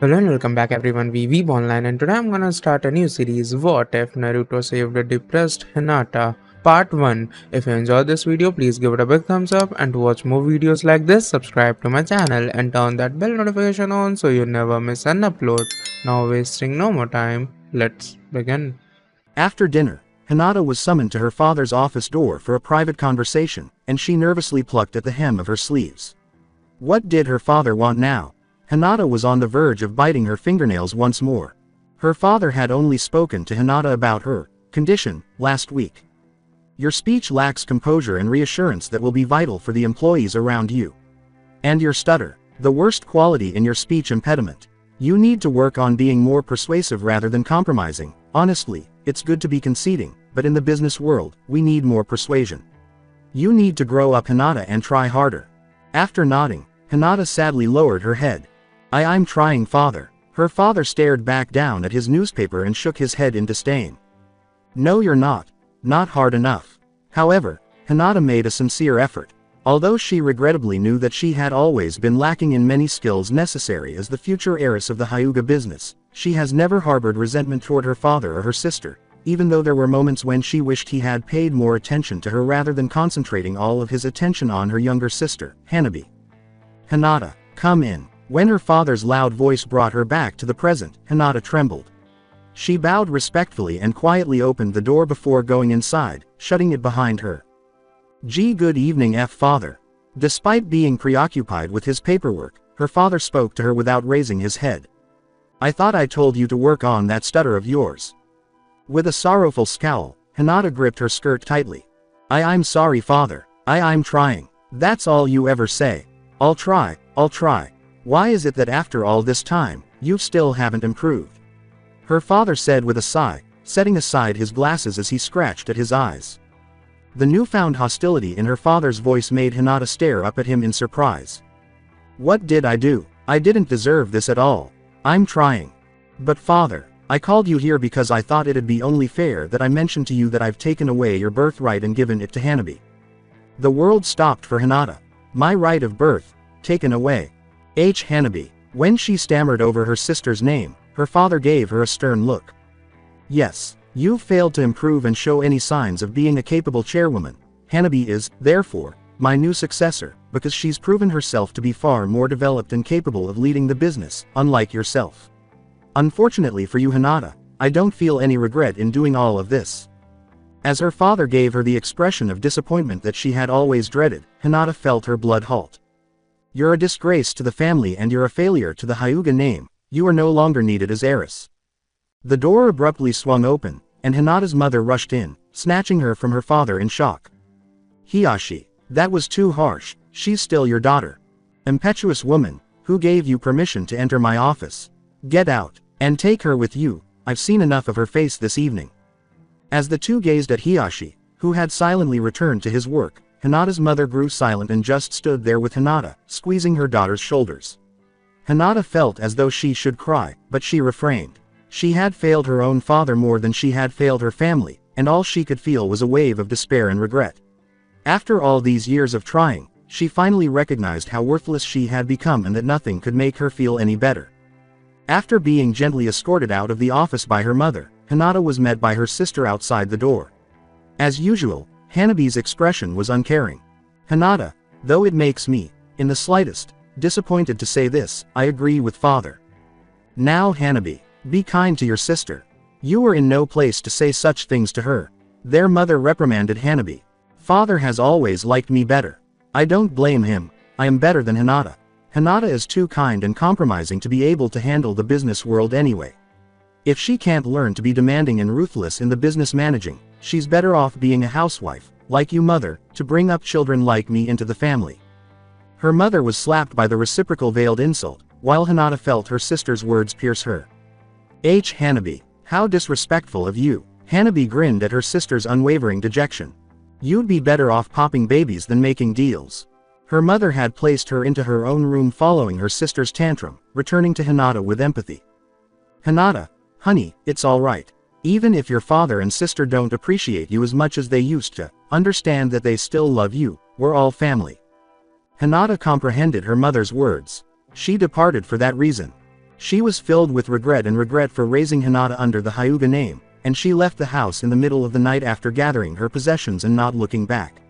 Hello and welcome back everyone, we Weeb Online, and today I'm gonna start a new series, What If Naruto Saved a Depressed Hinata, Part 1. If you enjoyed this video, please give it a big thumbs up, and to watch more videos like this, subscribe to my channel and turn that bell notification on so you never miss an upload. Now wasting no more time, let's begin. After dinner, Hinata was summoned to her father's office door for a private conversation, and she nervously plucked at the hem of her sleeves. What did her father want now? Hinata was on the verge of biting her fingernails once more. Her father had only spoken to Hinata about her condition last week. Your speech lacks composure and reassurance that will be vital for the employees around you. And your stutter, the worst quality in your speech impediment. You need to work on being more persuasive rather than compromising. Honestly, it's good to be conceding, but in the business world, we need more persuasion. You need to grow up, Hinata, and try harder. After nodding, Hinata sadly lowered her head. I'm trying, father. Her father stared back down at his newspaper and shook his head in disdain. No, you're not. Not hard enough. However, Hinata made a sincere effort. Although she regrettably knew that she had always been lacking in many skills necessary as the future heiress of the Hyuga business, she has never harbored resentment toward her father or her sister, even though there were moments when she wished he had paid more attention to her rather than concentrating all of his attention on her younger sister, Hanabi. Hinata, come in. When her father's loud voice brought her back to the present, Hinata trembled. She bowed respectfully and quietly opened the door before going inside, shutting it behind her. Good evening, father. Despite being preoccupied with his paperwork, her father spoke to her without raising his head. I thought I told you to work on that stutter of yours. With a sorrowful scowl, Hinata gripped her skirt tightly. I'm sorry, father. I'm trying. That's all you ever say. I'll try. Why is it that after all this time, you still haven't improved? Her father said with a sigh, setting aside his glasses as he scratched at his eyes. The newfound hostility in her father's voice made Hinata stare up at him in surprise. What did I do? I didn't deserve this at all. I'm trying. But father, I called you here because I thought it'd be only fair that I mentioned to you that I've taken away your birthright and given it to Hanabi. The world stopped for Hinata. My right of birth, taken away. Hanabi. When she stammered over her sister's name, her father gave her a stern look. Yes, you've failed to improve and show any signs of being a capable chairwoman. Hanabi is, therefore, my new successor, because she's proven herself to be far more developed and capable of leading the business, unlike yourself. Unfortunately for you, Hinata, I don't feel any regret in doing all of this. As her father gave her the expression of disappointment that she had always dreaded, Hinata felt her blood halt. You're a disgrace to the family and you're a failure to the Hyuga name. You are no longer needed as heiress. The door abruptly swung open, and Hinata's mother rushed in, snatching her from her father in shock. Hiyashi, that was too harsh. She's still your daughter. Impetuous woman, who gave you permission to enter my office? Get out, and take her with you. I've seen enough of her face this evening. As the two gazed at Hiyashi, who had silently returned to his work, Hinata's mother grew silent and just stood there with Hinata, squeezing her daughter's shoulders. Hinata felt as though she should cry, but she refrained. She had failed her own father more than she had failed her family, and all she could feel was a wave of despair and regret. After all these years of trying, she finally recognized how worthless she had become and that nothing could make her feel any better. After being gently escorted out of the office by her mother, Hinata was met by her sister outside the door. As usual, Hanabi's expression was uncaring. Hinata, though it makes me, in the slightest, disappointed to say this, I agree with father. Now Hanabi, be kind to your sister. You were in no place to say such things to her. Their mother reprimanded Hanabi. Father has always liked me better. I don't blame him. I am better than Hinata. Hinata is too kind and compromising to be able to handle the business world anyway. If she can't learn to be demanding and ruthless in the business managing, she's better off being a housewife, like you mother, to bring up children like me into the family. Her mother was slapped by the reciprocal veiled insult, while Hinata felt her sister's words pierce her. Hanabi, how disrespectful of you. Hanabi grinned at her sister's unwavering dejection. You'd be better off popping babies than making deals. Her mother had placed her into her own room following her sister's tantrum, returning to Hinata with empathy. Hinata, honey, it's all right. Even if your father and sister don't appreciate you as much as they used to, understand that they still love you. We're all family. Hinata comprehended her mother's words. She departed for that reason. She was filled with regret for raising Hinata under the Hyuga name, and she left the house in the middle of the night after gathering her possessions and not looking back.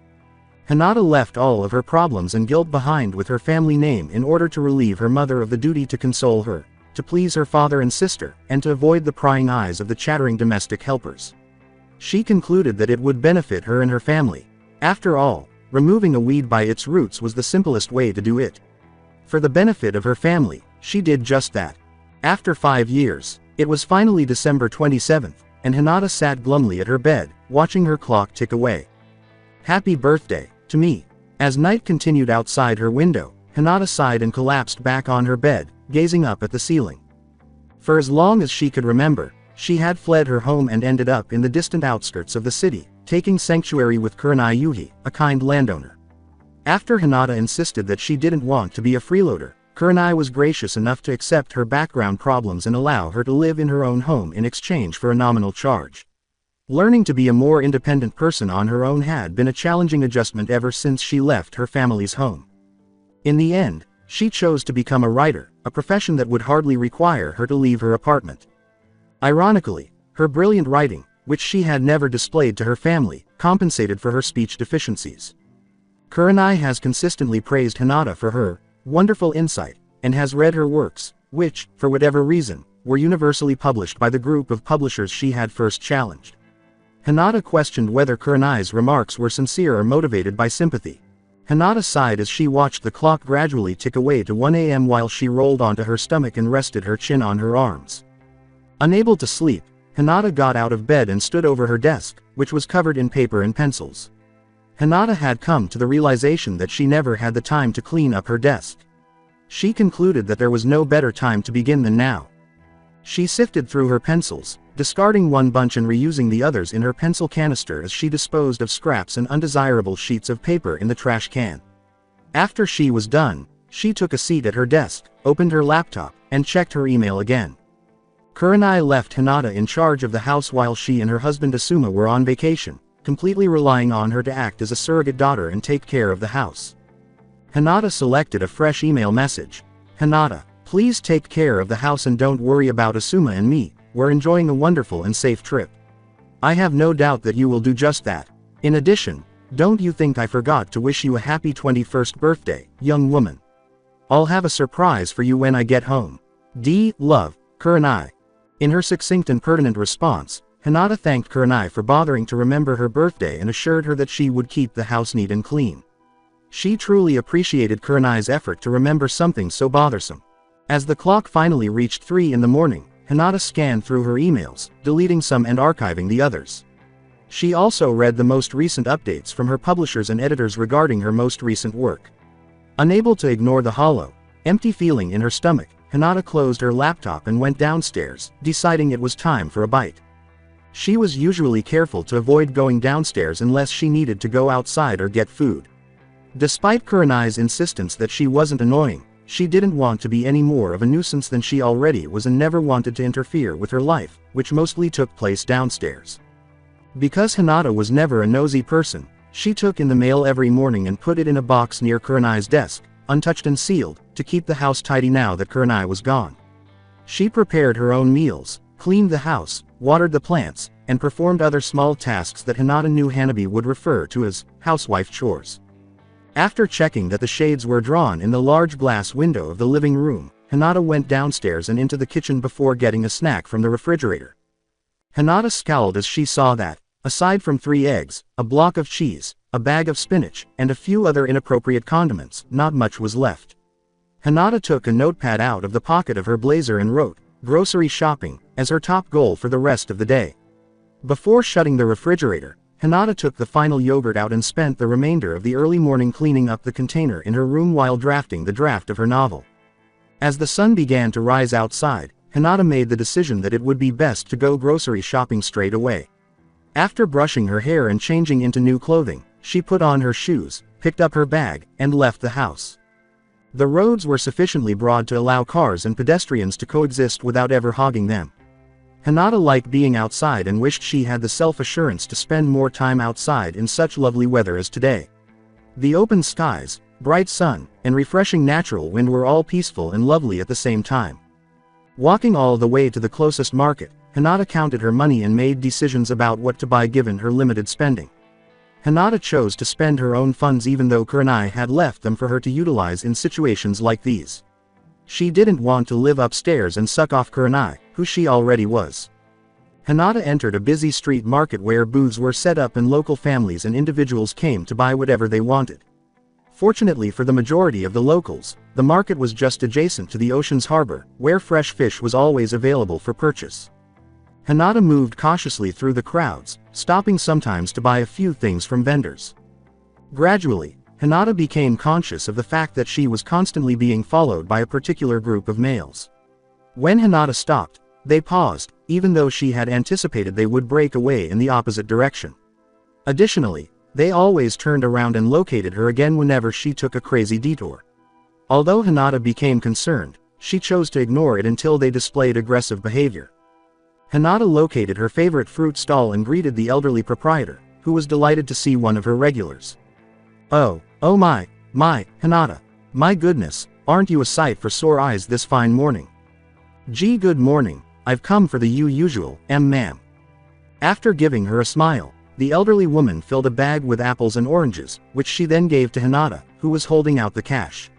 Hinata left all of her problems and guilt behind with her family name in order to relieve her mother of the duty to console her, to please her father and sister, and to avoid the prying eyes of the chattering domestic helpers. She concluded that it would benefit her and her family. After all, removing a weed by its roots was the simplest way to do it. For the benefit of her family, she did just that. After 5 years, it was finally December 27th, and Hinata sat glumly at her bed, watching her clock tick away. Happy birthday, to me. As night continued outside her window, Hinata sighed and collapsed back on her bed, gazing up at the ceiling. For as long as she could remember, she had fled her home and ended up in the distant outskirts of the city, taking sanctuary with Kurenai Yuhi, a kind landowner. After Hinata insisted that she didn't want to be a freeloader, Kurenai was gracious enough to accept her background problems and allow her to live in her own home in exchange for a nominal charge. Learning to be a more independent person on her own had been a challenging adjustment ever since she left her family's home. In the end, she chose to become a writer, a profession that would hardly require her to leave her apartment. Ironically, her brilliant writing, which she had never displayed to her family, compensated for her speech deficiencies. Kurenai has consistently praised Hinata for her wonderful insight, and has read her works, which, for whatever reason, were universally published by the group of publishers she had first challenged. Hinata questioned whether Kurenai's remarks were sincere or motivated by sympathy. Hinata sighed as she watched the clock gradually tick away to 1 a.m. while she rolled onto her stomach and rested her chin on her arms. Unable to sleep, Hinata got out of bed and stood over her desk, which was covered in paper and pencils. Hinata had come to the realization that she never had the time to clean up her desk. She concluded that there was no better time to begin than now. She sifted through her pencils, discarding one bunch and reusing the others in her pencil canister as she disposed of scraps and undesirable sheets of paper in the trash can. After she was done, she took a seat at her desk, opened her laptop, and checked her email again. Kurenai left Hinata in charge of the house while she and her husband Asuma were on vacation, completely relying on her to act as a surrogate daughter and take care of the house. Hinata selected a fresh email message. Hinata, please take care of the house and don't worry about Asuma and me, we're enjoying a wonderful and safe trip. I have no doubt that you will do just that. In addition, don't you think I forgot to wish you a happy 21st birthday, young woman. I'll have a surprise for you when I get home. Love, Kurenai. In her succinct and pertinent response, Hinata thanked Kurenai for bothering to remember her birthday and assured her that she would keep the house neat and clean. She truly appreciated Kurenai's effort to remember something so bothersome. As the clock finally reached 3 in the morning, Hinata scanned through her emails, deleting some and archiving the others. She also read the most recent updates from her publishers and editors regarding her most recent work. Unable to ignore the hollow, empty feeling in her stomach, Hinata closed her laptop and went downstairs, deciding it was time for a bite. She was usually careful to avoid going downstairs unless she needed to go outside or get food. Despite Kurenai's insistence that she wasn't annoying, she didn't want to be any more of a nuisance than she already was and never wanted to interfere with her life, which mostly took place downstairs. Because Hinata was never a nosy person, she took in the mail every morning and put it in a box near Kurenai's desk, untouched and sealed, to keep the house tidy now that Kurenai was gone. She prepared her own meals, cleaned the house, watered the plants, and performed other small tasks that Hinata knew Hanabi would refer to as housewife chores. After checking that the shades were drawn in the large glass window of the living room, Hinata went downstairs and into the kitchen before getting a snack from the refrigerator. Hinata scowled as she saw that, aside from 3 eggs, a block of cheese, a bag of spinach, and a few other inappropriate condiments, not much was left. Hinata took a notepad out of the pocket of her blazer and wrote, "Grocery shopping," as her top goal for the rest of the day. Before shutting the refrigerator, Hinata took the final yogurt out and spent the remainder of the early morning cleaning up the container in her room while drafting the draft of her novel. As the sun began to rise outside, Hinata made the decision that it would be best to go grocery shopping straight away. After brushing her hair and changing into new clothing, she put on her shoes, picked up her bag, and left the house. The roads were sufficiently broad to allow cars and pedestrians to coexist without ever hogging them. Hinata liked being outside and wished she had the self-assurance to spend more time outside in such lovely weather as today. The open skies, bright sun, and refreshing natural wind were all peaceful and lovely at the same time. Walking all the way to the closest market, Hinata counted her money and made decisions about what to buy given her limited spending. Hinata chose to spend her own funds even though Kurenai had left them for her to utilize in situations like these. She didn't want to live upstairs and suck off Kurenai, who she already was. Hinata entered a busy street market where booths were set up and local families and individuals came to buy whatever they wanted. Fortunately for the majority of the locals, the market was just adjacent to the ocean's harbor, where fresh fish was always available for purchase. Hinata moved cautiously through the crowds, stopping sometimes to buy a few things from vendors. Gradually, Hinata became conscious of the fact that she was constantly being followed by a particular group of males. When Hinata stopped, they paused, even though she had anticipated they would break away in the opposite direction. Additionally, they always turned around and located her again whenever she took a crazy detour. Although Hinata became concerned, she chose to ignore it until they displayed aggressive behavior. Hinata located her favorite fruit stall and greeted the elderly proprietor, who was delighted to see one of her regulars. Oh my, Hinata. My goodness, aren't you a sight for sore eyes this fine morning? Gee, good morning, I've come for the usual, ma'am. After giving her a smile, the elderly woman filled a bag with apples and oranges, which she then gave to Hinata, who was holding out the cash.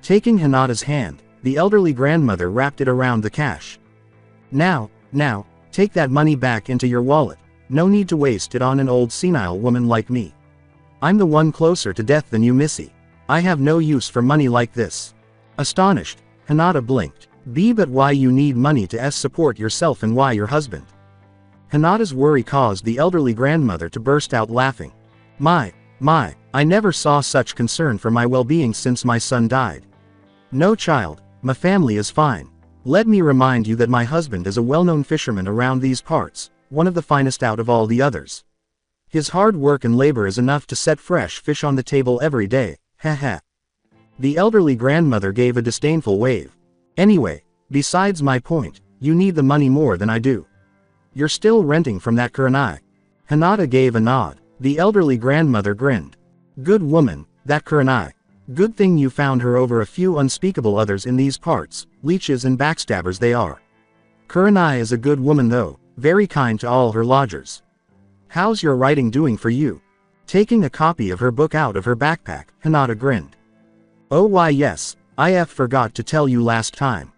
Taking Hinata's hand, the elderly grandmother wrapped it around the cash. Now, take that money back into your wallet, no need to waste it on an old senile woman like me. I'm the one closer to death than you, missy. I have no use for money like this. Astonished, Hinata blinked. But why you need money to support yourself and why your husband? Hinata's worry caused the elderly grandmother to burst out laughing. My, I never saw such concern for my well-being since my son died. No child, my family is fine. Let me remind you that my husband is a well-known fisherman around these parts, one of the finest out of all the others. His hard work and labor is enough to set fresh fish on the table every day, ha. The elderly grandmother gave a disdainful wave. Anyway, besides my point, you need the money more than I do. You're still renting from that Kurenai. Hinata gave a nod. The elderly grandmother grinned. Good woman, that Kurenai. Good thing you found her over a few unspeakable others in these parts, leeches and backstabbers they are. Kurenai is a good woman though, very kind to all her lodgers. How's your writing doing for you? Taking a copy of her book out of her backpack, Hinata grinned. Oh why yes, I forgot to tell you last time.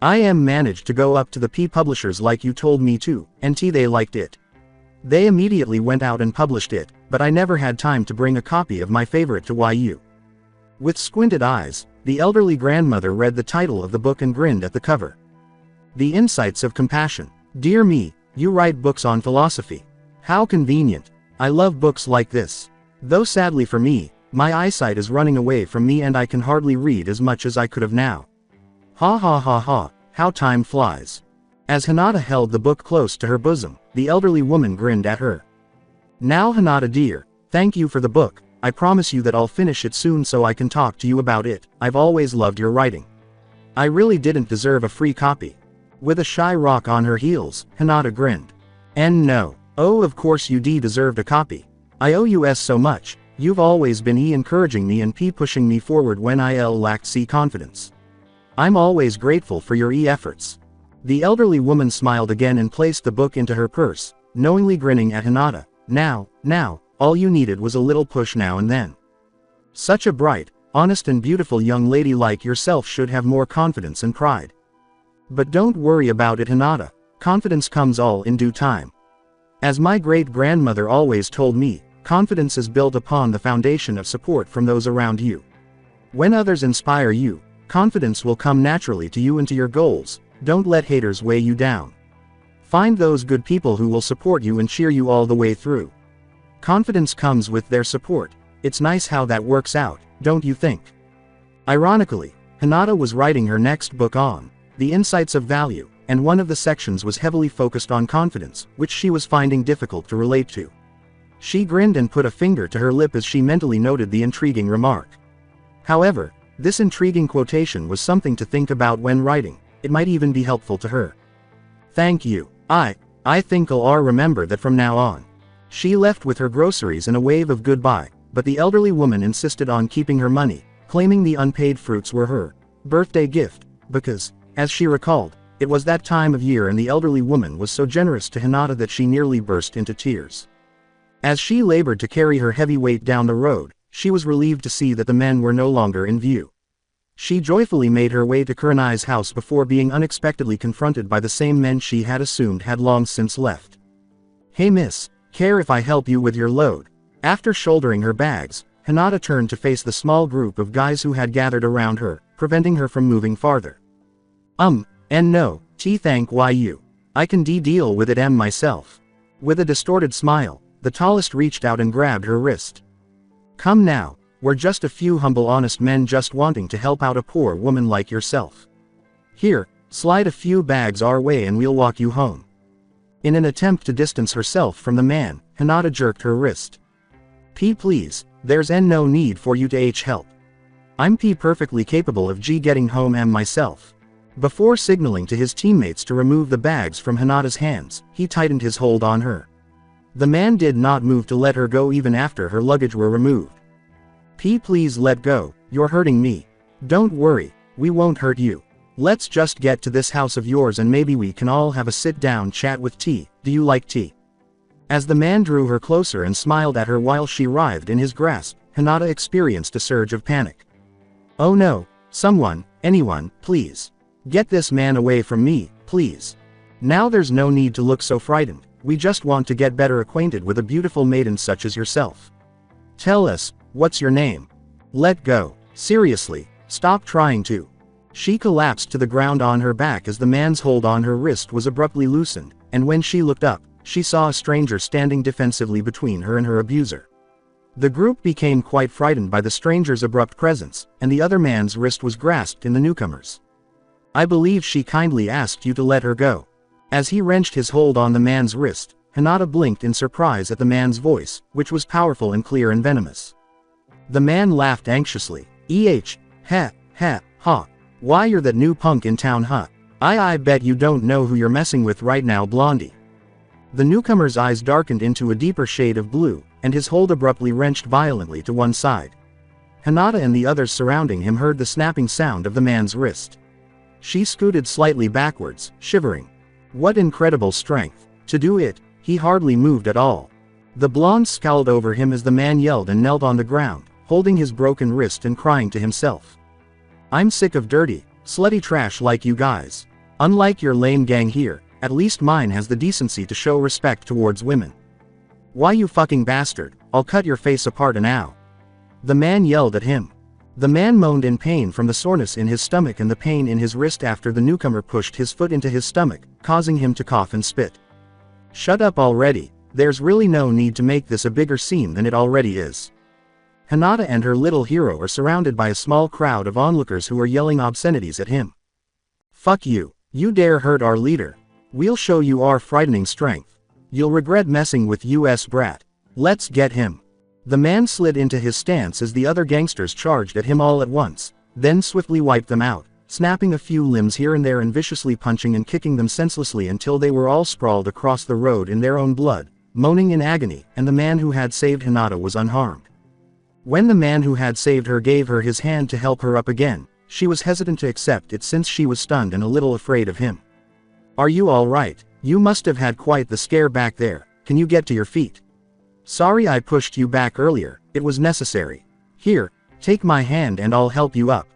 I managed to go up to the P publishers like you told me to, and they liked it. They immediately went out and published it, but I never had time to bring a copy of my favorite to you. With squinted eyes, the elderly grandmother read the title of the book and grinned at the cover. The Insights of Compassion. Dear me, you write books on philosophy. How convenient. I love books like this. Though sadly for me, my eyesight is running away from me and I can hardly read as much as I could have now. Ha, how time flies. As Hinata held the book close to her bosom, the elderly woman grinned at her. Now Hinata dear, thank you for the book, I promise you that I'll finish it soon so I can talk to you about it. I've always loved your writing. I really didn't deserve a free copy. With a shy rock on her heels, Hinata grinned. And no. Oh of course you deserved a copy. I owe you so much. You've always been encouraging me and pushing me forward when I lacked confidence. I'm always grateful for your efforts. The elderly woman smiled again and placed the book into her purse, knowingly grinning at Hinata. Now, all you needed was a little push now and then. Such a bright, honest and beautiful young lady like yourself should have more confidence and pride. But don't worry about it Hinata, confidence comes all in due time. As my great-grandmother always told me, confidence is built upon the foundation of support from those around you. When others inspire you, confidence will come naturally to you and to your goals. Don't let haters weigh you down. Find those good people who will support you and cheer you all the way through. Confidence comes with their support. It's nice how that works out, don't you think? Ironically, Hinata was writing her next book on the insights of value, and one of the sections was heavily focused on confidence, which she was finding difficult to relate to. She grinned and put a finger to her lip as she mentally noted the intriguing remark. However, this intriguing quotation was something to think about when writing. It might even be helpful to her. Thank you. I think I'll remember that from now on. She left with her groceries and a wave of goodbye, but the elderly woman insisted on keeping her money, claiming the unpaid fruits were her birthday gift, because, as she recalled, It was that time of year and the elderly woman was so generous to Hinata that she nearly burst into tears. As she labored to carry her heavy weight down the road, she was relieved to see that the men were no longer in view. She joyfully made her way to Kurenai's house before being unexpectedly confronted by the same men she had assumed had long since left. "Hey miss, care if I help you with your load?" After shouldering her bags, Hinata turned to face the small group of guys who had gathered around her, preventing her from moving farther. And no, thank you. I can deal with it myself." With a distorted smile, the tallest reached out and grabbed her wrist. "Come now, we're just a few humble honest men just wanting to help out a poor woman like yourself. Here, slide a few bags our way and we'll walk you home." In an attempt to distance herself from the man, Hinata jerked her wrist. Please, there's no need for you to help. I'm perfectly capable of getting home myself." Before signaling to his teammates to remove the bags from Hinata's hands, he tightened his hold on her. The man did not move to let her go even after her luggage were removed. Please let go, you're hurting me." "Don't worry, we won't hurt you. Let's just get to this house of yours and maybe we can all have a sit-down chat with tea. Do you like tea?" As the man drew her closer and smiled at her while she writhed in his grasp, Hinata experienced a surge of panic. "Oh no, anyone, please. Get this man away from me, please. Now there's no need to look so frightened, we just want to get better acquainted with a beautiful maiden such as yourself. Tell us, what's your name? Let go, seriously, stop trying to." She collapsed to the ground on her back as the man's hold on her wrist was abruptly loosened, and when she looked up, she saw a stranger standing defensively between her and her abuser. The group became quite frightened by the stranger's abrupt presence, and the other man's wrist was grasped in the newcomer's. "I believe she kindly asked you to let her go." As he wrenched his hold on the man's wrist, Hinata blinked in surprise at the man's voice, which was powerful and clear and venomous. The man laughed anxiously. Ha. Why you're that new punk in town huh? I bet you don't know who you're messing with right now blondie." The newcomer's eyes darkened into a deeper shade of blue, and his hold abruptly wrenched violently to one side. Hinata and the others surrounding him heard the snapping sound of the man's wrist. She scooted slightly backwards, shivering. What incredible strength. To do it, he hardly moved at all. The blonde scowled over him as the man yelled and knelt on the ground, holding his broken wrist and crying to himself. "I'm sick of dirty, slutty trash like you guys. Unlike your lame gang here, at least mine has the decency to show respect towards women. Why you fucking bastard, I'll cut your face apart now." The man yelled at him. The man moaned in pain from the soreness in his stomach and the pain in his wrist after the newcomer pushed his foot into his stomach, causing him to cough and spit. "Shut up already, there's really no need to make this a bigger scene than it already is." Hinata and her little hero are surrounded by a small crowd of onlookers who are yelling obscenities at him. "Fuck you, you dare hurt our leader. We'll show you our frightening strength. You'll regret messing with us brat. Let's get him." The man slid into his stance as the other gangsters charged at him all at once, then swiftly wiped them out, snapping a few limbs here and there and viciously punching and kicking them senselessly until they were all sprawled across the road in their own blood, moaning in agony, and the man who had saved Hinata was unharmed. When the man who had saved her gave her his hand to help her up again, she was hesitant to accept it since she was stunned and a little afraid of him. "Are you all right? You must have had quite the scare back there, can you get to your feet?" "Sorry I pushed you back earlier, it was necessary. Here, take my hand and I'll help you up."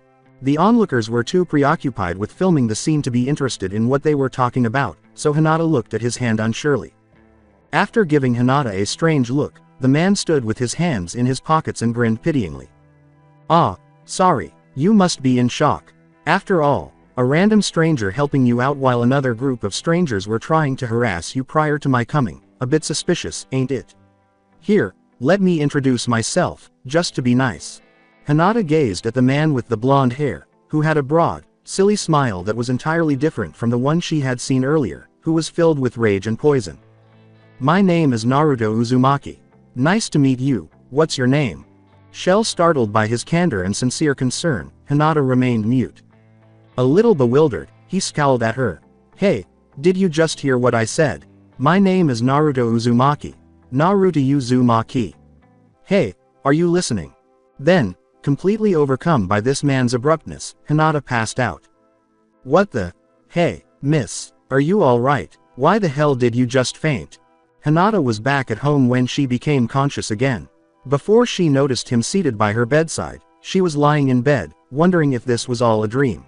The onlookers were too preoccupied with filming the scene to be interested in what they were talking about, so Hinata looked at his hand unsurely. After giving Hinata a strange look, the man stood with his hands in his pockets and grinned pityingly. "Ah, sorry, you must be in shock. After all, a random stranger helping you out while another group of strangers were trying to harass you prior to my coming, a bit suspicious, ain't it? Here, let me introduce myself, just to be nice." Hinata gazed at the man with the blonde hair, who had a broad, silly smile that was entirely different from the one she had seen earlier, who was filled with rage and poison. "My name is Naruto Uzumaki. Nice to meet you, what's your name?" Shell startled by his candor and sincere concern, Hinata remained mute. A little bewildered, he scowled at her. "Hey, did you just hear what I said? My name is Naruto Uzumaki. Naruto Uzumaki. Hey, are you listening?" Then, completely overcome by this man's abruptness, Hinata passed out. "What the? Hey, Miss, are you alright? Why the hell did you just faint? Hinata was back at home when she became conscious again. Before she noticed him seated by her bedside, she was lying in bed, wondering if this was all a dream.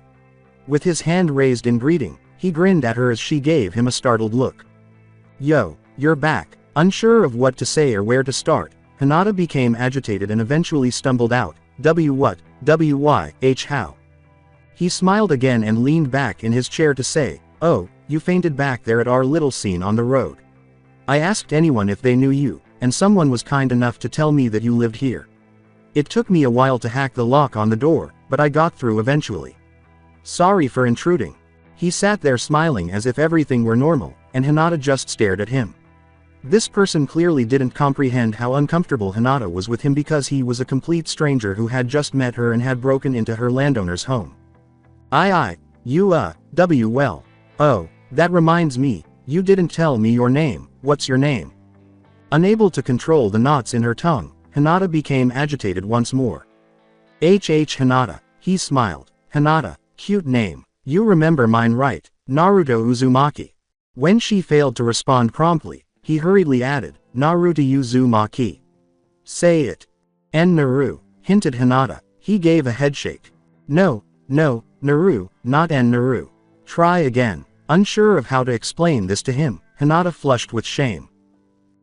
With his hand raised in greeting, he grinned at her as she gave him a startled look. Yo, you're back. Unsure of what to say or where to start, Hinata became agitated and eventually stumbled out, what, how? He smiled again and leaned back in his chair to say, oh, you fainted back there at our little scene on the road. I asked anyone if they knew you, and someone was kind enough to tell me that you lived here. It took me a while to hack the lock on the door, but I got through eventually. Sorry for intruding. He sat there smiling as if everything were normal, and Hinata just stared at him. This person clearly didn't comprehend how uncomfortable Hinata was with him because he was a complete stranger who had just met her and had broken into her landowner's home. Well. Oh, that reminds me, you didn't tell me your name. What's your name? Unable to control the knots in her tongue, Hinata became agitated once more. Hinata, he smiled. Hinata, cute name. You remember mine right, Naruto Uzumaki. When she failed to respond promptly, he hurriedly added, Naruto Uzumaki. Say it. Naru, hinted Hinata. He gave a headshake. No, Naru, not Naru. Try again. Unsure of how to explain this to him, Hinata flushed with shame.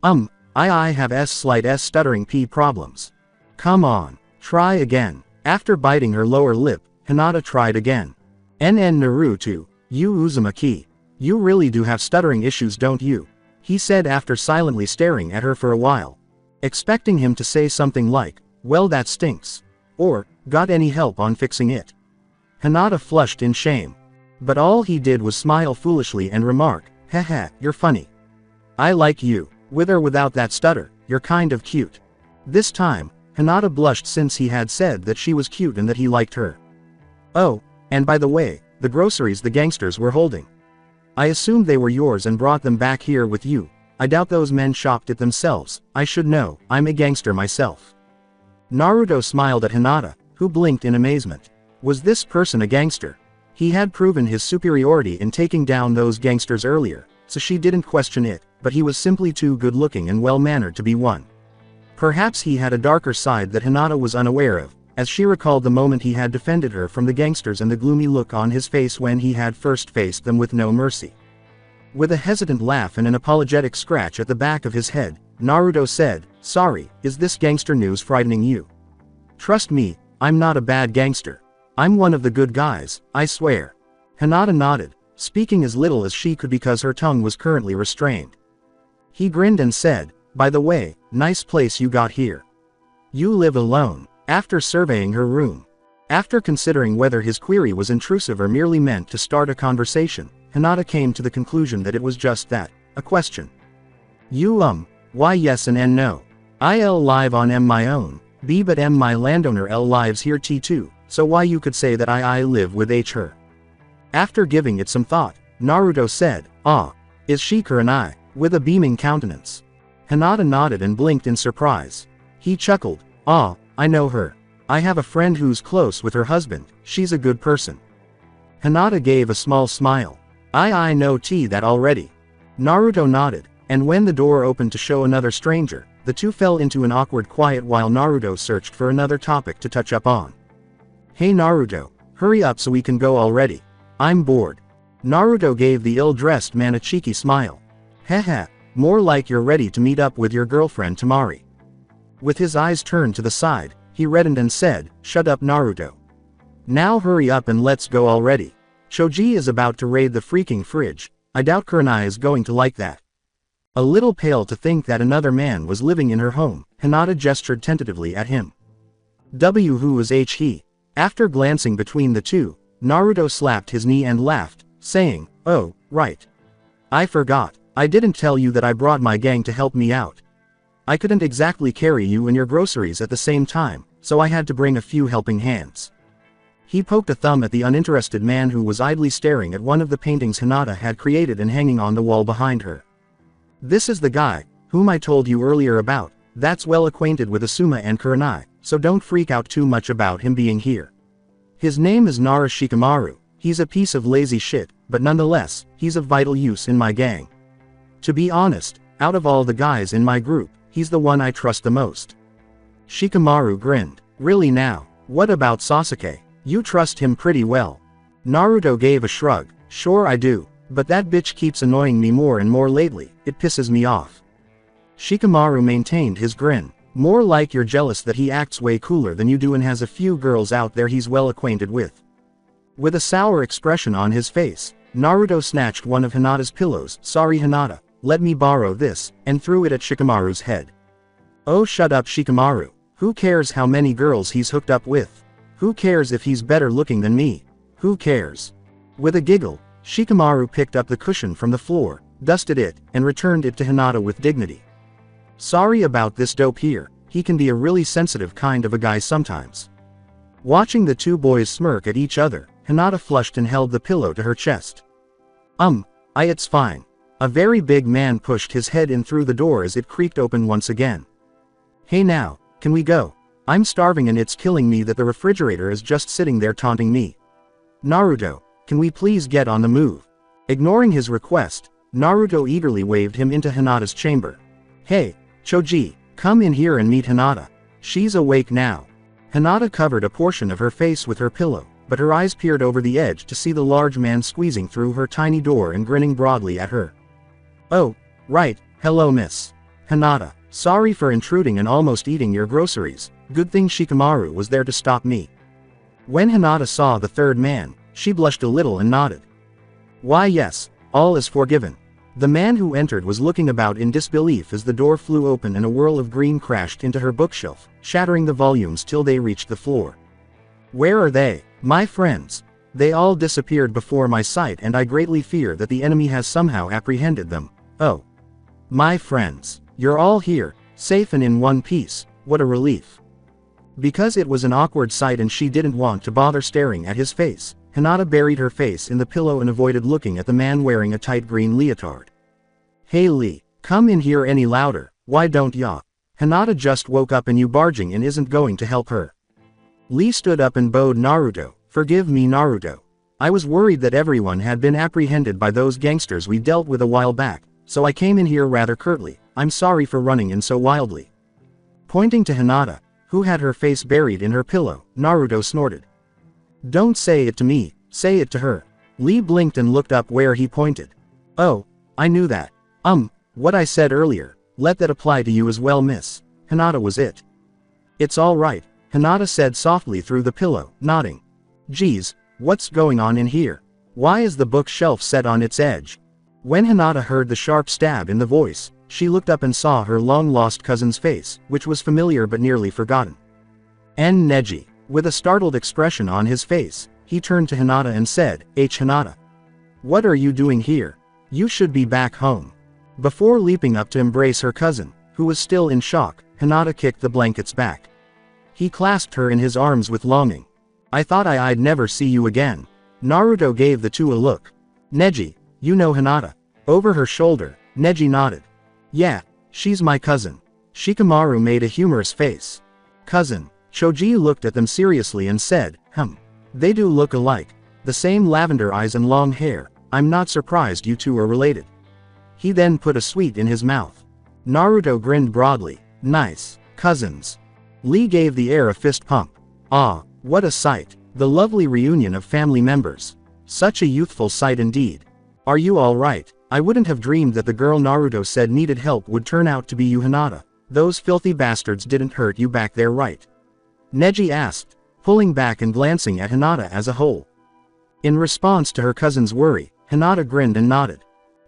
I have slight stuttering p problems. Come on, try again. After biting her lower lip, Hinata tried again. Naruto, you Uzumaki. You really do have stuttering issues, don't you? He said after silently staring at her for a while. Expecting him to say something like, well that stinks. Or, got any help on fixing it? Hinata flushed in shame. But all he did was smile foolishly and remark, haha, you're funny. I like you. With or without that stutter, you're kind of cute. This time, Hinata blushed since he had said that she was cute and that he liked her. Oh, and by the way, the groceries the gangsters were holding. I assumed they were yours and brought them back here with you. I doubt those men shopped it themselves. I should know, I'm a gangster myself. Naruto smiled at Hinata, who blinked in amazement. Was this person a gangster? He had proven his superiority in taking down those gangsters earlier, so she didn't question it, but he was simply too good-looking and well-mannered to be one. Perhaps he had a darker side that Hinata was unaware of, as she recalled the moment he had defended her from the gangsters and the gloomy look on his face when he had first faced them with no mercy. With a hesitant laugh and an apologetic scratch at the back of his head, Naruto said, sorry, is this gangster news frightening you? Trust me, I'm not a bad gangster. I'm one of the good guys, I swear. Hinata nodded, speaking as little as she could because her tongue was currently restrained. He grinned and said, by the way, nice place you got here. You live alone. After surveying her room. After considering whether his query was intrusive or merely meant to start a conversation, Hinata came to the conclusion that it was just that, a question. You why yes and n no. I'll live on my own, b but my landowner l lives here t2, so why you could say that I live with her. After giving it some thought, Naruto said, is she Kurenai, with a beaming countenance. Hinata nodded and blinked in surprise. He chuckled, I know her. I have a friend who's close with her husband, she's a good person. Hinata gave a small smile. I know that already. Naruto nodded, and when the door opened to show another stranger, the two fell into an awkward quiet while Naruto searched for another topic to touch up on. Hey Naruto, hurry up so we can go already. I'm bored. Naruto gave the ill-dressed man a cheeky smile. Haha, more like you're ready to meet up with your girlfriend Tamari. With his eyes turned to the side, he reddened and said, shut up Naruto. Now hurry up and let's go already. Choji is about to raid the freaking fridge. I doubt Kurenai is going to like that. A little pale to think that another man was living in her home, Hinata gestured tentatively at him. Who is he? After glancing between the two, Naruto slapped his knee and laughed, saying, oh, right. I forgot. I didn't tell you that I brought my gang to help me out. I couldn't exactly carry you and your groceries at the same time, so I had to bring a few helping hands. He poked a thumb at the uninterested man who was idly staring at one of the paintings Hinata had created and hanging on the wall behind her. This is the guy, whom I told you earlier about, that's well acquainted with Asuma and Kurenai, so don't freak out too much about him being here. His name is Nara Shikamaru, he's a piece of lazy shit, but nonetheless, he's of vital use in my gang. To be honest, out of all the guys in my group, he's the one I trust the most. Shikamaru grinned. Really now? What about Sasuke? You trust him pretty well. Naruto gave a shrug. Sure I do, but that bitch keeps annoying me more and more lately, it pisses me off. Shikamaru maintained his grin. More like you're jealous that he acts way cooler than you do and has a few girls out there he's well acquainted with. With a sour expression on his face, Naruto snatched one of Hinata's pillows. Sorry Hinata, let me borrow this, and threw it at Shikamaru's head. Oh shut up Shikamaru, who cares how many girls he's hooked up with? Who cares if he's better looking than me? Who cares? With a giggle, Shikamaru picked up the cushion from the floor, dusted it, and returned it to Hinata with dignity. Sorry about this dope here, he can be a really sensitive kind of a guy sometimes. Watching the two boys smirk at each other, Hinata flushed and held the pillow to her chest. It's fine. A very big man pushed his head in through the door as it creaked open once again. Hey now, can we go? I'm starving and it's killing me that the refrigerator is just sitting there taunting me. Naruto, can we please get on the move? Ignoring his request, Naruto eagerly waved him into Hinata's chamber. Hey, Choji, come in here and meet Hinata. She's awake now. Hinata covered a portion of her face with her pillow, but her eyes peered over the edge to see the large man squeezing through her tiny door and grinning broadly at her. Oh, right, hello miss. Hinata, sorry for intruding and almost eating your groceries, good thing Shikamaru was there to stop me. When Hinata saw the third man, she blushed a little and nodded. Why yes, all is forgiven. The man who entered was looking about in disbelief as the door flew open and a whirl of green crashed into her bookshelf, shattering the volumes till they reached the floor. Where are they, my friends? They all disappeared before my sight and I greatly fear that the enemy has somehow apprehended them. Oh. My friends, you're all here, safe and in one piece, what a relief. Because it was an awkward sight and she didn't want to bother staring at his face, Hinata buried her face in the pillow and avoided looking at the man wearing a tight green leotard. Hey Lee, come in here any louder, why don't ya? Hinata just woke up and you barging in isn't going to help her. Lee stood up and bowed. Naruto, forgive me Naruto. I was worried that everyone had been apprehended by those gangsters we dealt with a while back, so I came in here rather curtly. I'm sorry for running in so wildly. Pointing to Hinata, who had her face buried in her pillow, Naruto snorted. Don't say it to me, say it to her. Lee blinked and looked up where he pointed. Oh, I knew that. What I said earlier, let that apply to you as well miss. Hinata was it. It's all right, Hinata said softly through the pillow, nodding. Geez, what's going on in here? Why is the bookshelf set on its edge? When Hinata heard the sharp stab in the voice, she looked up and saw her long-lost cousin's face, which was familiar but nearly forgotten. Neji. With a startled expression on his face, he turned to Hinata and said, Hinata. What are you doing here? You should be back home. Before leaping up to embrace her cousin, who was still in shock, Hinata kicked the blankets back. He clasped her in his arms with longing. I thought I'd never see you again. Naruto gave the two a look. Neji, you know Hinata. Over her shoulder, Neji nodded. Yeah, she's my cousin. Shikamaru made a humorous face. Cousin. Choji looked at them seriously and said, They do look alike. The same lavender eyes and long hair, I'm not surprised you two are related. He then put a sweet in his mouth. Naruto grinned broadly. Nice, cousins. Lee gave the air a fist pump. Ah, what a sight. The lovely reunion of family members. Such a youthful sight indeed. Are you alright? I wouldn't have dreamed that the girl Naruto said needed help would turn out to be you Hinata. Those filthy bastards didn't hurt you back there right? Neji asked, pulling back and glancing at Hinata as a whole. In response to her cousin's worry, Hinata grinned and nodded.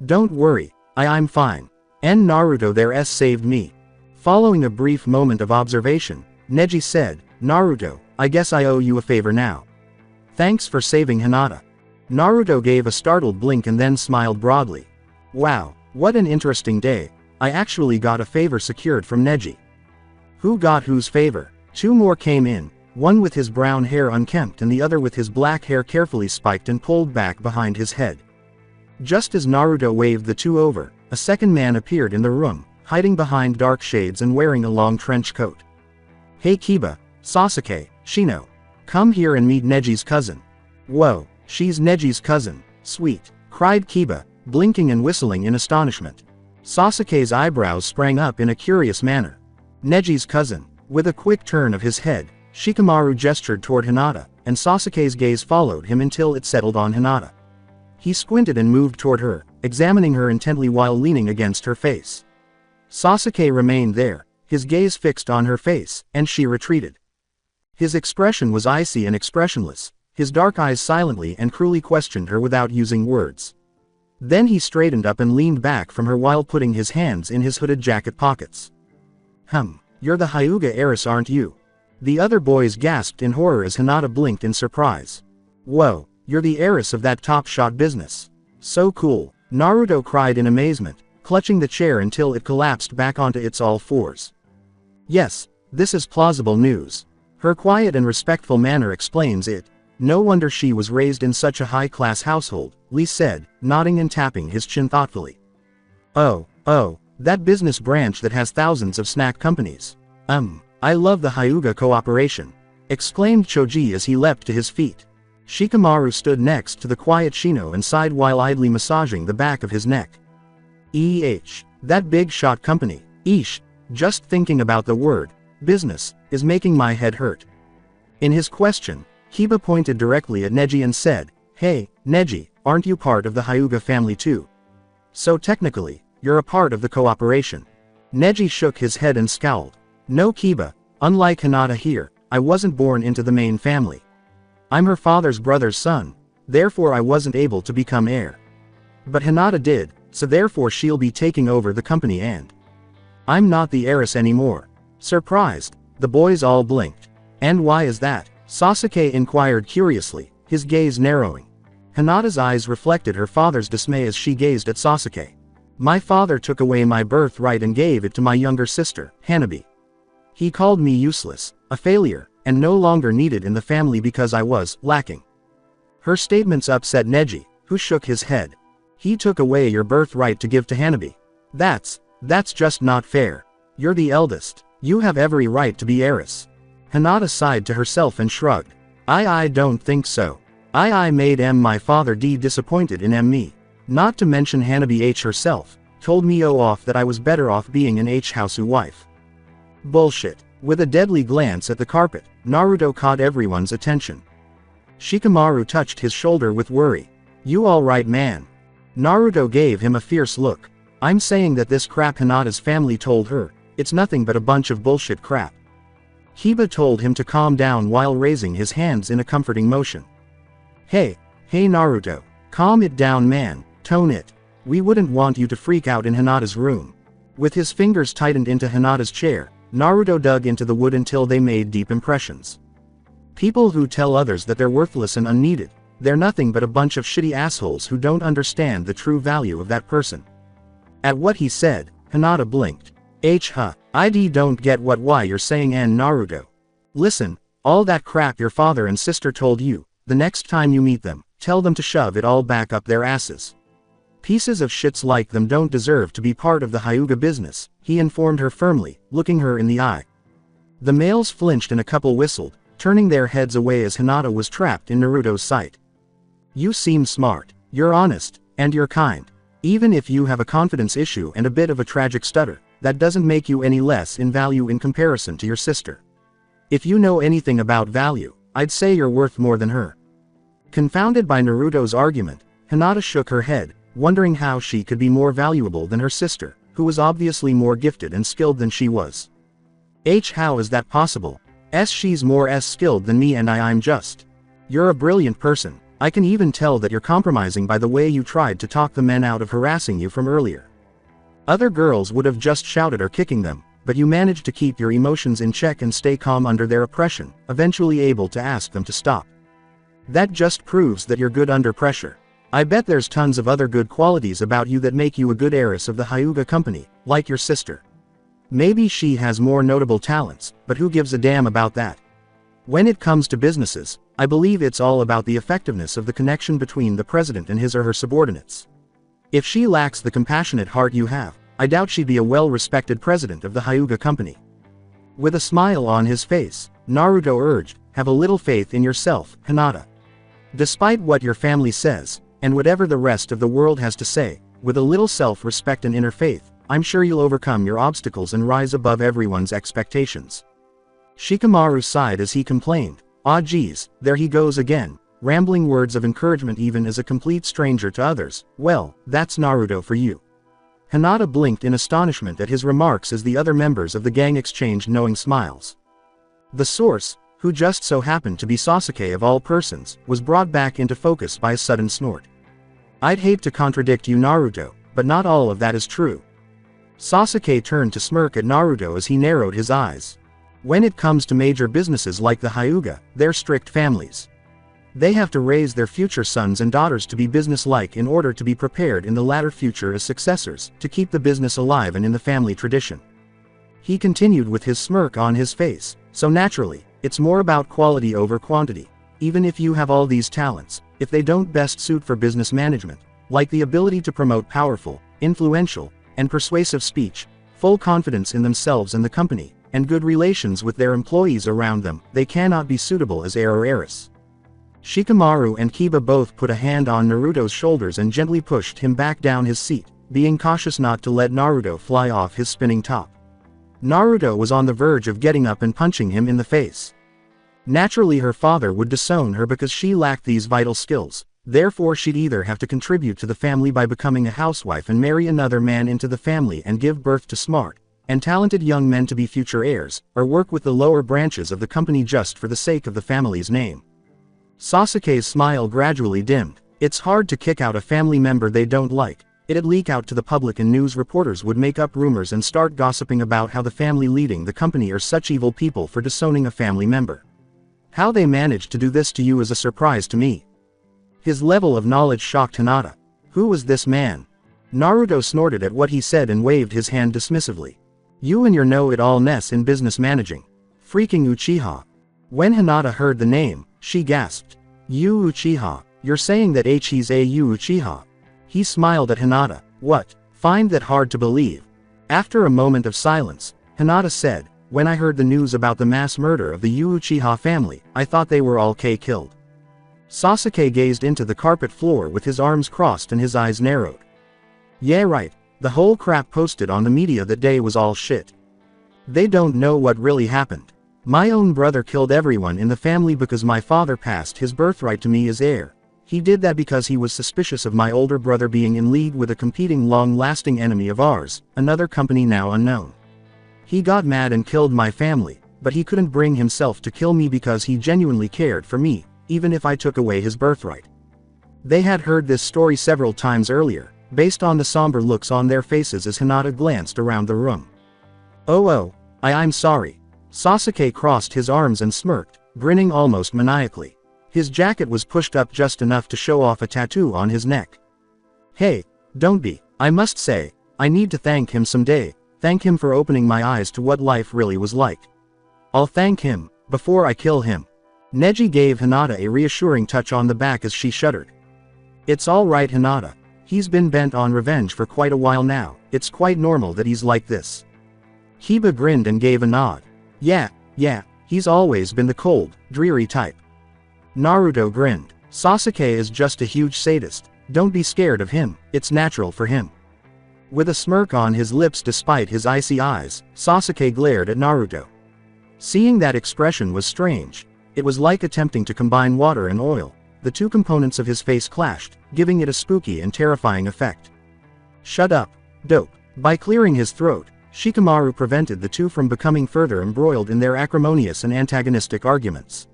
Don't worry, I'm fine. Naruto there's saved me. Following a brief moment of observation, Neji said, Naruto, I guess I owe you a favor now. Thanks for saving Hinata. Naruto gave a startled blink and then smiled broadly. Wow, what an interesting day. I actually got a favor secured from Neji. Who got whose favor? Two more came in, one with his brown hair unkempt and the other with his black hair carefully spiked and pulled back behind his head. Just as Naruto waved the two over, a second man appeared in the room, hiding behind dark shades and wearing a long trench coat. Hey Kiba, Sasuke, Shino. Come here and meet Neji's cousin. Whoa, she's Neji's cousin. Sweet, cried Kiba, blinking and whistling in astonishment. Sasuke's eyebrows sprang up in a curious manner. Neji's cousin. With a quick turn of his head, Shikamaru gestured toward Hinata, and Sasuke's gaze followed him until it settled on Hinata. He squinted and moved toward her, examining her intently while leaning against her face. Sasuke remained there, his gaze fixed on her face, and she retreated. His expression was icy and expressionless, his dark eyes silently and cruelly questioned her without using words. Then he straightened up and leaned back from her while putting his hands in his hooded jacket pockets. You're the Hyuga heiress, aren't you? The other boys gasped in horror as Hinata blinked in surprise. Whoa, you're the heiress of that top shot business. So cool, Naruto cried in amazement, clutching the chair until it collapsed back onto its all fours. Yes, this is plausible news. Her quiet and respectful manner explains it. No wonder she was raised in such a high-class household, Lee said, nodding and tapping his chin thoughtfully. Oh, that business branch that has thousands of snack companies. I love the Hyuga cooperation, exclaimed Choji as he leapt to his feet. Shikamaru stood next to the quiet Shino and sighed while idly massaging the back of his neck. That big shot company, just thinking about the word, business, is making my head hurt. In his question, Kiba pointed directly at Neji and said, Hey, Neji, aren't you part of the Hyuga family too? So technically, you're a part of the cooperation. Neji shook his head and scowled. No Kiba, unlike Hinata here, I wasn't born into the main family. I'm her father's brother's son, therefore I wasn't able to become heir. But Hinata did, so therefore she'll be taking over the company and I'm not the heiress anymore. Surprised, the boys all blinked. And why is that? Sasuke inquired curiously, his gaze narrowing. Hinata's eyes reflected her father's dismay as she gazed at Sasuke. My father took away my birthright and gave it to my younger sister, Hanabi. He called me useless, a failure, and no longer needed in the family because I was lacking. Her statements upset Neji, who shook his head. He took away your birthright to give to Hanabi. That's just not fair. You're the eldest. You have every right to be heiress. Hinata sighed to herself and shrugged. I don't think so. I made my father disappointed in me. Not to mention Hanabi herself, told me off that I was better off being an Housu wife. Bullshit. With a deadly glance at the carpet, Naruto caught everyone's attention. Shikamaru touched his shoulder with worry. You alright, man? Naruto gave him a fierce look. I'm saying that this crap Hinata's family told her, it's nothing but a bunch of bullshit crap. Kiba told him to calm down while raising his hands in a comforting motion. Hey Naruto, calm it down, man, tone it. We wouldn't want you to freak out in Hinata's room. With his fingers tightened into Hinata's chair, Naruto dug into the wood until they made deep impressions. People who tell others that they're worthless and unneeded, they're nothing but a bunch of shitty assholes who don't understand the true value of that person. At what he said, Hinata blinked. I don't get why you're saying Naruto. Listen, all that crap your father and sister told you, the next time you meet them, tell them to shove it all back up their asses. Pieces of shits like them don't deserve to be part of the Hyuga business, he informed her firmly, looking her in the eye. The males flinched and a couple whistled, turning their heads away as Hinata was trapped in Naruto's sight. You seem smart, you're honest, and you're kind. Even if you have a confidence issue and a bit of a tragic stutter, that doesn't make you any less in value in comparison to your sister. If you know anything about value, I'd say you're worth more than her. Confounded by Naruto's argument, Hinata shook her head, wondering how she could be more valuable than her sister, who was obviously more gifted and skilled than she was. How is that possible? She's more skilled than me and I'm just. You're a brilliant person. I can even tell that you're compromising by the way you tried to talk the men out of harassing you from earlier. Other girls would have just shouted or kicking them, but you managed to keep your emotions in check and stay calm under their oppression, eventually able to ask them to stop. That just proves that you're good under pressure. I bet there's tons of other good qualities about you that make you a good heiress of the Hyuga company, like your sister. Maybe she has more notable talents, but who gives a damn about that? When it comes to businesses, I believe it's all about the effectiveness of the connection between the president and his or her subordinates. If she lacks the compassionate heart you have, I doubt she'd be a well-respected president of the Hyuga company. With a smile on his face, Naruto urged, have a little faith in yourself, Hinata. Despite what your family says, And whatever the rest of the world has to say, with a little self-respect and inner faith, I'm sure you'll overcome your obstacles and rise above everyone's expectations. Shikamaru sighed as he complained, "Ah geez, there he goes again, rambling words of encouragement even as a complete stranger to others. Well, that's Naruto for you." Hinata blinked in astonishment at his remarks as the other members of the gang exchanged knowing smiles. The source, who just so happened to be Sasuke of all persons, was brought back into focus by a sudden snort. "I'd hate to contradict you, Naruto, but not all of that is true." Sasuke turned to smirk at Naruto as he narrowed his eyes. "When it comes to major businesses like the Hyuga, they're strict families. They have to raise their future sons and daughters to be business-like in order to be prepared in the latter future as successors, to keep the business alive and in the family tradition." He continued with his smirk on his face, "So naturally, it's more about quality over quantity. Even if you have all these talents, if they don't best suit for business management, like the ability to promote powerful, influential, and persuasive speech, full confidence in themselves and the company, and good relations with their employees around them, they cannot be suitable as heir or heiress." Shikamaru and Kiba both put a hand on Naruto's shoulders and gently pushed him back down his seat, being cautious not to let Naruto fly off his spinning top. Naruto was on the verge of getting up and punching him in the face. Naturally her father would disown her because she lacked these vital skills, therefore she'd either have to contribute to the family by becoming a housewife and marry another man into the family and give birth to smart and talented young men to be future heirs, or work with the lower branches of the company just for the sake of the family's name. Sasuke's smile gradually dimmed. It's hard to kick out a family member they don't like. It'd leak out to the public and news reporters would make up rumors and start gossiping about how the family leading the company are such evil people for disowning a family member. How they managed to do this to you is a surprise to me." His level of knowledge shocked Hinata. Who was this man? Naruto snorted at what he said and waved his hand dismissively. "You and your know-it-all-ness in business managing. Freaking Uchiha." When Hinata heard the name, she gasped. "You Uchiha, you're saying that he's a you Uchiha?" He smiled at Hinata. "What? Find that hard to believe?" After a moment of silence, Hinata said, "When I heard the news about the mass murder of the Yu Uchiha family, I thought they were all killed." Sasuke gazed into the carpet floor with his arms crossed and his eyes narrowed. "Yeah right, the whole crap posted on the media that day was all shit. They don't know what really happened. My own brother killed everyone in the family because my father passed his birthright to me as heir. He did that because he was suspicious of my older brother being in league with a competing long-lasting enemy of ours, another company now unknown. He got mad and killed my family, but he couldn't bring himself to kill me because he genuinely cared for me, even if I took away his birthright." They had heard this story several times earlier, based on the somber looks on their faces as Hinata glanced around the room. I'm sorry." Sasuke crossed his arms and smirked, grinning almost maniacally. His jacket was pushed up just enough to show off a tattoo on his neck. "Hey, don't be. I must say, I need to thank him someday, thank him for opening my eyes to what life really was like. I'll thank him, before I kill him." Neji gave Hinata a reassuring touch on the back as she shuddered. "It's all right Hinata. He's been bent on revenge for quite a while now, it's quite normal that he's like this." Kiba grinned and gave a nod. Yeah, he's always been the cold, dreary type." Naruto grinned. "Sasuke is just a huge sadist, don't be scared of him, it's natural for him." With a smirk on his lips despite his icy eyes, Sasuke glared at Naruto. Seeing that expression was strange. It was like attempting to combine water and oil. The two components of his face clashed, giving it a spooky and terrifying effect. "Shut up, dope." By clearing his throat, Shikamaru prevented the two from becoming further embroiled in their acrimonious and antagonistic arguments.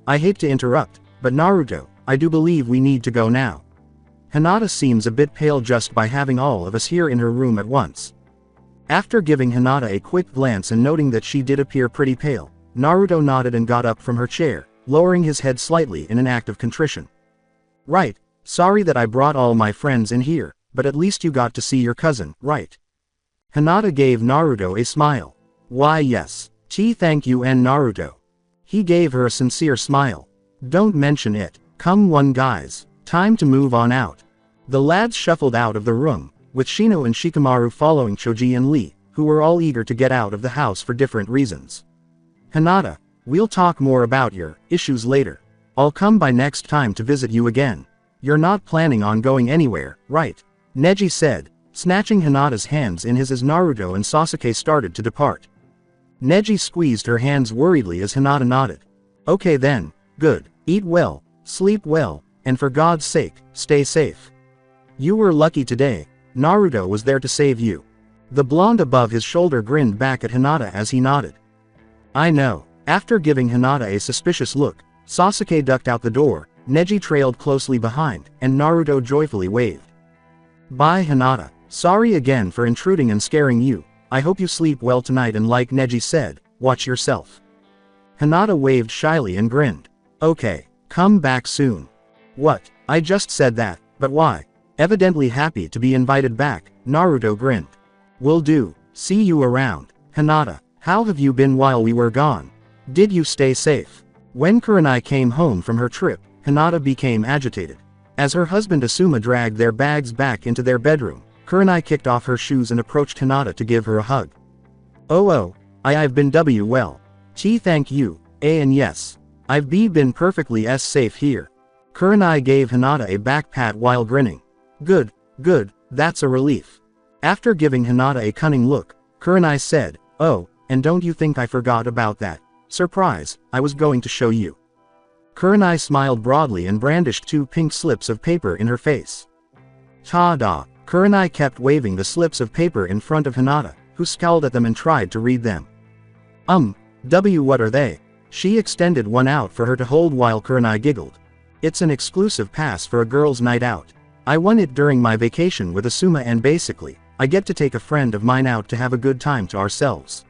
I hate to interrupt, but Naruto, I do believe we need to go now. Hinata seems a bit pale just by having all of us here in her room at once." After giving Hinata a quick glance and noting that she did appear pretty pale, Naruto nodded and got up from her chair, lowering his head slightly in an act of contrition. "Right, sorry that I brought all my friends in here, but at least you got to see your cousin, right?" Hinata gave Naruto a smile. "Why yes. Thank you and Naruto." He gave her a sincere smile. "Don't mention it. Come on guys, time to move on out." The lads shuffled out of the room, with Shino and Shikamaru following Choji and Lee, who were all eager to get out of the house for different reasons. "Hinata, we'll talk more about your issues later. I'll come by next time to visit you again." You're not planning on going anywhere, right? Neji said, snatching Hinata's hands in his as Naruto and Sasuke started to depart. Neji squeezed her hands worriedly as Hinata nodded. Okay then, good, eat well, sleep well, and for God's sake, stay safe. You were lucky today, Naruto was there to save you. The blonde above his shoulder grinned back at Hinata as he nodded. I know. After giving Hinata a suspicious look, Sasuke ducked out the door, Neji trailed closely behind, and Naruto joyfully waved. Bye Hinata, sorry again for intruding and scaring you, I hope you sleep well tonight and like Neji said, watch yourself. Hinata waved shyly and grinned. Okay, come back soon. What, I just said that, but why? Evidently happy to be invited back, Naruto grinned. Will do, see you around. Hinata, how have you been while we were gone? Did you stay safe? When Kurenai came home from her trip, Hinata became agitated. As her husband Asuma dragged their bags back into their bedroom, Kurenai kicked off her shoes and approached Hinata to give her a hug. I've been well. Thank you, and yes. I've been perfectly safe here. Kurenai gave Hinata a back pat while grinning. Good, that's a relief. After giving Hinata a cunning look, Kurenai said, oh, and don't you think I forgot about that surprise I was going to show you. Kurenai smiled broadly and brandished 2 pink slips of paper in her face. Ta-da! Kurenai kept waving the slips of paper in front of Hinata, who scowled at them and tried to read them. What are they? She extended one out for her to hold while Kurenai giggled. It's an exclusive pass for a girls' night out. I won it during my vacation with Asuma and basically, I get to take a friend of mine out to have a good time to ourselves.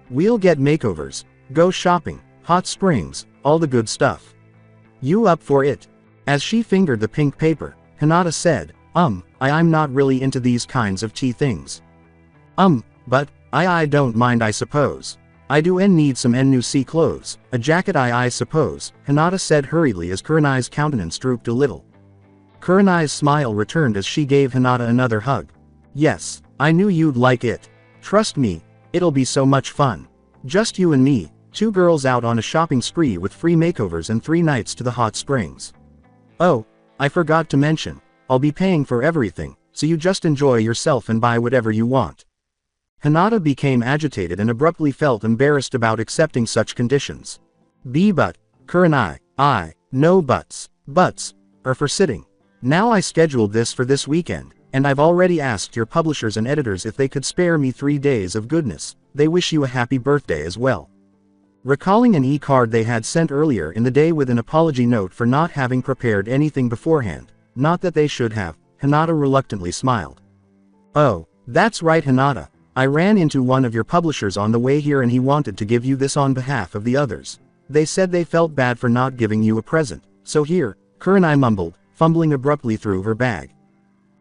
We'll get makeovers, go shopping, hot springs, all the good stuff. You up for it? As she fingered the pink paper, Hinata said, I'm not really into these kinds of tea things. But, I don't mind I suppose. I do need some new sea clothes, a jacket I suppose, Hinata said hurriedly as Kurenai's countenance drooped a little. Kurenai's smile returned as she gave Hinata another hug. Yes, I knew you'd like it. Trust me, it'll be so much fun. Just you and me, 2 girls out on a shopping spree with free makeovers and 3 nights to the hot springs. Oh, I forgot to mention, I'll be paying for everything, so you just enjoy yourself and buy whatever you want. Hinata became agitated and abruptly felt embarrassed about accepting such conditions. But, Kurenai, no buts. Buts are for sitting. Now I scheduled this for this weekend, and I've already asked your publishers and editors if they could spare me 3 days of goodness. They wish you a happy birthday as well. Recalling an e-card they had sent earlier in the day with an apology note for not having prepared anything beforehand, not that they should have, Hinata reluctantly smiled. Oh, that's right Hinata, I ran into one of your publishers on the way here and he wanted to give you this on behalf of the others. They said they felt bad for not giving you a present, so here, Kurenai mumbled, fumbling abruptly through her bag.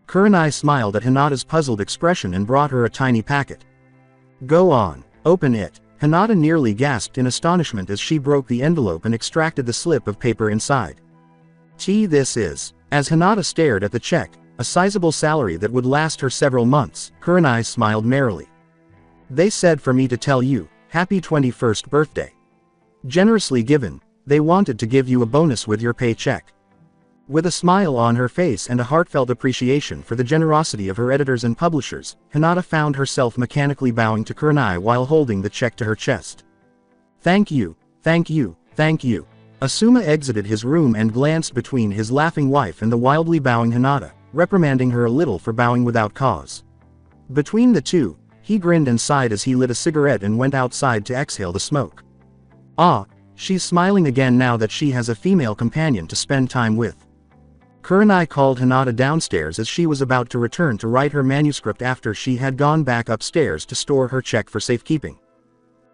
Kurenai smiled at Hinata's puzzled expression and brought her a tiny packet. Go on, open it. Hinata nearly gasped in astonishment as she broke the envelope and extracted the slip of paper inside. This is. As Hinata stared at the check, a sizable salary that would last her several months, Kurenai smiled merrily. They said for me to tell you, happy 21st birthday. Generously given, they wanted to give you a bonus with your paycheck. With a smile on her face and a heartfelt appreciation for the generosity of her editors and publishers, Hinata found herself mechanically bowing to Kurenai while holding the check to her chest. Thank you, thank you, thank you. Asuma exited his room and glanced between his laughing wife and the wildly bowing Hinata, reprimanding her a little for bowing without cause. Between the two, he grinned and sighed as he lit a cigarette and went outside to exhale the smoke. She's smiling again now that she has a female companion to spend time with. Kurenai called Hinata downstairs as she was about to return to write her manuscript after she had gone back upstairs to store her check for safekeeping.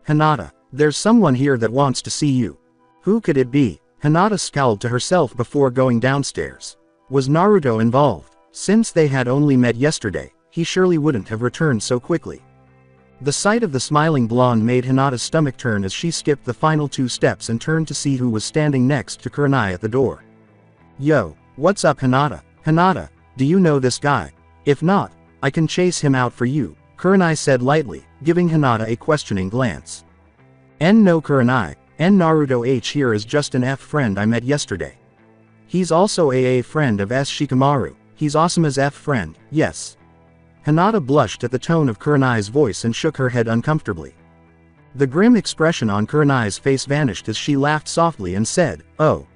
Hinata, there's someone here that wants to see you. Who could it be? Hinata scowled to herself before going downstairs. Was Naruto involved? Since they had only met yesterday, he surely wouldn't have returned so quickly. The sight of the smiling blonde made Hinata's stomach turn as she skipped the final 2 steps and turned to see who was standing next to Kurenai at the door. Yo, what's up Hinata? Hinata, do you know this guy? If not, I can chase him out for you, Kurenai said lightly, giving Hinata a questioning glance. No Kurenai, Naruto here is just an friend I met yesterday. He's also a friend of S. Shikamaru. He's awesome as F friend, yes. Hinata blushed at the tone of Kurenai's voice and shook her head uncomfortably. The grim expression on Kurenai's face vanished as she laughed softly and said, "Oh.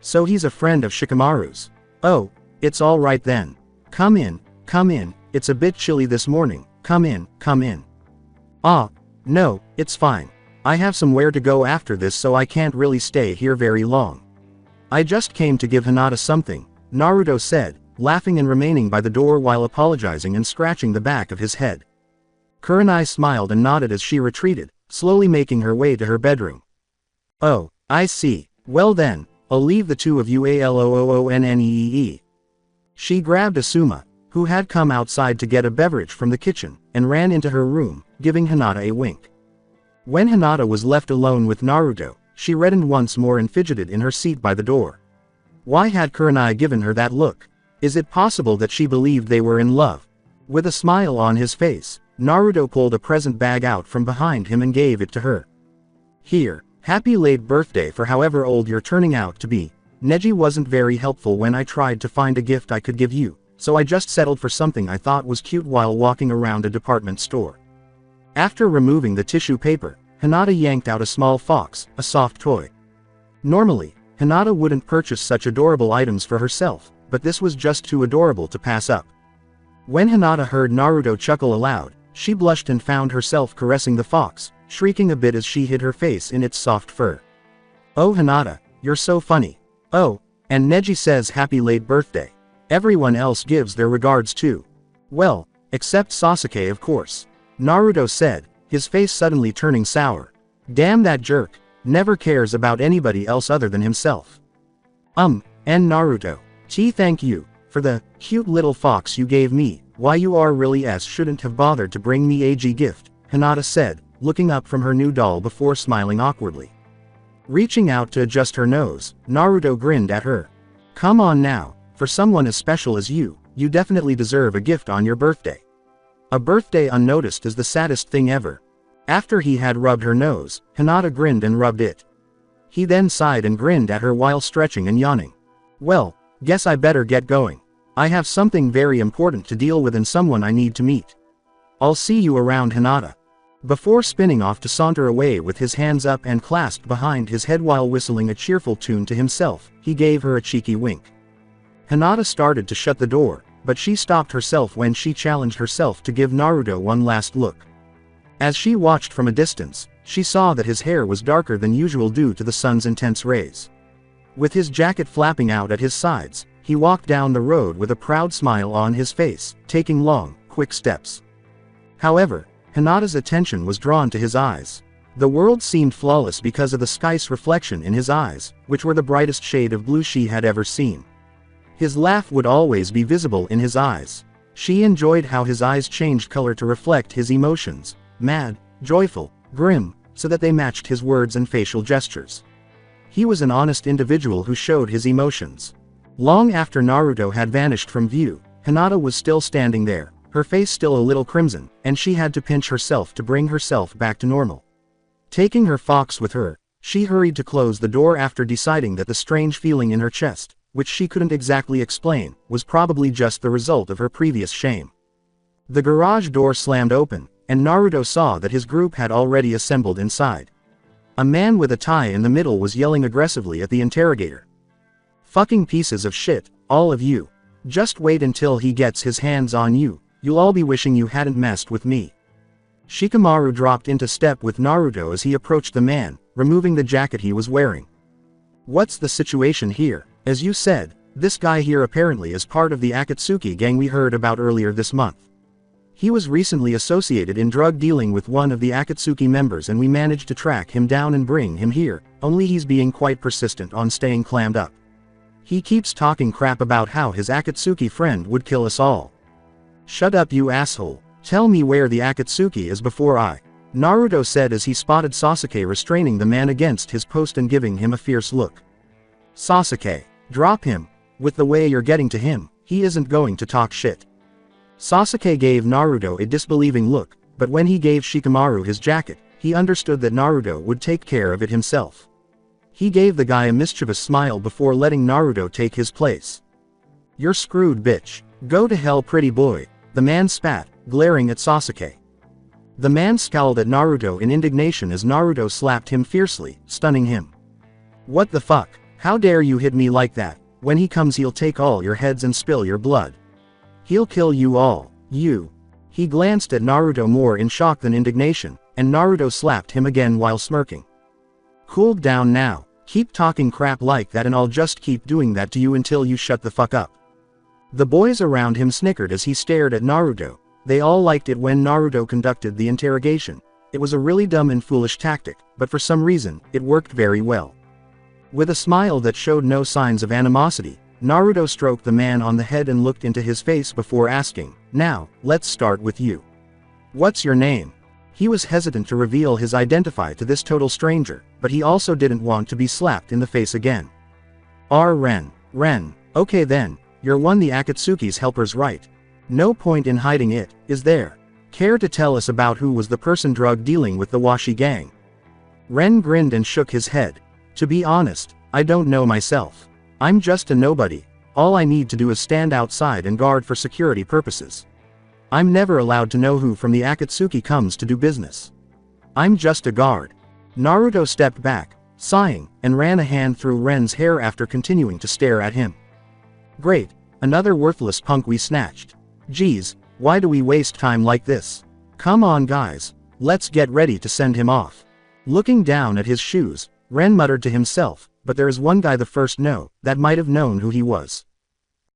So he's a friend of Shikamaru's. Oh, it's all right then. Come in, it's a bit chilly this morning, come in, come in." "Ah, no, it's fine. I have somewhere to go after this so I can't really stay here very long. I just came to give Hinata something," Naruto said, laughing and remaining by the door while apologizing and scratching the back of his head. Kurenai smiled and nodded as she retreated, slowly making her way to her bedroom. "Oh, I see. Well then, I'll leave the two of you alone." She grabbed Asuma, who had come outside to get a beverage from the kitchen, and ran into her room, giving Hinata a wink. When Hinata was left alone with Naruto, she reddened once more and fidgeted in her seat by the door. Why had Kurenai given her that look? Is it possible that she believed they were in love? With a smile on his face, Naruto pulled a present bag out from behind him and gave it to her. "Here, happy late birthday for however old you're turning out to be. Neji wasn't very helpful when I tried to find a gift I could give you, so I just settled for something I thought was cute while walking around a department store." After removing the tissue paper, Hinata yanked out a small fox, a soft toy. Normally, Hinata wouldn't purchase such adorable items for herself, but this was just too adorable to pass up. When Hinata heard Naruto chuckle aloud, she blushed and found herself caressing the fox, shrieking a bit as she hid her face in its soft fur. "Oh Hinata, you're so funny. Oh, and Neji says happy late birthday. Everyone else gives their regards too. Well, except Sasuke of course," Naruto said, his face suddenly turning sour. "Damn that jerk, never cares about anybody else other than himself. And Naruto. Thank you, for the cute little fox you gave me. Why you are really shouldn't have bothered to bring me a gift," Hinata said, looking up from her new doll before smiling awkwardly. Reaching out to adjust her nose, Naruto grinned at her. "Come on now, for someone as special as you definitely deserve a gift on your birthday." A birthday unnoticed is the saddest thing ever. After he had rubbed her nose, Hinata grinned and rubbed it. He then sighed and grinned at her while stretching and yawning. "Well, guess I better get going. I have something very important to deal with and someone I need to meet. I'll see you around Hinata." Before spinning off to saunter away with his hands up and clasped behind his head while whistling a cheerful tune to himself, he gave her a cheeky wink. Hinata started to shut the door, but she stopped herself when she challenged herself to give Naruto one last look. As she watched from a distance, she saw that his hair was darker than usual due to the sun's intense rays. With his jacket flapping out at his sides, he walked down the road with a proud smile on his face, taking long, quick steps. However, Hinata's attention was drawn to his eyes. The world seemed flawless because of the sky's reflection in his eyes, which were the brightest shade of blue she had ever seen. His laugh would always be visible in his eyes. She enjoyed how his eyes changed color to reflect his emotions, mad, joyful, grim, so that they matched his words and facial gestures. He was an honest individual who showed his emotions. Long after Naruto had vanished from view, Hinata was still standing there, her face still a little crimson, and she had to pinch herself to bring herself back to normal. Taking her fox with her, she hurried to close the door after deciding that the strange feeling in her chest, which she couldn't exactly explain, was probably just the result of her previous shame. The garage door slammed open, and Naruto saw that his group had already assembled inside. A man with a tie in the middle was yelling aggressively at the interrogator. "Fucking pieces of shit, all of you. Just wait until he gets his hands on you, you'll all be wishing you hadn't messed with me." Shikamaru dropped into step with Naruto as he approached the man, removing the jacket he was wearing. "What's the situation here? As you said, this guy here apparently is part of the Akatsuki gang we heard about earlier this month. He was recently associated in drug dealing with one of the Akatsuki members and we managed to track him down and bring him here, only he's being quite persistent on staying clammed up. He keeps talking crap about how his Akatsuki friend would kill us all." "Shut up you asshole, tell me where the Akatsuki is before I," Naruto said as he spotted Sasuke restraining the man against his post and giving him a fierce look. "Sasuke, drop him. With the way you're getting to him, he isn't going to talk shit." Sasuke gave Naruto a disbelieving look, but when he gave Shikamaru his jacket, he understood that Naruto would take care of it himself. He gave the guy a mischievous smile before letting Naruto take his place. "You're screwed, bitch. Go to hell, pretty boy," the man spat, glaring at Sasuke. The man scowled at Naruto in indignation as Naruto slapped him fiercely, stunning him. "What the fuck? How dare you hit me like that? When he comes he'll take all your heads and spill your blood. He'll kill you all, you." He glanced at Naruto more in shock than indignation, and Naruto slapped him again while smirking. "Cool down now. Keep talking crap like that and I'll just keep doing that to you until you shut the fuck up." The boys around him snickered as he stared at Naruto. They all liked it when Naruto conducted the interrogation. It was a really dumb and foolish tactic, but for some reason, it worked very well. With a smile that showed no signs of animosity, Naruto stroked the man on the head and looked into his face before asking, "Now, let's start with you. What's your name?" He was hesitant to reveal his identity to this total stranger, but he also didn't want to be slapped in the face again. "Ren. Ren. Okay then, you're one the Akatsuki's helpers, right? No point in hiding it, is there? Care to tell us about who was the person drug dealing with the Washi gang?" Ren grinned and shook his head. "To be honest, I don't know myself. I'm just a nobody. All I need to do is stand outside and guard for security purposes. I'm never allowed to know who from the Akatsuki comes to do business. I'm just a guard." Naruto stepped back, sighing, and ran a hand through Ren's hair after continuing to stare at him. "Great, another worthless punk we snatched. Geez, why do we waste time like this? Come on guys, let's get ready to send him off." Looking down at his shoes, Ren muttered to himself, "But there is one guy the first know, that might have known who he was."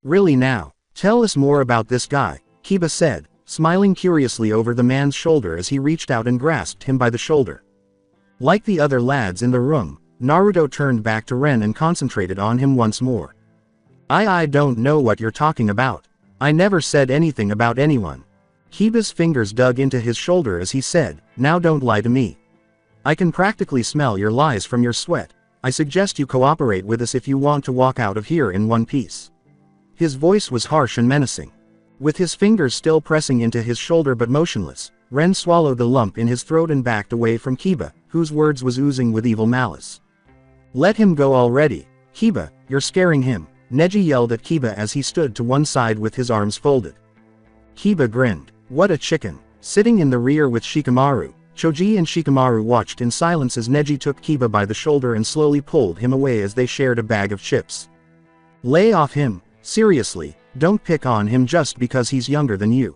"Really now? Tell us more about this guy," Kiba said, smiling curiously over the man's shoulder as he reached out and grasped him by the shoulder. Like the other lads in the room, Naruto turned back to Ren and concentrated on him once more. I don't know what you're talking about. I never said anything about anyone." Kiba's fingers dug into his shoulder as he said, "Now don't lie to me. I can practically smell your lies from your sweat. I suggest you cooperate with us if you want to walk out of here in one piece." His voice was harsh and menacing. With his fingers still pressing into his shoulder but motionless, Ren swallowed the lump in his throat and backed away from Kiba, whose words was oozing with evil malice. "Let him go already. Kiba, you're scaring him," Neji yelled at Kiba as he stood to one side with his arms folded. Kiba grinned. What a chicken. Sitting in the rear with Shikamaru, Choji and Shikamaru watched in silence as Neji took Kiba by the shoulder and slowly pulled him away as they shared a bag of chips. "Lay off him, seriously, don't pick on him just because he's younger than you."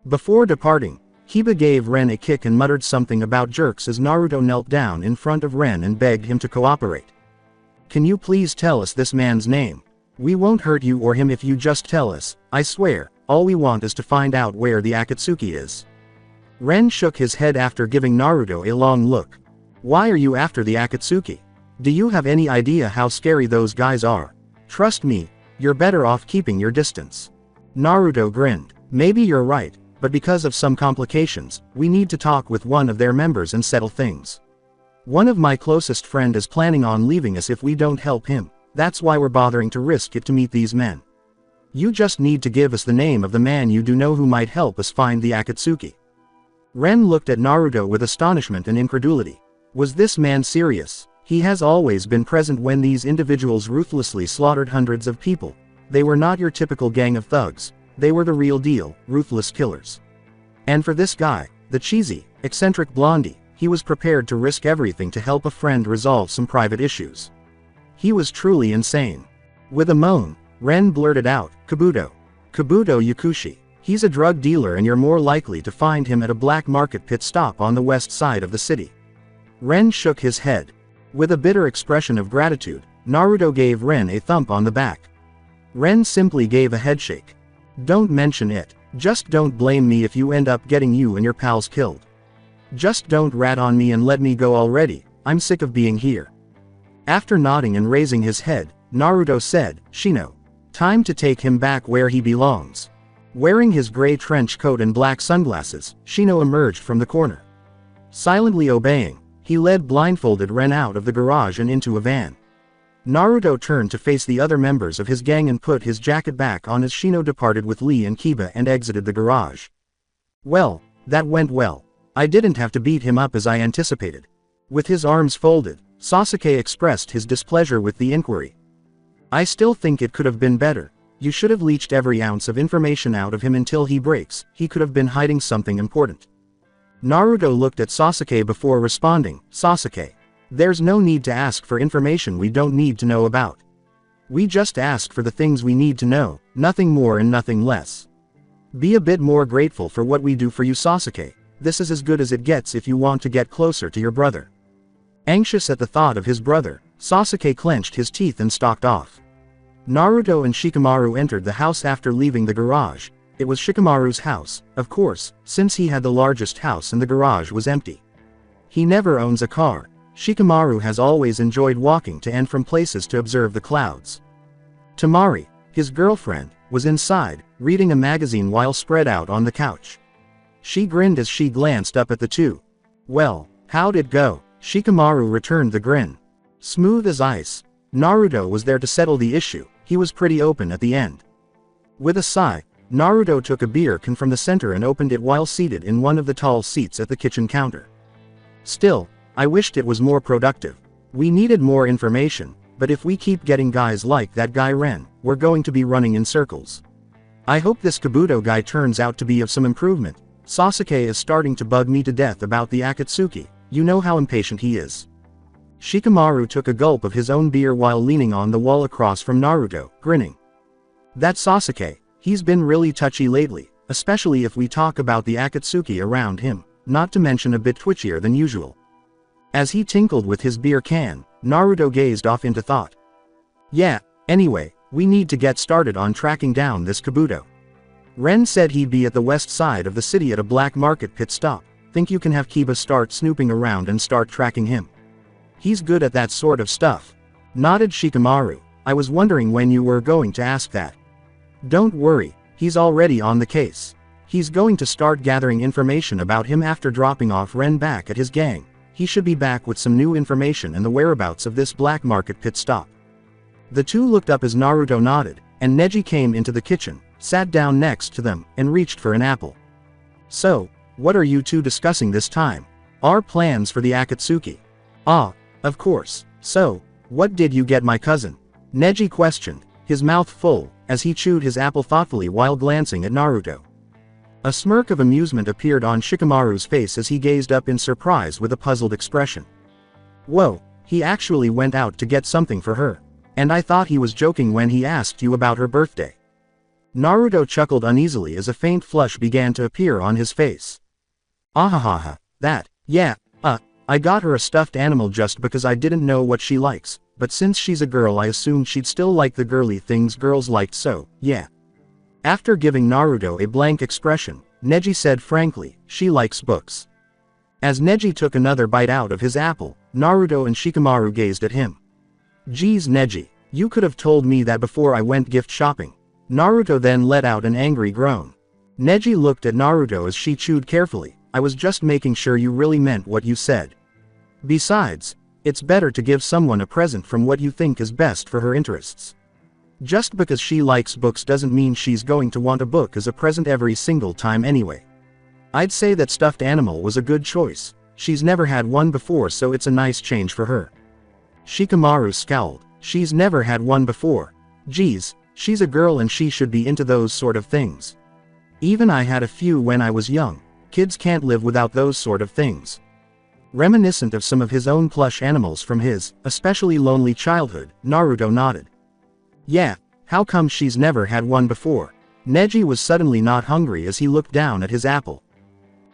Before departing, Kiba gave Ren a kick and muttered something about jerks as Naruto knelt down in front of Ren and begged him to cooperate. "Can you please tell us this man's name? We won't hurt you or him if you just tell us, I swear, all we want is to find out where the Akatsuki is." Ren shook his head after giving Naruto a long look. "Why are you after the Akatsuki? Do you have any idea how scary those guys are? Trust me, you're better off keeping your distance." Naruto grinned. "Maybe you're right, but because of some complications, we need to talk with one of their members and settle things. One of my closest friend is planning on leaving us if we don't help him, that's why we're bothering to risk it to meet these men. You just need to give us the name of the man you do know who might help us find the Akatsuki." Ren looked at Naruto with astonishment and incredulity. Was this man serious? He has always been present when these individuals ruthlessly slaughtered hundreds of people. They were not your typical gang of thugs, they were the real deal, ruthless killers. And for this guy, the cheesy, eccentric blondie, he was prepared to risk everything to help a friend resolve some private issues. He was truly insane. With a moan, Ren blurted out, Kabuto. Kabuto Yakushi. He's a drug dealer and you're more likely to find him at a black market pit stop on the west side of the city. Ren shook his head. With a bitter expression of gratitude, Naruto gave Ren a thump on the back. Ren simply gave a headshake. "Don't mention it. Just don't blame me if you end up getting you and your pals killed. Just don't rat on me and let me go already, I'm sick of being here." After nodding and raising his head, Naruto said, "Shino. Time to take him back where he belongs." Wearing his gray trench coat and black sunglasses, Shino emerged from the corner. Silently obeying, he led blindfolded Ren out of the garage and into a van. Naruto turned to face the other members of his gang and put his jacket back on as Shino departed with Lee and Kiba and exited the garage. "Well, that went well. I didn't have to beat him up as I anticipated." With his arms folded, Sasuke expressed his displeasure with the inquiry. I still think it could have been better. You should have leached every ounce of information out of him until he breaks. He could have been hiding something important. Naruto looked at Sasuke before responding. Sasuke, there's no need to ask for information we don't need to know about. We just ask for the things we need to know, nothing more and nothing less. Be a bit more grateful for what we do for you, Sasuke. This is as good as it gets if you want to get closer to your brother. Anxious at the thought of his brother, Sasuke clenched his teeth and stalked off. Naruto and Shikamaru entered the house after leaving the garage. It was Shikamaru's house, of course, since he had the largest house and the garage was empty. He never owns a car. Shikamaru has always enjoyed walking to and from places to observe the clouds. Tamari, his girlfriend, was inside, reading a magazine while spread out on the couch. She grinned as she glanced up at the two. Well, how'd it go? Shikamaru returned the grin. Smooth as ice. Naruto was there to settle the issue. He was pretty open at the end. With a sigh, Naruto took a beer can from the center and opened it while seated in one of the tall seats at the kitchen counter. Still, I wished it was more productive. We needed more information, but if we keep getting guys like that guy Ren, we're going to be running in circles. I hope this Kabuto guy turns out to be of some improvement. Sasuke is starting to bug me to death about the Akatsuki. You know how impatient he is. Shikamaru took a gulp of his own beer while leaning on the wall across from Naruto, grinning. That Sasuke, he's been really touchy lately, especially if we talk about the Akatsuki around him, not to mention a bit twitchier than usual. As he tinkled with his beer can, Naruto gazed off into thought. Yeah, anyway, we need to get started on tracking down this Kabuto. Ren said he'd be at the west side of the city at a black market pit stop. Think you can have Kiba start snooping around and start tracking him? He's good at that sort of stuff. Nodded Shikamaru. I was wondering when you were going to ask that. Don't worry, he's already on the case. He's going to start gathering information about him after dropping off Ren back at his gang. He should be back with some new information and the whereabouts of this black market pit stop. The two looked up as Naruto nodded, and Neji came into the kitchen, sat down next to them, and reached for an apple. So, what are you two discussing this time? Our plans for the Akatsuki. Ah, of course. So, what did you get my cousin? Neji questioned, his mouth full, as he chewed his apple thoughtfully while glancing at Naruto. A smirk of amusement appeared on Shikamaru's face as he gazed up in surprise with a puzzled expression. Whoa, he actually went out to get something for her. And I thought he was joking when he asked you about her birthday. Naruto chuckled uneasily as a faint flush began to appear on his face. Ahahaha, that, yeah, I got her a stuffed animal just because I didn't know what she likes, but since she's a girl I assumed she'd still like the girly things girls liked, so, yeah. After giving Naruto a blank expression, Neji said frankly, she likes books. As Neji took another bite out of his apple, Naruto and Shikamaru gazed at him. Geez Neji, you could have told me that before I went gift shopping. Naruto then let out an angry groan. Neji looked at Naruto as she chewed carefully. I was just making sure you really meant what you said. Besides, it's better to give someone a present from what you think is best for her interests. Just because she likes books doesn't mean she's going to want a book as a present every single time anyway. I'd say that stuffed animal was a good choice. She's never had one before, so it's a nice change for her. Shikamaru scowled. She's never had one before. Geez, she's a girl and she should be into those sort of things. Even I had a few when I was young. Kids can't live without those sort of things. Reminiscent of some of his own plush animals from his, especially lonely childhood, Naruto nodded. Yeah, how come she's never had one before? Neji was suddenly not hungry as he looked down at his apple.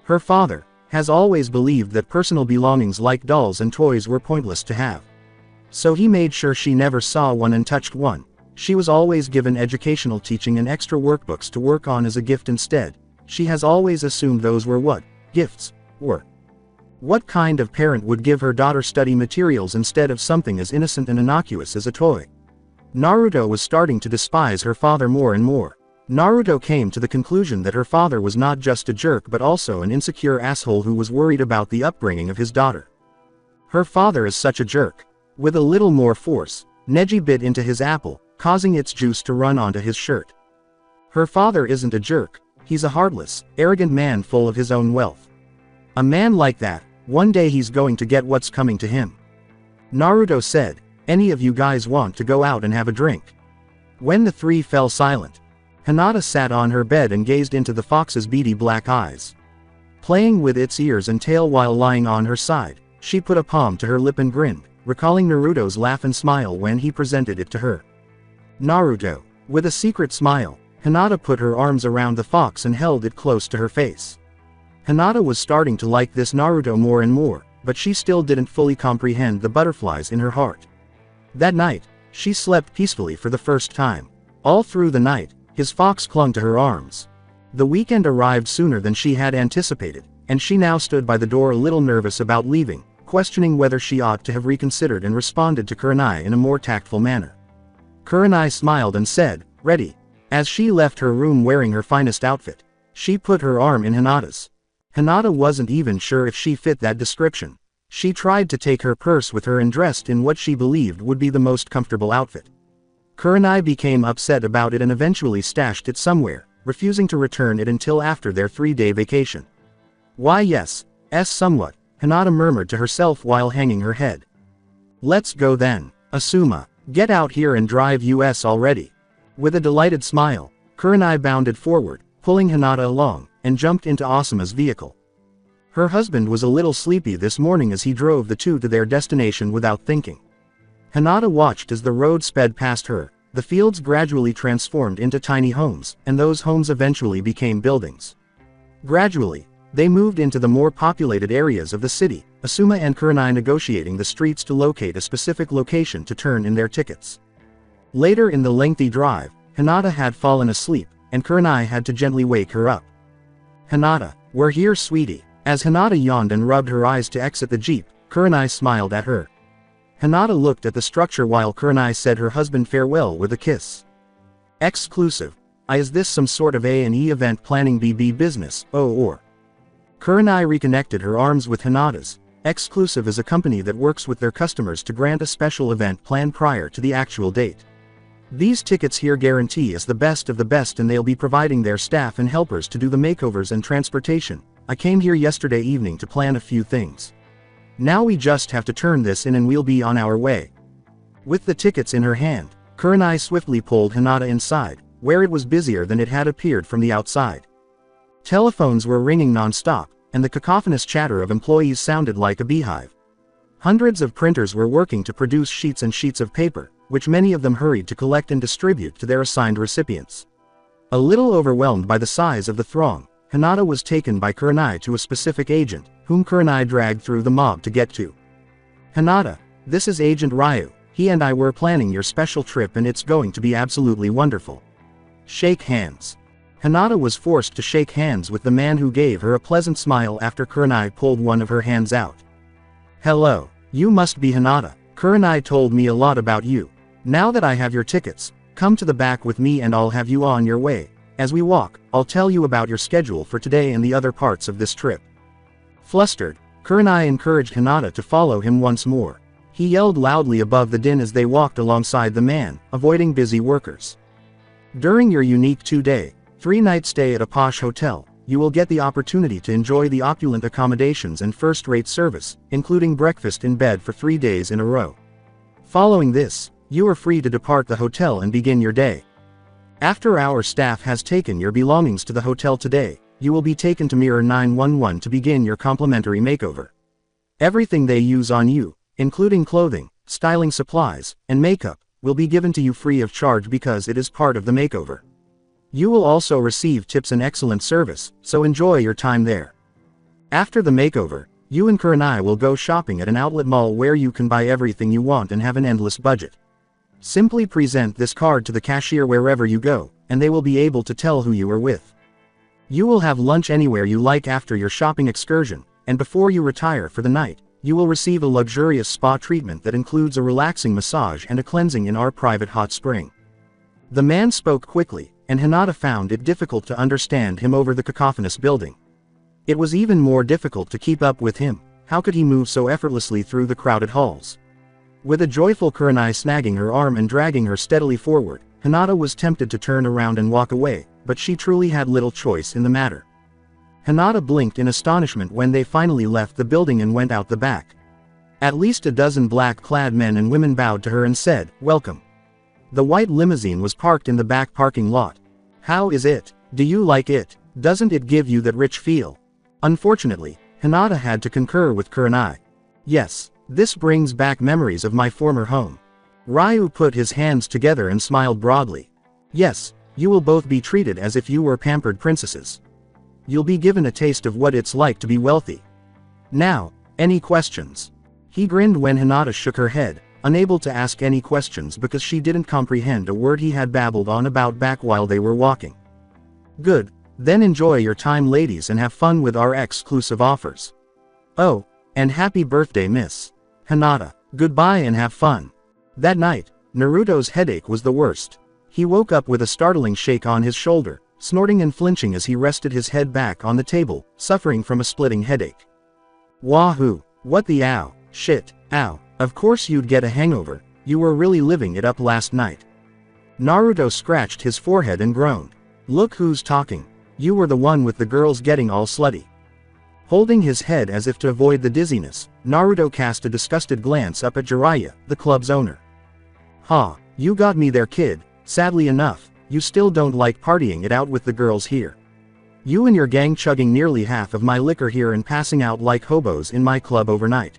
Her father has always believed that personal belongings like dolls and toys were pointless to have. So he made sure she never saw one and touched one. She was always given educational teaching and extra workbooks to work on as a gift instead. She has always assumed those were what gifts were. What kind of parent would give her daughter study materials instead of something as innocent and innocuous as a toy? Naruto was starting to despise her father more and more. Naruto came to the conclusion that her father was not just a jerk but also an insecure asshole who was worried about the upbringing of his daughter. Her father is such a jerk. With a little more force, Neji bit into his apple, causing its juice to run onto his shirt. Her father isn't a jerk. He's a heartless, arrogant man full of his own wealth. A man like that, one day he's going to get what's coming to him. Naruto said, "Any of you guys want to go out and have a drink?" When the three fell silent, Hinata sat on her bed and gazed into the fox's beady black eyes. Playing with its ears and tail while lying on her side, she put a palm to her lip and grinned, recalling Naruto's laugh and smile when he presented it to her. Naruto. With a secret smile, Hinata put her arms around the fox and held it close to her face. Hinata was starting to like this Naruto more and more, but she still didn't fully comprehend the butterflies in her heart. That night, she slept peacefully for the first time. All through the night, his fox clung to her arms. The weekend arrived sooner than she had anticipated, and she now stood by the door a little nervous about leaving, questioning whether she ought to have reconsidered and responded to Kurenai in a more tactful manner. Kurenai smiled and said, "Ready." As she left her room wearing her finest outfit, she put her arm in Hinata's. Hinata wasn't even sure if she fit that description. She tried to take her purse with her and dressed in what she believed would be the most comfortable outfit. Kurenai became upset about it and eventually stashed it somewhere, refusing to return it until after their 3-day vacation. "Why yes, somewhat," Hinata murmured to herself while hanging her head. "Let's go then, Asuma. Get out here and drive us already." With a delighted smile, Kurenai bounded forward, pulling Hinata along, and jumped into Asuma's vehicle. Her husband was a little sleepy this morning as he drove the two to their destination without thinking. Hinata watched as the road sped past her. The fields gradually transformed into tiny homes, and those homes eventually became buildings. Gradually, they moved into the more populated areas of the city, Asuma and Kurenai negotiating the streets to locate a specific location to turn in their tickets. Later in the lengthy drive, Hinata had fallen asleep, and Kurenai had to gently wake her up. "Hinata, we're here, sweetie." As Hinata yawned and rubbed her eyes to exit the jeep, Kurenai smiled at her. Hinata looked at the structure while Kurenai said her husband farewell with a kiss. "Exclusive. Is this some sort of A&E event planning BB business, or?" Kurenai reconnected her arms with Hinata's. Exclusive is a company that works with their customers to grant a special event plan prior to the actual date. These tickets here guarantee us the best of the best, and they'll be providing their staff and helpers to do the makeovers and transportation. I came here yesterday evening to plan a few things. Now we just have to turn this in and we'll be on our way. With the tickets in her hand, Kurenai swiftly pulled Hinata inside, where it was busier than it had appeared from the outside. Telephones were ringing non-stop, and the cacophonous chatter of employees sounded like a beehive. Hundreds of printers were working to produce sheets and sheets of paper, which many of them hurried to collect and distribute to their assigned recipients. A little overwhelmed by the size of the throng, Hinata was taken by Kurenai to a specific agent, whom Kurenai dragged through the mob to get to. "Hinata, this is Agent Ryu. He and I were planning your special trip and it's going to be absolutely wonderful. Shake hands." Hinata was forced to shake hands with the man who gave her a pleasant smile after Kurenai pulled one of her hands out. "Hello, you must be Hinata. Kurenai told me a lot about you. Now that I have your tickets, come to the back with me and I'll have you on your way. As we walk, I'll tell you about your schedule for today and the other parts of this trip." Flustered, Kurenai encouraged Hinata to follow him once more. He yelled loudly above the din as they walked alongside the man, avoiding busy workers. "During your unique 2-day, 3-night stay at a posh hotel, you will get the opportunity to enjoy the opulent accommodations and first-rate service, including breakfast in bed for 3 days in a row. Following this, you are free to depart the hotel and begin your day. After our staff has taken your belongings to the hotel today, you will be taken to Mirror 911 to begin your complimentary makeover. Everything they use on you, including clothing, styling supplies, and makeup, will be given to you free of charge because it is part of the makeover. You will also receive tips and excellent service, so enjoy your time there. After the makeover, you and Kurenai will go shopping at an outlet mall where you can buy everything you want and have an endless budget. Simply present this card to the cashier wherever you go, and they will be able to tell who you are with. You will have lunch anywhere you like after your shopping excursion, and before you retire for the night, you will receive a luxurious spa treatment that includes a relaxing massage and a cleansing in our private hot spring." The man spoke quickly, and Hinata found it difficult to understand him over the cacophonous building. It was even more difficult to keep up with him. How could he move so effortlessly through the crowded halls? With a joyful Kurenai snagging her arm and dragging her steadily forward, Hinata was tempted to turn around and walk away, but she truly had little choice in the matter. Hinata blinked in astonishment when they finally left the building and went out the back. At least a dozen black-clad men and women bowed to her and said, "Welcome." The white limousine was parked in the back parking lot. "How is it? Do you like it? Doesn't it give you that rich feel?" Unfortunately, Hinata had to concur with Kurenai. "Yes, this brings back memories of my former home." Ryu put his hands together and smiled broadly. "Yes, you will both be treated as if you were pampered princesses. You'll be given a taste of what it's like to be wealthy. Now, any questions?" He grinned when Hinata shook her head, unable to ask any questions because she didn't comprehend a word he had babbled on about back while they were walking. "Good, then enjoy your time ladies and have fun with our exclusive offers." "Oh, and happy birthday Miss Hinata. Goodbye and have fun." That night, Naruto's headache was the worst. He woke up with a startling shake on his shoulder, snorting and flinching as he rested his head back on the table, suffering from a splitting headache. "Wahoo! What the ow, shit, ow, of course you'd get a hangover, you were really living it up last night." Naruto scratched his forehead and groaned. "Look who's talking. You were the one with the girls getting all slutty." Holding his head as if to avoid the dizziness, Naruto cast a disgusted glance up at Jiraiya, the club's owner. "Ha, you got me there kid, sadly enough, you still don't like partying it out with the girls here. You and your gang chugging nearly half of my liquor here and passing out like hobos in my club overnight.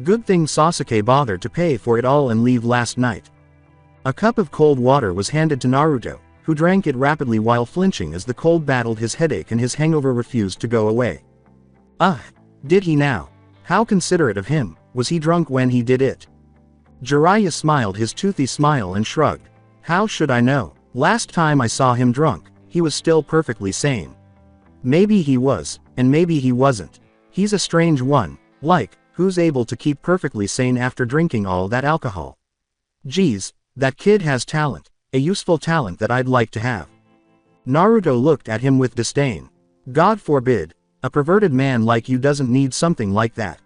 Good thing Sasuke bothered to pay for it all and leave last night." A cup of cold water was handed to Naruto, who drank it rapidly while flinching as the cold battled his headache and his hangover refused to go away. Did he now? How considerate of him, was he drunk when he did it? Jiraiya smiled his toothy smile and shrugged. "How should I know? Last time I saw him drunk, he was still perfectly sane. Maybe he was, and maybe he wasn't. He's a strange one, like, who's able to keep perfectly sane after drinking all that alcohol? Geez, that kid has talent, a useful talent that I'd like to have." Naruto looked at him with disdain. "God forbid, a perverted man like you doesn't need something like that.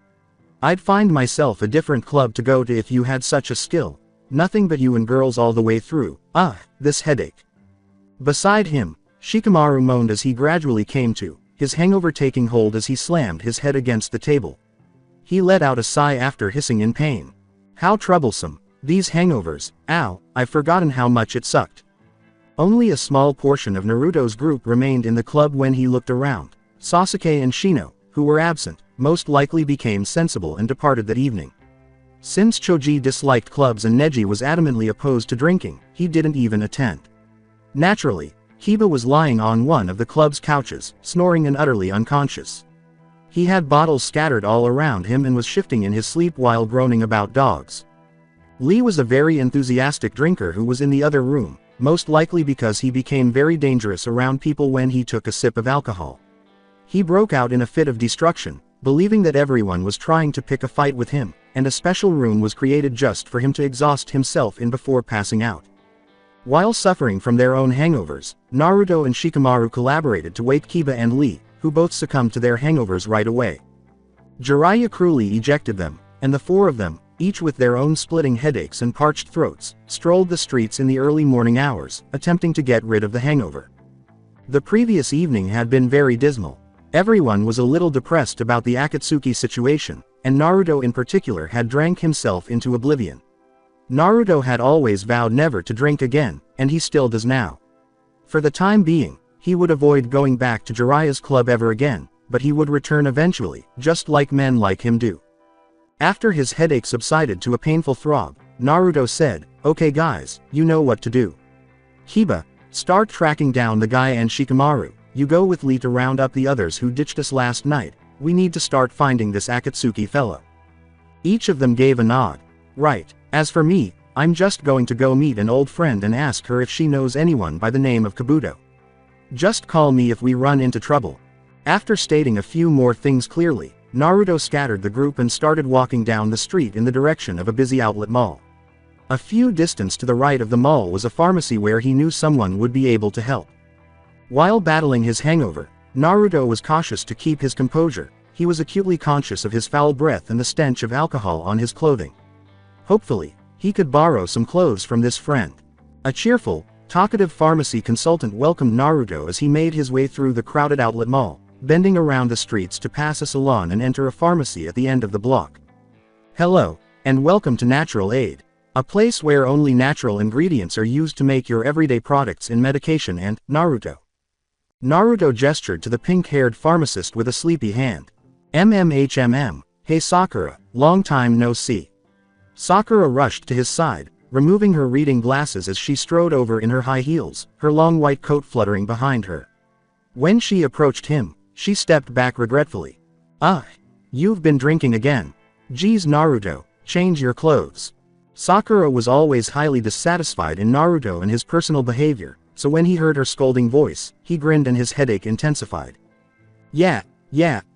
I'd find myself a different club to go to if you had such a skill. Nothing but you and girls all the way through. This headache." Beside him, Shikamaru moaned as he gradually came to, his hangover taking hold as he slammed his head against the table. He let out a sigh after hissing in pain. How troublesome, these hangovers, ow, I've forgotten how much it sucked. Only a small portion of Naruto's group remained in the club when he looked around. Sasuke and Shino, who were absent, most likely became sensible and departed that evening. Since Choji disliked clubs and Neji was adamantly opposed to drinking, he didn't even attend. Naturally, Kiba was lying on one of the club's couches, snoring and utterly unconscious. He had bottles scattered all around him and was shifting in his sleep while groaning about dogs. Lee was a very enthusiastic drinker who was in the other room, most likely because he became very dangerous around people when he took a sip of alcohol. He broke out in a fit of destruction, believing that everyone was trying to pick a fight with him, and a special room was created just for him to exhaust himself in before passing out. While suffering from their own hangovers, Naruto and Shikamaru collaborated to wake Kiba and Lee, who both succumbed to their hangovers right away. Jiraiya cruelly ejected them, and the four of them, each with their own splitting headaches and parched throats, strolled the streets in the early morning hours, attempting to get rid of the hangover. The previous evening had been very dismal. Everyone was a little depressed about the Akatsuki situation, and Naruto in particular had drank himself into oblivion. Naruto had always vowed never to drink again, and he still does now. For the time being, he would avoid going back to Jiraiya's club ever again, but he would return eventually, just like men like him do. After his headache subsided to a painful throb, Naruto said, "Okay guys, you know what to do. Kiba, start tracking down the guy, and Shikamaru, you go with Lee to round up the others who ditched us last night. We need to start finding this Akatsuki fellow." Each of them gave a nod. "Right, as for me, I'm just going to go meet an old friend and ask her if she knows anyone by the name of Kabuto. Just call me if we run into trouble." After stating a few more things clearly, Naruto scattered the group and started walking down the street in the direction of a busy outlet mall. A few distance to the right of the mall was a pharmacy where he knew someone would be able to help. While battling his hangover, Naruto was cautious to keep his composure. He was acutely conscious of his foul breath and the stench of alcohol on his clothing. Hopefully, he could borrow some clothes from this friend. A cheerful, talkative pharmacy consultant welcomed Naruto as he made his way through the crowded outlet mall, bending around the streets to pass a salon and enter a pharmacy at the end of the block. Hello, and welcome to Natural Aid, a place where only natural ingredients are used to make your everyday products in medication and Naruto. Naruto gestured to the pink-haired pharmacist with a sleepy hand. MMHMM, hey Sakura, long time no see. Sakura rushed to his side, removing her reading glasses as she strode over in her high heels, her long white coat fluttering behind her. When she approached him, she stepped back regretfully. You've been drinking again. Geez Naruto, change your clothes. Sakura was always highly dissatisfied in Naruto and his personal behavior, so when he heard her scolding voice, he grinned and his headache intensified. Yeah,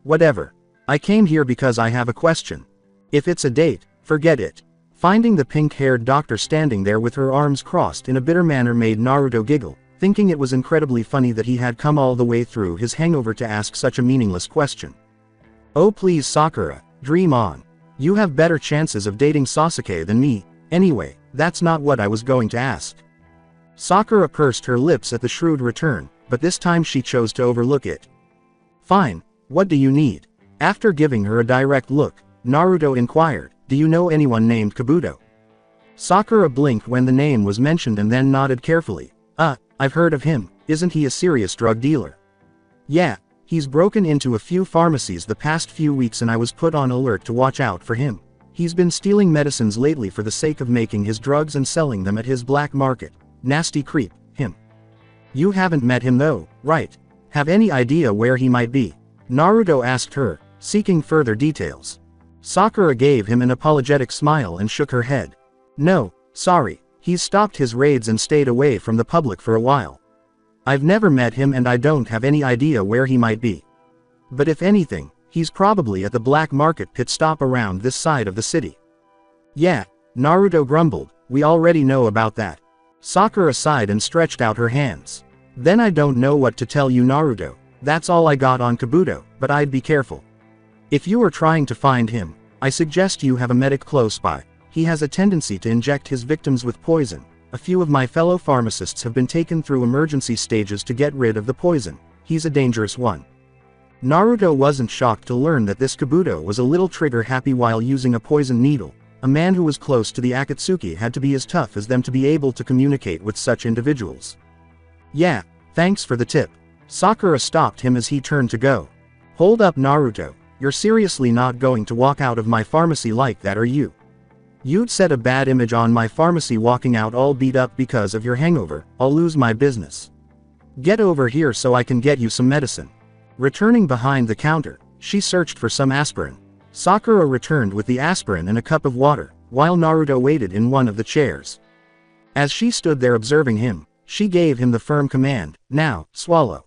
whatever. I came here because I have a question. If it's a date, forget it. Finding the pink-haired doctor standing there with her arms crossed in a bitter manner made Naruto giggle, thinking it was incredibly funny that he had come all the way through his hangover to ask such a meaningless question. Oh please Sakura, dream on. You have better chances of dating Sasuke than me. Anyway, that's not what I was going to ask. Sakura pursed her lips at the shrewd return, but this time she chose to overlook it. Fine, what do you need? After giving her a direct look, Naruto inquired, do you know anyone named Kabuto? Sakura blinked when the name was mentioned and then nodded carefully. I've heard of him, isn't he a serious drug dealer? Yeah, he's broken into a few pharmacies the past few weeks and I was put on alert to watch out for him. He's been stealing medicines lately for the sake of making his drugs and selling them at his black market. Nasty creep, him. You haven't met him though, right? Have any idea where he might be? Naruto asked her, seeking further details. Sakura gave him an apologetic smile and shook her head. No, sorry, he's stopped his raids and stayed away from the public for a while. I've never met him and I don't have any idea where he might be. But if anything, he's probably at the black market pit stop around this side of the city. Yeah, Naruto grumbled, we already know about that. Sakura sighed and stretched out her hands. Then I don't know what to tell you Naruto, that's all I got on Kabuto, but I'd be careful. If you are trying to find him, I suggest you have a medic close by. He has a tendency to inject his victims with poison. A few of my fellow pharmacists have been taken through emergency stages to get rid of the poison. He's a dangerous one. Naruto wasn't shocked to learn that this Kabuto was a little trigger-happy while using a poison needle. A man who was close to the Akatsuki had to be as tough as them to be able to communicate with such individuals. Yeah, thanks for the tip. Sakura stopped him as he turned to go. Hold up Naruto, you're seriously not going to walk out of my pharmacy like that are you? You'd set a bad image on my pharmacy walking out all beat up because of your hangover. I'll lose my business. Get over here so I can get you some medicine. Returning behind the counter, she searched for some aspirin. Sakura returned with the aspirin and a cup of water, while Naruto waited in one of the chairs. As she stood there observing him, she gave him the firm command, now, swallow.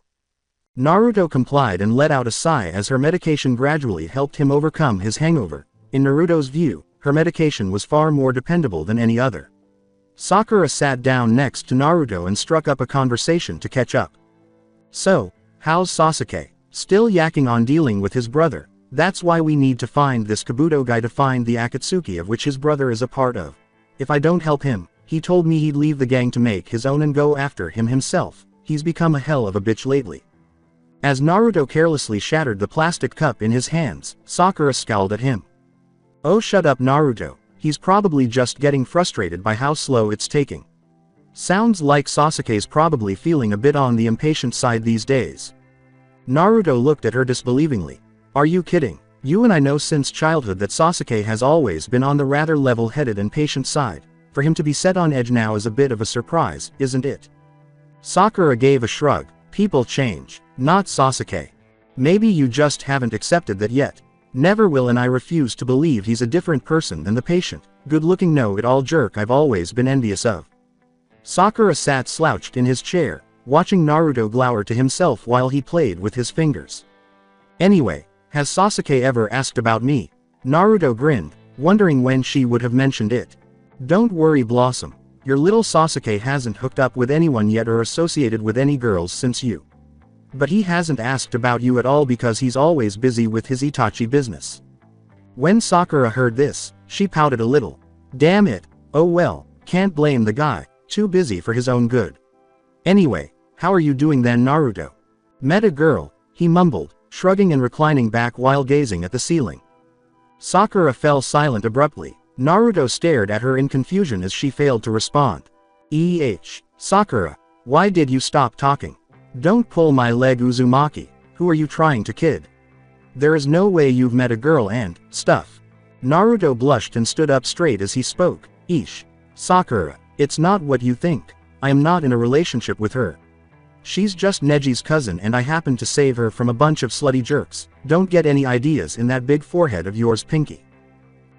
Naruto complied and let out a sigh as her medication gradually helped him overcome his hangover. In Naruto's view, her medication was far more dependable than any other. Sakura sat down next to Naruto and struck up a conversation to catch up. So, how's Sasuke? Still yakking on dealing with his brother. That's why we need to find this Kabuto guy to find the Akatsuki of which his brother is a part of. If I don't help him, he told me he'd leave the gang to make his own and go after him himself. He's become a hell of a bitch lately. As Naruto carelessly shattered the plastic cup in his hands, Sakura scowled at him. Oh shut up Naruto, he's probably just getting frustrated by how slow it's taking. Sounds like Sasuke's probably feeling a bit on the impatient side these days. Naruto looked at her disbelievingly. Are you kidding? You and I know since childhood that Sasuke has always been on the rather level-headed and patient side. For him to be set on edge now is a bit of a surprise, isn't it? Sakura gave a shrug. People change, not Sasuke. Maybe you just haven't accepted that yet. Never will, and I refuse to believe he's a different person than the patient, good-looking know-it-all jerk I've always been envious of. Sakura sat slouched in his chair, watching Naruto glower to himself while he played with his fingers. Anyway, has Sasuke ever asked about me? Naruto grinned, wondering when she would have mentioned it. Don't worry Blossom, your little Sasuke hasn't hooked up with anyone yet or associated with any girls since you. But he hasn't asked about you at all because he's always busy with his Itachi business. When Sakura heard this, she pouted a little. Damn it, oh well, can't blame the guy, too busy for his own good. Anyway, how are you doing then Naruto? Met a girl, he mumbled, shrugging and reclining back while gazing at the ceiling. Sakura fell silent abruptly. Naruto stared at her in confusion as she failed to respond. Sakura, why did you stop talking? Don't pull my leg, Uzumaki. Who are you trying to kid? There is no way you've met a girl and stuff. Naruto blushed and stood up straight as he spoke. Sakura, it's not what you think. I am not in a relationship with her. She's just Neji's cousin and I happened to save her from a bunch of slutty jerks. Don't get any ideas in that big forehead of yours, Pinky.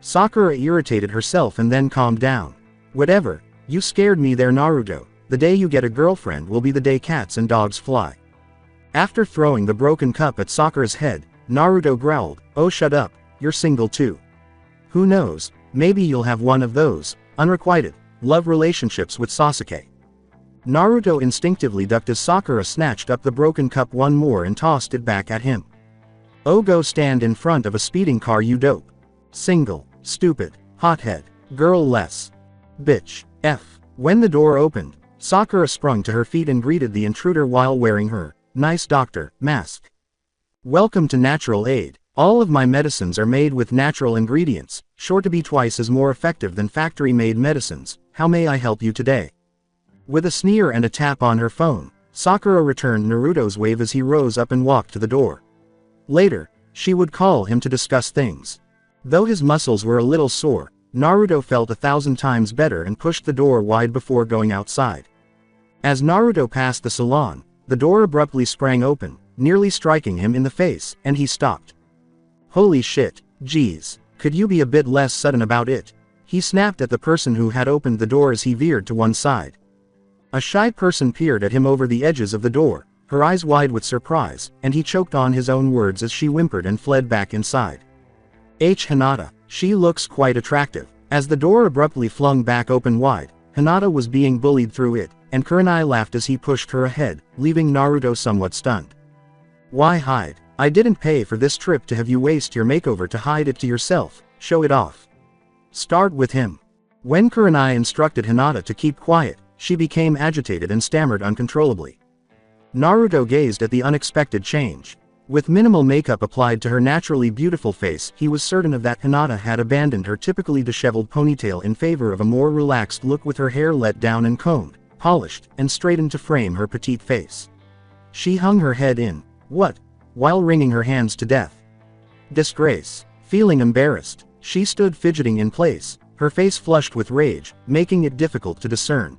Sakura irritated herself and then calmed down. Whatever, you scared me there, Naruto. The day you get a girlfriend will be the day cats and dogs fly. After throwing the broken cup at Sakura's head, Naruto growled, oh shut up, you're single too. Who knows, maybe you'll have one of those, unrequited, love relationships with Sasuke. Naruto instinctively ducked as Sakura snatched up the broken cup one more and tossed it back at him. Oh, go stand in front of a speeding car, you dope. Single, stupid, hothead, girl less. Bitch, F. When the door opened, Sakura sprung to her feet and greeted the intruder while wearing her nice doctor mask. Welcome to Natural Aid. All of my medicines are made with natural ingredients, sure to be twice as more effective than factory-made medicines. How may I help you today? With a sneer and a tap on her phone, Sakura returned Naruto's wave as he rose up and walked to the door. Later, she would call him to discuss things. Though his muscles were a little sore, Naruto felt 1,000 times better and pushed the door wide before going outside. As Naruto passed the salon, the door abruptly sprang open, nearly striking him in the face, and he stopped. Holy shit, geez, could you be a bit less sudden about it? He snapped at the person who had opened the door as he veered to one side. A shy person peered at him over the edges of the door, her eyes wide with surprise, and he choked on his own words as she whimpered and fled back inside. Hinata, she looks quite attractive. As the door abruptly flung back open wide, Hinata was being bullied through it, and Kurenai laughed as he pushed her ahead, leaving Naruto somewhat stunned. Why hide? I didn't pay for this trip to have you waste your makeover to hide it to yourself, show it off. Start with him. When Kurenai instructed Hinata to keep quiet, she became agitated and stammered uncontrollably. Naruto gazed at the unexpected change. With minimal makeup applied to her naturally beautiful face, he was certain of that Hinata had abandoned her typically disheveled ponytail in favor of a more relaxed look with her hair let down and combed, polished, and straightened to frame her petite face. She hung her head in, what? While wringing her hands to death. Disgrace. Feeling embarrassed, she stood fidgeting in place, her face flushed with rage, making it difficult to discern.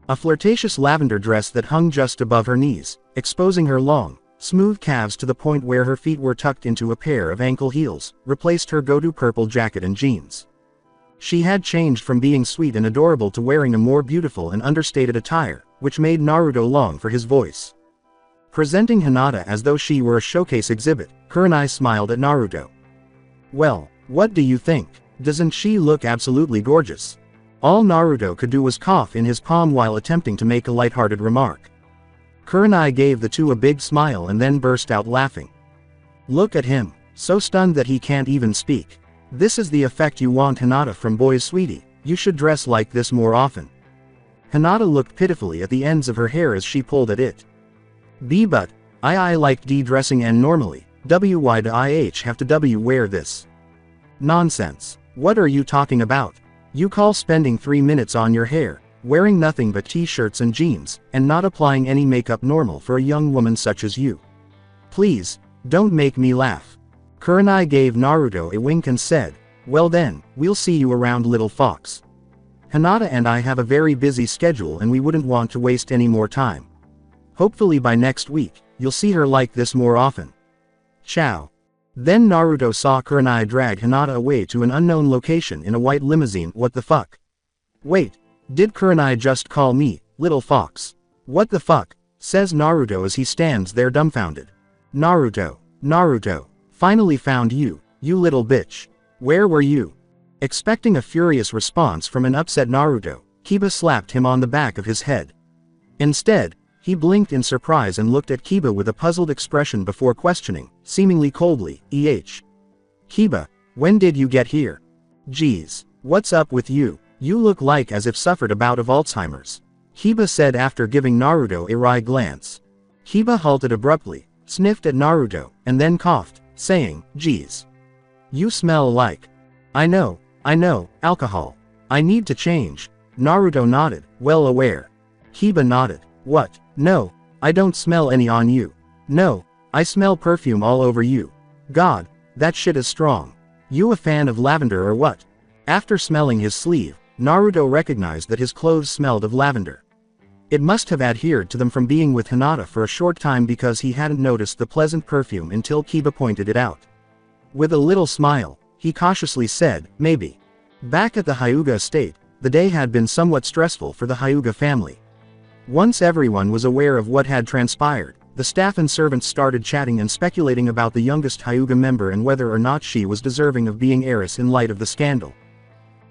A flirtatious lavender dress that hung just above her knees, exposing her long, smooth calves to the point where her feet were tucked into a pair of ankle heels, replaced her go-to purple jacket and jeans. She had changed from being sweet and adorable to wearing a more beautiful and understated attire, which made Naruto long for his voice. Presenting Hinata as though she were a showcase exhibit, Kurenai smiled at Naruto. Well, what do you think? Doesn't she look absolutely gorgeous? All Naruto could do was cough in his palm while attempting to make a lighthearted remark. Kurenai gave the two a big smile and then burst out laughing. Look at him, so stunned that he can't even speak. This is the effect you want, Hinata, from boys, sweetie. You should dress like this more often. Hinata looked pitifully at the ends of her hair as she pulled at it. But I like de-dressing and normally, why do I have to wear this? Nonsense. What are you talking about? You call spending 3 minutes on your hair, wearing nothing but t-shirts and jeans, and not applying any makeup normal for a young woman such as you? Please, don't make me laugh. Kurenai gave Naruto a wink and said, well then, we'll see you around, little fox. Hinata and I have a very busy schedule and we wouldn't want to waste any more time. Hopefully by next week, you'll see her like this more often. Ciao. Then Naruto saw Kurenai drag Hinata away to an unknown location in a white limousine. What the fuck? Wait, did Kurenai just call me, little fox? What the fuck? Says Naruto as he stands there dumbfounded. Naruto, finally found you, you little bitch. Where were you? Expecting a furious response from an upset Naruto, Kiba slapped him on the back of his head. Instead, he blinked in surprise and looked at Kiba with a puzzled expression before questioning, seemingly coldly, Kiba, when did you get here? Geez, what's up with you? You look like as if suffered a bout of Alzheimer's. Kiba said after giving Naruto a wry glance. Kiba halted abruptly, sniffed at Naruto, and then coughed, saying, geez. You smell like. I know, alcohol. I need to change. Naruto nodded, well aware. Hyuga nodded. What? No, I don't smell any on you. No, I smell perfume all over you. God, that shit is strong. You a fan of lavender or what? After smelling his sleeve, Naruto recognized that his clothes smelled of lavender. It must have adhered to them from being with Hinata for a short time because he hadn't noticed the pleasant perfume until Kiba pointed it out. With a little smile, he cautiously said, maybe. Back at the Hyuga estate, the day had been somewhat stressful for the Hyuga family. Once everyone was aware of what had transpired, the staff and servants started chatting and speculating about the youngest Hyuga member and whether or not she was deserving of being heiress in light of the scandal.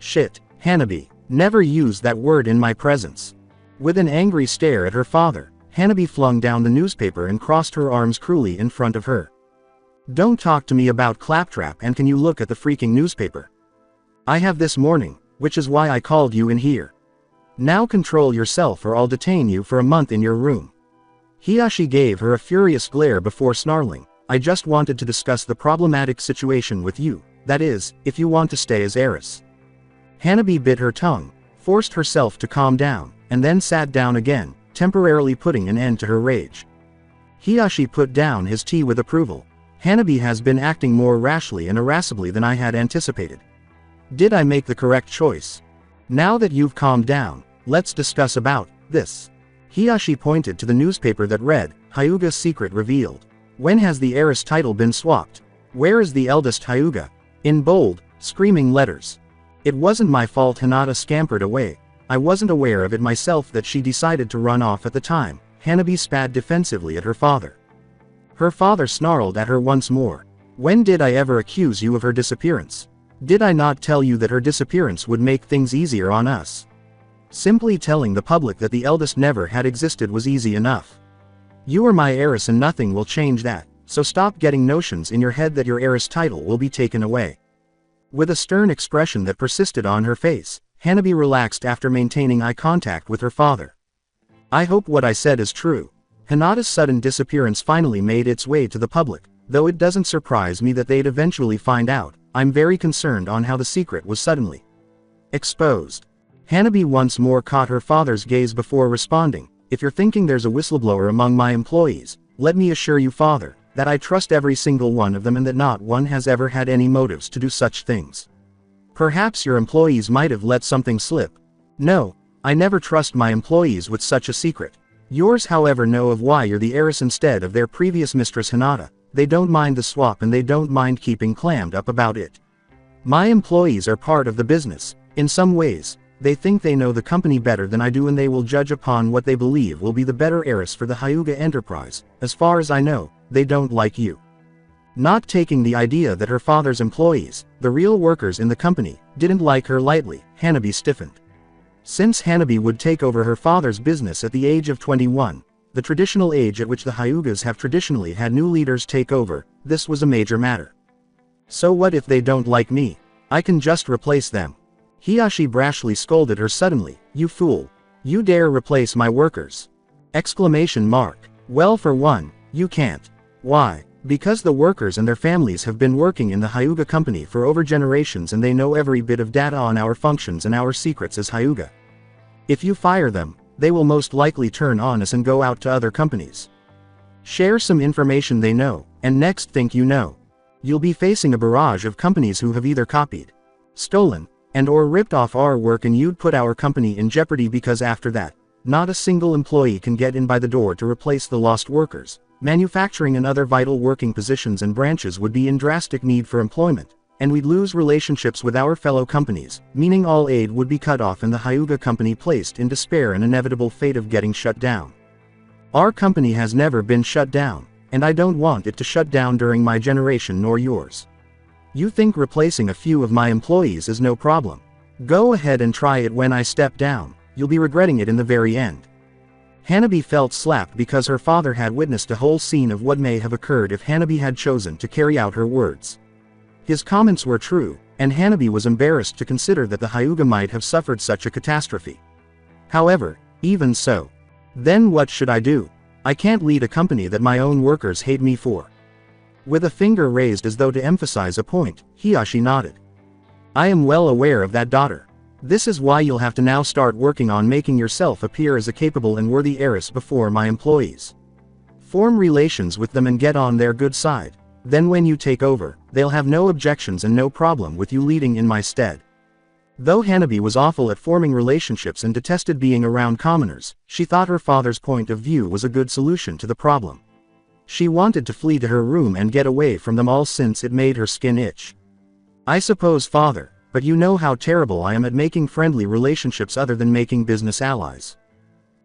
Shit, Hanabi, never use that word in my presence. With an angry stare at her father, Hanabi flung down the newspaper and crossed her arms cruelly in front of her. Don't talk to me about claptrap, and can you look at the freaking newspaper? I have this morning, which is why I called you in here. Now control yourself or I'll detain you for a month in your room. Hiyashi gave her a furious glare before snarling, I just wanted to discuss the problematic situation with you, that is, if you want to stay as heiress. Hanabi bit her tongue, forced herself to calm down, and then sat down again, temporarily putting an end to her rage. Hiyashi put down his tea with approval. Hanabi has been acting more rashly and irascibly than I had anticipated. Did I make the correct choice? Now that you've calmed down, let's discuss about this. Hiyashi pointed to the newspaper that read, Hyuga's secret revealed. When has the heiress title been swapped? Where is the eldest Hyuga? In bold, screaming letters. It wasn't my fault Hinata scampered away. I wasn't aware of it myself that she decided to run off at the time. Hanabi spat defensively at her father. Her father snarled at her once more. When did I ever accuse you of her disappearance? Did I not tell you that her disappearance would make things easier on us? Simply telling the public that the eldest never had existed was easy enough. You are my heiress and nothing will change that, so stop getting notions in your head that your heiress title will be taken away. With a stern expression that persisted on her face, Hanabi relaxed after maintaining eye contact with her father. I hope what I said is true. Hinata's sudden disappearance finally made its way to the public, though it doesn't surprise me that they'd eventually find out. I'm very concerned on how the secret was suddenly exposed. Hanabi once more caught her father's gaze before responding, if you're thinking there's a whistleblower among my employees, let me assure you father, that I trust every single one of them and that not one has ever had any motives to do such things. Perhaps your employees might have let something slip. No, I never trust my employees with such a secret. Yours however know of why you're the heiress instead of their previous mistress Hinata. They don't mind the swap and they don't mind keeping clammed up about it. My employees are part of the business. In some ways, they think they know the company better than I do and they will judge upon what they believe will be the better heiress for the Hyuga enterprise. As far as I know, they don't like you. Not taking the idea that her father's employees, the real workers in the company, didn't like her lightly, Hanabi stiffened. Since Hanabi would take over her father's business at the age of 21, the traditional age at which the Hyugas have traditionally had new leaders take over, this was a major matter. So what if they don't like me? I can just replace them. Hiyashi brashly scolded her suddenly, you fool. You dare replace my workers? Exclamation mark. Well for one, you can't. Why? Because the workers and their families have been working in the Hyuga company for over generations and they know every bit of data on our functions and our secrets as Hyuga. If you fire them, they will most likely turn on us and go out to other companies. Share some information they know, and next think you know. You'll be facing a barrage of companies who have either copied, stolen, and or ripped off our work and you'd put our company in jeopardy because after that, not a single employee can get in by the door to replace the lost workers. Manufacturing and other vital working positions and branches would be in drastic need for employment, and we'd lose relationships with our fellow companies, meaning all aid would be cut off and the Hyuga company placed in despair and inevitable fate of getting shut down. Our company has never been shut down, and I don't want it to shut down during my generation nor yours. You think replacing a few of my employees is no problem? Go ahead and try it when I step down, you'll be regretting it in the very end. Hanabi felt slapped because her father had witnessed a whole scene of what may have occurred if Hanabi had chosen to carry out her words. His comments were true, and Hanabi was embarrassed to consider that the Hyuga might have suffered such a catastrophe. However, even so. Then what should I do? I can't lead a company that my own workers hate me for. With a finger raised as though to emphasize a point, Hiyashi nodded. I am well aware of that, daughter. This is why you'll have to now start working on making yourself appear as a capable and worthy heiress before my employees. Form relations with them and get on their good side. Then when you take over, they'll have no objections and no problem with you leading in my stead. Though Hanabi was awful at forming relationships and detested being around commoners, she thought her father's point of view was a good solution to the problem. She wanted to flee to her room and get away from them all since it made her skin itch. I suppose, father, but you know how terrible I am at making friendly relationships other than making business allies.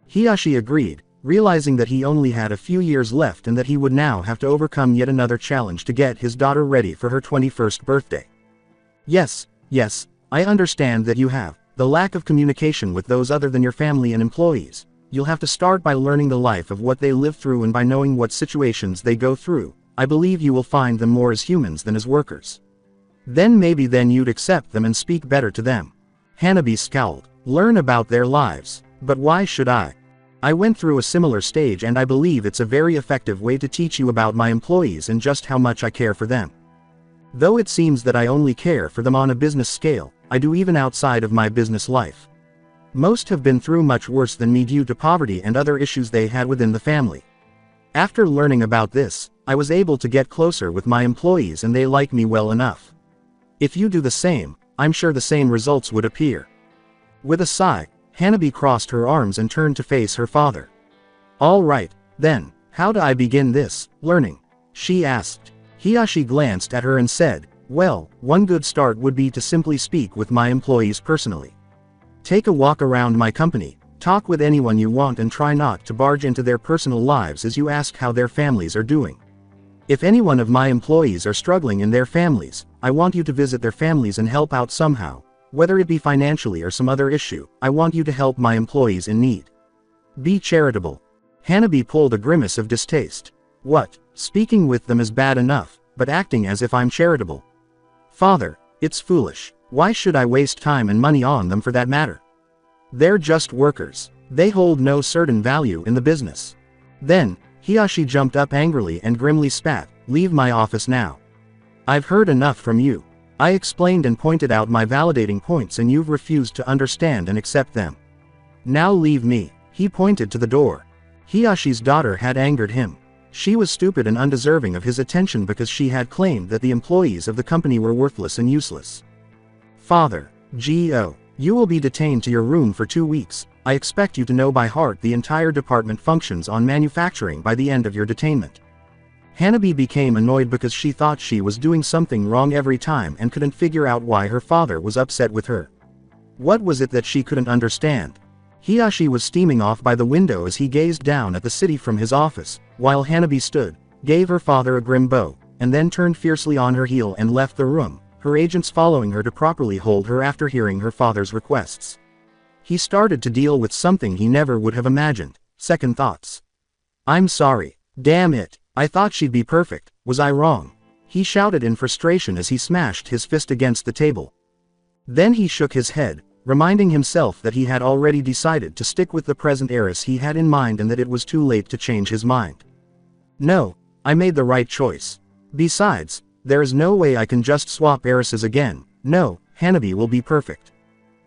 Hiyashi agreed, realizing that he only had a few years left and that he would now have to overcome yet another challenge to get his daughter ready for her 21st birthday. Yes, I understand that you have the lack of communication with those other than your family and employees. You'll have to start by learning the life of what they live through and by knowing what situations they go through. I believe you will find them more as humans than as workers. Then you'd accept them and speak better to them. Hanabi scowled. Learn about their lives. But why should I? I went through a similar stage and I believe it's a very effective way to teach you about my employees and just how much I care for them. Though it seems that I only care for them on a business scale, I do even outside of my business life. Most have been through much worse than me due to poverty and other issues they had within the family. After learning about this, I was able to get closer with my employees and they like me well enough. If you do the same, I'm sure the same results would appear. With a sigh, Hanabi crossed her arms and turned to face her father. All right, then, how do I begin this learning? She asked. Hiyashi glanced at her and said, well, one good start would be to simply speak with my employees personally. Take a walk around my company, talk with anyone you want and try not to barge into their personal lives as you ask how their families are doing. If any one of my employees are struggling in their families, I want you to visit their families and help out somehow. Whether it be financially or some other issue, I want you to help my employees in need. Be charitable. Hanabi pulled a grimace of distaste. What? Speaking with them is bad enough, but acting as if I'm charitable. Father, it's foolish. Why should I waste time and money on them for that matter? They're just workers. They hold no certain value in the business. Then, Hiyashi jumped up angrily and grimly spat, leave my office now. I've heard enough from you. I explained and pointed out my validating points and you've refused to understand and accept them. Now leave me. He pointed to the door. Hiyashi's daughter had angered him. She was stupid and undeserving of his attention because she had claimed that the employees of the company were worthless and useless. Father, G.O., you will be detained to your room for 2 weeks. I expect you to know by heart the entire department functions on manufacturing by the end of your detainment. Hanabi became annoyed because she thought she was doing something wrong every time and couldn't figure out why her father was upset with her. What was it that she couldn't understand? Hiyashi was steaming off by the window as he gazed down at the city from his office, while Hanabi stood, gave her father a grim bow, and then turned fiercely on her heel and left the room, her agents following her to properly hold her after hearing her father's requests. He started to deal with something he never would have imagined, second thoughts. I'm sorry. Damn it. I thought she'd be perfect, was I wrong? He shouted in frustration as he smashed his fist against the table. Then he shook his head, reminding himself that he had already decided to stick with the present heiress he had in mind and that it was too late to change his mind. No, I made the right choice. Besides, there is no way I can just swap heiresses again. No, Hanabi will be perfect.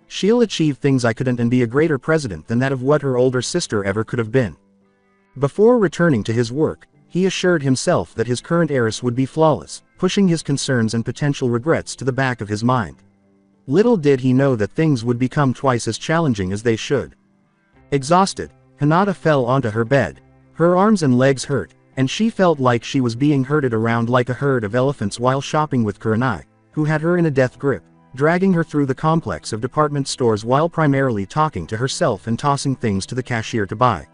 She'll achieve things I couldn't and be a greater president than that of what her older sister ever could have been. Before returning to his work, he assured himself that his current heiress would be flawless, pushing his concerns and potential regrets to the back of his mind. Little did he know that things would become twice as challenging as they should. Exhausted, Hinata fell onto her bed. Her arms and legs hurt, and she felt like she was being herded around like a herd of elephants while shopping with Kurenai, who had her in a death grip, dragging her through the complex of department stores while primarily talking to herself and tossing things to the cashier to buy.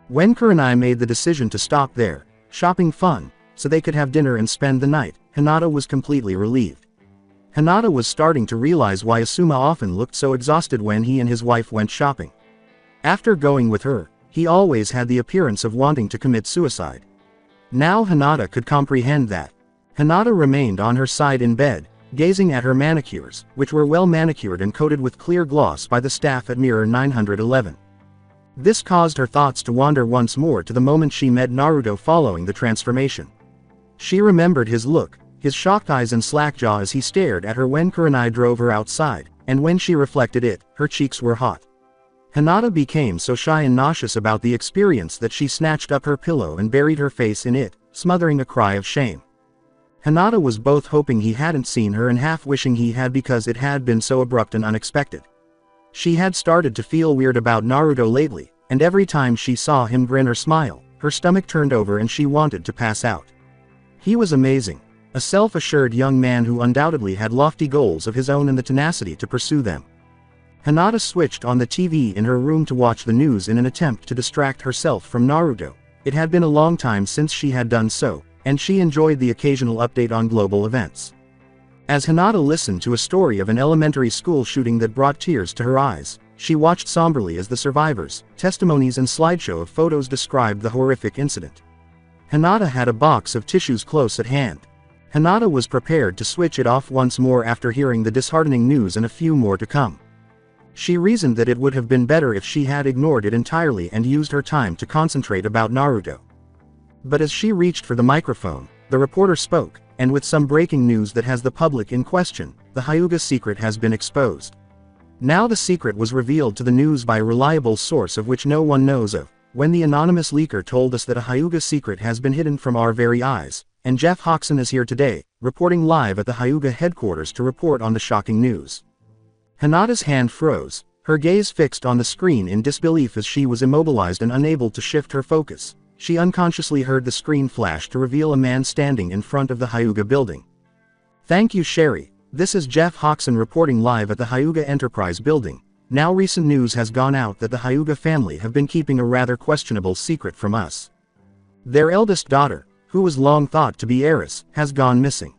When Kurenai made the decision to stop there, shopping fun, so they could have dinner and spend the night, Hinata was completely relieved. Hinata was starting to realize why Asuma often looked so exhausted when he and his wife went shopping. After going with her, he always had the appearance of wanting to commit suicide. Now Hinata could comprehend that. Hinata remained on her side in bed, gazing at her manicures, which were well manicured and coated with clear gloss by the staff at Mirror 911. This caused her thoughts to wander once more to the moment she met Naruto following the transformation. She remembered his look, his shocked eyes and slack jaw as he stared at her when Kurenai drove her outside, and when she reflected it, her cheeks were hot. Hinata became so shy and nauseous about the experience that she snatched up her pillow and buried her face in it, smothering a cry of shame. Hinata was both hoping he hadn't seen her and half wishing he had because it had been so abrupt and unexpected. She had started to feel weird about Naruto lately, and every time she saw him grin or smile, her stomach turned over and she wanted to pass out. He was amazing. A self-assured young man who undoubtedly had lofty goals of his own and the tenacity to pursue them. Hinata switched on the TV in her room to watch the news in an attempt to distract herself from Naruto. It had been a long time since she had done so, and she enjoyed the occasional update on global events. As Hinata listened to a story of an elementary school shooting that brought tears to her eyes, she watched somberly as the survivors, testimonies and slideshow of photos described the horrific incident. Hinata had a box of tissues close at hand. Hinata was prepared to switch it off once more after hearing the disheartening news and a few more to come. She reasoned that it would have been better if she had ignored it entirely and used her time to concentrate about Naruto. But as she reached for the microphone, the reporter spoke, and with some breaking news that has the public in question, the Hyuga secret has been exposed. Now the secret was revealed to the news by a reliable source of which no one knows of, when the anonymous leaker told us that a Hyuga secret has been hidden from our very eyes, and Jeff Hoxson is here today, reporting live at the Hyuga headquarters to report on the shocking news. Hinata's hand froze, her gaze fixed on the screen in disbelief as she was immobilized and unable to shift her focus. She unconsciously heard the screen flash to reveal a man standing in front of the Hyuga building. "Thank you, Sherry. This is Jeff Hoxson reporting live at the Hyuga Enterprise building. Now recent news has gone out that the Hyuga family have been keeping a rather questionable secret from us. Their eldest daughter, who was long thought to be heiress, has gone missing.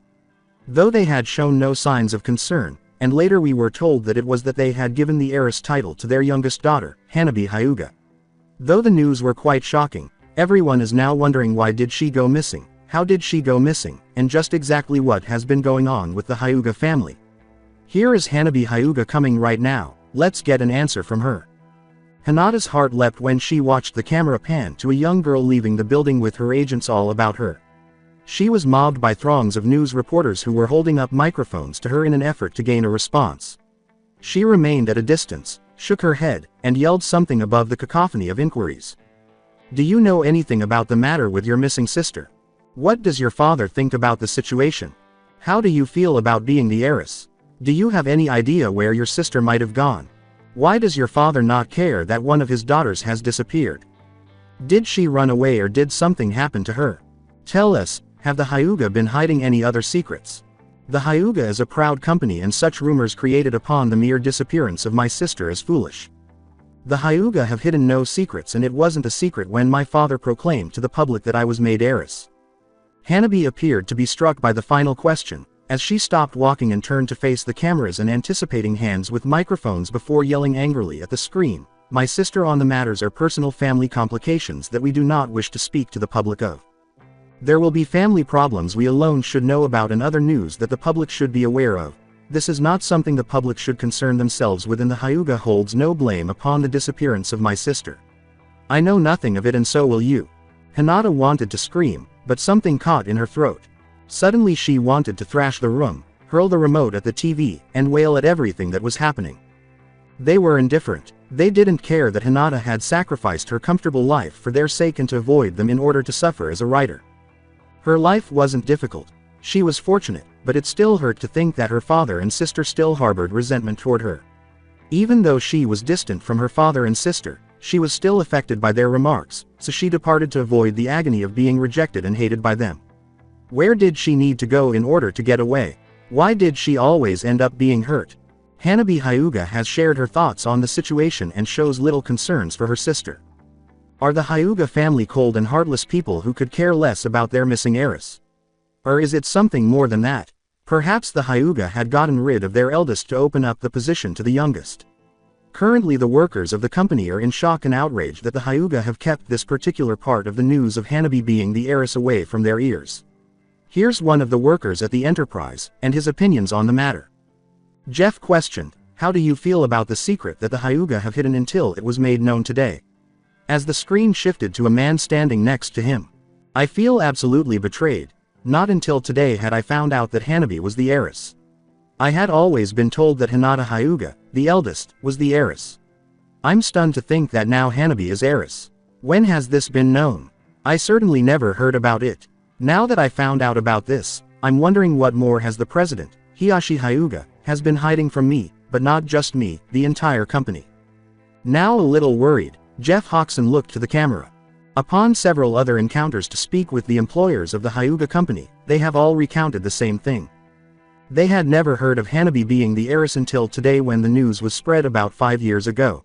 Though they had shown no signs of concern, and later we were told that it was that they had given the heiress title to their youngest daughter, Hanabi Hyuga. Though the news were quite shocking, everyone is now wondering why did she go missing, how did she go missing, and just exactly what has been going on with the Hyuga family. Here is Hanabi Hyuga coming right now, let's get an answer from her." Hinata's heart leapt when she watched the camera pan to a young girl leaving the building with her agents all about her. She was mobbed by throngs of news reporters who were holding up microphones to her in an effort to gain a response. She remained at a distance, shook her head, and yelled something above the cacophony of inquiries. "Do you know anything about the matter with your missing sister? What does your father think about the situation? How do you feel about being the heiress? Do you have any idea where your sister might have gone? Why does your father not care that one of his daughters has disappeared? Did she run away or did something happen to her? Tell us, have the Hyuga been hiding any other secrets? The Hyuga is a proud company and such rumors created upon the mere disappearance of my sister is foolish. The Hyuga have hidden no secrets and it wasn't a secret when my father proclaimed to the public that I was made heiress." Hanabi appeared to be struck by the final question, as she stopped walking and turned to face the cameras and anticipating hands with microphones before yelling angrily at the screen, "My sister, on the matters are personal family complications that we do not wish to speak to the public of. There will be family problems we alone should know about and other news that the public should be aware of. This is not something the public should concern themselves with and the Hyuga holds no blame upon the disappearance of my sister. I know nothing of it and so will you." Hinata wanted to scream, but something caught in her throat. Suddenly she wanted to thrash the room, hurl the remote at the TV, and wail at everything that was happening. They were indifferent. They didn't care that Hinata had sacrificed her comfortable life for their sake and to avoid them in order to suffer as a writer. Her life wasn't difficult. She was fortunate, but it still hurt to think that her father and sister still harbored resentment toward her. Even though she was distant from her father and sister, she was still affected by their remarks, so she departed to avoid the agony of being rejected and hated by them. Where did she need to go in order to get away? Why did she always end up being hurt? Hanabi Hyuga has shared her thoughts on the situation and shows little concerns for her sister. Are the Hyuga family cold and heartless people who could care less about their missing heiress? Or is it something more than that? Perhaps the Hyuga had gotten rid of their eldest to open up the position to the youngest. Currently the workers of the company are in shock and outrage that the Hyuga have kept this particular part of the news of Hanabi being the heiress away from their ears. Here's one of the workers at the Enterprise, and his opinions on the matter. Jeff questioned, "How do you feel about the secret that the Hyuga have hidden until it was made known today?" As the screen shifted to a man standing next to him. "I feel absolutely betrayed. Not until today had I found out that Hanabi was the heiress. I had always been told that Hinata Hyuga, the eldest, was the heiress. I'm stunned to think that now Hanabi is heiress. When has this been known? I certainly never heard about it. Now that I found out about this, I'm wondering what more has the president, Hiyashi Hyuga, has been hiding from me, but not just me, the entire company. Now a little worried, Jeff Hoxson looked to the camera. Upon several other encounters to speak with the employers of the Hyuga company, they have all recounted the same thing. They had never heard of Hanabi being the heiress until today when the news was spread about 5 years ago.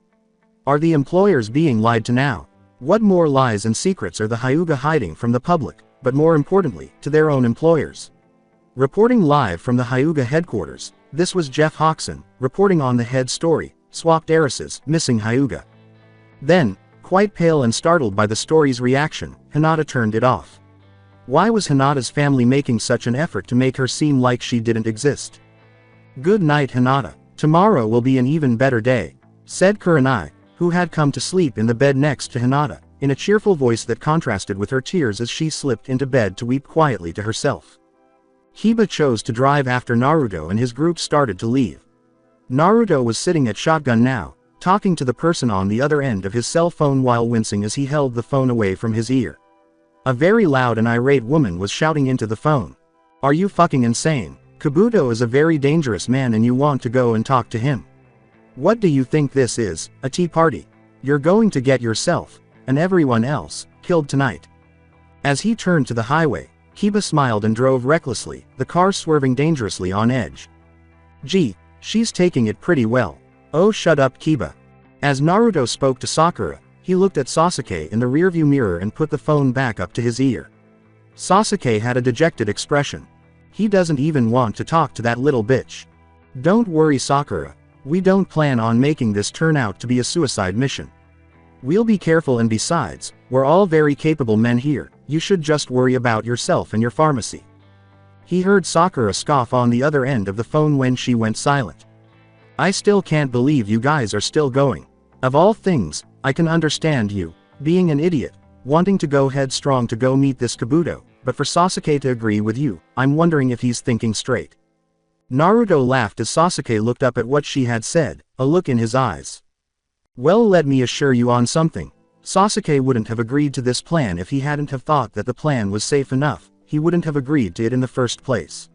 Are the employers being lied to now? What more lies and secrets are the Hyuga hiding from the public, but more importantly, to their own employers? Reporting live from the Hyuga headquarters, this was Jeff Hoxson, reporting on the head story, Swapped Heiresses, Missing Hyuga. Then, quite pale and startled by the story's reaction, Hinata turned it off. Why was Hinata's family making such an effort to make her seem like she didn't exist? Good night, Hinata. Tomorrow will be an even better day, said Kurenai, who had come to sleep in the bed next to Hinata, in a cheerful voice that contrasted with her tears as she slipped into bed to weep quietly to herself. Hiba chose to drive after Naruto and his group started to leave. Naruto was sitting at shotgun now, talking to the person on the other end of his cell phone while wincing as he held the phone away from his ear. A very loud and irate woman was shouting into the phone. Are you fucking insane? Kabuto is a very dangerous man and you want to go and talk to him. What do you think this is, a tea party? You're going to get yourself, and everyone else, killed tonight. As he turned to the highway, Kiba smiled and drove recklessly, the car swerving dangerously on edge. Gee, she's taking it pretty well. Oh, shut up, Kiba. As Naruto spoke to Sakura, he looked at Sasuke in the rearview mirror and put the phone back up to his ear. Sasuke had a dejected expression. He doesn't even want to talk to that little bitch. Don't worry, Sakura. We don't plan on making this turn out to be a suicide mission. We'll be careful, and besides, we're all very capable men here. You should just worry about yourself and your pharmacy. He heard Sakura scoff on the other end of the phone when she went silent. I still can't believe you guys are still going. Of all things, I can understand you being an idiot, wanting to go headstrong to go meet this Kabuto, but for Sasuke to agree with you, I'm wondering if he's thinking straight. Naruto laughed as Sasuke looked up at what she had said, a look in his eyes. Well, let me assure you on something. Sasuke wouldn't have agreed to this plan if he hadn't have thought that the plan was safe enough. He wouldn't have agreed to it in the first place.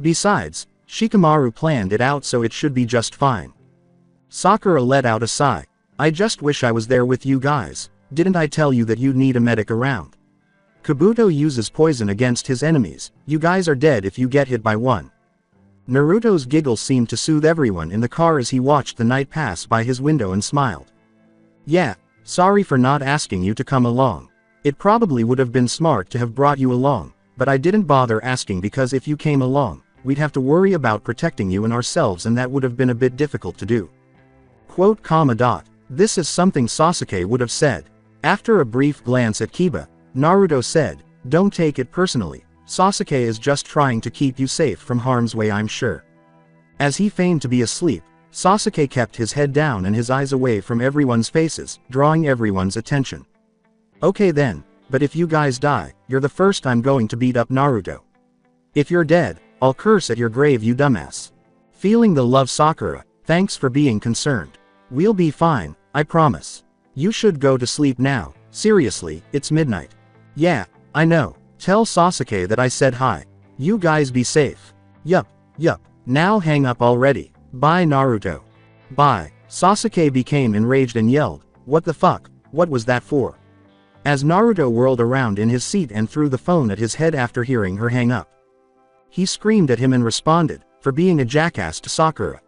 Besides, Shikamaru planned it out, so it should be just fine. Sakura let out a sigh. I just wish I was there with you guys. Didn't I tell you that you'd need a medic around? Kabuto uses poison against his enemies. You guys are dead if you get hit by one. Naruto's giggle seemed to soothe everyone in the car as he watched the night pass by his window and smiled. Yeah, sorry for not asking you to come along. It probably would have been smart to have brought you along, but I didn't bother asking because if you came along, we'd have to worry about protecting you and ourselves, and that would have been a bit difficult to do. Quote, comma dot. This is something Sasuke would have said. After a brief glance at Kiba, Naruto said, don't take it personally. Sasuke is just trying to keep you safe from harm's way, I'm sure. As he feigned to be asleep, Sasuke kept his head down and his eyes away from everyone's faces, drawing everyone's attention. Okay then, but if you guys die, you're the first I'm going to beat up, Naruto. If you're dead, I'll curse at your grave, you dumbass. Feeling the love, Sakura, thanks for being concerned. We'll be fine, I promise. You should go to sleep now, seriously, it's midnight. Yeah, I know, tell Sasuke that I said hi. You guys be safe. Yup, now hang up already. Bye, Naruto. Bye. Sasuke became enraged and yelled, what the fuck, what was that for? As Naruto whirled around in his seat and threw the phone at his head after hearing her hang up. He screamed at him and responded, for being a jackass to Sakura.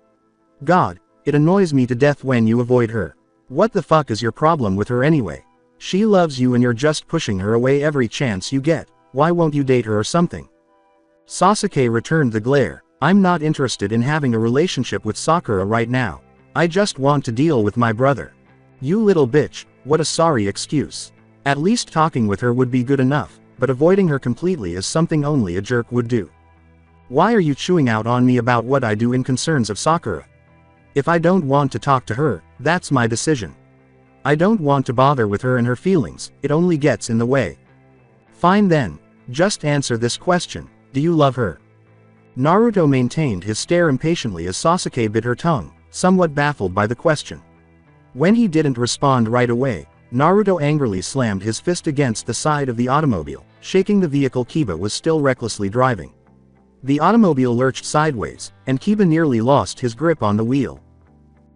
God, it annoys me to death when you avoid her. What the fuck is your problem with her anyway? She loves you and you're just pushing her away every chance you get. Why won't you date her or something? Sasuke returned the glare. I'm not interested in having a relationship with Sakura right now. I just want to deal with my brother. You little bitch, what a sorry excuse. At least talking with her would be good enough, but avoiding her completely is something only a jerk would do. Why are you chewing out on me about what I do in concerns of Sakura? If I don't want to talk to her, that's my decision. I don't want to bother with her and her feelings, it only gets in the way. Fine then, Just answer this question, do you love her? Naruto maintained his stare impatiently as Sasuke bit her tongue, somewhat baffled by the question. When he didn't respond right away, Naruto angrily slammed his fist against the side of the automobile, shaking the vehicle Kiba was still recklessly driving. The automobile lurched sideways, and Kiba nearly lost his grip on the wheel.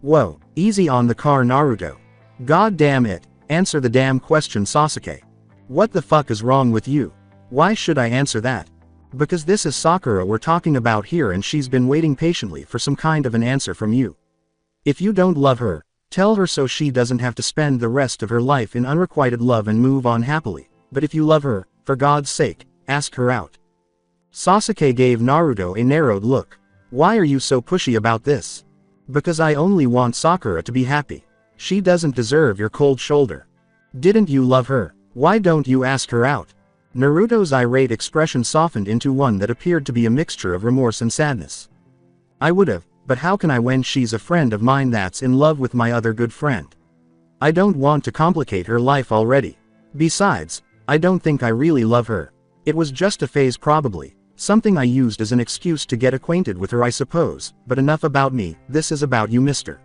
Whoa, easy on the car, Naruto. God damn it, answer the damn question, Sasuke. What the fuck is wrong with you? Why should I answer that? Because this is Sakura we're talking about here, and she's been waiting patiently for some kind of an answer from you. If you don't love her, tell her so she doesn't have to spend the rest of her life in unrequited love and move on happily. But if you love her, for God's sake, ask her out. Sasuke gave Naruto a narrowed look. Why are you so pushy about this? Because I only want Sakura to be happy. She doesn't deserve your cold shoulder. Didn't you love her? Why don't you ask her out? Naruto's irate expression softened into one that appeared to be a mixture of remorse and sadness. I would've, but how can I when she's a friend of mine that's in love with my other good friend? I don't want to complicate her life already. Besides, I don't think I really love her. It was just a phase, probably. Something I used as an excuse to get acquainted with her, I suppose. But enough about me, this is about you, mister.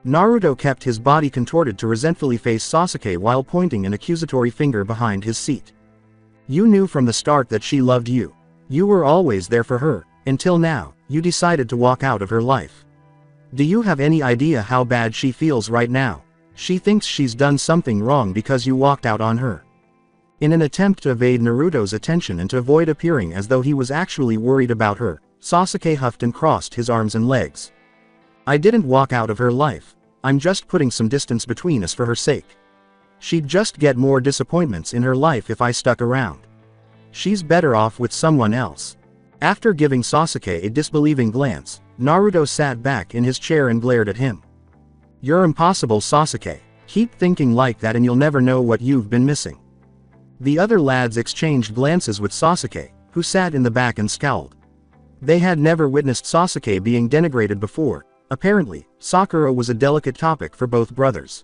Naruto kept his body contorted to resentfully face Sasuke while pointing an accusatory finger behind his seat. You knew from the start that she loved you. You were always there for her, until now, you decided to walk out of her life. Do you have any idea how bad she feels right now? She thinks she's done something wrong because you walked out on her. In an attempt to evade Naruto's attention and to avoid appearing as though he was actually worried about her, Sasuke huffed and crossed his arms and legs. I didn't walk out of her life. I'm just putting some distance between us for her sake. She'd just get more disappointments in her life if I stuck around. She's better off with someone else. After giving Sasuke a disbelieving glance, Naruto sat back in his chair and glared at him. You're impossible, Sasuke. Keep thinking like that and you'll never know what you've been missing. The other lads exchanged glances with Sasuke, who sat in the back and scowled. They had never witnessed Sasuke being denigrated before. Apparently, Sakura was a delicate topic for both brothers.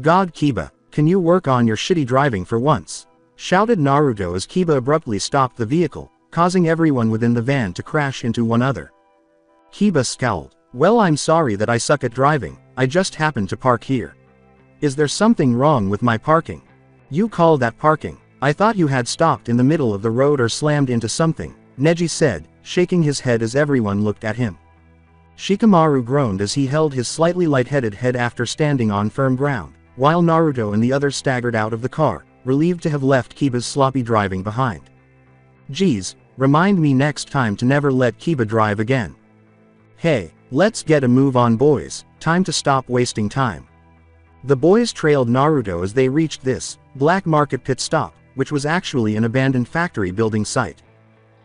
God, Kiba, can you work on your shitty driving for once? Shouted Naruto as Kiba abruptly stopped the vehicle, causing everyone within the van to crash into one another. Kiba scowled. Well, I'm sorry that I suck at driving, I just happened to park here. Is there something wrong with my parking? You call that parking? I thought you had stopped in the middle of the road or slammed into something, Neji said, shaking his head as everyone looked at him. Shikamaru groaned as he held his slightly lightheaded head after standing on firm ground, while Naruto and the others staggered out of the car, relieved to have left Kiba's sloppy driving behind. Geez, remind me next time to never let Kiba drive again. Hey, let's get a move on, boys, time to stop wasting time. The boys trailed Naruto as they reached this black market pit stop, which was actually an abandoned factory building site.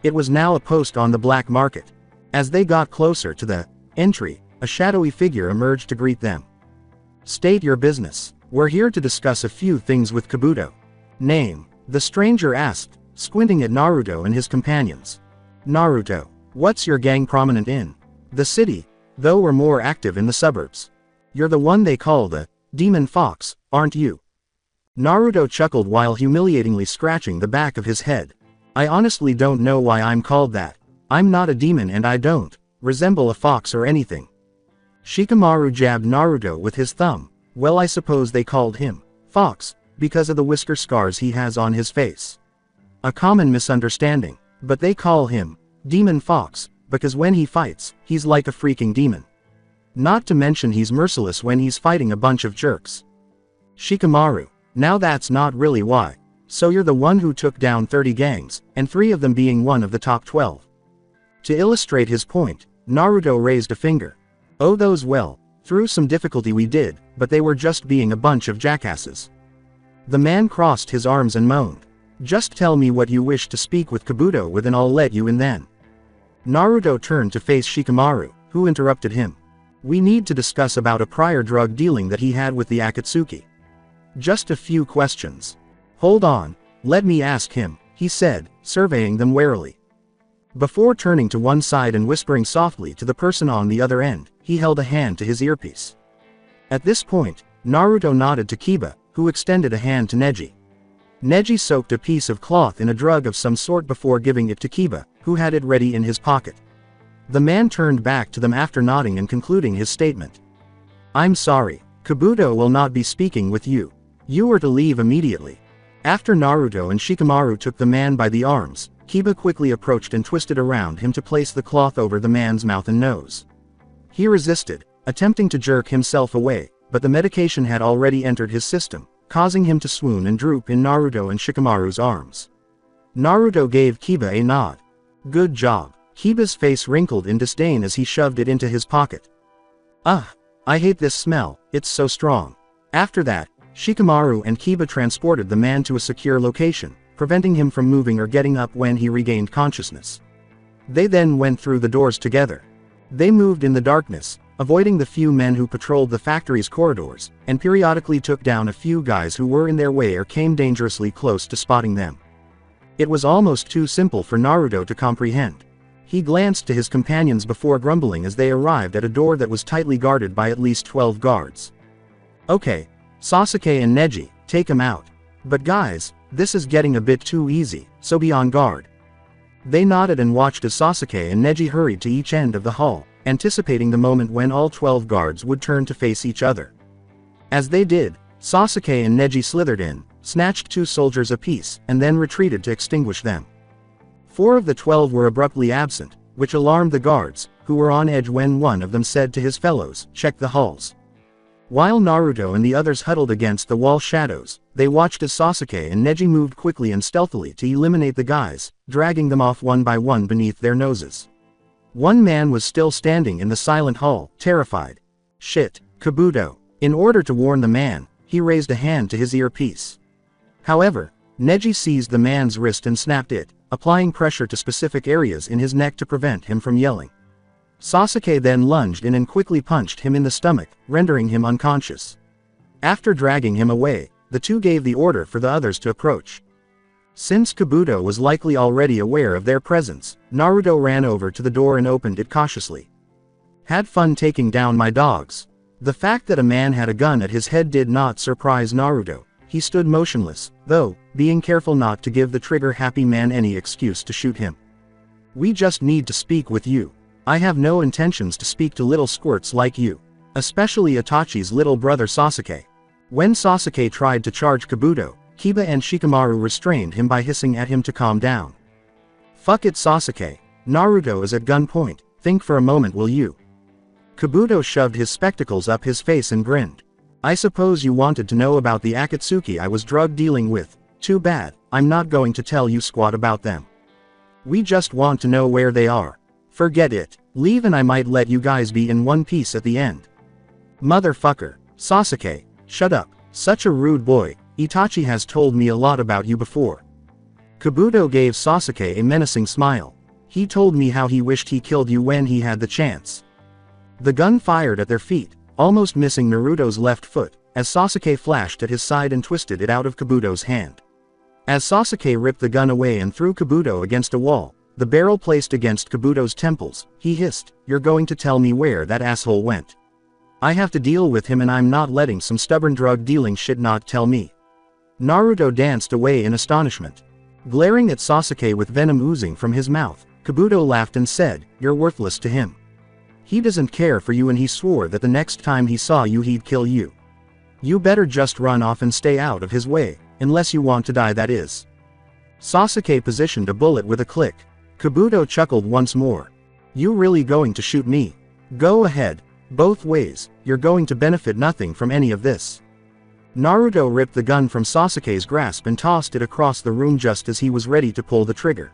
It was now a post on the black market. As they got closer to the entry, a shadowy figure emerged to greet them. State your business. We're here to discuss a few things with Kabuto. Name? The stranger asked, squinting at Naruto and his companions. Naruto. What's your gang prominent in? The city, though we're more active in the suburbs. You're the one they call the Demon Fox, aren't you? Naruto chuckled while humiliatingly scratching the back of his head. I honestly don't know why I'm called that. I'm not a demon and I don't resemble a fox or anything. Shikamaru jabbed Naruto with his thumb. Well, I suppose they called him Fox because of the whisker scars he has on his face. A common misunderstanding, but they call him Demon Fox because when he fights, he's like a freaking demon. Not to mention he's merciless when he's fighting a bunch of jerks. Shikamaru. Now that's not really why. So you're the one who took down 30 gangs, and 3 of them being one of the top 12. To illustrate his point, Naruto raised a finger. Oh, those, well, through some difficulty we did, but they were just being a bunch of jackasses. The man crossed his arms and moaned. Just tell me what you wish to speak with Kabuto with and I'll let you in then. Naruto turned to face Shikamaru, who interrupted him. We need to discuss about a prior drug dealing that he had with the Akatsuki. Just a few questions. Hold on, let me ask him, he said, surveying them warily. Before turning to one side and whispering softly to the person on the other end, he held a hand to his earpiece. At this point, Naruto nodded to Kiba, who extended a hand to Neji. Neji soaked a piece of cloth in a drug of some sort before giving it to Kiba, who had it ready in his pocket. The man turned back to them after nodding and concluding his statement. I'm sorry, Kabuto will not be speaking with you. You are to leave immediately. After Naruto and Shikamaru took the man by the arms, Kiba quickly approached and twisted around him to place the cloth over the man's mouth and nose. He resisted, attempting to jerk himself away, but the medication had already entered his system, causing him to swoon and droop in Naruto and Shikamaru's arms. Naruto gave Kiba a nod. Good job. Kiba's face wrinkled in disdain as he shoved it into his pocket. Ah, I hate this smell, it's so strong. After that, Shikamaru and Kiba transported the man to a secure location, preventing him from moving or getting up when he regained consciousness. They then went through the doors together. They moved in the darkness, avoiding the few men who patrolled the factory's corridors, and periodically took down a few guys who were in their way or came dangerously close to spotting them. It was almost too simple for Naruto to comprehend. He glanced to his companions before grumbling as they arrived at a door that was tightly guarded by at least 12 guards. Okay, Sasuke and Neji, take him out. But guys, this is getting a bit too easy, so be on guard. They nodded and watched as Sasuke and Neji hurried to each end of the hall, anticipating the moment when all 12 guards would turn to face each other. As they did, Sasuke and Neji slithered in, snatched 2 soldiers apiece, and then retreated to extinguish them. 4 of the 12 were abruptly absent, which alarmed the guards, who were on edge when one of them said to his fellows, "Check the halls." While Naruto and the others huddled against the wall shadows, they watched as Sasuke and Neji moved quickly and stealthily to eliminate the guys, dragging them off one by one beneath their noses. One man was still standing in the silent hall, terrified. Shit, Kabuto. In order to warn the man, he raised a hand to his earpiece. However, Neji seized the man's wrist and snapped it, applying pressure to specific areas in his neck to prevent him from yelling. Sasuke then lunged in and quickly punched him in the stomach, rendering him unconscious. After dragging him away, the two gave the order for the others to approach. Since Kabuto was likely already aware of their presence, Naruto ran over to the door and opened it cautiously. Had fun taking down my dogs. The fact that a man had a gun at his head did not surprise Naruto. He stood motionless, though, being careful not to give the trigger-happy man any excuse to shoot him. We just need to speak with you. I have no intentions to speak to little squirts like you. Especially Itachi's little brother Sasuke. When Sasuke tried to charge Kabuto, Kiba and Shikamaru restrained him by hissing at him to calm down. Fuck it Sasuke. Naruto is at gunpoint, think for a moment will you? Kabuto shoved his spectacles up his face and grinned. I suppose you wanted to know about the Akatsuki I was drug dealing with. Too bad, I'm not going to tell you squat about them. We just want to know where they are. Forget it, leave and I might let you guys be in one piece at the end. Motherfucker. Sasuke, shut up, such a rude boy, Itachi has told me a lot about you before. Kabuto gave Sasuke a menacing smile. He told me how he wished he killed you when he had the chance. The gun fired at their feet, almost missing Naruto's left foot, as Sasuke flashed at his side and twisted it out of Kabuto's hand. As Sasuke ripped the gun away and threw Kabuto against a wall, the barrel placed against Kabuto's temples, he hissed, "You're going to tell me where that asshole went? I have to deal with him and I'm not letting some stubborn drug-dealing shit not tell me." Naruto danced away in astonishment. Glaring at Sasuke with venom oozing from his mouth, Kabuto laughed and said, "You're worthless to him. He doesn't care for you and he swore that the next time he saw you he'd kill you. You better just run off and stay out of his way, unless you want to die that is." Sasuke positioned a bullet with a click. Kabuto chuckled once more. "You really going to shoot me? Go ahead. Both ways, you're going to benefit nothing from any of this." Naruto ripped the gun from Sasuke's grasp and tossed it across the room just as he was ready to pull the trigger.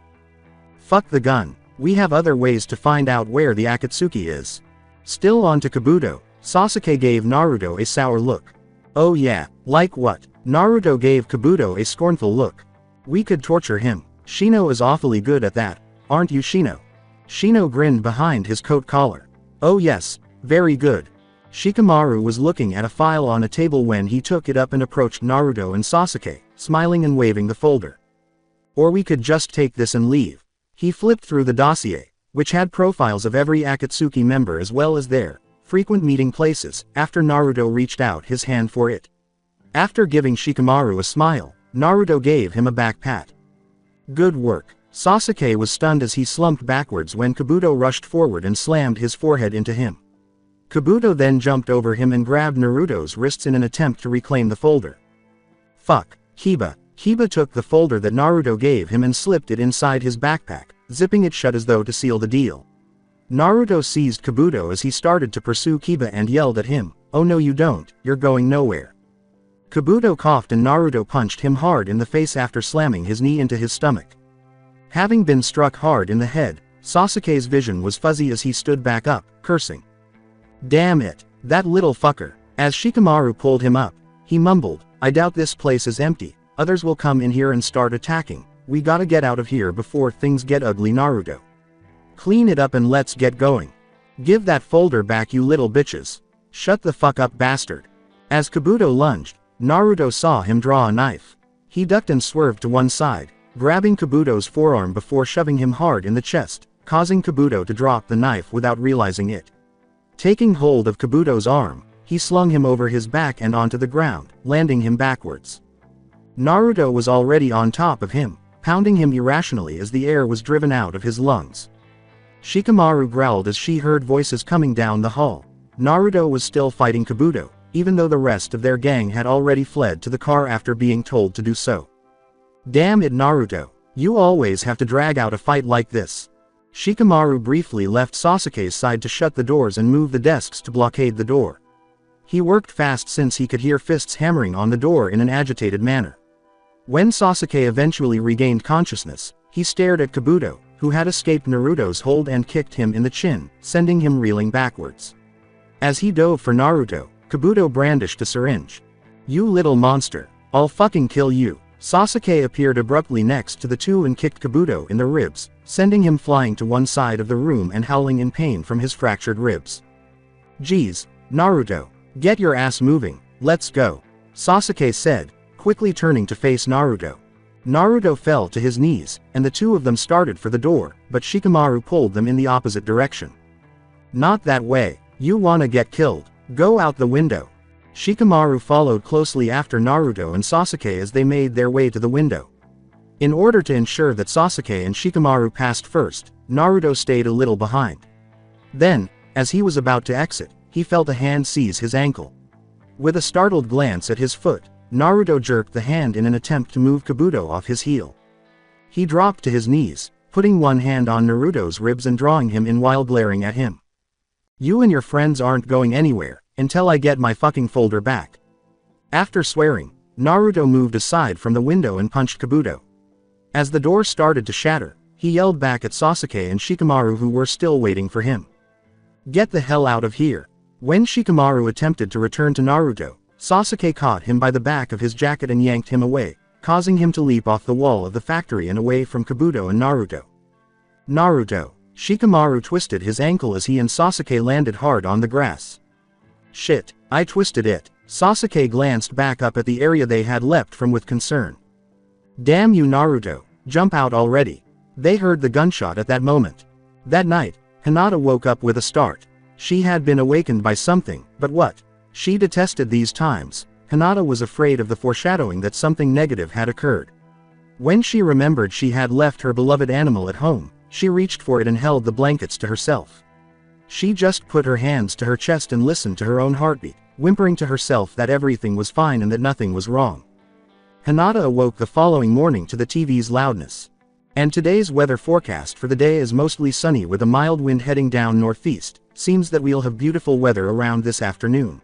"Fuck the gun. We have other ways to find out where the Akatsuki is." Still on to Kabuto, Sasuke gave Naruto a sour look. "Oh yeah, like what?" Naruto gave Kabuto a scornful look. "We could torture him. Shino is awfully good at that, aren't you Shino?" Shino grinned behind his coat collar. "Oh yes, very good." Shikamaru was looking at a file on a table when he took it up and approached Naruto and Sasuke, smiling and waving the folder. "Or we could just take this and leave." He flipped through the dossier, which had profiles of every Akatsuki member as well as their frequent meeting places, after Naruto reached out his hand for it. After giving Shikamaru a smile, Naruto gave him a back pat. Good work. Sasuke was stunned as he slumped backwards when Kabuto rushed forward and slammed his forehead into him. Kabuto then jumped over him and grabbed Naruto's wrists in an attempt to reclaim the folder. Fuck. Hiba. Hiba took the folder that Naruto gave him and slipped it inside his backpack, zipping it shut as though to seal the deal. Naruto seized Kabuto as he started to pursue Kiba and yelled at him, "Oh no you don't, you're going nowhere." Kabuto coughed and Naruto punched him hard in the face after slamming his knee into his stomach. Having been struck hard in the head, Sasuke's vision was fuzzy as he stood back up, cursing. "Damn it, that little fucker." As Shikamaru pulled him up, he mumbled, "I doubt this place is empty, others will come in here and start attacking, we gotta get out of here before things get ugly Naruto. Clean it up and let's get going. Give that folder back you little bitches. Shut the fuck up bastard." As Kabuto lunged, Naruto saw him draw a knife. He ducked and swerved to one side, grabbing Kabuto's forearm before shoving him hard in the chest, causing Kabuto to drop the knife without realizing it. Taking hold of Kabuto's arm, he slung him over his back and onto the ground, landing him backwards. Naruto was already on top of him, pounding him irrationally as the air was driven out of his lungs. Shikamaru growled as she heard voices coming down the hall. Naruto was still fighting Kabuto, even though the rest of their gang had already fled to the car after being told to do so. "Damn it Naruto, you always have to drag out a fight like this." Shikamaru briefly left Sasuke's side to shut the doors and move the desks to blockade the door. He worked fast since he could hear fists hammering on the door in an agitated manner. When Sasuke eventually regained consciousness, he stared at Kabuto, who had escaped Naruto's hold and kicked him in the chin, sending him reeling backwards. As he dove for Naruto, Kabuto brandished a syringe. "You little monster, I'll fucking kill you." Sasuke appeared abruptly next to the two and kicked Kabuto in the ribs, sending him flying to one side of the room and howling in pain from his fractured ribs. "Geez, Naruto, get your ass moving, let's go," Sasuke said, quickly turning to face Naruto. Naruto fell to his knees, and the two of them started for the door, but Shikamaru pulled them in the opposite direction. "Not that way, you wanna get killed, go out the window." Shikamaru followed closely after Naruto and Sasuke as they made their way to the window. In order to ensure that Sasuke and Shikamaru passed first, Naruto stayed a little behind. Then, as he was about to exit, he felt a hand seize his ankle. With a startled glance at his foot, Naruto jerked the hand in an attempt to move Kabuto off his heel. He dropped to his knees, putting one hand on Naruto's ribs and drawing him in while glaring at him. "You and your friends aren't going anywhere, until I get my fucking folder back." After swearing, Naruto moved aside from the window and punched Kabuto. As the door started to shatter, he yelled back at Sasuke and Shikamaru who were still waiting for him. "Get the hell out of here." When Shikamaru attempted to return to Naruto, Sasuke caught him by the back of his jacket and yanked him away, causing him to leap off the wall of the factory and away from Kabuto and Naruto. "Naruto." Shikamaru twisted his ankle as he and Sasuke landed hard on the grass. "Shit, I twisted it." Sasuke glanced back up at the area they had leapt from with concern. "Damn you Naruto, jump out already." They heard the gunshot at that moment. That night, Hinata woke up with a start. She had been awakened by something, but what? She detested these times. Hinata was afraid of the foreshadowing that something negative had occurred. When she remembered she had left her beloved animal at home, she reached for it and held the blankets to herself. She just put her hands to her chest and listened to her own heartbeat, whimpering to herself that everything was fine and that nothing was wrong. Hinata awoke the following morning to the TV's loudness. And today's weather forecast for the day is mostly sunny with a mild wind heading down northeast. Seems that we'll have beautiful weather around this afternoon.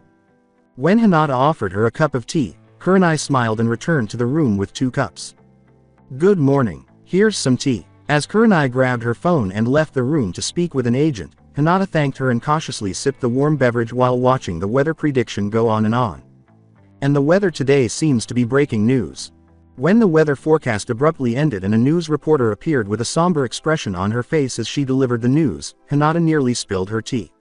When Hinata offered her a cup of tea, Kurenai smiled and returned to the room with 2 cups. "Good morning, here's some tea." As Kurenai grabbed her phone and left the room to speak with an agent, Hinata thanked her and cautiously sipped the warm beverage while watching the weather prediction go on and on. And the weather today seems to be breaking news. When the weather forecast abruptly ended and a news reporter appeared with a somber expression on her face as she delivered the news, Hinata nearly spilled her tea.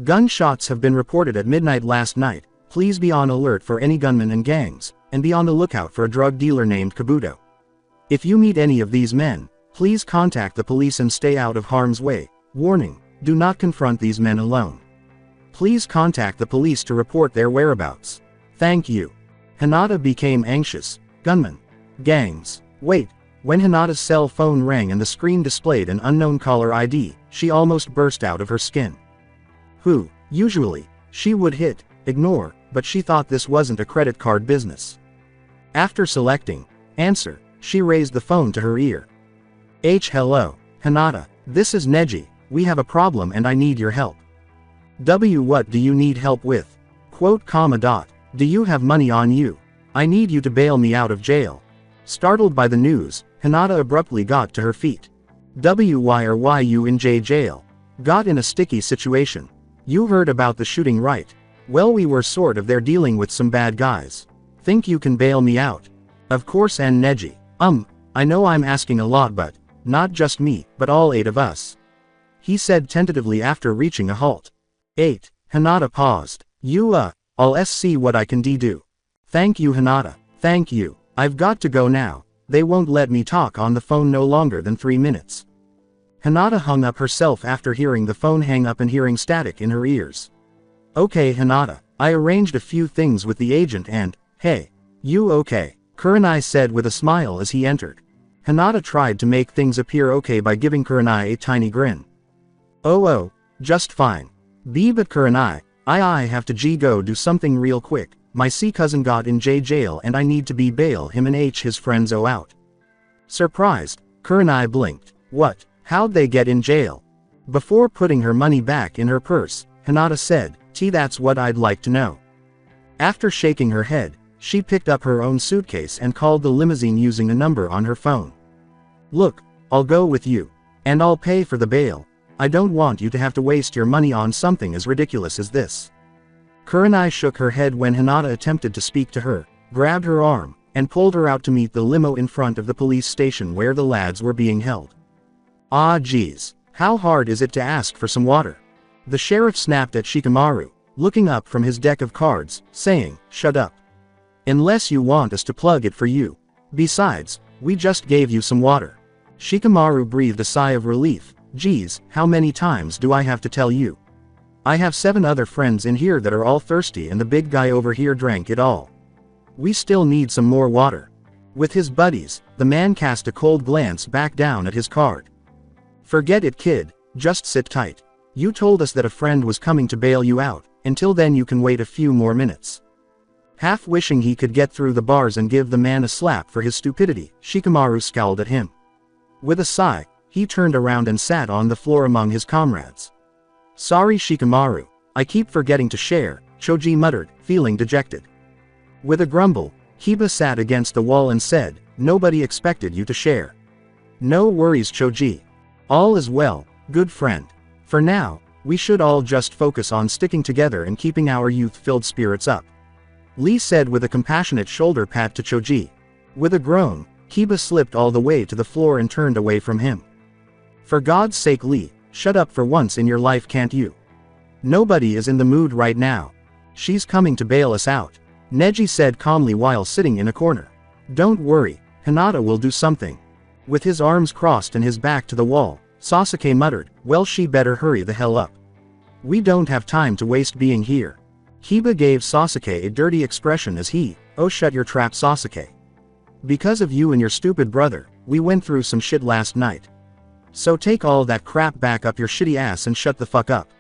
"Gunshots have been reported at midnight last night. Please be on alert for any gunmen and gangs, and be on the lookout for a drug dealer named Kabuto. If you meet any of these men, please contact the police and stay out of harm's way. Warning, do not confront these men alone. Please contact the police to report their whereabouts. Thank you." Hinata became anxious. Gunmen. Gangs. Wait. When Hinata's cell phone rang and the screen displayed an unknown caller ID, she almost burst out of her skin. Who? Usually, she would hit ignore, but she thought this wasn't a credit card business. After selecting answer, she raised the phone to her ear. Hello, Hinata, this is Neji, we have a problem and I need your help. What do you need help with? Quote, comma, dot. Do you have money on you? I need you to bail me out of jail. Startled by the news, Hinata abruptly got to her feet. Why are you in jail? Got in a sticky situation. You heard about the shooting, right? Well, we were sort of there dealing with some bad guys. Think you can bail me out? Of course, and Neji. I know I'm asking a lot, but not just me, but all 8 of us. He said tentatively after reaching a halt. 8. Hinata paused. I'll see what I can do. Thank you, Hinata. Thank you. I've got to go now. They won't let me talk on the phone no longer than 3 minutes. Hinata hung up herself after hearing the phone hang up and hearing static in her ears. Okay, Hinata, I arranged a few things with the agent and, hey, you okay? Kurenai said with a smile as he entered. Hinata tried to make things appear okay by giving Kurenai a tiny grin. Oh, just fine. But Kurenai, I have to go do something real quick. My cousin got in jail and I need to bail him and his friends out. Surprised, Kurenai blinked. What? How'd they get in jail? Before putting her money back in her purse, Hinata said, that's what I'd like to know. After shaking her head, she picked up her own suitcase and called the limousine using a number on her phone. Look, I'll go with you. And I'll pay for the bail. I don't want you to have to waste your money on something as ridiculous as this. Kurenai shook her head when Hinata attempted to speak to her, grabbed her arm, and pulled her out to meet the limo in front of the police station where the lads were being held. Ah geez, how hard is it to ask for some water? The sheriff snapped at Shikamaru, looking up from his deck of cards, saying, shut up. Unless you want us to plug it for you. Besides, we just gave you some water. Shikamaru breathed a sigh of relief. Geez, how many times do I have to tell you? I have 7 other friends in here that are all thirsty and the big guy over here drank it all. We still need some more water. With his buddies, the man cast a cold glance back down at his card. Forget it, kid, just sit tight. You told us that a friend was coming to bail you out. Until then you can wait a few more minutes. Half wishing he could get through the bars and give the man a slap for his stupidity, Shikamaru scowled at him. With a sigh, he turned around and sat on the floor among his comrades. Sorry, Shikamaru, I keep forgetting to share, Choji muttered, feeling dejected. With a grumble, Kiba sat against the wall and said, nobody expected you to share. No worries, Choji. All is well, good friend. For now, we should all just focus on sticking together and keeping our youth-filled spirits up. Lee said with a compassionate shoulder pat to Choji. With a groan, Kiba slipped all the way to the floor and turned away from him. For God's sake, Lee, shut up for once in your life, can't you? Nobody is in the mood right now. She's coming to bail us out, Neji said calmly while sitting in a corner. Don't worry, Hinata will do something. With his arms crossed and his back to the wall, Sasuke muttered, well, she better hurry the hell up. We don't have time to waste being here. Kiba gave Sasuke a dirty expression as he, oh shut your trap, Sasuke. Because of you and your stupid brother, we went through some shit last night. So take all that crap back up your shitty ass and shut the fuck up.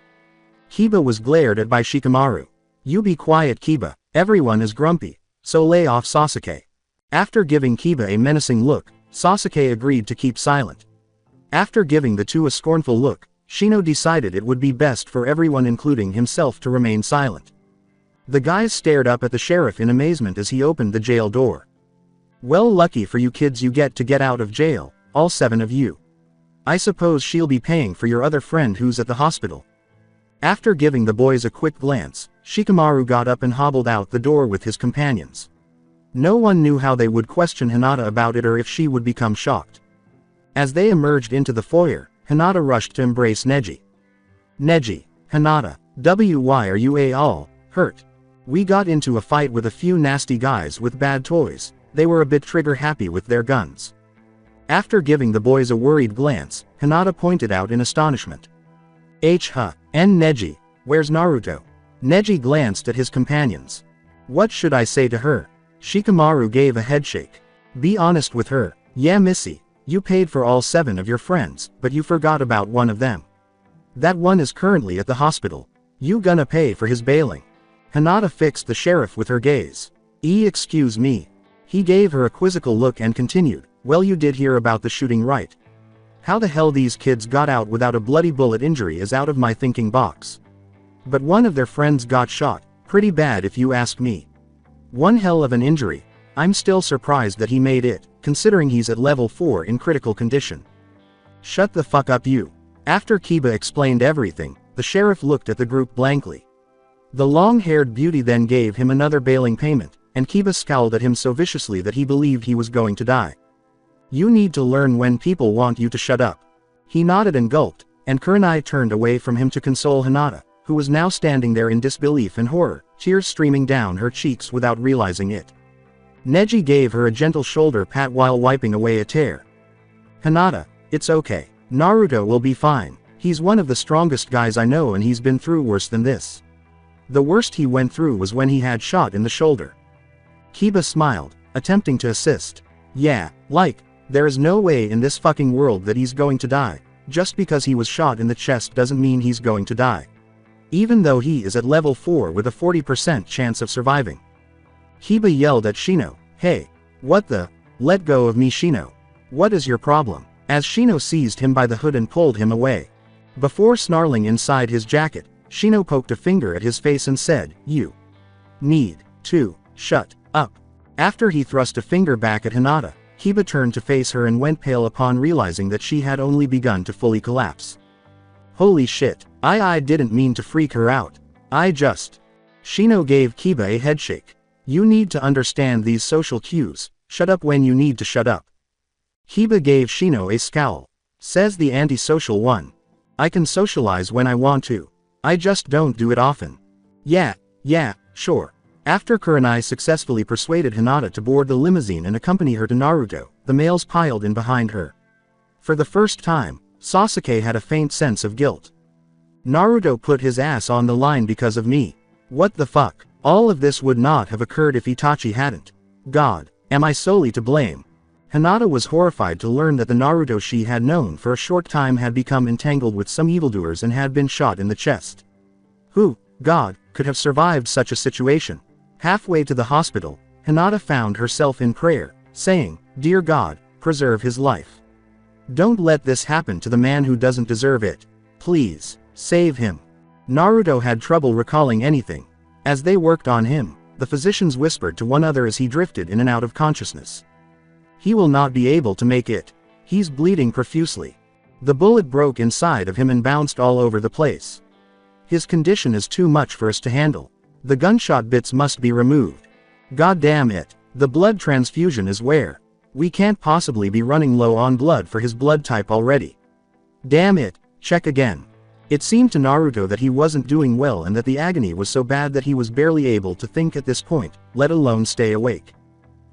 Kiba was glared at by Shikamaru. You be quiet, Kiba, everyone is grumpy, so lay off, Sasuke. After giving Kiba a menacing look, Sasuke agreed to keep silent. After giving the two a scornful look, Shino decided it would be best for everyone including himself to remain silent. The guys stared up at the sheriff in amazement as he opened the jail door. Well, lucky for you kids, you get to get out of jail, all 7 of you. I suppose she'll be paying for your other friend who's at the hospital. After giving the boys a quick glance, Shikamaru got up and hobbled out the door with his companions. No one knew how they would question Hinata about it or if she would become shocked. As they emerged into the foyer, Hinata rushed to embrace Neji. Neji, Hinata, why are you all hurt? We got into a fight with a few nasty guys with bad toys. They were a bit trigger happy with their guns. After giving the boys a worried glance, Hinata pointed out in astonishment. And Neji, where's Naruto? Neji glanced at his companions. What should I say to her? Shikamaru gave a headshake. Be honest with her. Yeah, Missy, you paid for all 7 of your friends, but you forgot about one of them. That one is currently at the hospital. You gonna pay for his bailing? Hinata fixed the sheriff with her gaze. Excuse me. He gave her a quizzical look and continued, well, you did hear about the shooting, right? How the hell these kids got out without a bloody bullet injury is out of my thinking box. But one of their friends got shot, pretty bad if you ask me. One hell of an injury. I'm still surprised that he made it, considering he's at level 4 in critical condition. Shut the fuck up, you. After Kiba explained everything, the sheriff looked at the group blankly. The long-haired beauty then gave him another bailing payment, and Kiba scowled at him so viciously that he believed he was going to die. You need to learn when people want you to shut up. He nodded and gulped, and Kurenai turned away from him to console Hinata, who was now standing there in disbelief and horror, tears streaming down her cheeks without realizing it. Neji gave her a gentle shoulder pat while wiping away a tear. Hinata, it's okay. Naruto will be fine. He's one of the strongest guys I know and he's been through worse than this. The worst he went through was when he had shot in the shoulder. Kiba smiled, attempting to assist. Yeah, like, there is no way in this fucking world that he's going to die. Just because he was shot in the chest doesn't mean he's going to die. Even though he is at level 4 with a 40% chance of surviving. Kiba yelled at Shino, hey, what the? Let go of me, Shino. What is your problem? As Shino seized him by the hood and pulled him away. Before snarling inside his jacket, Shino poked a finger at his face and said, you need to shut up. After he thrust a finger back at Hinata, Kiba turned to face her and went pale upon realizing that she had only begun to fully collapse. Holy shit, I didn't mean to freak her out. Shino gave Kiba a headshake. You need to understand these social cues, shut up when you need to shut up. Kiba gave Shino a scowl. Says the antisocial one. I can socialize when I want to. I just don't do it often. Yeah, sure. After Kurenai successfully persuaded Hinata to board the limousine and accompany her to Naruto, the males piled in behind her. For the first time, Sasuke had a faint sense of guilt. Naruto put his ass on the line because of me. What the fuck? All of this would not have occurred if Itachi hadn't. God, am I solely to blame? Hinata was horrified to learn that the Naruto she had known for a short time had become entangled with some evildoers and had been shot in the chest. Who, God, could have survived such a situation? Halfway to the hospital, Hinata found herself in prayer, saying, Dear God, preserve his life. Don't let this happen to the man who doesn't deserve it. Please, save him. Naruto had trouble recalling anything. As they worked on him, the physicians whispered to one another as he drifted in and out of consciousness. He will not be able to make it. He's bleeding profusely. The bullet broke inside of him and bounced all over the place. His condition is too much for us to handle. The gunshot bits must be removed. God damn it. The blood transfusion is where? We can't possibly be running low on blood for his blood type already. Damn it, check again. It seemed to Naruto that he wasn't doing well and that the agony was so bad that he was barely able to think at this point, let alone stay awake.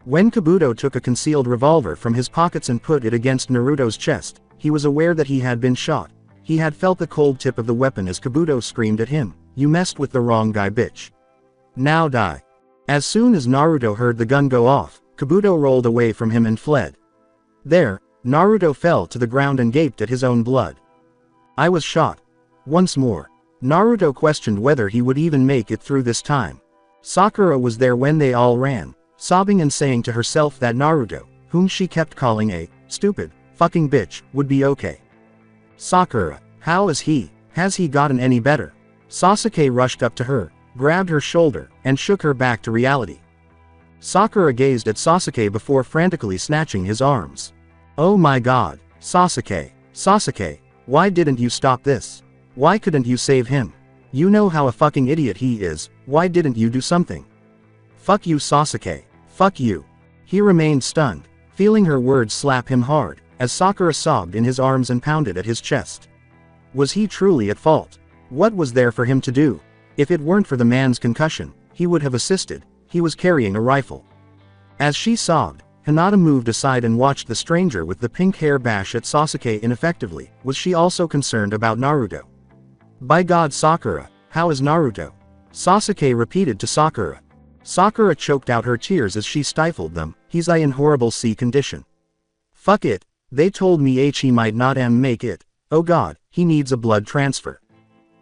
When Kabuto took a concealed revolver from his pockets and put it against Naruto's chest, he was aware that he had been shot. He had felt the cold tip of the weapon as Kabuto screamed at him, You messed with the wrong guy, bitch. Now die. As soon as Naruto heard the gun go off, Kabuto rolled away from him and fled. There, Naruto fell to the ground and gaped at his own blood. I was shot. Once more. Naruto questioned whether he would even make it through this time. Sakura was there when they all ran, sobbing and saying to herself that Naruto, whom she kept calling a stupid, fucking bitch, would be okay. Sakura, how is he? Has he gotten any better? Sasuke rushed up to her, grabbed her shoulder, and shook her back to reality. Sakura gazed at Sasuke before frantically snatching his arms. Oh my god, Sasuke, why didn't you stop this? Why couldn't you save him? You know how a fucking idiot he is, why didn't you do something? Fuck you, Sasuke, fuck you. He remained stunned, feeling her words slap him hard, as Sakura sobbed in his arms and pounded at his chest. Was he truly at fault? What was there for him to do? If it weren't for the man's concussion, he would have assisted. He was carrying a rifle. As she sobbed, Hinata moved aside and watched the stranger with the pink hair bash at Sasuke ineffectively. Was she also concerned about Naruto? By God, Sakura, how is Naruto? Sasuke repeated to Sakura. Sakura choked out her tears as she stifled them, he's in horrible C condition. Fuck it, they told me he might not make it. Oh god, he needs a blood transfer.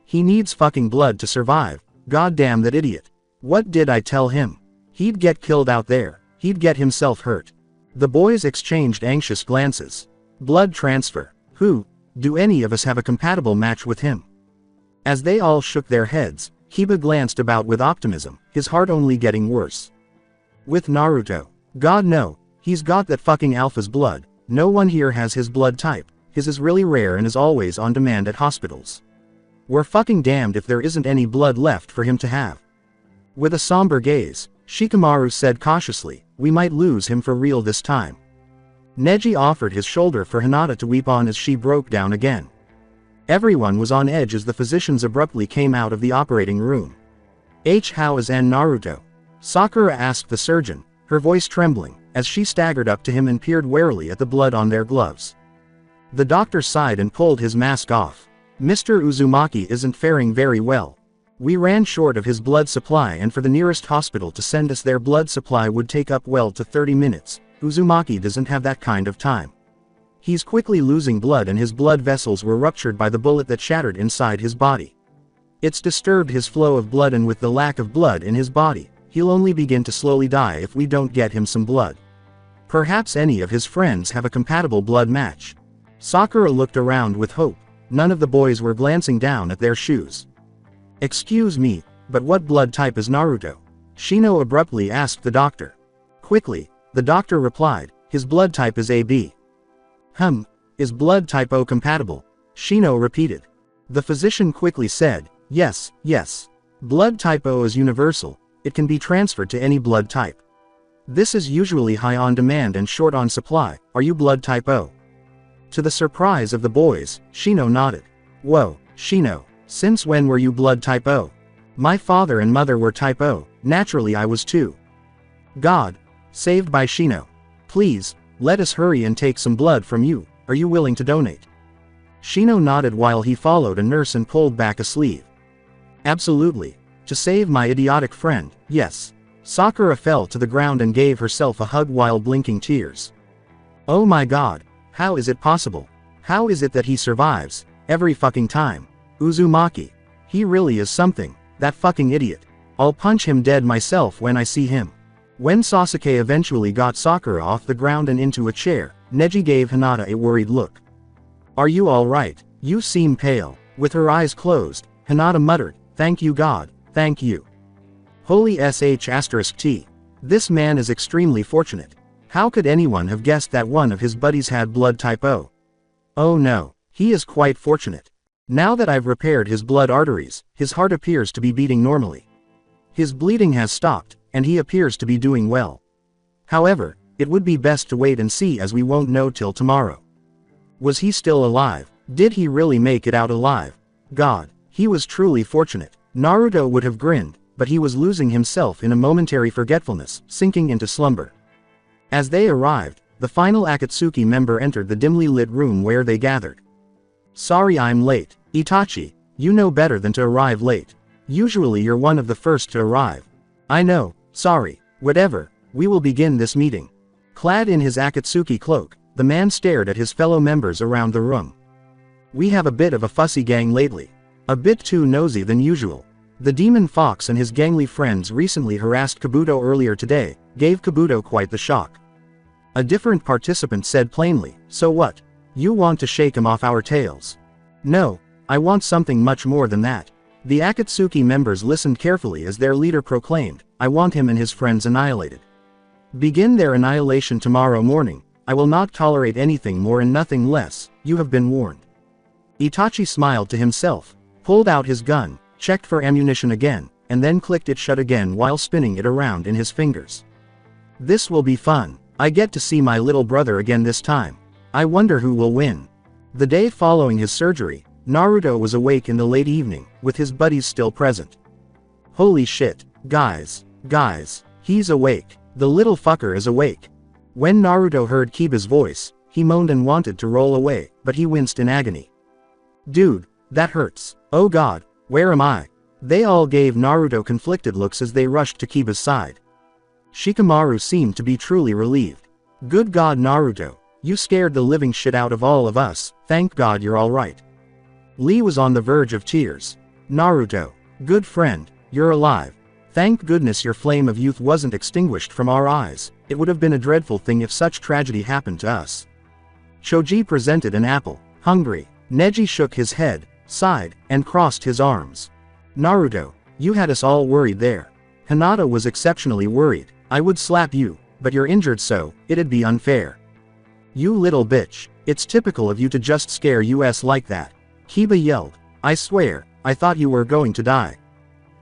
He needs fucking blood to survive, god damn that idiot. What did I tell him? He'd get killed out there, he'd get himself hurt. The boys exchanged anxious glances. Blood transfer, who? Do any of us have a compatible match with him? As they all shook their heads, Kiba glanced about with optimism, his heart only getting worse. With Naruto. God no, he's got that fucking alpha's blood, no one here has his blood type, his is really rare and is always on demand at hospitals. We're fucking damned if there isn't any blood left for him to have. With a somber gaze, Shikamaru said cautiously, we might lose him for real this time. Neji offered his shoulder for Hinata to weep on as she broke down again. Everyone was on edge as the physicians abruptly came out of the operating room. How is Naruto? Sakura asked the surgeon, her voice trembling, as she staggered up to him and peered warily at the blood on their gloves. The doctor sighed and pulled his mask off. Mr. Uzumaki isn't faring very well. We ran short of his blood supply and for the nearest hospital to send us their blood supply would take up well to 30 minutes. Uzumaki doesn't have that kind of time. He's quickly losing blood and his blood vessels were ruptured by the bullet that shattered inside his body. It's disturbed his flow of blood and with the lack of blood in his body, he'll only begin to slowly die if we don't get him some blood. Perhaps any of his friends have a compatible blood match. Sakura looked around with hope. None of the boys were glancing down at their shoes. Excuse me, but what blood type is Naruto? Shino abruptly asked the doctor. Quickly, the doctor replied, his blood type is AB. Is blood type O compatible? Shino repeated. The physician quickly said, yes. Blood type O is universal, it can be transferred to any blood type. This is usually high on demand and short on supply. Are you blood type O? To the surprise of the boys, Shino nodded. Whoa, Shino, since when were you blood type O? My father and mother were type O, naturally I was too. God. Saved by Shino. Please, let us hurry and take some blood from you, are you willing to donate? Shino nodded while he followed a nurse and pulled back a sleeve. Absolutely. To save my idiotic friend, yes. Sakura fell to the ground and gave herself a hug while blinking tears. Oh my god, how is it possible? How is it that he survives, every fucking time? Uzumaki. He really is something, that fucking idiot. I'll punch him dead myself when I see him. When Sasuke eventually got Sakura off the ground and into a chair, Neji gave Hinata a worried look. Are you alright? You seem pale. With her eyes closed, Hinata muttered, thank you God, thank you. Holy sh*t. This man is extremely fortunate. How could anyone have guessed that one of his buddies had blood type O? Oh no, he is quite fortunate. Now that I've repaired his blood arteries, his heart appears to be beating normally. His bleeding has stopped, and he appears to be doing well. However, it would be best to wait and see as we won't know till tomorrow. Was he still alive? Did he really make it out alive? God, he was truly fortunate. Naruto would have grinned, but he was losing himself in a momentary forgetfulness, sinking into slumber. As they arrived, the final Akatsuki member entered the dimly lit room where they gathered. Sorry I'm late. Itachi, you know better than to arrive late. Usually you're one of the first to arrive. I know, sorry, whatever, we will begin this meeting. Clad in his Akatsuki cloak, the man stared at his fellow members around the room. We have a bit of a fussy gang lately. A bit too nosy than usual. The demon fox and his gangly friends recently harassed Kabuto earlier today, gave Kabuto quite the shock. A different participant said plainly, so what? You want to shake him off our tails? No, I want something much more than that. The Akatsuki members listened carefully as their leader proclaimed, I want him and his friends annihilated. Begin their annihilation tomorrow morning. I will not tolerate anything more and nothing less, you have been warned. Itachi smiled to himself, pulled out his gun, checked for ammunition again, and then clicked it shut again while spinning it around in his fingers. This will be fun. I get to see my little brother again this time. I wonder who will win. The day following his surgery, Naruto was awake in the late evening, with his buddies still present. Holy shit, guys, he's awake. The little fucker is awake. When Naruto heard Kiba's voice, he moaned and wanted to roll away, but he winced in agony. Dude, that hurts. Oh god, where am I? They all gave Naruto conflicted looks as they rushed to Kiba's side. Shikamaru seemed to be truly relieved. Good God Naruto, you scared the living shit out of all of us, thank God you're alright. Lee was on the verge of tears. Naruto, good friend, you're alive. Thank goodness your flame of youth wasn't extinguished from our eyes, it would have been a dreadful thing if such tragedy happened to us. Choji presented an apple. Hungry. Neji shook his head, sighed, and crossed his arms. Naruto, you had us all worried there. Hinata was exceptionally worried. I would slap you, but you're injured so, it'd be unfair. You little bitch, it's typical of you to just scare us like that. Kiba yelled. I swear, I thought you were going to die.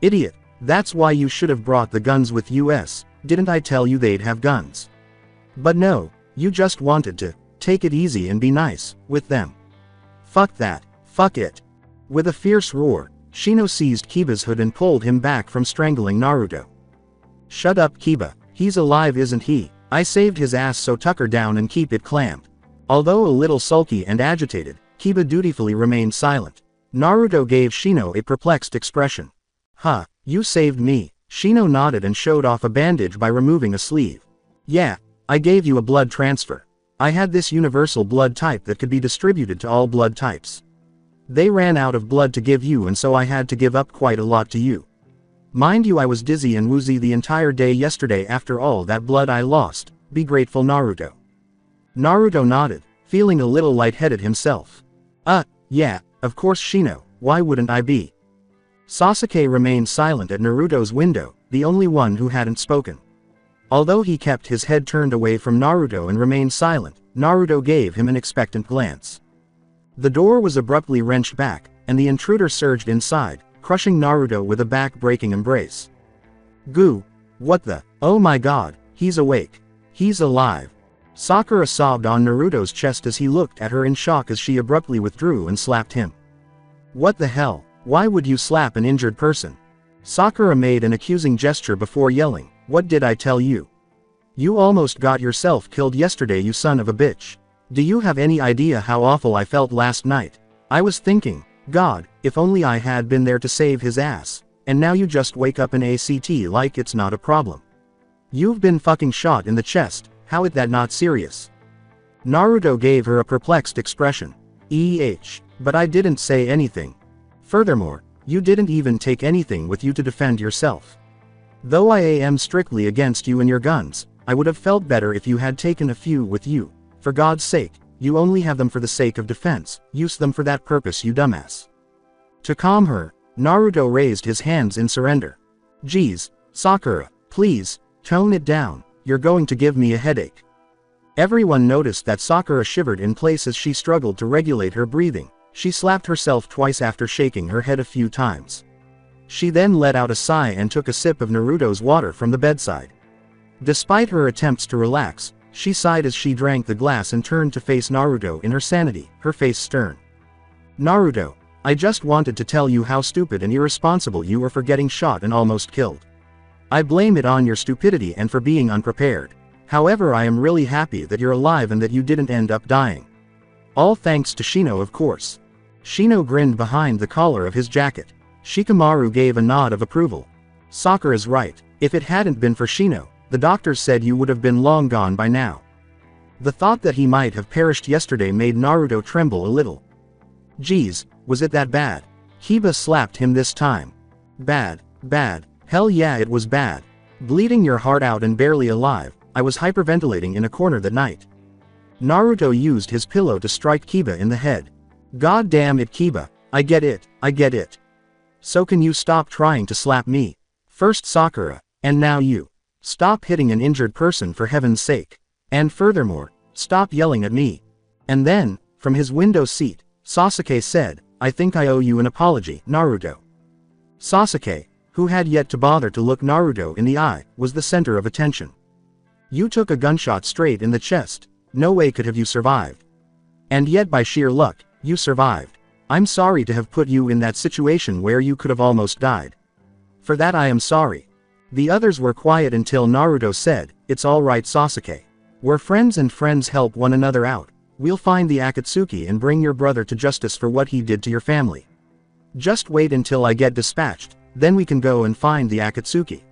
Idiot, that's why you should have brought the guns with us, didn't I tell you they'd have guns? But no, you just wanted to take it easy and be nice with them. Fuck that, fuck it. With a fierce roar, Shino seized Kiba's hood and pulled him back from strangling Naruto. Shut up Kiba, he's alive isn't he? I saved his ass so tuck her down and keep it clamped. Although a little sulky and agitated, Kiba dutifully remained silent. Naruto gave Shino a perplexed expression. Huh, you saved me. Shino nodded and showed off a bandage by removing a sleeve. Yeah, I gave you a blood transfer. I had this universal blood type that could be distributed to all blood types. They ran out of blood to give you and so I had to give up quite a lot to you. Mind you, I was dizzy and woozy the entire day yesterday after all that blood I lost. Be grateful Naruto. Naruto nodded, feeling a little lightheaded himself. Yeah, of course Shino, why wouldn't I be? Sasuke remained silent at Naruto's window, the only one who hadn't spoken. Although he kept his head turned away from Naruto and remained silent, Naruto gave him an expectant glance. The door was abruptly wrenched back, and the intruder surged inside, crushing Naruto with a back-breaking embrace. Goo! What the? Oh my god, he's awake. He's alive. Sakura sobbed on Naruto's chest as he looked at her in shock as she abruptly withdrew and slapped him. What the hell? Why would you slap an injured person? Sakura made an accusing gesture before yelling, what did I tell you? You almost got yourself killed yesterday you son of a bitch. Do you have any idea how awful I felt last night? I was thinking, God, if only I had been there to save his ass, and now you just wake up in ACT like it's not a problem. You've been fucking shot in the chest, how is that not serious? Naruto gave her a perplexed expression. But I didn't say anything. Furthermore, you didn't even take anything with you to defend yourself. Though I am strictly against you and your guns, I would have felt better if you had taken a few with you. For God's sake, you only have them for the sake of defense, use them for that purpose you dumbass. To calm her, Naruto raised his hands in surrender. Geez, Sakura, please, tone it down, you're going to give me a headache. Everyone noticed that Sakura shivered in place as she struggled to regulate her breathing. She slapped herself twice after shaking her head a few times. She then let out a sigh and took a sip of Naruto's water from the bedside. Despite her attempts to relax, she sighed as she drank the glass and turned to face Naruto in her sanity, her face stern. Naruto, I just wanted to tell you how stupid and irresponsible you were for getting shot and almost killed. I blame it on your stupidity and for being unprepared. However, I am really happy that you're alive and that you didn't end up dying. All thanks to Shino, of course. Shino grinned behind the collar of his jacket. Shikamaru gave a nod of approval. Sakura's right, if it hadn't been for Shino, the doctors said you would have been long gone by now. The thought that he might have perished yesterday made Naruto tremble a little. Geez, was it that bad? Kiba slapped him this time. Bad, hell yeah it was bad. Bleeding your heart out and barely alive, I was hyperventilating in a corner that night. Naruto used his pillow to strike Kiba in the head. God damn it Kiba, I get it. So can you stop trying to slap me? First Sakura, and now you. Stop hitting an injured person for heaven's sake. And furthermore, stop yelling at me. And then, from his window seat, Sasuke said, I think I owe you an apology, Naruto. Sasuke, who had yet to bother to look Naruto in the eye, was the center of attention. You took a gunshot straight in the chest, no way could have you survived. And yet by sheer luck, you survived. I'm sorry to have put you in that situation where you could have almost died. For that I am sorry. The others were quiet until Naruto said, it's alright Sasuke. We're friends and friends help one another out. We'll find the Akatsuki and bring your brother to justice for what he did to your family. Just wait until I get dispatched, then we can go and find the Akatsuki.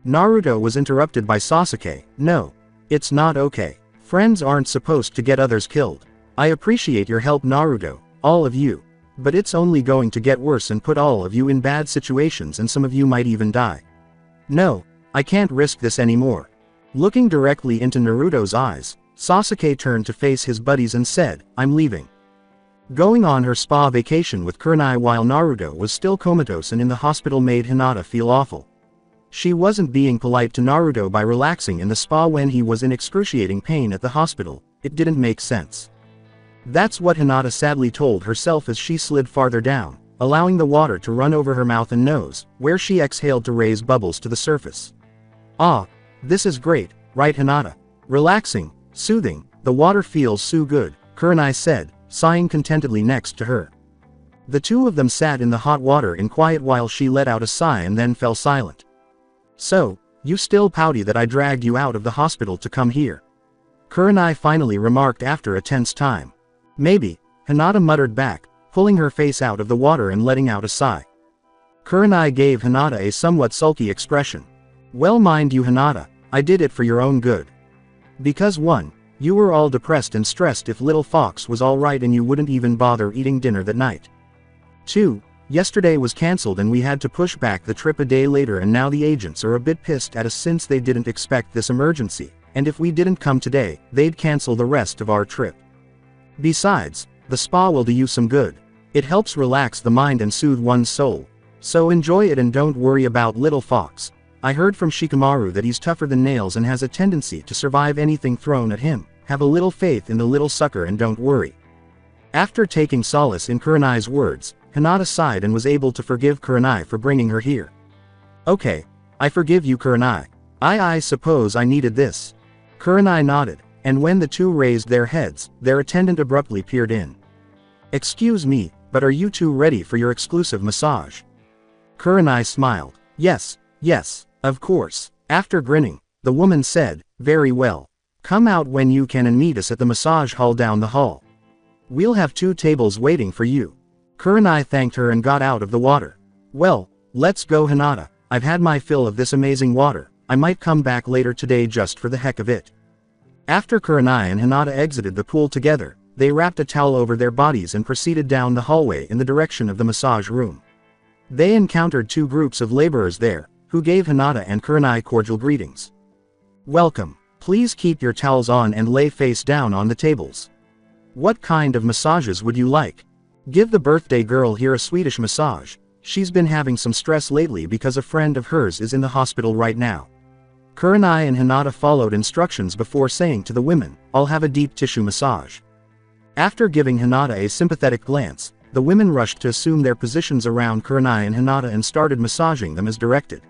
Naruto was interrupted by Sasuke. No. It's not okay. Friends aren't supposed to get others killed. I appreciate your help, Naruto, all of you. But it's only going to get worse and put all of you in bad situations, and some of you might even die. No, I can't risk this anymore. Looking directly into Naruto's eyes, Sasuke turned to face his buddies and said, I'm leaving. Going on her spa vacation with Kurenai while Naruto was still comatose and in the hospital made Hinata feel awful. She wasn't being polite to Naruto by relaxing in the spa when he was in excruciating pain at the hospital. It didn't make sense. That's what Hinata sadly told herself as she slid farther down, allowing the water to run over her mouth and nose, where she exhaled to raise bubbles to the surface. Ah, this is great, right, Hinata? Relaxing, soothing, the water feels so good, Kurenai said, sighing contentedly next to her. The two of them sat in the hot water in quiet while she let out a sigh and then fell silent. So, you still pouty that I dragged you out of the hospital to come here? Kurenai finally remarked after a tense time. Maybe, Hinata muttered back, pulling her face out of the water and letting out a sigh. Kurenai gave Hinata a somewhat sulky expression. Well, mind you, Hinata, I did it for your own good. Because 1. You were all depressed and stressed if Little Fox was alright and you wouldn't even bother eating dinner that night. 2. Yesterday was cancelled and we had to push back the trip a day later, and now the agents are a bit pissed at us since they didn't expect this emergency, and if we didn't come today, they'd cancel the rest of our trip. Besides, the spa will do you some good. It helps relax the mind and soothe one's soul. So enjoy it and don't worry about Little Fox. I heard from Shikamaru that he's tougher than nails and has a tendency to survive anything thrown at him. Have a little faith in the little sucker and don't worry. After taking solace in Kurenai's words, Hinata sighed and was able to forgive Kurenai for bringing her here. Okay, I forgive you, Kurenai. I suppose I needed this. Kurenai nodded, and when the two raised their heads, their attendant abruptly peered in. Excuse me, but are you two ready for your exclusive massage? Kurenai smiled. Yes, of course. After grinning, the woman said, very well. Come out when you can and meet us at the massage hall down the hall. We'll have 2 tables waiting for you. Kurenai thanked her and got out of the water. Well, let's go, Hinata. I've had my fill of this amazing water. I might come back later today just for the heck of it. After Kurenai and Hinata exited the pool together, they wrapped a towel over their bodies and proceeded down the hallway in the direction of the massage room. They encountered 2 groups of laborers there, who gave Hinata and Kurenai cordial greetings. Welcome. Please keep your towels on and lay face down on the tables. What kind of massages would you like? Give the birthday girl here a Swedish massage. She's been having some stress lately because a friend of hers is in the hospital right now. Kurenai and Hinata followed instructions before saying to the women, I'll have a deep tissue massage. After giving Hinata a sympathetic glance, the women rushed to assume their positions around Kurenai and Hinata and started massaging them as directed.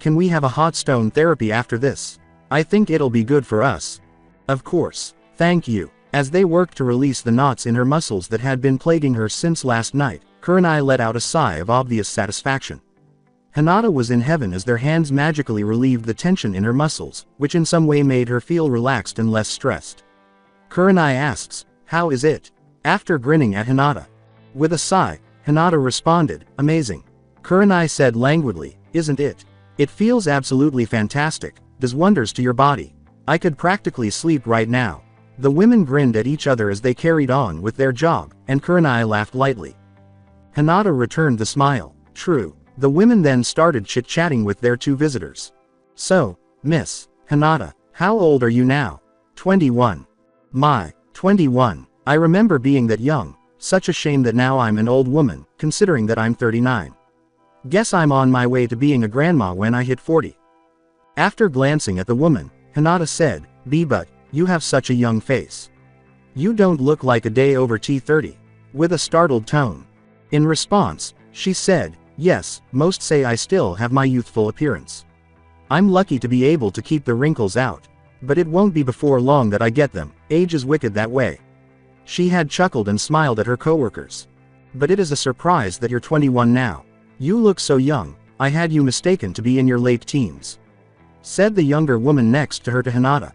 Can we have a hot stone therapy after this? I think it'll be good for us. Of course. Thank you. As they worked to release the knots in her muscles that had been plaguing her since last night, Kurenai let out a sigh of obvious satisfaction. Hinata was in heaven as their hands magically relieved the tension in her muscles, which in some way made her feel relaxed and less stressed. Kurenai asks, how is it? After grinning at Hinata. With a sigh, Hinata responded, amazing. Kurenai said languidly, isn't it? It feels absolutely fantastic, does wonders to your body. I could practically sleep right now. The women grinned at each other as they carried on with their job, and Kurenai laughed lightly. Hinata returned the smile. True. The women then started chit-chatting with their 2 visitors. So, Miss Hinata, how old are you now? 21. My, 21. I remember being that young. Such a shame that now I'm an old woman, considering that I'm 39. Guess I'm on my way to being a grandma when I hit 40. After glancing at the woman, Hinata said, but you have such a young face. You don't look like a day over T30. With a startled tone. In response, she said, yes, most say I still have my youthful appearance. I'm lucky to be able to keep the wrinkles out. But it won't be before long that I get them. Age is wicked that way. She had chuckled and smiled at her coworkers. But it is a surprise that you're 21 now. You look so young, I had you mistaken to be in your late teens. Said the younger woman next to her to Hinata.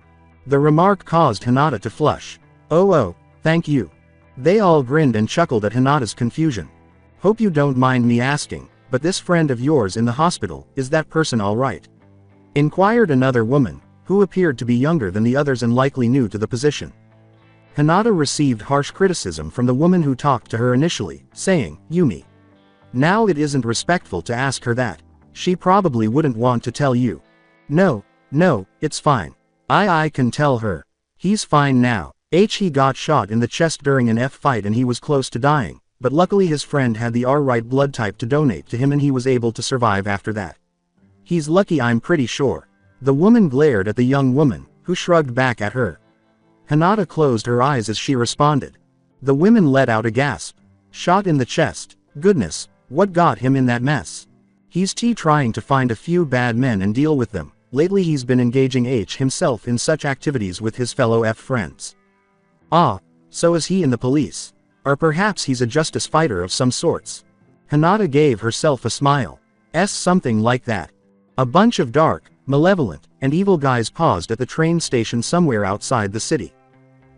The remark caused Hinata to flush. Oh, thank you. They all grinned and chuckled at Hinata's confusion. Hope you don't mind me asking, but this friend of yours in the hospital, is that person alright? inquired another woman, who appeared to be younger than the others and likely new to the position. Hinata received harsh criticism from the woman who talked to her initially, saying, "Yumi. Now it isn't respectful to ask her that. She probably wouldn't want to tell you." No, it's fine. I can tell her. He's fine now. He got shot in the chest during an F fight and he was close to dying, but luckily his friend had the R-right blood type to donate to him and he was able to survive after that. He's lucky, I'm pretty sure. The woman glared at the young woman, who shrugged back at her. Hinata closed her eyes as she responded. The women let out a gasp. Shot in the chest. Goodness, what got him in that mess? He's trying to find a few bad men and deal with them. Lately he's been engaging himself in such activities with his fellow F friends. Ah, so is he in the police? Or perhaps he's a justice fighter of some sorts. Hinata gave herself a smile. Something like that. A bunch of dark, malevolent, and evil guys paused at the train station somewhere outside the city.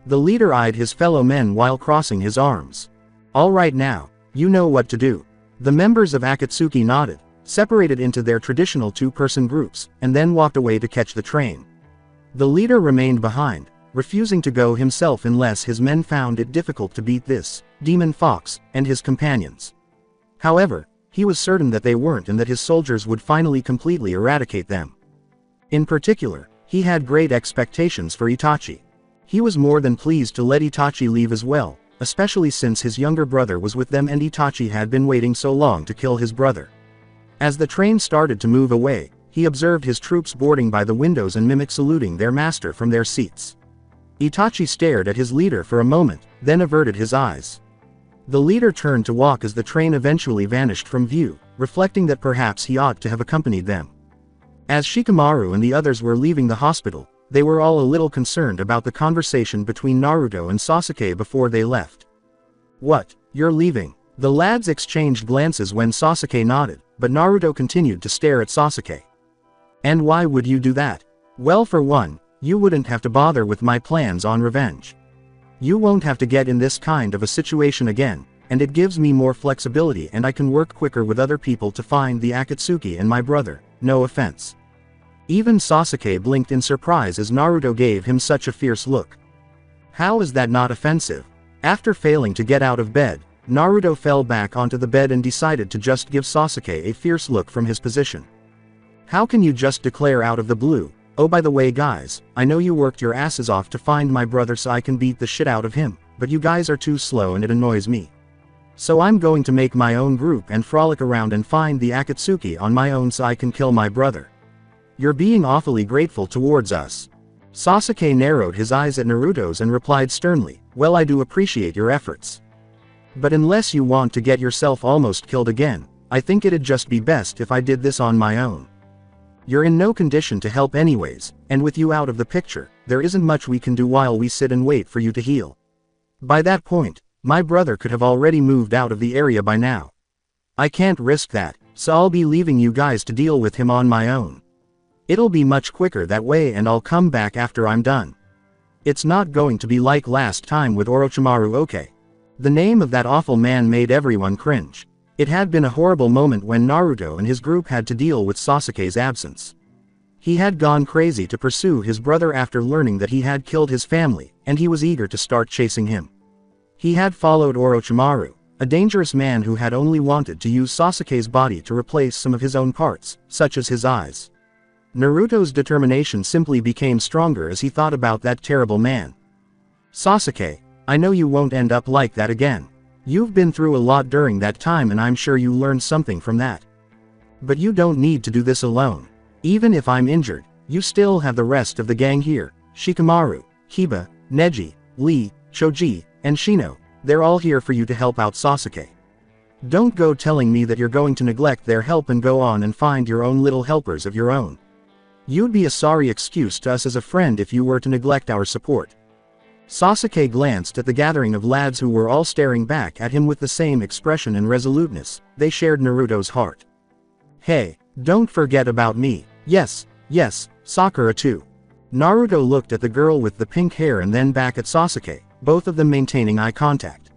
The leader eyed his fellow men while crossing his arms. All right now, you know what to do. The members of Akatsuki nodded, separated into their traditional two-person groups, and then walked away to catch the train. The leader remained behind, refusing to go himself unless his men found it difficult to beat this demon fox and his companions. However, he was certain that they weren't and that his soldiers would finally completely eradicate them. In particular, he had great expectations for Itachi. He was more than pleased to let Itachi leave as well, especially since his younger brother was with them and Itachi had been waiting so long to kill his brother. As the train started to move away, he observed his troops boarding by the windows and mimic saluting their master from their seats. Itachi stared at his leader for a moment, then averted his eyes. The leader turned to walk as the train eventually vanished from view, reflecting that perhaps he ought to have accompanied them. As Shikamaru and the others were leaving the hospital, they were all a little concerned about the conversation between Naruto and Sasuke before they left. What, you're leaving? The lads exchanged glances when Sasuke nodded, but Naruto continued to stare at Sasuke. And why would you do that? Well, for one, you wouldn't have to bother with my plans on revenge. You won't have to get in this kind of a situation again, and it gives me more flexibility and I can work quicker with other people to find the Akatsuki and my brother, no offense. Even Sasuke blinked in surprise as Naruto gave him such a fierce look. How is that not offensive? After failing to get out of bed, Naruto fell back onto the bed and decided to just give Sasuke a fierce look from his position. How can you just declare out of the blue, "Oh, by the way guys, I know you worked your asses off to find my brother so I can beat the shit out of him, but you guys are too slow and it annoys me. So I'm going to make my own group and frolic around and find the Akatsuki on my own so I can kill my brother. You're being awfully grateful towards us." Sasuke narrowed his eyes at Naruto's and replied sternly, "Well, I do appreciate your efforts. But unless you want to get yourself almost killed again, I think it'd just be best if I did this on my own. You're in no condition to help anyways, and with you out of the picture, there isn't much we can do while we sit and wait for you to heal. By that point, my brother could have already moved out of the area by now. I can't risk that, so I'll be leaving you guys to deal with him on my own. It'll be much quicker that way and I'll come back after I'm done. It's not going to be like last time with Orochimaru, okay?" The name of that awful man made everyone cringe. It had been a horrible moment when Naruto and his group had to deal with Sasuke's absence. He had gone crazy to pursue his brother after learning that he had killed his family, and he was eager to start chasing him. He had followed Orochimaru, a dangerous man who had only wanted to use Sasuke's body to replace some of his own parts, such as his eyes. Naruto's determination simply became stronger as he thought about that terrible man. "Sasuke, I know you won't end up like that again. You've been through a lot during that time and I'm sure you learned something from that. But you don't need to do this alone. Even if I'm injured, you still have the rest of the gang here, Shikamaru, Hiba, Neji, Lee, Choji, and Shino. They're all here for you to help out Sasuke. Don't go telling me that you're going to neglect their help and go on and find your own little helpers of your own. You'd be a sorry excuse to us as a friend if you were to neglect our support." Sasuke glanced at the gathering of lads who were all staring back at him with the same expression and resoluteness. They shared Naruto's heart. "Hey, don't forget about me. Yes, Sakura too." Naruto looked at the girl with the pink hair and then back at Sasuke, both of them maintaining eye contact.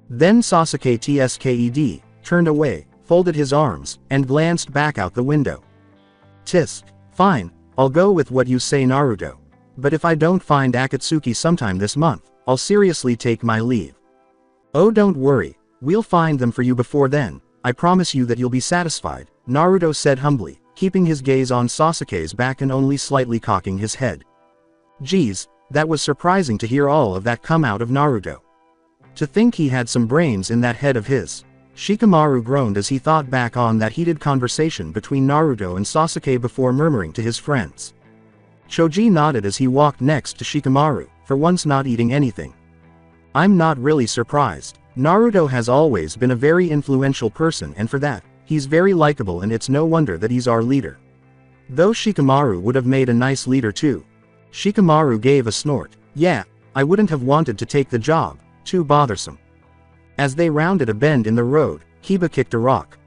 Then Sasuke tsked, turned away, folded his arms, and glanced back out the window. Tisk. Fine, I'll go with what you say, Naruto. But if I don't find Akatsuki sometime this month, I'll seriously take my leave. Oh, don't worry, we'll find them for you before then, I promise you that you'll be satisfied, Naruto said humbly, keeping his gaze on Sasuke's back and only slightly cocking his head. Geez, that was surprising to hear all of that come out of Naruto. To think he had some brains in that head of his. Shikamaru groaned as he thought back on that heated conversation between Naruto and Sasuke before murmuring to his friends. Choji nodded as he walked next to Shikamaru, for once not eating anything. I'm not really surprised. Naruto has always been a very influential person, and for that, he's very likable, and it's no wonder that he's our leader. Though Shikamaru would have made a nice leader too. Shikamaru gave a snort. Yeah, I wouldn't have wanted to take the job, too bothersome. As they rounded a bend in the road, Kiba kicked a rock.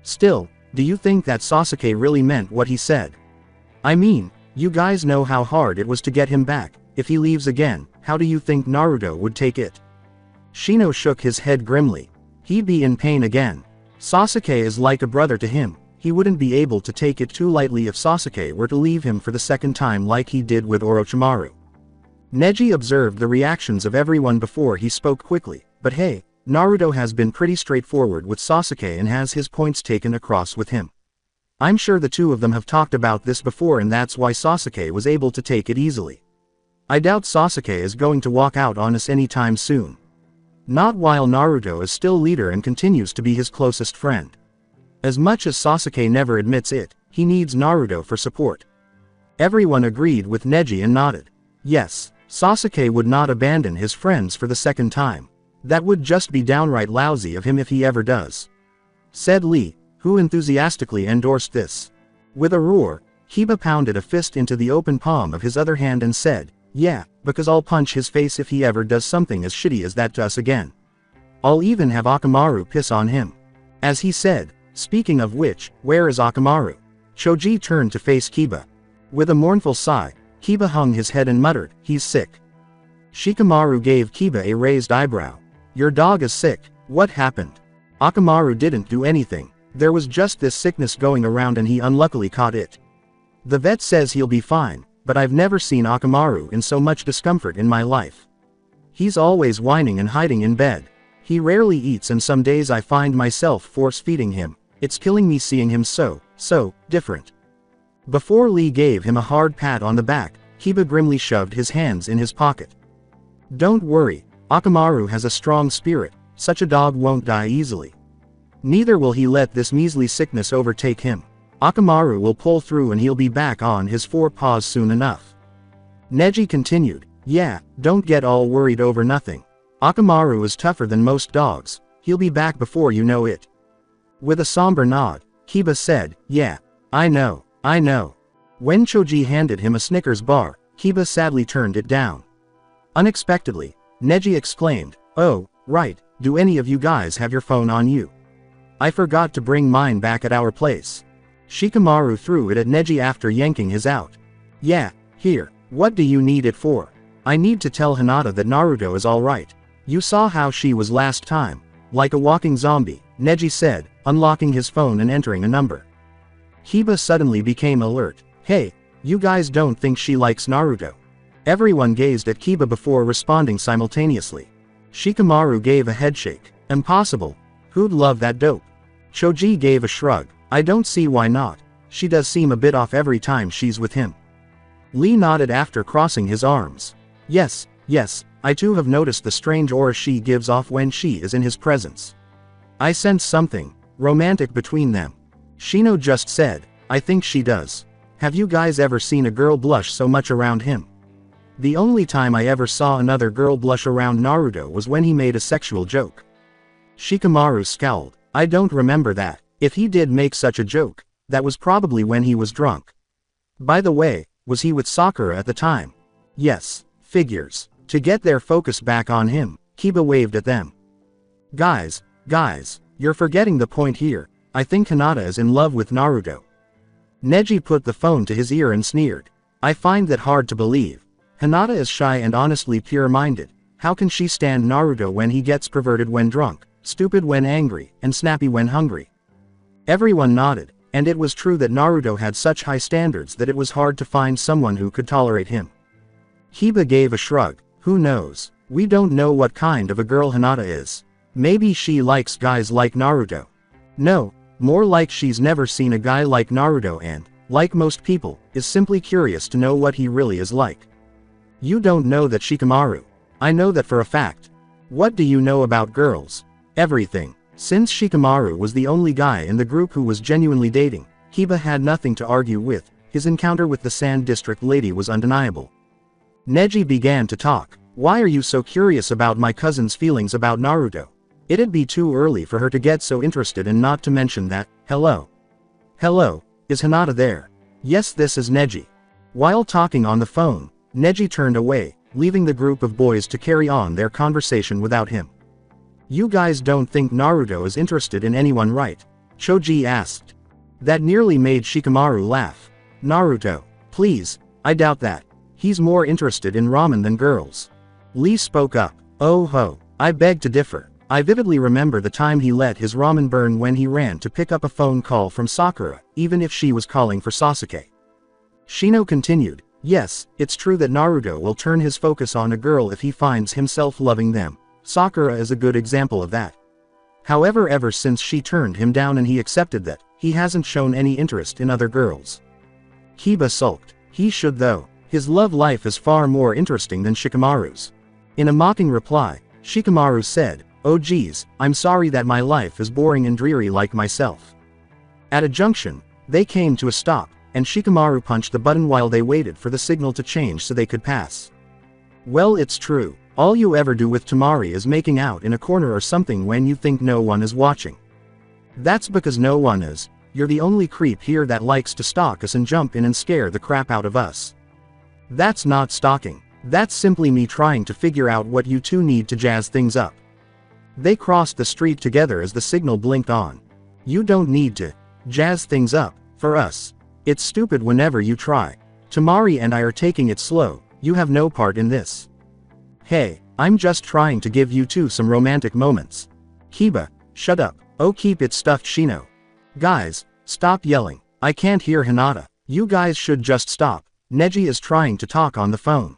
Still, do you think that Sasuke really meant what he said? I mean, you guys know how hard it was to get him back. If he leaves again, how do you think Naruto would take it? Shino shook his head grimly. He'd be in pain again. Sasuke is like a brother to him. He wouldn't be able to take it too lightly if Sasuke were to leave him for the second time like he did with Orochimaru. Neji observed the reactions of everyone before he spoke quickly, but hey, Naruto has been pretty straightforward with Sasuke and has his points taken across with him. I'm sure the two of them have talked about this before, and that's why Sasuke was able to take it easily. I doubt Sasuke is going to walk out on us anytime soon. Not while Naruto is still leader and continues to be his closest friend. As much as Sasuke never admits it, he needs Naruto for support. Everyone agreed with Neji and nodded. Yes, Sasuke would not abandon his friends for the second time. That would just be downright lousy of him if he ever does. Said Lee, who enthusiastically endorsed this. With a roar, Kiba pounded a fist into the open palm of his other hand and said, yeah, because I'll punch his face if he ever does something as shitty as that to us again. I'll even have Akamaru piss on him. As he said, speaking of which, where is Akamaru? Choji turned to face Kiba. With a mournful sigh, Kiba hung his head and muttered, he's sick. Shikamaru gave Kiba a raised eyebrow. Your dog is sick, what happened? Akamaru didn't do anything, there was just this sickness going around and he unluckily caught it. The vet says he'll be fine, but I've never seen Akamaru in so much discomfort in my life. He's always whining and hiding in bed. He rarely eats and some days I find myself force-feeding him. It's killing me seeing him so different. Before Lee gave him a hard pat on the back, Kiba grimly shoved his hands in his pocket. Don't worry, Akamaru has a strong spirit, such a dog won't die easily. Neither will he let this measly sickness overtake him. Akamaru will pull through and he'll be back on his four paws soon enough. Neji continued, yeah, don't get all worried over nothing. Akamaru is tougher than most dogs, he'll be back before you know it. With a somber nod, Kiba said, yeah, I know. When Choji handed him a Snickers bar, Kiba sadly turned it down. Unexpectedly, Neji exclaimed, oh, right, do any of you guys have your phone on you? I forgot to bring mine back at our place. Shikamaru threw it at Neji after yanking his out. Yeah, here, what do you need it for? I need to tell Hinata that Naruto is alright. You saw how she was last time. Like a walking zombie, Neji said, unlocking his phone and entering a number. Kiba suddenly became alert. Hey, you guys don't think she likes Naruto? Everyone gazed at Kiba before responding simultaneously. Shikamaru gave a headshake. Impossible. Who'd love that dope? Choji gave a shrug. I don't see why not. She does seem a bit off every time she's with him. Lee nodded after crossing his arms. Yes, I too have noticed the strange aura she gives off when she is in his presence. I sense something romantic between them. Shino just said, I think she does. Have you guys ever seen a girl blush so much around him? The only time I ever saw another girl blush around Naruto was when he made a sexual joke. Shikamaru scowled. I don't remember that. If he did make such a joke, that was probably when he was drunk. By the way, was he with Sakura at the time? Yes, figures. To get their focus back on him, Kiba waved at them. Guys, you're forgetting the point here. I think Hinata is in love with Naruto. Neji put the phone to his ear and sneered. I find that hard to believe. Hinata is shy and honestly pure-minded. How can she stand Naruto when he gets perverted when drunk, stupid when angry, and snappy when hungry? Everyone nodded, And it was true that Naruto had such high standards that it was hard to find someone who could tolerate him. Hyuga gave a shrug. Who knows? We don't know what kind of a girl Hinata is. Maybe she likes guys like Naruto. No, more like she's never seen a guy like Naruto and, like most people, is simply curious to know what he really is like. You don't know that, Shikamaru. I know that for a fact. What do you know about girls? Everything. Since Shikamaru was the only guy in the group who was genuinely dating, Hyuga had nothing to argue with. His encounter with the Sand District lady was undeniable. Neji began to talk. Why are you so curious about my cousin's feelings about Naruto? It'd be too early for her to get so interested, and not to mention that, hello. Hello, is Hinata there? Yes, this is Neji. While talking on the phone, Neji turned away, leaving the group of boys to carry on their conversation without him. You guys don't think Naruto is interested in anyone, right? Choji asked. That nearly made Shikamaru laugh. Naruto, please, I doubt that. He's more interested in ramen than girls. Lee spoke up. Oh ho, I beg to differ. I vividly remember the time he let his ramen burn when he ran to pick up a phone call from Sakura, even if she was calling for Sasuke. Shino continued. Yes, it's true that Naruto will turn his focus on a girl if he finds himself loving them. Sakura is a good example of that. However, ever since she turned him down and he accepted that, he hasn't shown any interest in other girls. Kiba sulked. He should though. His love life is far more interesting than Shikamaru's. In a mocking reply, Shikamaru said, oh geez, I'm sorry that my life is boring and dreary like myself. At a junction, they came to a stop, and Shikamaru punched the button while they waited for the signal to change so they could pass. Well, it's true. All you ever do with Tamari is making out in a corner or something when you think no one is watching. That's because no one is. You're the only creep here that likes to stalk us and jump in and scare the crap out of us. That's not stalking. That's simply me trying to figure out what you two need to jazz things up. They crossed the street together as the signal blinked on. You don't need to jazz things up for us. It's stupid whenever you try. Tamari and I are taking it slow. You have no part in this. Hey, I'm just trying to give you two some romantic moments. Kiba, shut up. Oh, keep it stuffed, Shino. Guys, stop yelling. I can't hear Hinata. You guys should just stop. Neji is trying to talk on the phone.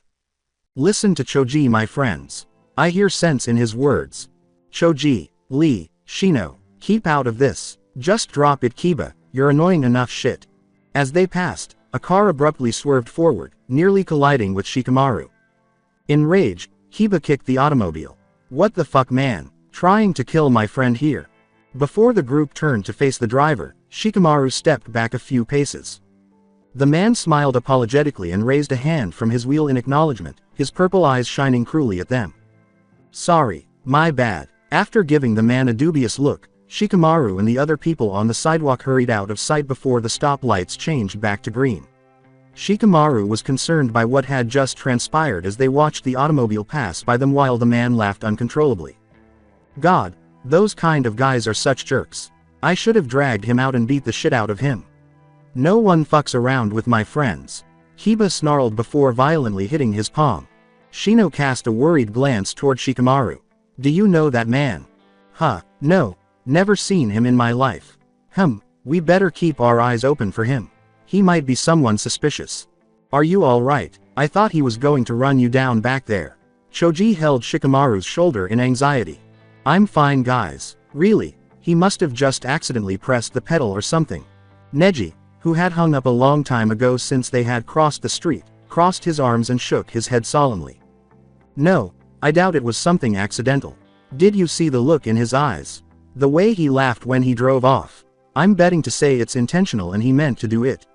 Listen to Choji, my friends. I hear sense in his words. Choji, Lee, Shino, keep out of this. Just drop it, Kiba, you're annoying enough, shit. As they passed, a car abruptly swerved forward, nearly colliding with Shikamaru. In rage, Kiba kicked the automobile. What the fuck, man? Trying to kill my friend here. Before the group turned to face the driver, Shikamaru stepped back a few paces. The man smiled apologetically and raised a hand from his wheel in acknowledgement, his purple eyes shining cruelly at them. Sorry, my bad. After giving the man a dubious look, Shikamaru and the other people on the sidewalk hurried out of sight before the stoplights changed back to green. Shikamaru was concerned by what had just transpired as they watched the automobile pass by them while the man laughed uncontrollably. God, those kind of guys are such jerks. I should have dragged him out and beat the shit out of him. No one fucks around with my friends. Kiba snarled before violently hitting his palm. Shino cast a worried glance toward Shikamaru. Do you know that man? Huh, no, never seen him in my life. We better keep our eyes open for him. He might be someone suspicious. Are you alright? I thought he was going to run you down back there. Choji held Shikamaru's shoulder in anxiety. I'm fine, guys. Really, he must have just accidentally pressed the pedal or something. Neji, who had hung up a long time ago since they had crossed the street, crossed his arms and shook his head solemnly. No, I doubt it was something accidental. Did you see the look in his eyes? The way he laughed when he drove off. I'm betting to say it's intentional and he meant to do it.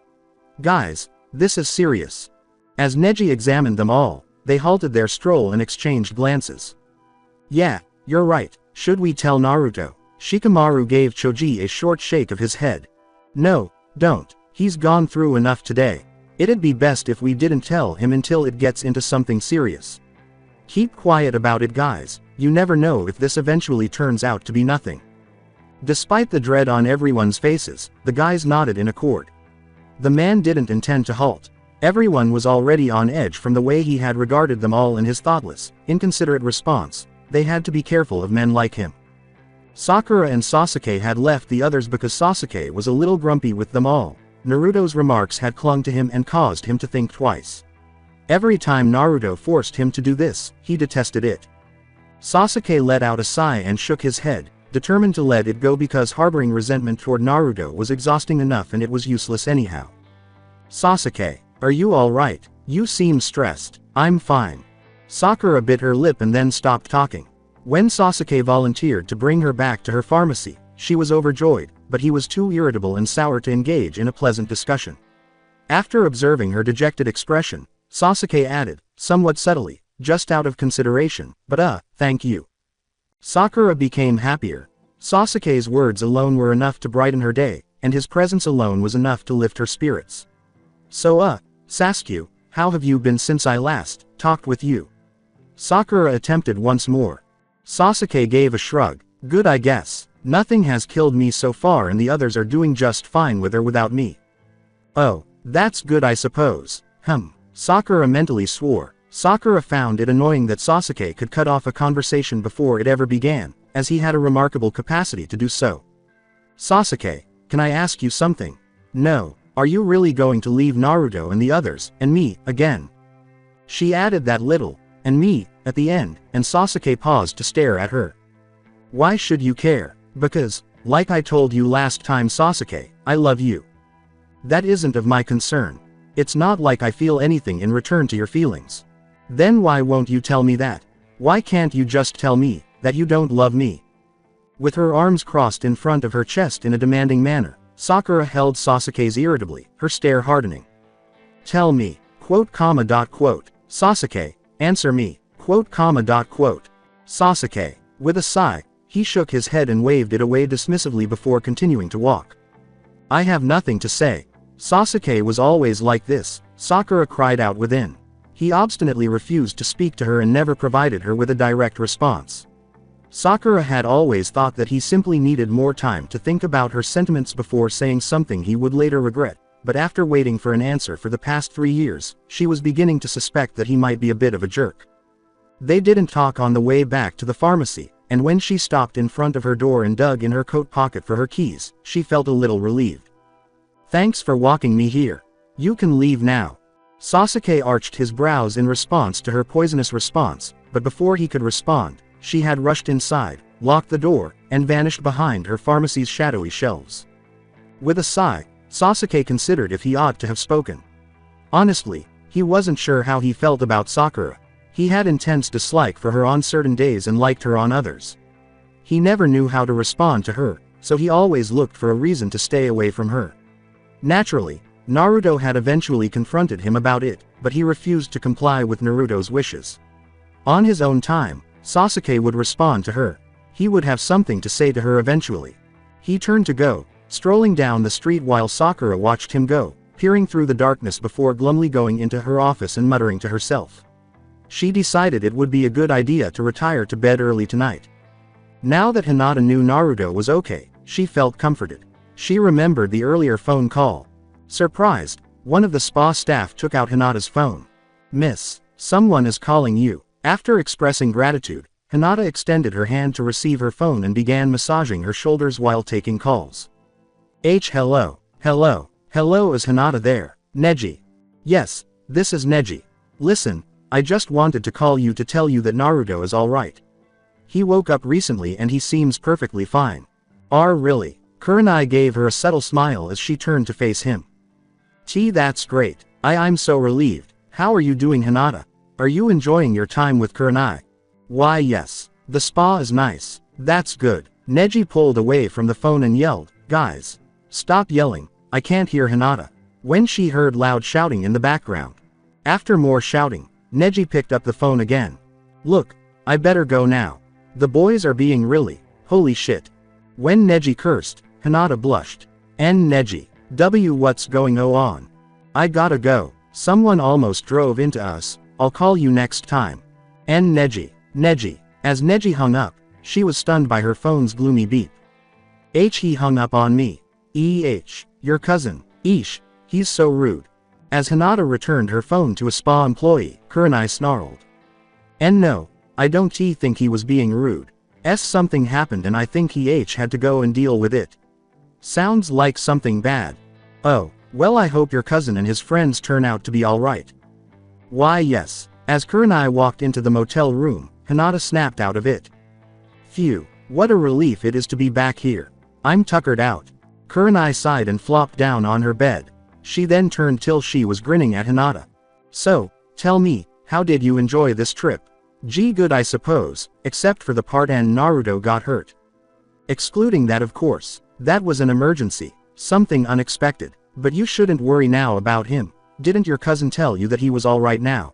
Guys, this is serious. As Neji examined them all, they halted their stroll and exchanged glances. Yeah, you're right. Should we tell Naruto? Shikamaru gave Choji a short shake of his head. No, don't. He's gone through enough today. It'd be best if we didn't tell him until it gets into something serious. Keep quiet about it, guys. You never know if this eventually turns out to be nothing. Despite the dread on everyone's faces, the guys nodded in accord. The man didn't intend to halt. Everyone was already on edge from the way he had regarded them all and his thoughtless, inconsiderate response. They had to be careful of men like him. Sakura and Sasuke had left the others because Sasuke was a little grumpy with them all. Naruto's remarks had clung to him and caused him to think twice. Every time Naruto forced him to do this, he detested it. Sasuke let out a sigh and shook his head, determined to let it go because harboring resentment toward Naruto was exhausting enough and it was useless anyhow. Sasuke, are you alright? You seem stressed. I'm fine. Sakura bit her lip and then stopped talking. When Sasuke volunteered to bring her back to her pharmacy, she was overjoyed, but he was too irritable and sour to engage in a pleasant discussion. After observing her dejected expression, Sasuke added, somewhat subtly, just out of consideration, but thank you. Sakura became happier. Sasuke's words alone were enough to brighten her day, and his presence alone was enough to lift her spirits. So Sasuke, how have you been since I last talked with you? Sakura attempted once more. Sasuke gave a shrug. Good, I guess. Nothing has killed me so far and the others are doing just fine with or without me. Oh, that's good I suppose. Sakura mentally swore. Sakura found it annoying that Sasuke could cut off a conversation before it ever began, as he had a remarkable capacity to do so. Sasuke, can I ask you something? No, are you really going to leave Naruto and the others, and me, again? She added that little, and me, at the end, and Sasuke paused to stare at her. Why should you care? Because, like I told you last time Sasuke, I love you. That isn't of my concern. It's not like I feel anything in return to your feelings. Then why won't you tell me that? Why can't you just tell me that you don't love me? With her arms crossed in front of her chest in a demanding manner, Sakura held Sasuke's irritably, her stare hardening. Tell me, ... Sasuke, answer me, ... Sasuke, with a sigh, he shook his head and waved it away dismissively before continuing to walk. I have nothing to say. Sasuke was always like this, Sakura cried out within. He obstinately refused to speak to her and never provided her with a direct response. Sakura had always thought that he simply needed more time to think about her sentiments before saying something he would later regret, but after waiting for an answer for the past 3 years, she was beginning to suspect that he might be a bit of a jerk. They didn't talk on the way back to the pharmacy, and when she stopped in front of her door and dug in her coat pocket for her keys, she felt a little relieved. Thanks for walking me here. You can leave now. Sasuke arched his brows in response to her poisonous response, but before he could respond, she had rushed inside, locked the door, and vanished behind her pharmacy's shadowy shelves. With a sigh, Sasuke considered if he ought to have spoken. Honestly, he wasn't sure how he felt about Sakura. He had intense dislike for her on certain days and liked her on others. He never knew how to respond to her, so he always looked for a reason to stay away from her. Naturally, Naruto had eventually confronted him about it, but he refused to comply with Naruto's wishes. On his own time, Sasuke would respond to her. He would have something to say to her eventually. He turned to go, strolling down the street while Sakura watched him go, peering through the darkness before glumly going into her office and muttering to herself. She decided it would be a good idea to retire to bed early tonight. Now that Hinata knew Naruto was okay, she felt comforted. She remembered the earlier phone call. Surprised, one of the spa staff took out Hinata's phone. Miss, someone is calling you. After expressing gratitude, Hinata extended her hand to receive her phone and began massaging her shoulders while taking calls. Hello. Hello, is Hinata there? Neji. Yes, this is Neji. Listen, I just wanted to call you to tell you that Naruto is alright. He woke up recently and he seems perfectly fine. Really? Kurenai gave her a subtle smile as she turned to face him. That's great. I'm so relieved. How are you doing, Hinata? Are you enjoying your time with Kurenai? Why yes. The spa is nice. That's good. Neji pulled away from the phone and yelled, guys. Stop yelling. I can't hear Hinata. When she heard loud shouting in the background. After more shouting, Neji picked up the phone again. Look, I better go now. The boys are being holy shit. When Neji cursed, Hinata blushed. Neji. What's going on? I gotta go. Someone almost drove into us. I'll call you next time. Neji. As Neji hung up, she was stunned by her phone's gloomy beep. He hung up on me. Your cousin. He's so rude. As Hinata returned her phone to a spa employee, Kurenai snarled. No, I don't think he was being rude. Something happened and I think he had to go and deal with it. Sounds like something bad. Oh, well I hope your cousin and his friends turn out to be alright. Why yes. As Kurenai walked into the motel room, Hinata snapped out of it. Phew, what a relief it is to be back here. I'm tuckered out. Kurenai sighed and flopped down on her bed. She then turned till she was grinning at Hinata. So, tell me, how did you enjoy this trip? Gee good I suppose, except for the part and Naruto got hurt. Excluding that of course, that was an emergency, something unexpected, but you shouldn't worry now about him. Didn't your cousin tell you that he was alright now?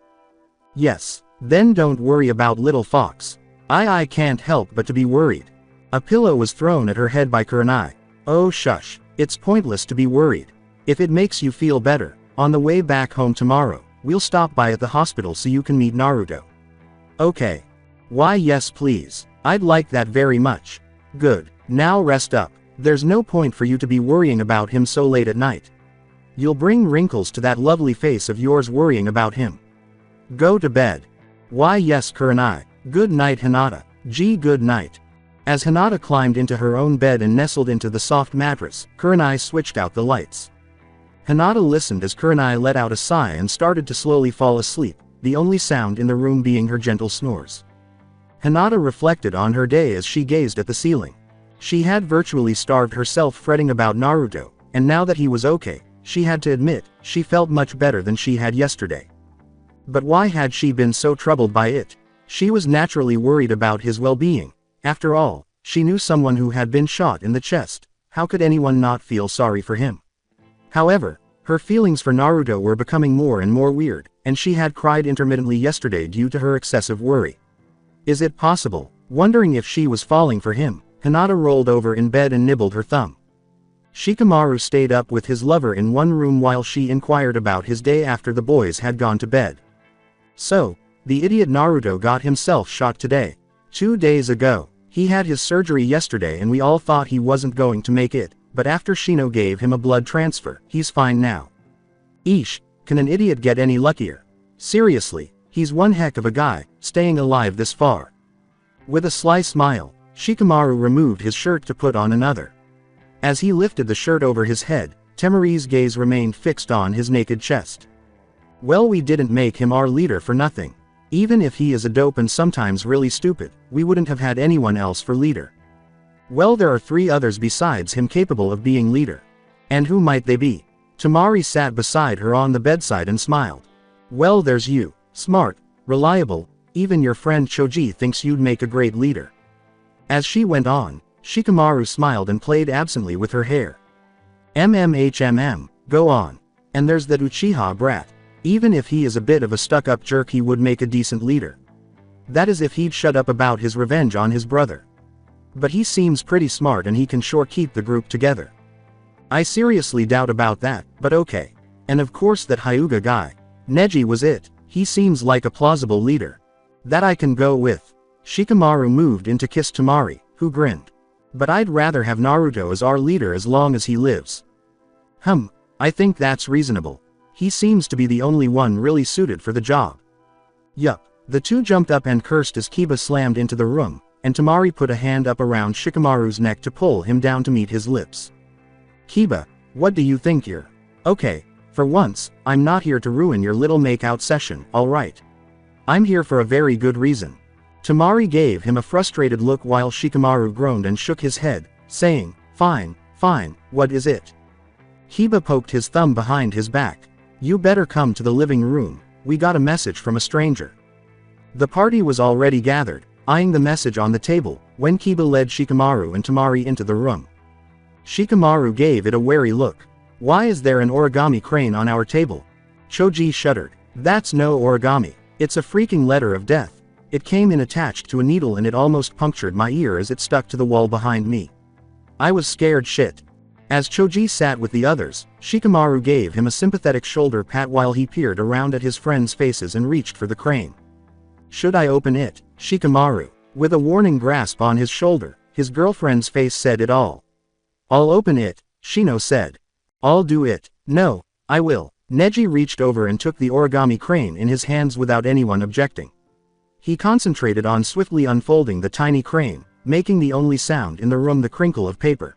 Yes, then don't worry about little fox. I can't help but to be worried. A pillow was thrown at her head by Kurenai. Oh shush, it's pointless to be worried. If it makes you feel better, on the way back home tomorrow, we'll stop by at the hospital so you can meet Naruto. Okay. Why yes please, I'd like that very much. Good, now rest up, there's no point for you to be worrying about him so late at night. You'll bring wrinkles to that lovely face of yours worrying about him. Go to bed. Why yes Kurenai, good night Hinata, gee good night. As Hinata climbed into her own bed and nestled into the soft mattress, Kurenai switched out the lights. Hinata listened as Kurenai let out a sigh and started to slowly fall asleep, the only sound in the room being her gentle snores. Hinata reflected on her day as she gazed at the ceiling. She had virtually starved herself fretting about Naruto, and now that he was okay, she had to admit, she felt much better than she had yesterday. But why had she been so troubled by it? She was naturally worried about his well-being. After all, she knew someone who had been shot in the chest. How could anyone not feel sorry for him? However, her feelings for Naruto were becoming more and more weird, and she had cried intermittently yesterday due to her excessive worry. Is it possible? Wondering if she was falling for him, Hinata rolled over in bed and nibbled her thumb. Shikamaru stayed up with his lover in one room while she inquired about his day after the boys had gone to bed. So, the idiot Naruto got himself shot today. 2 days ago. He had his surgery yesterday and we all thought he wasn't going to make it, but after Shino gave him a blood transfer, he's fine now. Eesh, can an idiot get any luckier? Seriously, he's one heck of a guy, staying alive this far. With a sly smile, Shikamaru removed his shirt to put on another. As he lifted the shirt over his head, Temari's gaze remained fixed on his naked chest. Well, we didn't make him our leader for nothing. Even if he is a dope and sometimes really stupid, we wouldn't have had anyone else for leader. Well, there are 3 others besides him capable of being leader. And who might they be? Temari sat beside her on the bedside and smiled. Well, there's you, smart, reliable, even your friend Choji thinks you'd make a great leader. As she went on, Shikamaru smiled and played absently with her hair. Go on. And there's that Uchiha brat. Even if he is a bit of a stuck-up jerk, he would make a decent leader. That is if he'd shut up about his revenge on his brother. But he seems pretty smart and he can sure keep the group together. I seriously doubt about that, but okay. And of course that Hyuga guy. Neji was it. He seems like a plausible leader. That I can go with. Shikamaru moved in to kiss Temari, who grinned. But I'd rather have Naruto as our leader as long as he lives. I think that's reasonable. He seems to be the only one really suited for the job. Yup. The two jumped up and cursed as Kiba slammed into the room, and Temari put a hand up around Shikamaru's neck to pull him down to meet his lips. Kiba, what do you think you're? Okay, for once, I'm not here to ruin your little makeout session, alright? I'm here for a very good reason. Temari gave him a frustrated look while Shikamaru groaned and shook his head, saying, fine, what is it? Kiba poked his thumb behind his back. You better come to the living room, we got a message from a stranger. The party was already gathered, eyeing the message on the table, when Kiba led Shikamaru and Temari into the room. Shikamaru gave it a wary look. Why is there an origami crane on our table? Choji shuddered. That's no origami, it's a freaking letter of death. It came in attached to a needle and it almost punctured my ear as it stuck to the wall behind me. I was scared shit. As Choji sat with the others, Shikamaru gave him a sympathetic shoulder pat while he peered around at his friends' faces and reached for the crane. Should I open it, Shikamaru? With a warning grasp on his shoulder, his girlfriend's face said it all. I'll open it, Shino said. I'll do it. No, I will. Neji reached over and took the origami crane in his hands without anyone objecting. He concentrated on swiftly unfolding the tiny crane, making the only sound in the room the crinkle of paper.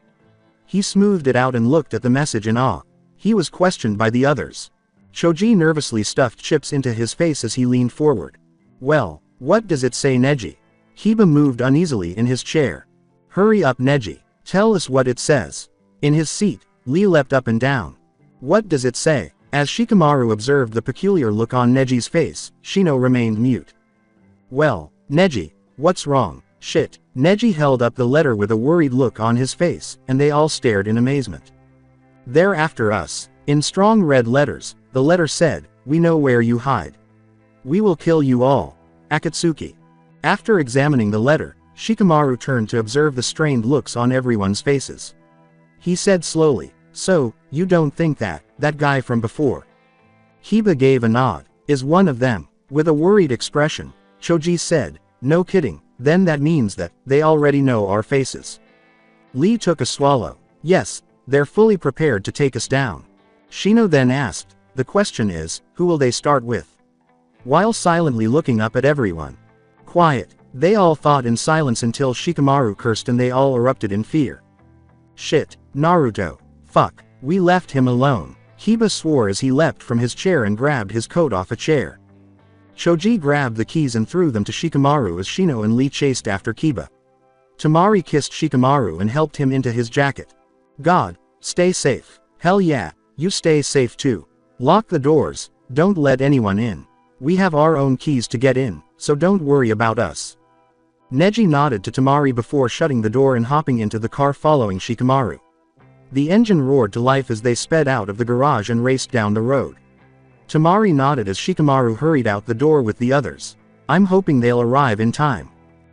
He smoothed it out and looked at the message in awe. He was questioned by the others. Choji nervously stuffed chips into his face as he leaned forward. Well, what does it say, Neji? Hyuga moved uneasily in his chair. Hurry up, Neji. Tell us what it says. In his seat, Lee leapt up and down. What does it say? As Shikamaru observed the peculiar look on Neji's face, Shino remained mute. Well, Neji, what's wrong? Shit. Neji held up the letter with a worried look on his face, and they all stared in amazement. They're after us. In strong red letters, the letter said, we know where you hide. We will kill you all. Akatsuki. After examining the letter, Shikamaru turned to observe the strained looks on everyone's faces. He said slowly, so, you don't think that guy from before? Hyuga gave a nod. Is one of them? With a worried expression, Choji said, no kidding, then that means that they already know our faces. Lee took a swallow. Yes, they're fully prepared to take us down. Shino then asked, the question is, who will they start with? While silently looking up at everyone. Quiet. They all thought in silence until Shikamaru cursed and they all erupted in fear. Shit, Naruto. Fuck, we left him alone. Hyuga swore as he leapt from his chair and grabbed his coat off a chair. Choji grabbed the keys and threw them to Shikamaru as Shino and Lee chased after Kiba. Tamari kissed Shikamaru and helped him into his jacket. God, stay safe. Hell yeah, you stay safe too. Lock the doors, don't let anyone in. We have our own keys to get in, so don't worry about us. Neji nodded to Tamari before shutting the door and hopping into the car following Shikamaru. The engine roared to life as they sped out of the garage and raced down the road. Tamari nodded as Shikamaru hurried out the door with the others. I'm hoping they'll arrive in time.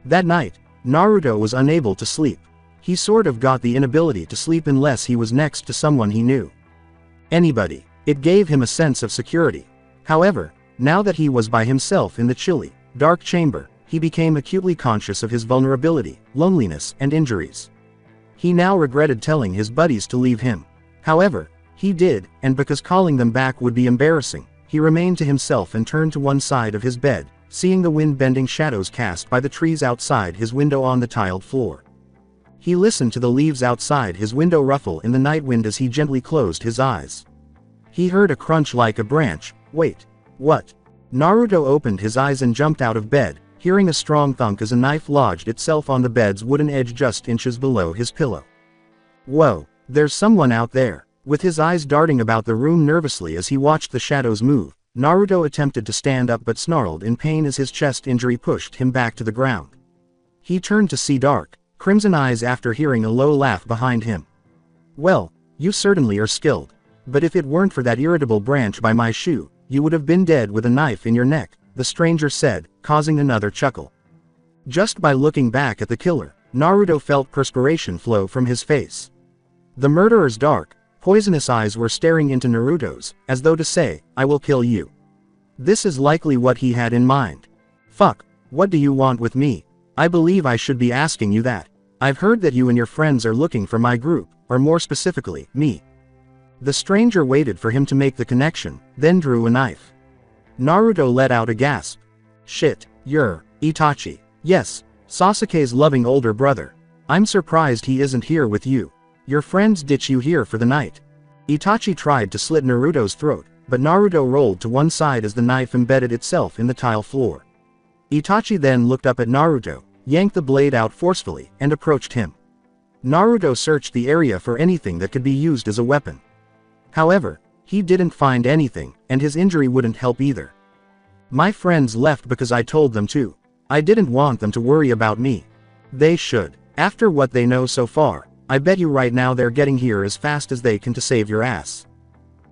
That night, Naruto was unable to sleep. He sort of got the inability to sleep unless he was next to someone he knew. Anybody. It gave him a sense of security. However, now that he was by himself in the chilly, dark chamber, he became acutely conscious of his vulnerability, loneliness, and injuries. He now regretted telling his buddies to leave him. However, he did, and because calling them back would be embarrassing, he remained to himself and turned to one side of his bed, seeing the wind-bending shadows cast by the trees outside his window on the tiled floor. He listened to the leaves outside his window ruffle in the night wind as he gently closed his eyes. He heard a crunch like a branch. Wait. What? Naruto opened his eyes and jumped out of bed, hearing a strong thunk as a knife lodged itself on the bed's wooden edge just inches below his pillow. Whoa, there's someone out there. With his eyes darting about the room nervously as he watched the shadows move, Naruto attempted to stand up but snarled in pain as his chest injury pushed him back to the ground. He turned to see dark, crimson eyes after hearing a low laugh behind him. Well, you certainly are skilled. But if it weren't for that irritable branch by my shoe, you would have been dead with a knife in your neck, the stranger said, causing another chuckle. Just by looking back at the killer, Naruto felt perspiration flow from his face. The murderer's dark, poisonous eyes were staring into Naruto's, as though to say, I will kill you. This is likely what he had in mind. Fuck, what do you want with me? I believe I should be asking you that. I've heard that you and your friends are looking for my group, or more specifically, me. The stranger waited for him to make the connection, then drew a knife. Naruto let out a gasp. Shit, you're Itachi. Yes, Sasuke's loving older brother. I'm surprised he isn't here with you. Your friends ditch you here for the night. Itachi tried to slit Naruto's throat, but Naruto rolled to one side as the knife embedded itself in the tile floor. Itachi then looked up at Naruto, yanked the blade out forcefully, and approached him. Naruto searched the area for anything that could be used as a weapon. However, he didn't find anything, and his injury wouldn't help either. My friends left because I told them to. I didn't want them to worry about me. They should. After what they know so far, I bet you right now they're getting here as fast as they can to save your ass.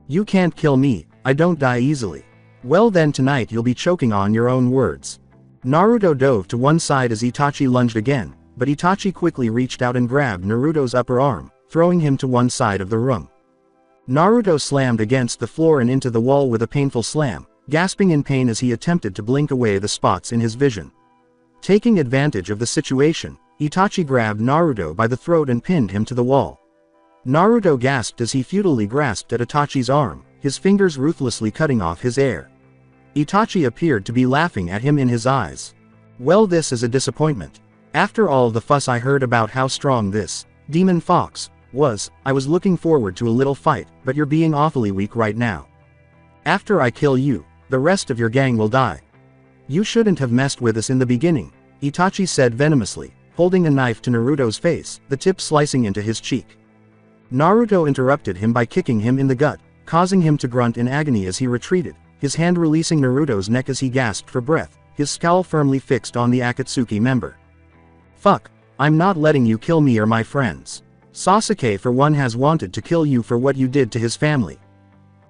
You can't kill me, I don't die easily. Well then tonight you'll be choking on your own words. Naruto dove to one side as Itachi lunged again, but Itachi quickly reached out and grabbed Naruto's upper arm, throwing him to one side of the room. Naruto slammed against the floor and into the wall with a painful slam, gasping in pain as he attempted to blink away the spots in his vision. Taking advantage of the situation, Itachi grabbed Naruto by the throat and pinned him to the wall. Naruto gasped as he futilely grasped at Itachi's arm, his fingers ruthlessly cutting off his air. Itachi appeared to be laughing at him in his eyes. Well, this is a disappointment. After all the fuss I heard about how strong this demon fox was, I was looking forward to a little fight, but you're being awfully weak right now. After I kill you, the rest of your gang will die. You shouldn't have messed with us in the beginning, Itachi said venomously, holding a knife to Naruto's face, the tip slicing into his cheek. Naruto interrupted him by kicking him in the gut, causing him to grunt in agony as he retreated, his hand releasing Naruto's neck as he gasped for breath, his scowl firmly fixed on the Akatsuki member. Fuck, I'm not letting you kill me or my friends. Sasuke for one has wanted to kill you for what you did to his family.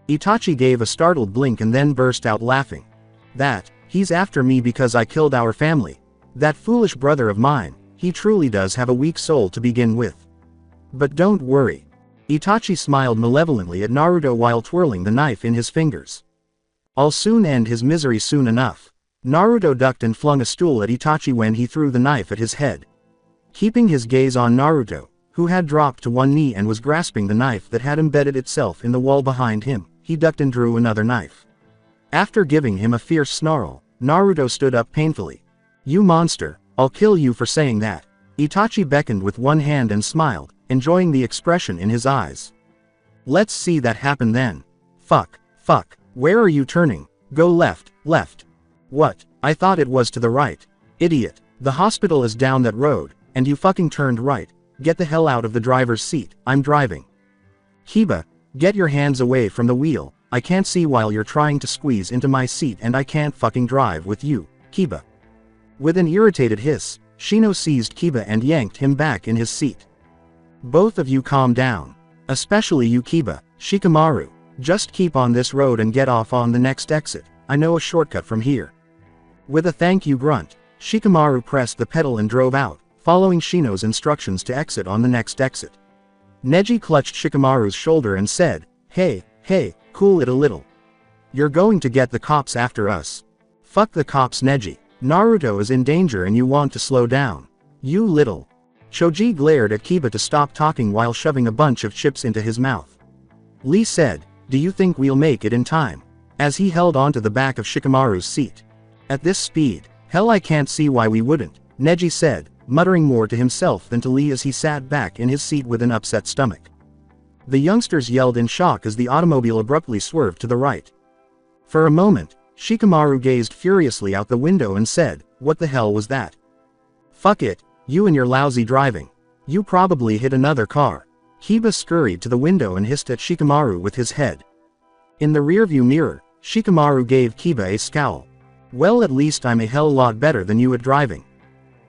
Itachi gave a startled blink and then burst out laughing. He's after me because I killed our family. That foolish brother of mine, he truly does have a weak soul to begin with. But don't worry. Itachi smiled malevolently at Naruto while twirling the knife in his fingers. I'll soon end his misery soon enough. Naruto ducked and flung a stool at Itachi when he threw the knife at his head. Keeping his gaze on Naruto, who had dropped to one knee and was grasping the knife that had embedded itself in the wall behind him, he ducked and drew another knife. After giving him a fierce snarl, Naruto stood up painfully. You monster, I'll kill you for saying that. Itachi beckoned with one hand and smiled, enjoying the expression in his eyes. Let's see that happen then. Fuck, where are you turning? Go left. What? I thought it was to the right. Idiot, the hospital is down that road, and you fucking turned right. Get the hell out of the driver's seat, I'm driving. Kiba, get your hands away from the wheel, I can't see while you're trying to squeeze into my seat and I can't fucking drive with you, Kiba. With an irritated hiss, Shino seized Kiba and yanked him back in his seat. Both of you calm down. Especially you Kiba, Shikamaru, just keep on this road and get off on the next exit, I know a shortcut from here. With a thank you grunt, Shikamaru pressed the pedal and drove out, following Shino's instructions to exit on the next exit. Neji clutched Shikamaru's shoulder and said, Hey, cool it a little. You're going to get the cops after us. Fuck the cops Neji, Naruto is in danger and you want to slow down. You little. Choji glared at Kiba to stop talking while shoving a bunch of chips into his mouth. Lee said, do you think we'll make it in time? As he held onto the back of Shikamaru's seat. At this speed, hell I can't see why we wouldn't, Neji said, muttering more to himself than to Lee as he sat back in his seat with an upset stomach. The youngsters yelled in shock as the automobile abruptly swerved to the right. For a moment, Shikamaru gazed furiously out the window and said, what the hell was that? Fuck it, you and your lousy driving. You probably hit another car. Kiba scurried to the window and hissed at Shikamaru with his head. In the rearview mirror, Shikamaru gave Kiba a scowl. Well, at least I'm a hell lot better than you at driving.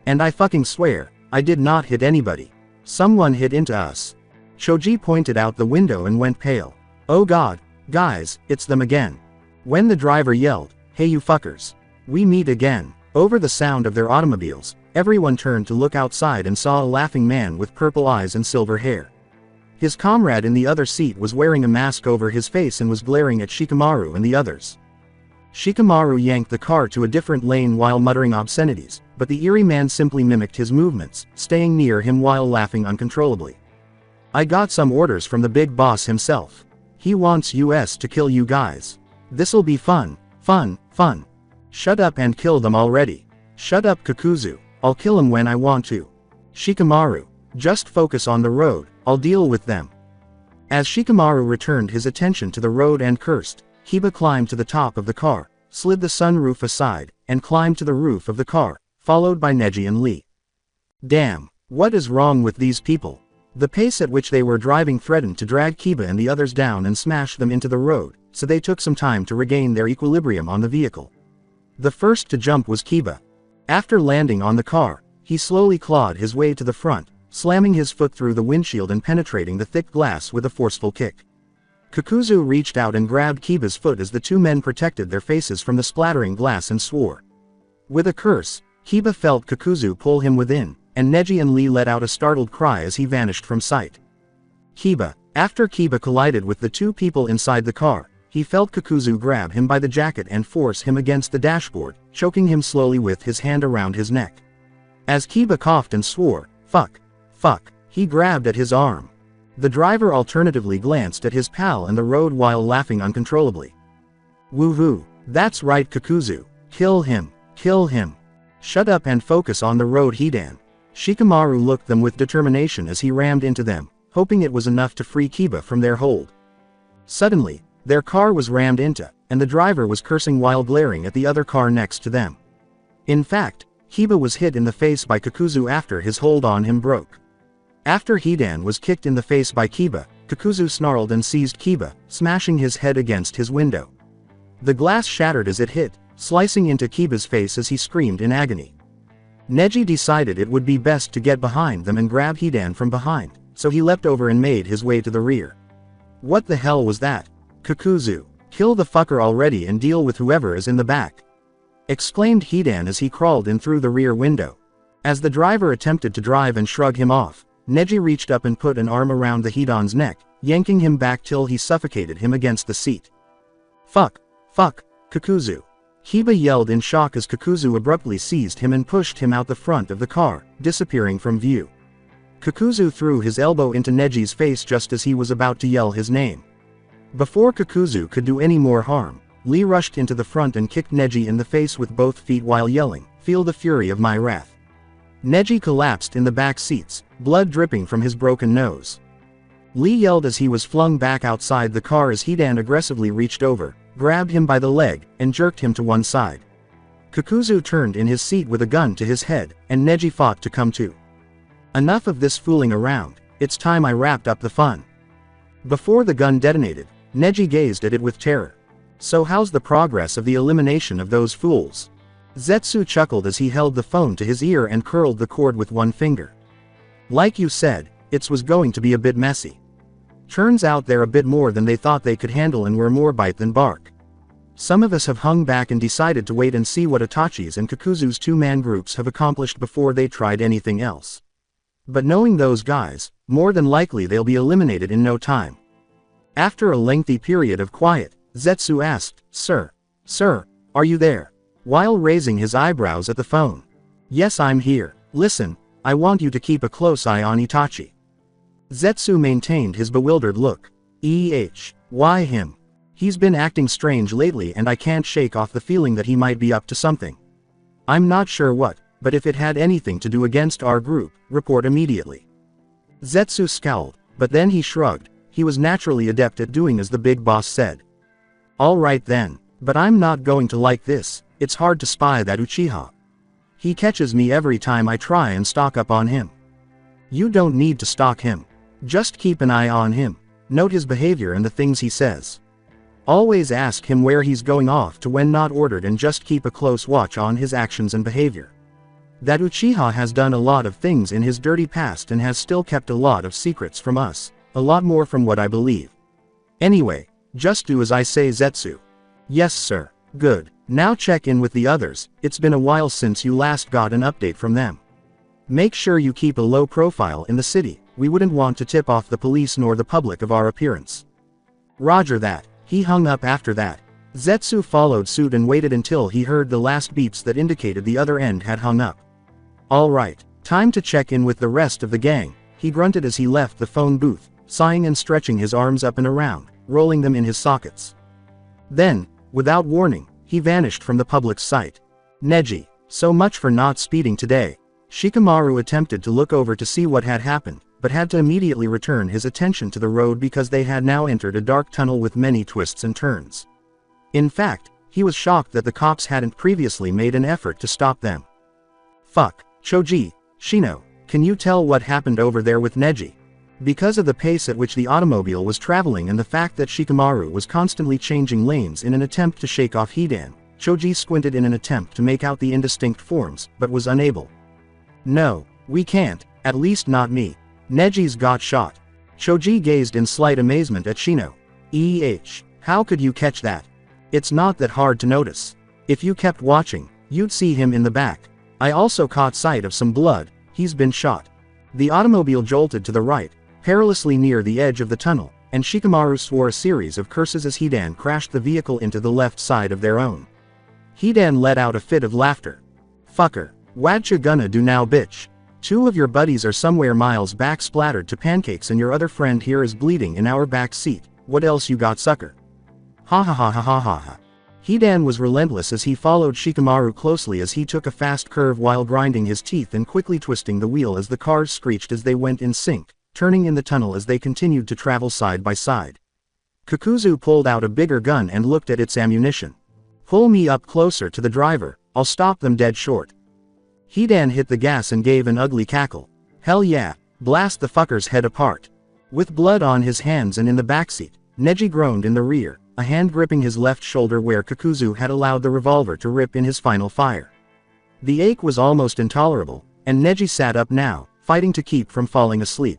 And I fucking swear, I did not hit anybody. Someone hit into us. Choji pointed out the window and went pale. Oh god, guys, it's them again. When the driver yelled, hey you fuckers. We meet again. Over the sound of their automobiles, everyone turned to look outside and saw a laughing man with purple eyes and silver hair. His comrade in the other seat was wearing a mask over his face and was glaring at Shikamaru and the others. Shikamaru yanked the car to a different lane while muttering obscenities, but the eerie man simply mimicked his movements, staying near him while laughing uncontrollably. I got some orders from the big boss himself. He wants us to kill you guys. This'll be fun. Shut up and kill them already. Shut up Kakuzu, I'll kill them when I want to. Shikamaru, just focus on the road, I'll deal with them. As Shikamaru returned his attention to the road and cursed, Kiba climbed to the top of the car, slid the sunroof aside, and climbed to the roof of the car, followed by Neji and Lee. Damn, what is wrong with these people? The pace at which they were driving threatened to drag Kiba and the others down and smash them into the road, so they took some time to regain their equilibrium on the vehicle. The first to jump was Kiba. After landing on the car, he slowly clawed his way to the front, slamming his foot through the windshield and penetrating the thick glass with a forceful kick. Kakuzu reached out and grabbed Kiba's foot as the two men protected their faces from the splattering glass and swore. With a curse, Kiba felt Kakuzu pull him within, and Neji and Lee let out a startled cry as he vanished from sight. After Kiba collided with the two people inside the car, he felt Kakuzu grab him by the jacket and force him against the dashboard, choking him slowly with his hand around his neck. As Kiba coughed and swore, fuck, he grabbed at his arm. The driver alternatively glanced at his pal and the road while laughing uncontrollably. Woohoo, that's right Kakuzu, kill him. Shut up and focus on the road, Hidan. Shikamaru looked them with determination as he rammed into them, hoping it was enough to free Kiba from their hold. Suddenly, their car was rammed into, and the driver was cursing while glaring at the other car next to them. In fact, Kiba was hit in the face by Kakuzu after his hold on him broke. After Hidan was kicked in the face by Kiba, Kakuzu snarled and seized Kiba, smashing his head against his window. The glass shattered as it hit, slicing into Kiba's face as he screamed in agony. Neji decided it would be best to get behind them and grab Hidan from behind, so he leapt over and made his way to the rear. What the hell was that? Kakuzu, kill the fucker already and deal with whoever is in the back, exclaimed Hidan as he crawled in through the rear window. As the driver attempted to drive and shrug him off, Neji reached up and put an arm around the Hidan's neck, yanking him back till he suffocated him against the seat. Fuck, Kakuzu. Kiba yelled in shock as Kakuzu abruptly seized him and pushed him out the front of the car, disappearing from view. Kakuzu threw his elbow into Neji's face just as he was about to yell his name. Before Kakuzu could do any more harm, Lee rushed into the front and kicked Neji in the face with both feet while yelling, "Feel the fury of my wrath." Neji collapsed in the back seats, blood dripping from his broken nose. Lee yelled as he was flung back outside the car as Hidan aggressively reached over, grabbed him by the leg, and jerked him to one side. Kakuzu turned in his seat with a gun to his head, and Neji fought to come to. Enough of this fooling around, it's time I wrapped up the fun. Before the gun detonated, Neji gazed at it with terror. So how's the progress of the elimination of those fools? Zetsu chuckled as he held the phone to his ear and curled the cord with one finger. Like you said, it was going to be a bit messy. Turns out they're a bit more than they thought they could handle and were more bite than bark. Some of us have hung back and decided to wait and see what Itachi's and Kakuzu's two-man groups have accomplished before they tried anything else. But knowing those guys, more than likely they'll be eliminated in no time. After a lengthy period of quiet, Zetsu asked, Sir, are you there?" while raising his eyebrows at the phone. "Yes, I'm here. Listen, I want you to keep a close eye on Itachi." Zetsu maintained his bewildered look. Why him? He's been acting strange lately and I can't shake off the feeling that he might be up to something. I'm not sure what, but if it had anything to do against our group, report immediately. Zetsu scowled, but then he shrugged. He was naturally adept at doing as the big boss said. "Alright then, but I'm not going to like this. It's hard to spy that Uchiha. He catches me every time I try and stock up on him." "You don't need to stalk him. Just keep an eye on him. Note his behavior and the things he says. Always ask him where he's going off to when not ordered and just keep a close watch on his actions and behavior. That Uchiha has done a lot of things in his dirty past and has still kept a lot of secrets from us, a lot more from what I believe. Anyway, just do as I say, Zetsu." "Yes, sir." "Good. Now check in with the others. It's been a while since you last got an update from them. Make sure you keep a low profile in the city. We wouldn't want to tip off the police nor the public of our appearance." "Roger that." He hung up after that. Zetsu followed suit and waited until he heard the last beeps that indicated the other end had hung up. "Alright, time to check in with the rest of the gang," he grunted as he left the phone booth, sighing and stretching his arms up and around, rolling them in his sockets. Then, without warning, he vanished from the public's sight. Neji, so much for not speeding today. Shikamaru attempted to look over to see what had happened, but had to immediately return his attention to the road because they had now entered a dark tunnel with many twists and turns. In fact, he was shocked that the cops hadn't previously made an effort to stop them. "Fuck, Choji, Shino, can you tell what happened over there with Neji?" Because of the pace at which the automobile was traveling and the fact that Shikamaru was constantly changing lanes in an attempt to shake off Hidan, Choji squinted in an attempt to make out the indistinct forms, but was unable. "No, we can't, at least not me. Neji's got shot." Choji gazed in slight amazement at Shino. How could you catch that? It's not that hard to notice. If you kept watching, you'd see him in the back. I also caught sight of some blood. He's been shot." The automobile jolted to the right, perilously near the edge of the tunnel, and Shikamaru swore a series of curses as Hidan crashed the vehicle into the left side of their own. Hidan let out a fit of laughter. "Fucker, whatcha gonna do now, bitch? Two of your buddies are somewhere miles back splattered to pancakes and your other friend here is bleeding in our back seat. What else you got, sucker?" "Ha ha ha ha ha ha ha." Hidan was relentless as he followed Shikamaru closely as he took a fast curve while grinding his teeth and quickly twisting the wheel as the cars screeched as they went in sync, turning in the tunnel as they continued to travel side by side. Kakuzu pulled out a bigger gun and looked at its ammunition. "Pull me up closer to the driver, I'll stop them dead short." Hidan hit the gas and gave an ugly cackle. "Hell yeah, blast the fucker's head apart." With blood on his hands and in the backseat, Neji groaned in the rear, a hand gripping his left shoulder where Kakuzu had allowed the revolver to rip in his final fire. The ache was almost intolerable, and Neji sat up now, fighting to keep from falling asleep.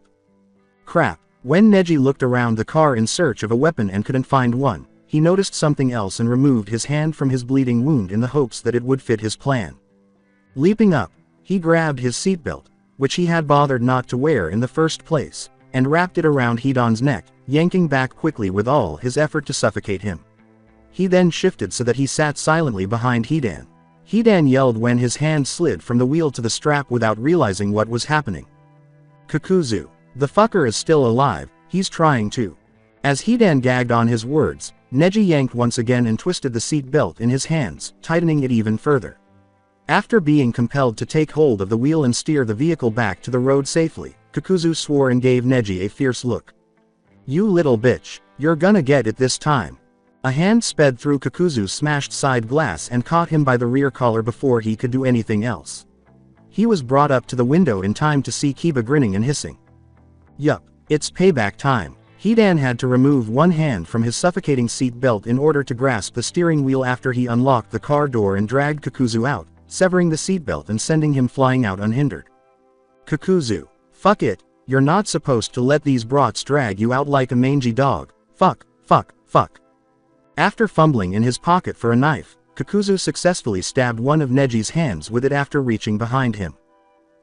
Crap. When Neji looked around the car in search of a weapon and couldn't find one, he noticed something else and removed his hand from his bleeding wound in the hopes that it would fit his plan. Leaping up, he grabbed his seatbelt, which he had bothered not to wear in the first place, and wrapped it around Hidan's neck, yanking back quickly with all his effort to suffocate him. He then shifted so that he sat silently behind Hidan. Hidan yelled when his hand slid from the wheel to the strap without realizing what was happening. "Kakuzu. The fucker is still alive, he's trying to." As Hidan gagged on his words, Neji yanked once again and twisted the seat belt in his hands, tightening it even further. After being compelled to take hold of the wheel and steer the vehicle back to the road safely, Kakuzu swore and gave Neji a fierce look. "You little bitch, you're gonna get it this time." A hand sped through Kakuzu's smashed side glass and caught him by the rear collar before he could do anything else. He was brought up to the window in time to see Kiba grinning and hissing. Yup, it's payback time. Hidan had to remove one hand from his suffocating seat belt in order to grasp the steering wheel after he unlocked the car door and dragged Kakuzu out, severing the seatbelt and sending him flying out unhindered. "Kakuzu, fuck it, you're not supposed to let these brats drag you out like a mangy dog. Fuck, fuck, fuck." After fumbling in his pocket for a knife, Kakuzu successfully stabbed one of Neji's hands with it after reaching behind him.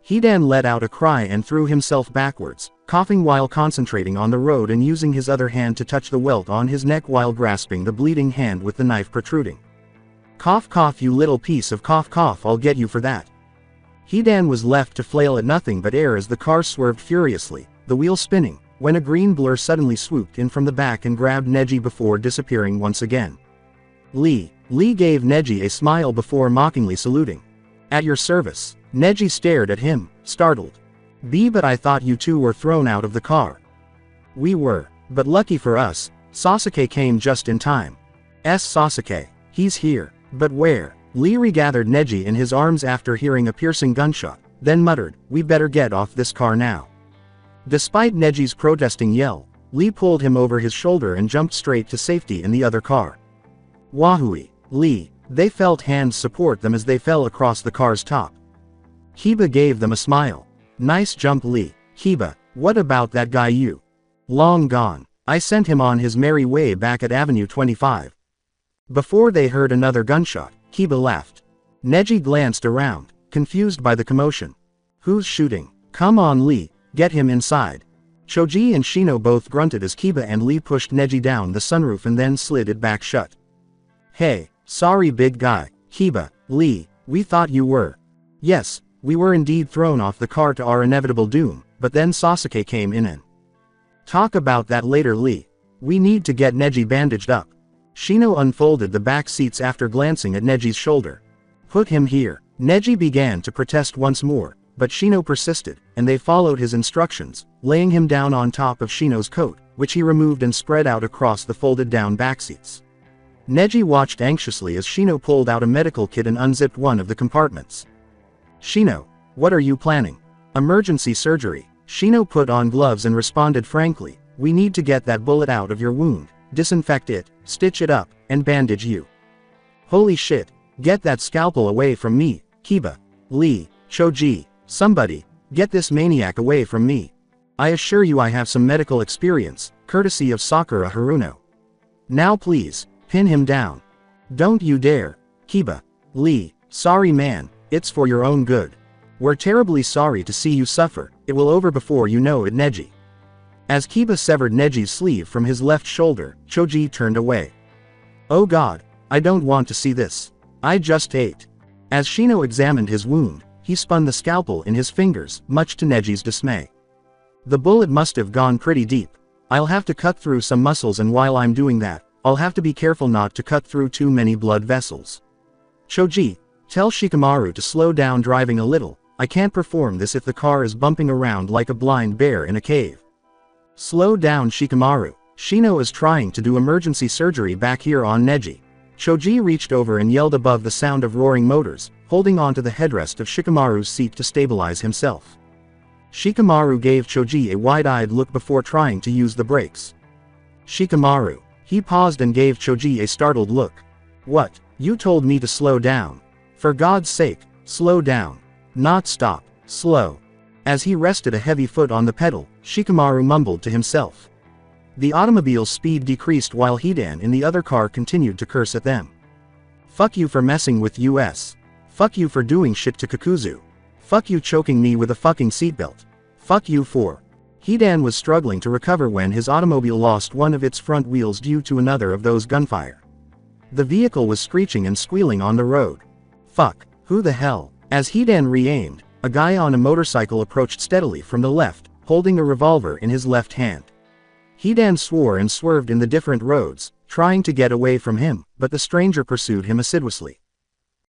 Hidan let out a cry and threw himself backwards, coughing while concentrating on the road and using his other hand to touch the welt on his neck while grasping the bleeding hand with the knife protruding. "Cough cough you little piece of cough cough, I'll get you for that." Hidan was left to flail at nothing but air as the car swerved furiously, the wheel spinning, when a green blur suddenly swooped in from the back and grabbed Neji before disappearing once again. Lee gave Neji a smile before mockingly saluting. "At your service." Neji stared at him, startled. But I thought you two were thrown out of the car." "We were, but lucky for us, Sasuke came just in time." Sasuke. He's here. But where?" Lee regathered Neji in his arms after hearing a piercing gunshot, then muttered, "We better get off this car now." Despite Neji's protesting yell, Lee pulled him over his shoulder and jumped straight to safety in the other car. "Wahui, Lee." They felt hands support them as they fell across the car's top. Kiba gave them a smile. "Nice jump, Lee." "Kiba, what about that guy you?" "Long gone. I sent him on his merry way back at Avenue 25. Before they heard another gunshot, Kiba laughed. Neji glanced around, confused by the commotion. "Who's shooting?" "Come on, Lee, get him inside." Choji and Shino both grunted as Kiba and Lee pushed Neji down the sunroof and then slid it back shut. "Hey, sorry big guy." "Kiba, Lee, we thought you were." "Yes, we were indeed thrown off the car to our inevitable doom, but then Sasuke came in and—" "Talk about that later, Lee. We need to get Neji bandaged up." Shino unfolded the back seats after glancing at Neji's shoulder. "Put him here." Neji began to protest once more, but Shino persisted, and they followed his instructions, laying him down on top of Shino's coat, which he removed and spread out across the folded-down backseats. Neji watched anxiously as Shino pulled out a medical kit and unzipped one of the compartments. "Shino, what are you planning?" "Emergency surgery." Shino put on gloves and responded frankly, "We need to get that bullet out of your wound, disinfect it, stitch it up, and bandage you." "Holy shit, get that scalpel away from me." "Kiba, Lee, Choji, somebody, get this maniac away from me. I assure you I have some medical experience, courtesy of Sakura Haruno. Now please, pin him down. Don't you dare." "Kiba, Lee, sorry man, it's for your own good. We're terribly sorry to see you suffer, it will over before you know it." Neji. As Kiba severed Neji's sleeve from his left shoulder, Choji turned away. "Oh god, I don't want to see this. I just ate." As Shino examined his wound, he spun the scalpel in his fingers, much to Neji's dismay. "The bullet must have gone pretty deep. I'll have to cut through some muscles, and while I'm doing that, I'll have to be careful not to cut through too many blood vessels. Choji, tell Shikamaru to slow down driving a little. I can't perform this if the car is bumping around like a blind bear in a cave. Slow down Shikamaru. Shino is trying to do emergency surgery back here on Neji. Choji reached over and yelled above the sound of roaring motors, holding onto the headrest of Shikamaru's seat to stabilize himself. Shikamaru gave Choji a wide-eyed look before trying to use the brakes. Shikamaru. He paused and gave Choji a startled look. What? You told me to slow down. For God's sake, slow down. Not stop, slow. As he rested a heavy foot on the pedal, Shikamaru mumbled to himself. The automobile's speed decreased while Hidan in the other car continued to curse at them. Fuck you for messing with us. Fuck you for doing shit to Kakuzu. Fuck you choking me with a fucking seatbelt. Fuck you for. Hidan was struggling to recover when his automobile lost one of its front wheels due to another of those gunfire. The vehicle was screeching and squealing on the road. Fuck, who the hell? As Hidan re-aimed, a guy on a motorcycle approached steadily from the left, holding a revolver in his left hand. Hidan swore and swerved in the different roads, trying to get away from him, but the stranger pursued him assiduously.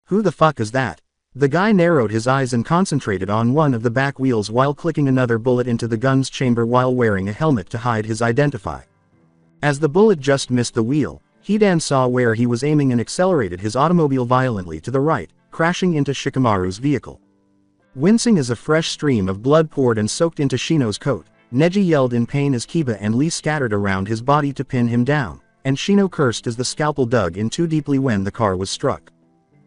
Who the fuck is that? The guy narrowed his eyes and concentrated on one of the back wheels while clicking another bullet into the gun's chamber while wearing a helmet to hide his identity. As the bullet just missed the wheel, Hidan saw where he was aiming and accelerated his automobile violently to the right, crashing into Shikamaru's vehicle. Wincing as a fresh stream of blood poured and soaked into Shino's coat, Neji yelled in pain as Kiba and Lee scattered around his body to pin him down, and Shino cursed as the scalpel dug in too deeply when the car was struck.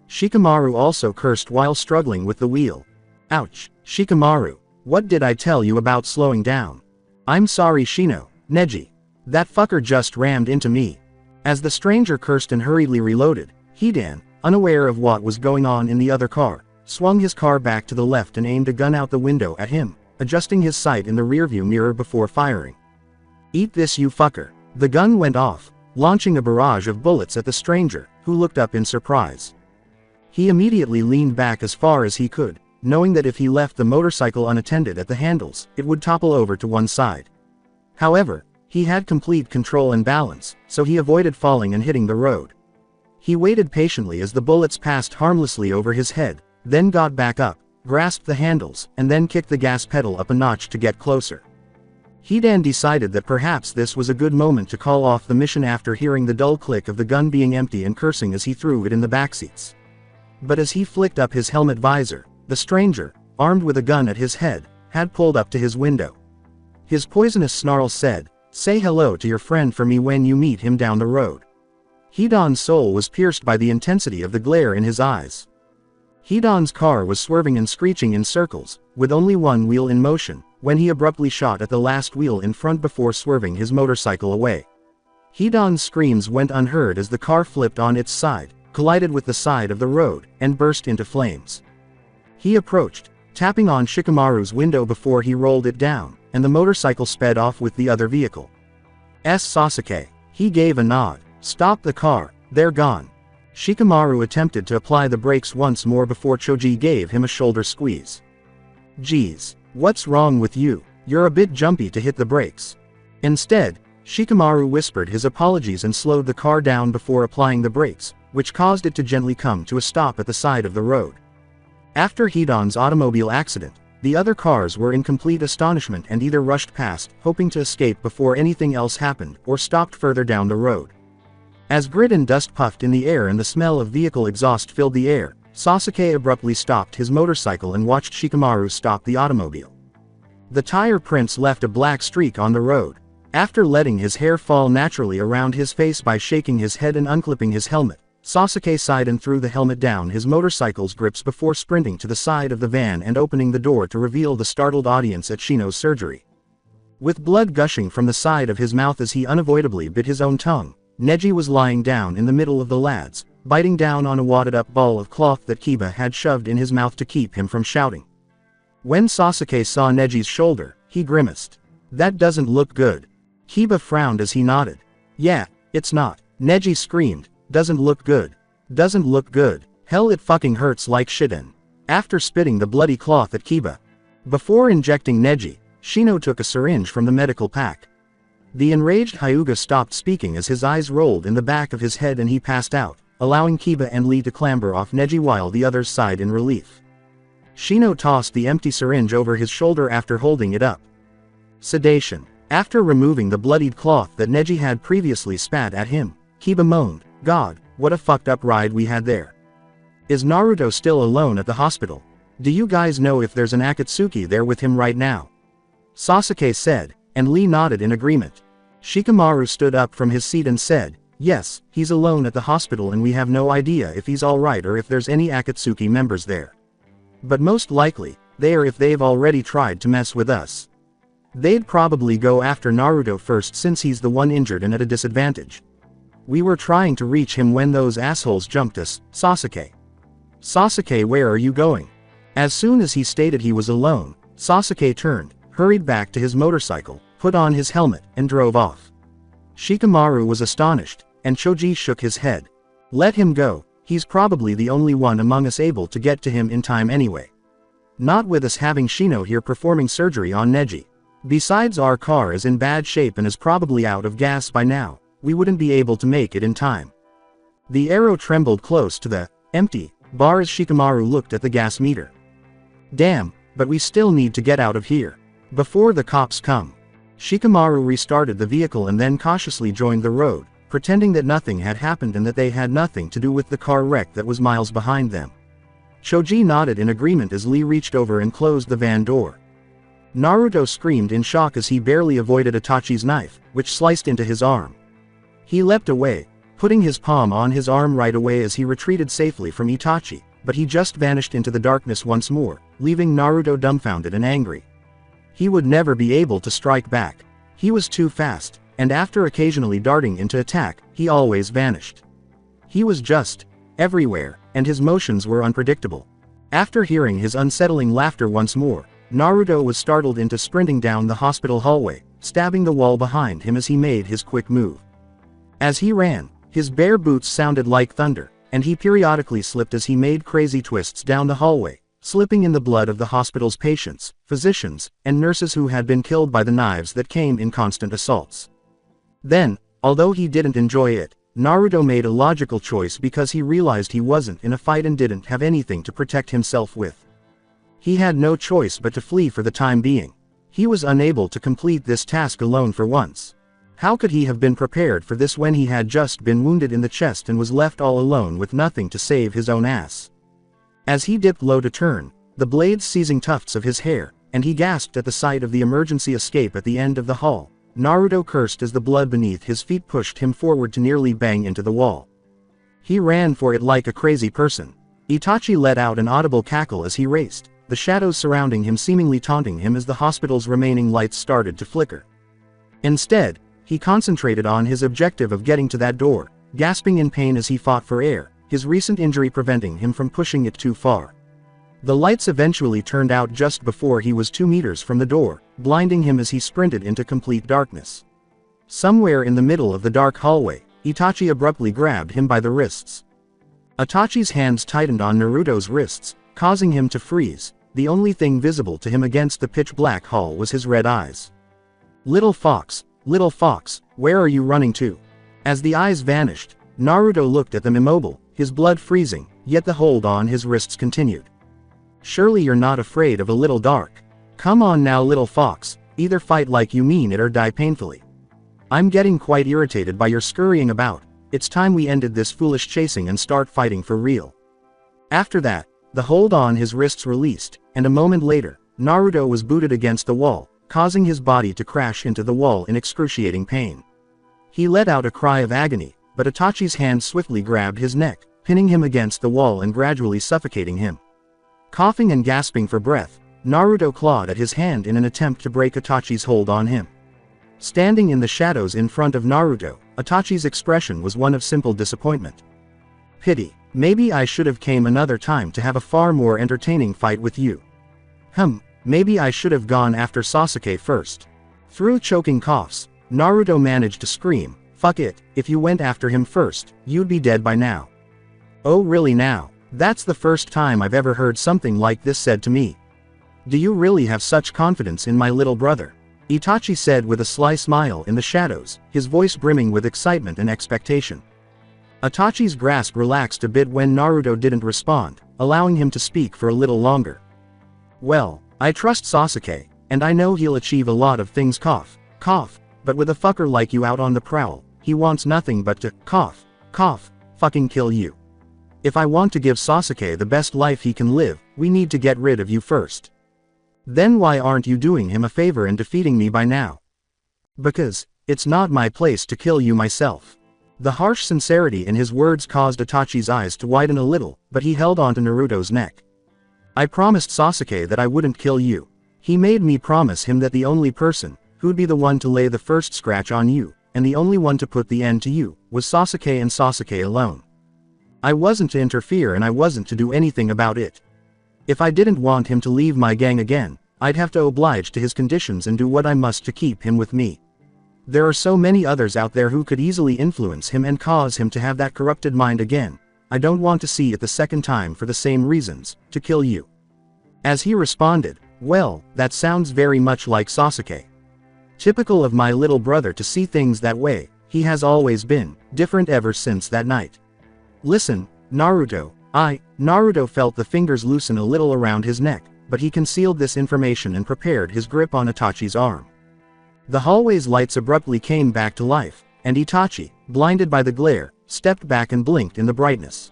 Shikamaru also cursed while struggling with the wheel. Ouch, Shikamaru, what did I tell you about slowing down? I'm sorry Shino, Neji. That fucker just rammed into me. As the stranger cursed and hurriedly reloaded, Hidan, unaware of what was going on in the other car, swung his car back to the left and aimed a gun out the window at him, adjusting his sight in the rearview mirror before firing. Eat this you fucker. The gun went off, launching a barrage of bullets at the stranger, who looked up in surprise. He immediately leaned back as far as he could, knowing that if he left the motorcycle unattended at the handles, it would topple over to one side. However, he had complete control and balance, so he avoided falling and hitting the road. He waited patiently as the bullets passed harmlessly over his head, then got back up, grasped the handles, and then kicked the gas pedal up a notch to get closer. Hidan decided that perhaps this was a good moment to call off the mission after hearing the dull click of the gun being empty and cursing as he threw it in the backseats. But as he flicked up his helmet visor, the stranger, armed with a gun at his head, had pulled up to his window. His poisonous snarl said, "Say hello to your friend for me when you meet him down the road." Hidan's soul was pierced by the intensity of the glare in his eyes. Hidan's car was swerving and screeching in circles, with only one wheel in motion, when he abruptly shot at the last wheel in front before swerving his motorcycle away. Hidan's screams went unheard as the car flipped on its side, collided with the side of the road, and burst into flames. He approached, tapping on Shikamaru's window before he rolled it down, and the motorcycle sped off with the other vehicle. Sasuke. He gave a nod. Stop the car, they're gone. Shikamaru attempted to apply the brakes once more before Choji gave him a shoulder squeeze. Geez, what's wrong with you? You're a bit jumpy to hit the brakes. Instead, Shikamaru whispered his apologies and slowed the car down before applying the brakes, which caused it to gently come to a stop at the side of the road. After Hidan's automobile accident, the other cars were in complete astonishment and either rushed past, hoping to escape before anything else happened, or stopped further down the road. As grit and dust puffed in the air and the smell of vehicle exhaust filled the air, Sasuke abruptly stopped his motorcycle and watched Shikamaru stop the automobile. The tire prints left a black streak on the road. After letting his hair fall naturally around his face by shaking his head and unclipping his helmet, Sasuke sighed and threw the helmet down his motorcycle's grips before sprinting to the side of the van and opening the door to reveal the startled audience at Shino's surgery. With blood gushing from the side of his mouth as he unavoidably bit his own tongue, Neji was lying down in the middle of the lads, biting down on a wadded-up ball of cloth that Kiba had shoved in his mouth to keep him from shouting. When Sasuke saw Neji's shoulder, he grimaced. That doesn't look good. Kiba frowned as he nodded. Yeah, it's not. Neji screamed. Doesn't look good. Doesn't look good. Hell, it fucking hurts like shitin. After spitting the bloody cloth at Kiba. Before injecting Neji, Shino took a syringe from the medical pack. The enraged Hyuga stopped speaking as his eyes rolled in the back of his head and he passed out, allowing Kiba and Lee to clamber off Neji while the others sighed in relief. Shino tossed the empty syringe over his shoulder after holding it up. Sedation. After removing the bloodied cloth that Neji had previously spat at him, Kiba moaned, "God, what a fucked up ride we had there. Is Naruto still alone at the hospital? Do you guys know if there's an Akatsuki there with him right now?" Sasuke said, and Lee nodded in agreement. Shikamaru stood up from his seat and said, "Yes, he's alone at the hospital and we have no idea if he's alright or if there's any Akatsuki members there. But most likely, they are if they've already tried to mess with us. They'd probably go after Naruto first since he's the one injured and at a disadvantage. We were trying to reach him when those assholes jumped us, Sasuke." "Sasuke, where are you going?" As soon as he stated he was alone, Sasuke turned, hurried back to his motorcycle, put on his helmet, and drove off. Shikamaru was astonished, and Choji shook his head. "Let him go, he's probably the only one among us able to get to him in time anyway. Not with us having Shino here performing surgery on Neji. Besides, our car is in bad shape and is probably out of gas by now, we wouldn't be able to make it in time." The arrow trembled close to the empty bar as Shikamaru looked at the gas meter. "Damn, but we still need to get out of here before the cops come." Shikamaru restarted the vehicle and then cautiously joined the road, pretending that nothing had happened and that they had nothing to do with the car wreck that was miles behind them. Choji nodded in agreement as Lee reached over and closed the van door. Naruto screamed in shock as he barely avoided Itachi's knife, which sliced into his arm. He leapt away, putting his palm on his arm right away as he retreated safely from Itachi, but he just vanished into the darkness once more, leaving Naruto dumbfounded and angry. He would never be able to strike back. He was too fast, and after occasionally darting into attack, he always vanished. He was just everywhere, and his motions were unpredictable. After hearing his unsettling laughter once more, Naruto was startled into sprinting down the hospital hallway, stabbing the wall behind him as he made his quick move. As he ran, his bare boots sounded like thunder, and he periodically slipped as he made crazy twists down the hallway, slipping in the blood of the hospital's patients, physicians, and nurses who had been killed by the knives that came in constant assaults. Then, although he didn't enjoy it, Naruto made a logical choice because he realized he wasn't in a fight and didn't have anything to protect himself with. He had no choice but to flee for the time being. He was unable to complete this task alone for once. How could he have been prepared for this when he had just been wounded in the chest and was left all alone with nothing to save his own ass? As he dipped low to turn, the blades seizing tufts of his hair, and he gasped at the sight of the emergency escape at the end of the hall, Naruto cursed as the blood beneath his feet pushed him forward to nearly bang into the wall. He ran for it like a crazy person. Itachi let out an audible cackle as he raced, the shadows surrounding him seemingly taunting him as the hospital's remaining lights started to flicker. Instead, he concentrated on his objective of getting to that door, gasping in pain as he fought for air, his recent injury preventing him from pushing it too far. The lights eventually turned out just before he was 2 meters from the door, blinding him as he sprinted into complete darkness. Somewhere in the middle of the dark hallway, Itachi abruptly grabbed him by the wrists. Itachi's hands tightened on Naruto's wrists, causing him to freeze. The only thing visible to him against the pitch-black hall was his red eyes. Little fox, where are you running to?" As the eyes vanished, Naruto looked at them immobile, his blood freezing, yet the hold on his wrists continued. "Surely you're not afraid of a little dark. Come on now, little fox, either fight like you mean it or die painfully. I'm getting quite irritated by your scurrying about. It's time we ended this foolish chasing and start fighting for real." After that, the hold on his wrists released, and a moment later, Naruto was booted against the wall, causing his body to crash into the wall in excruciating pain. He let out a cry of agony, but Itachi's hand swiftly grabbed his neck, pinning him against the wall and gradually suffocating him. Coughing and gasping for breath, Naruto clawed at his hand in an attempt to break Itachi's hold on him. Standing in the shadows in front of Naruto, Itachi's expression was one of simple disappointment. "Pity. Maybe I should have came another time to have a far more entertaining fight with you. Maybe I should have gone after Sasuke first." Through choking coughs, Naruto managed to scream, "Fuck it, if you went after him first, you'd be dead by now." "Oh really now? That's the first time I've ever heard something like this said to me. Do you really have such confidence in my little brother?" Itachi said with a sly smile in the shadows, his voice brimming with excitement and expectation. Itachi's grasp relaxed a bit when Naruto didn't respond, allowing him to speak for a little longer. Well, I trust Sasuke, and I know he'll achieve a lot of things cough, but with a fucker like you out on the prowl, he wants nothing but to cough, fucking kill you. If I want to give Sasuke the best life he can live, we need to get rid of you first. Then why aren't you doing him a favor and defeating me by now? Because, it's not my place to kill you myself. The harsh sincerity in his words caused Itachi's eyes to widen a little, but he held onto Naruto's neck. I promised Sasuke that I wouldn't kill you. He made me promise him that the only person, who'd be the one to lay the first scratch on you, and the only one to put the end to you, was Sasuke and Sasuke alone. I wasn't to interfere and I wasn't to do anything about it. If I didn't want him to leave my gang again, I'd have to oblige to his conditions and do what I must to keep him with me. There are so many others out there who could easily influence him and cause him to have that corrupted mind again. I don't want to see it the second time for the same reasons, to kill you. As he responded, well, that sounds very much like Sasuke. Typical of my little brother to see things that way, he has always been different ever since that night. Listen, Naruto, Naruto felt the fingers loosen a little around his neck, but he concealed this information and prepared his grip on Itachi's arm. The hallway's lights abruptly came back to life, and Itachi, blinded by the glare, stepped back and blinked in the brightness.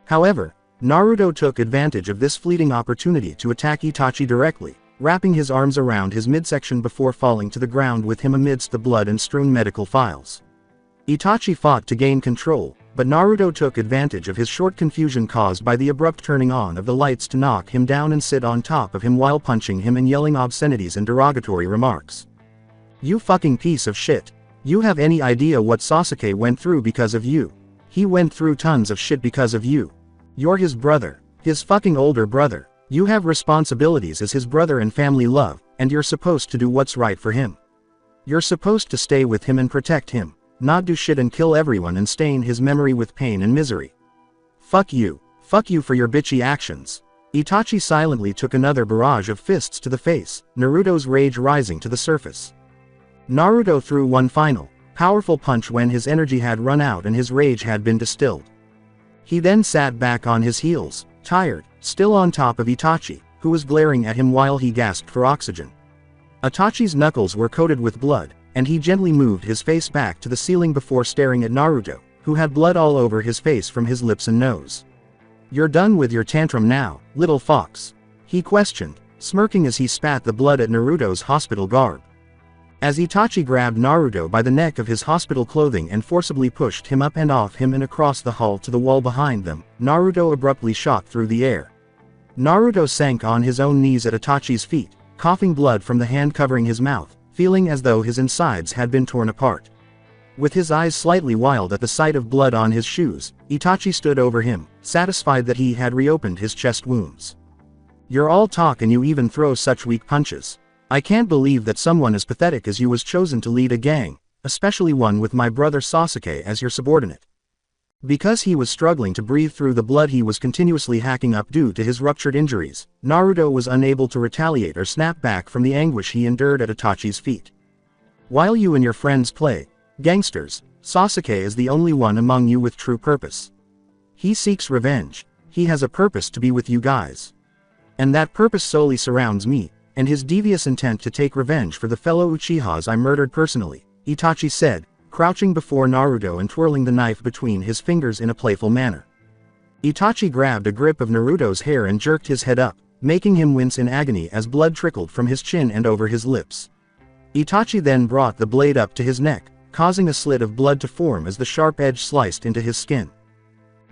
However, Naruto took advantage of this fleeting opportunity to attack Itachi directly, wrapping his arms around his midsection before falling to the ground with him amidst the blood and strewn medical files. Itachi fought to gain control, but Naruto took advantage of his short confusion caused by the abrupt turning on of the lights to knock him down and sit on top of him while punching him and yelling obscenities and derogatory remarks. You fucking piece of shit. You have any idea what Sasuke went through because of you? He went through tons of shit because of you. You're his brother. His fucking older brother. You have responsibilities as his brother and family love, and you're supposed to do what's right for him. You're supposed to stay with him and protect him, not do shit and kill everyone and stain his memory with pain and misery. Fuck you. Fuck you for your bitchy actions. Itachi silently took another barrage of fists to the face, Naruto's rage rising to the surface. Naruto threw one final, powerful punch when his energy had run out and his rage had been distilled. He then sat back on his heels, tired, still on top of Itachi, who was glaring at him while he gasped for oxygen. Itachi's knuckles were coated with blood, and he gently moved his face back to the ceiling before staring at Naruto, who had blood all over his face from his lips and nose. You're done with your tantrum now, little fox? He questioned, smirking as he spat the blood at Naruto's hospital garb. As Itachi grabbed Naruto by the neck of his hospital clothing and forcibly pushed him up and off him and across the hall to the wall behind them, Naruto abruptly shot through the air. Naruto sank on his own knees at Itachi's feet, coughing blood from the hand covering his mouth, feeling as though his insides had been torn apart. With his eyes slightly wild at the sight of blood on his shoes, Itachi stood over him, satisfied that he had reopened his chest wounds. You're all talk and you even throw such weak punches. I can't believe that someone as pathetic as you was chosen to lead a gang, especially one with my brother Sasuke as your subordinate. Because he was struggling to breathe through the blood he was continuously hacking up due to his ruptured injuries, Naruto was unable to retaliate or snap back from the anguish he endured at Itachi's feet. While you and your friends play gangsters, Sasuke is the only one among you with true purpose. He seeks revenge. He has a purpose to be with you guys. And that purpose solely surrounds me, and his devious intent to take revenge for the fellow Uchihas I murdered personally, Itachi said, crouching before Naruto and twirling the knife between his fingers in a playful manner. Itachi grabbed a grip of Naruto's hair and jerked his head up, making him wince in agony as blood trickled from his chin and over his lips. Itachi then brought the blade up to his neck, causing a slit of blood to form as the sharp edge sliced into his skin.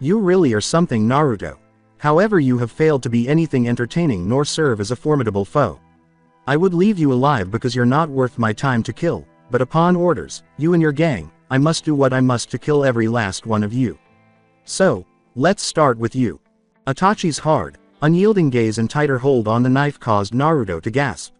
You really are something, Naruto. However, you have failed to be anything entertaining nor serve as a formidable foe. I would leave you alive because you're not worth my time to kill, but upon orders, you and your gang, I must do what I must to kill every last one of you. So, let's start with you. Itachi's hard, unyielding gaze and tighter hold on the knife caused Naruto to gasp.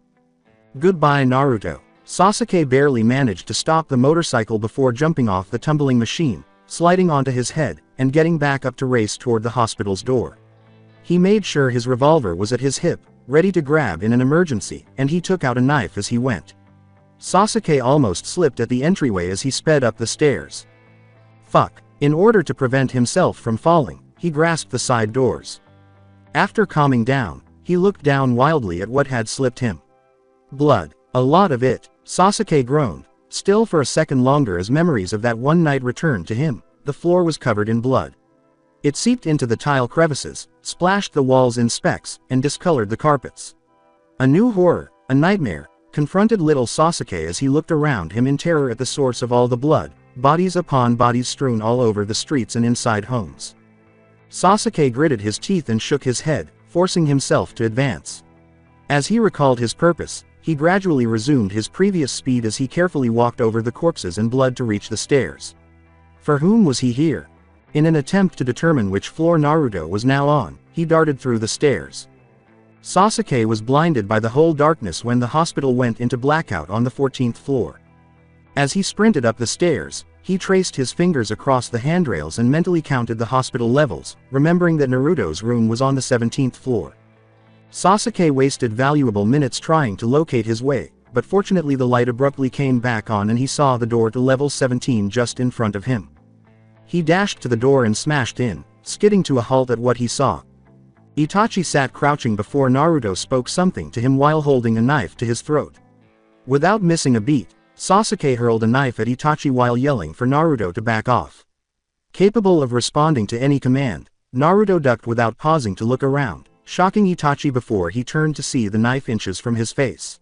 Goodbye, Naruto. Sasuke barely managed to stop the motorcycle before jumping off the tumbling machine, sliding onto his head, and getting back up to race toward the hospital's door. He made sure his revolver was at his hip, ready to grab in an emergency, and he took out a knife as he went. Sasuke almost slipped at the entryway as he sped up the stairs. Fuck. In order to prevent himself from falling, he grasped the side doors. After calming down, he looked down wildly at what had slipped him. Blood. A lot of it. Sasuke groaned, still for a second longer as memories of that one night returned to him. The floor was covered in blood. It seeped into the tile crevices, splashed the walls in specks, and discolored the carpets. A new horror, a nightmare, confronted little Sasuke as he looked around him in terror at the source of all the blood, bodies upon bodies strewn all over the streets and inside homes. Sasuke gritted his teeth and shook his head, forcing himself to advance. As he recalled his purpose, he gradually resumed his previous speed as he carefully walked over the corpses and blood to reach the stairs. For whom was he here? In an attempt to determine which floor Naruto was now on, he darted through the stairs. Sasuke was blinded by the whole darkness when the hospital went into blackout on the 14th floor. As he sprinted up the stairs, he traced his fingers across the handrails and mentally counted the hospital levels, remembering that Naruto's room was on the 17th floor. Sasuke wasted valuable minutes trying to locate his way, but fortunately the light abruptly came back on and he saw the door to level 17 just in front of him. He dashed to the door and smashed in, skidding to a halt at what he saw. Itachi sat crouching before Naruto spoke something to him while holding a knife to his throat. Without missing a beat, Sasuke hurled a knife at Itachi while yelling for Naruto to back off. Capable of responding to any command, Naruto ducked without pausing to look around, shocking Itachi before he turned to see the knife inches from his face.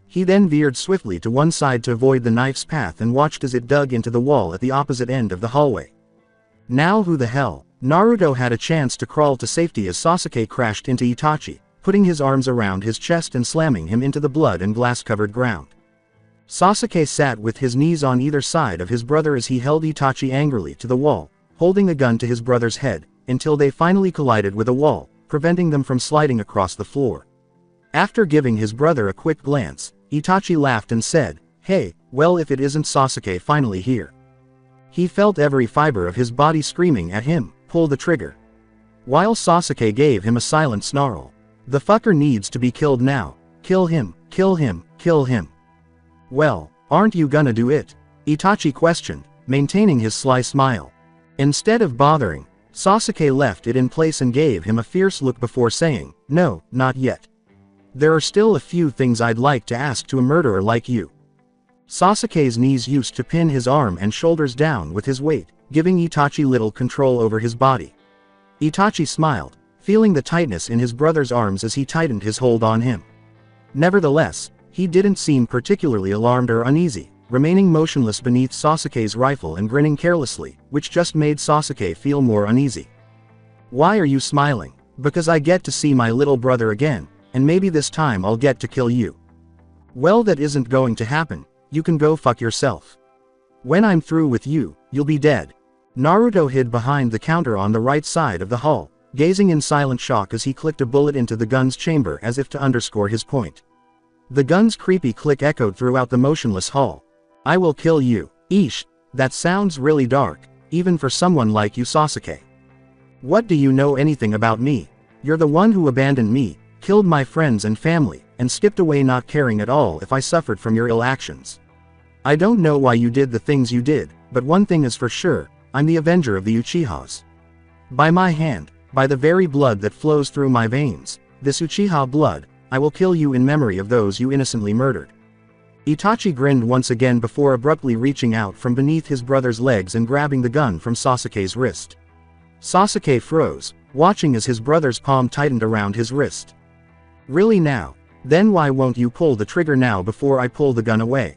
He then veered swiftly to one side to avoid the knife's path and watched as it dug into the wall at the opposite end of the hallway. Now who the hell? Naruto had a chance to crawl to safety as Sasuke crashed into Itachi, putting his arms around his chest and slamming him into the blood and glass-covered ground. Sasuke sat with his knees on either side of his brother as he held Itachi angrily to the wall, holding a gun to his brother's head, until they finally collided with a wall, preventing them from sliding across the floor. After giving his brother a quick glance, Itachi laughed and said, "Hey, well if it isn't Sasuke finally here." He felt every fiber of his body screaming at him, "Pull the trigger." While Sasuke gave him a silent snarl. "The fucker needs to be killed now. Kill him, kill him, kill him." "Well, aren't you gonna do it?" Itachi questioned, maintaining his sly smile. Instead of bothering, Sasuke left it in place and gave him a fierce look before saying, "No, not yet. There are still a few things I'd like to ask to a murderer like you." Sasuke's knees used to pin his arm and shoulders down with his weight, giving Itachi little control over his body. Itachi smiled, feeling the tightness in his brother's arms as he tightened his hold on him. Nevertheless, he didn't seem particularly alarmed or uneasy, remaining motionless beneath Sasuke's rifle and grinning carelessly, which just made Sasuke feel more uneasy. "Why are you smiling?" "Because I get to see my little brother again, and maybe this time I'll get to kill you." "Well, that isn't going to happen. You can go fuck yourself. When I'm through with you, you'll be dead." Naruto hid behind the counter on the right side of the hall, gazing in silent shock as he clicked a bullet into the gun's chamber as if to underscore his point. The gun's creepy click echoed throughout the motionless hall. "I will kill you." Eesh, that sounds really dark, even for someone like you, Sasuke. "What do you know anything about me? You're the one who abandoned me, killed my friends and family, and skipped away not caring at all if I suffered from your ill actions. I don't know why you did the things you did, but one thing is for sure, I'm the avenger of the Uchihas. By my hand, by the very blood that flows through my veins, this Uchiha blood, I will kill you in memory of those you innocently murdered." Itachi grinned once again before abruptly reaching out from beneath his brother's legs and grabbing the gun from Sasuke's wrist. Sasuke froze, watching as his brother's palm tightened around his wrist. "Really now? Then why won't you pull the trigger now before I pull the gun away?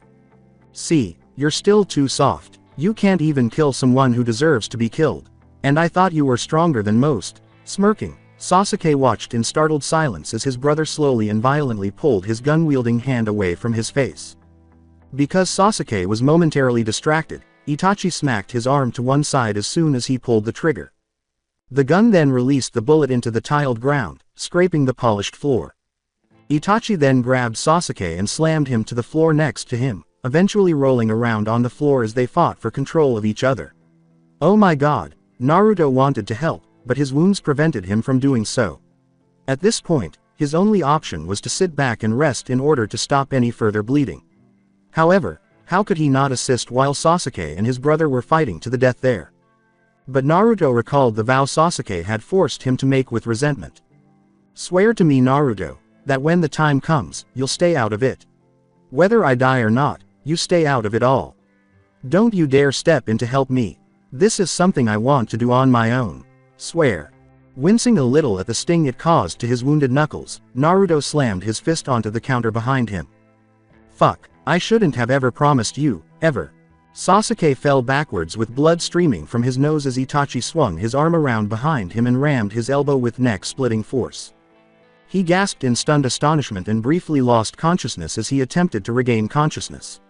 See, you're still too soft. You can't even kill someone who deserves to be killed. And I thought you were stronger than most." Smirking, Sasuke watched in startled silence as his brother slowly and violently pulled his gun-wielding hand away from his face. Because Sasuke was momentarily distracted, Itachi smacked his arm to one side as soon as he pulled the trigger. The gun then released the bullet into the tiled ground, scraping the polished floor. Itachi then grabbed Sasuke and slammed him to the floor next to him, eventually rolling around on the floor as they fought for control of each other. Oh my god, Naruto wanted to help, but his wounds prevented him from doing so. At this point, his only option was to sit back and rest in order to stop any further bleeding. However, how could he not assist while Sasuke and his brother were fighting to the death there? But Naruto recalled the vow Sasuke had forced him to make with resentment. Swear to me, Naruto, that when the time comes, you'll stay out of it. Whether I die or not, you stay out of it all. Don't you dare step in to help me. This is something I want to do on my own. Swear. Wincing a little at the sting it caused to his wounded knuckles, Naruto slammed his fist onto the counter behind him. Fuck, I shouldn't have ever promised you, ever. Sasuke fell backwards with blood streaming from his nose as Itachi swung his arm around behind him and rammed his elbow with neck-splitting force. He gasped in stunned astonishment and briefly lost consciousness as he attempted to regain consciousness.